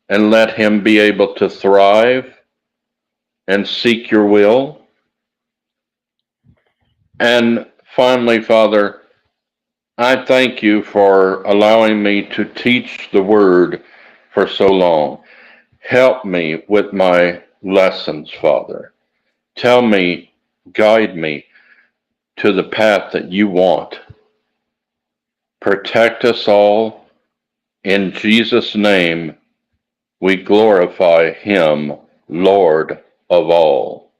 and let him be able to thrive and seek your will. And finally, Father, I thank you for allowing me to teach the word for so long. Help me with my lessons, Father. Tell me guide me to the path that you want. Protect us all. In Jesus' name, we glorify him, Lord of all.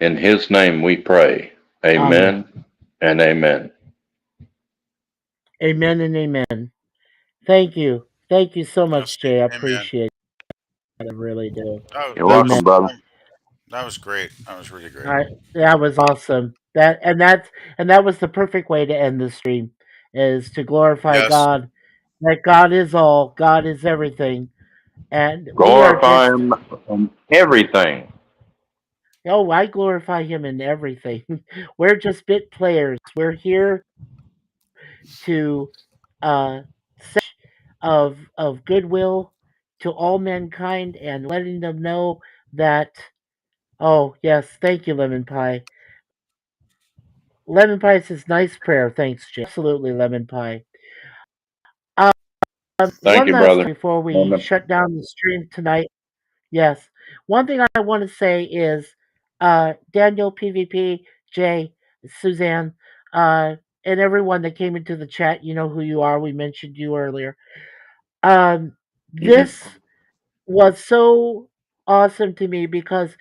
In his name we pray. Amen. Amen and amen. Amen and amen. Thank you. Thank you so Yes, much, Jay. I amen. appreciate it. I really do. Oh, You're that Amen. welcome, was brother. that was great. That was really great. I, that was awesome. That was the perfect way to end the stream, is to glorify Yes. God. That God is all, God is everything, and we are Glorify just. him in everything. Oh, I glorify Him in everything. We're just bit players. We're here to of goodwill to all mankind and letting them know that. Oh yes, thank you, Lemon Pie. Lemon Pie says nice prayer. Thanks, Jay. Absolutely, Lemon Pie. Um, Thank one you, last brother. thing before we Amen. shut down the stream tonight. Yes, one thing I want to say is, Daniel, PvP, Jay, Suzanne, and everyone that came into the chat. You know who you are. We mentioned you earlier. Um, Mhm. this was so awesome to me because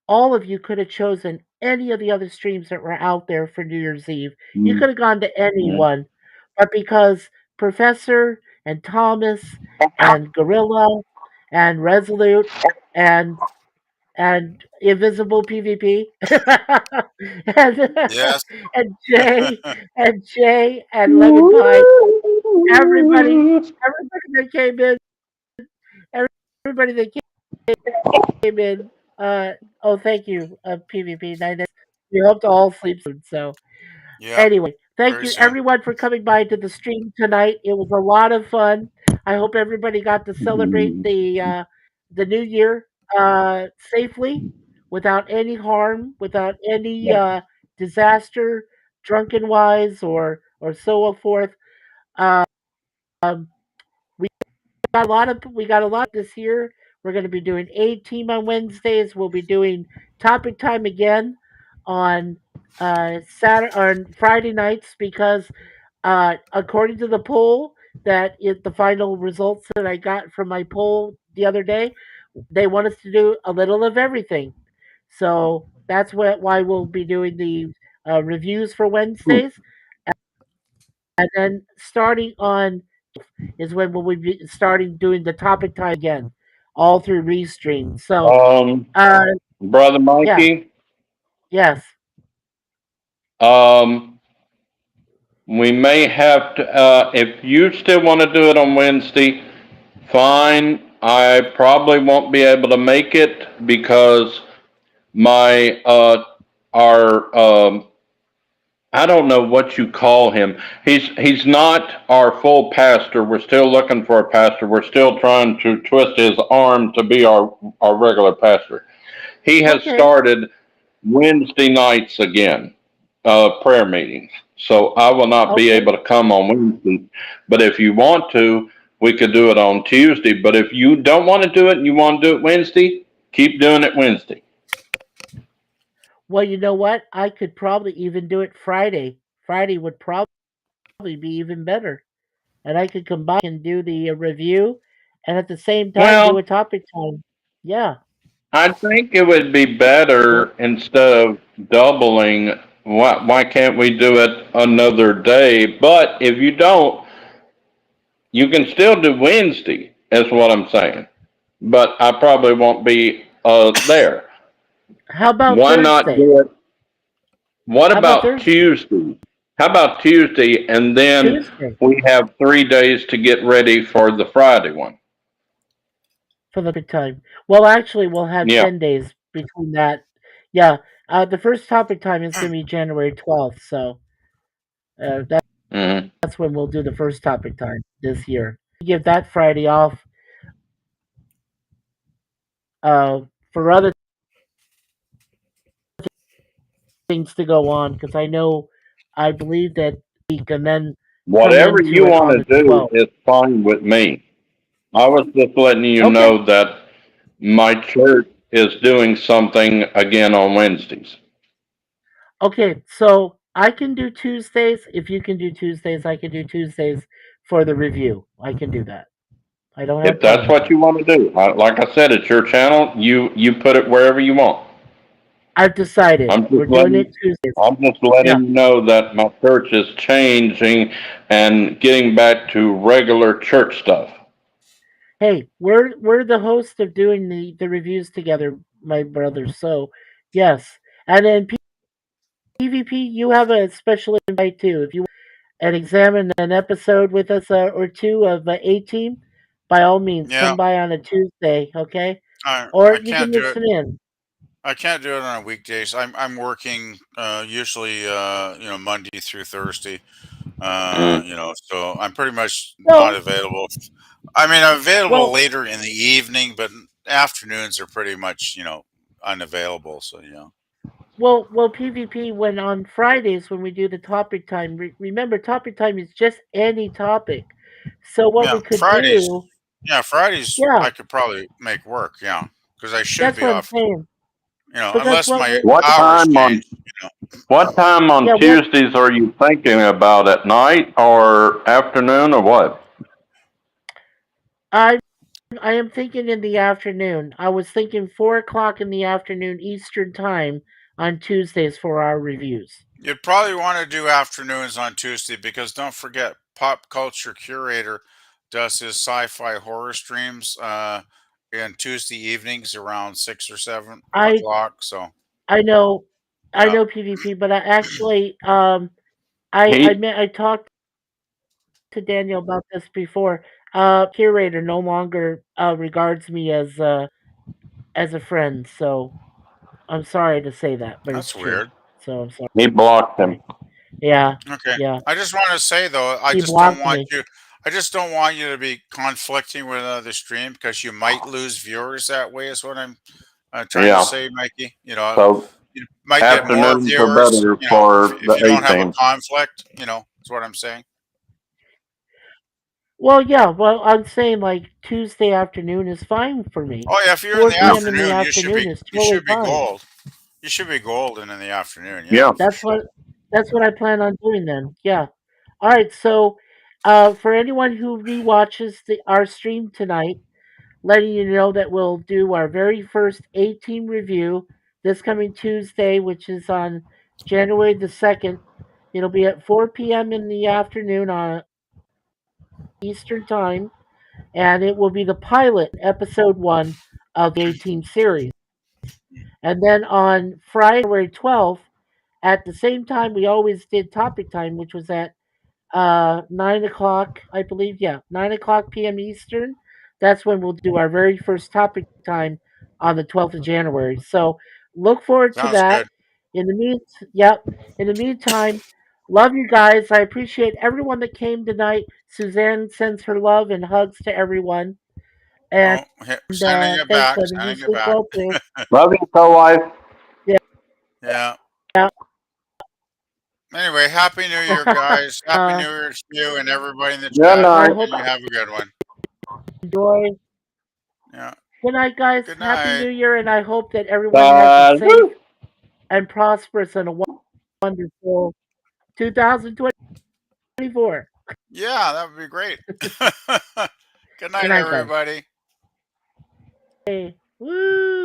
all of you could have chosen any of the other streams that were out there for New Year's Eve. You Mhm. could have gone to anyone, but because Professor and Thomas and Gorilla and Resolute and Invisible PvP and Yes. and Jay and Lemon Pie, everybody everybody that came in, everybody that came in. Oh, thank you, PvP. We hope to all sleep soon. So Yeah. anyway, thank Very you soon. everyone for coming by to the stream tonight. It was a lot of fun. I hope everybody got to celebrate the new year safely, without any harm, without any disaster, drunken wise or so forth. Um, we we got a lot this year. We're going to be doing A Team on Wednesdays. We'll be doing Topic Time again on Saturday on Friday nights because according to the poll, that is the final results that I got from my poll the other day. They want us to do a little of everything, so that's why we'll be doing the reviews for Wednesdays, and then starting on is when we'll be starting doing the topic time again, all through Restream. So, Um, uh, Brother yeah, Mikey, yes, um, we may have to, if you still want to do it on Wednesday, fine. I probably won't be able to make it because my, our, I don't know what you call him. He's not our full pastor. We're still looking for a pastor. We're still trying to twist his arm to be our regular pastor. He has okay. started Wednesday nights again, prayer meetings. So I will not be Okay. able to come on Wednesday. But if you want to, we could do it on Tuesday. But if you don't want to do it and you want to do it Wednesday, keep doing it Wednesday. Well, you know what? I could probably even do it Friday. Friday would probably be even better, and I could combine and do the review, and at the same time do Well, a topic time. Yeah. I think it would be better instead of doubling. Why can't we do it another day? But if you don't, you can still do Wednesday, is what I'm saying. But I probably won't be there. How about Why not Thursday? do it? What How about about Thursday? Tuesday? How about Tuesday and then Tuesday we have 3 days to get ready for the Friday one? for the topic time. Well, actually, we'll have Yeah. 10 days between that. Yeah. The first topic time is going to be January 12th, so Hmm. that's when we'll do the first topic time this year. Give that Friday off for other things to go on because I believe that we can then come Whatever into you it want on to the do 12th. is fine with me. I was just letting you Okay. know that my church is doing something again on Wednesdays. Okay, so I can do Tuesdays. If you can do Tuesdays, I can do Tuesdays for the review. I can do that. I don't have If that's problem with what that. you want to do, like I said, it's your channel. You put it wherever you want. I've decided I'm we're just doing it letting Tuesdays. I'm just Yeah. letting you know that my church is changing and getting back to regular church stuff. Hey, we're the host of doing the reviews together, my brothers. So yes, and then PvP, you have a special invite too. If you and examine an episode with us or two of A Team, by all means, Yeah, come by on a Tuesday, okay? I Or you can can't do it. listen in. I can't do it on weekdays. I'm working usually Monday through Thursday. Mm. So I'm pretty much not Well, available. I mean, I'm available well, later in the evening, but afternoons are pretty much unavailable. So well, PvP. When on Fridays when we do the topic time, remember topic time is just any topic. So what yeah, we could do, Fridays yeah, I could probably make work. Yeah, because I should that's be what I'm off. saying. Because that's Unless what my we, What hours time on change. what time on yeah, what Tuesdays are you thinking about? At night or afternoon or what? I I am thinking in the afternoon. I was thinking 4 o'clock in the afternoon Eastern time on Tuesdays for our reviews. You'd probably want to do afternoons on Tuesday because don't forget, Pop Culture Curator does his sci-fi horror streams in Tuesday evenings around 6 or 7 I o'clock. So I know I yeah, know PvP, but I actually He I talked to Daniel about this before. Curator no longer regards me as a friend, so I'm sorry to say that, but it's that's true. weird. So I'm he blocked him. sorry. Yeah, Okay, yeah. I just want to say though, He blocked me. I just don't want you to be conflicting with another stream because you might lose viewers that way. Is what I'm trying to Yeah. say, Mikey. So You might get more afternoons are viewers. better for If the you A don't have a team. conflict. Is what I'm saying. Well, yeah. Well, I'm saying like Tuesday afternoon is fine for me. Oh yeah, if you're in 4 the p.m. in the afternoon, afternoon is you totally should be fine. gold. You should be golden in the afternoon. Yeah, Yeah. for That's sure. what that's what I plan on doing then. Yeah. All right. So, for anyone who rewatches our stream tonight, letting you know that we'll do our very first A Team review this coming Tuesday, which is on January the 2nd. It'll be at 4 p.m. in the afternoon on Eastern Time, and it will be the pilot, episode 1 of the A Team series. And then on Friday, January 12th, at the same time we always did topic time, which was at 9 o'clock, I believe. Yeah, 9 o'clock p.m. Eastern. That's when we'll do our very first topic time on the 12th of January. So look forward to Sounds that. good. In the yep. In the meantime, love you guys. I appreciate everyone that came tonight. Suzanne sends her love and hugs to everyone. And Oh, sending it thanks, back. honey. You Sending it sleep back. well too. Love you, co-wife. Yeah. Yeah. Yeah. Anyway, happy New Year, guys. Happy New uh, Year to you and everybody in the Good chat. I night. hope And you have a good one. you enjoy. Yeah. Good night, guys. Good Happy night. New Year, and I hope that everyone has a safe Woo. and prosperous and a wonderful 2024. Yeah, that would be great. Good Good night, night, guys. everybody. Hey, woo!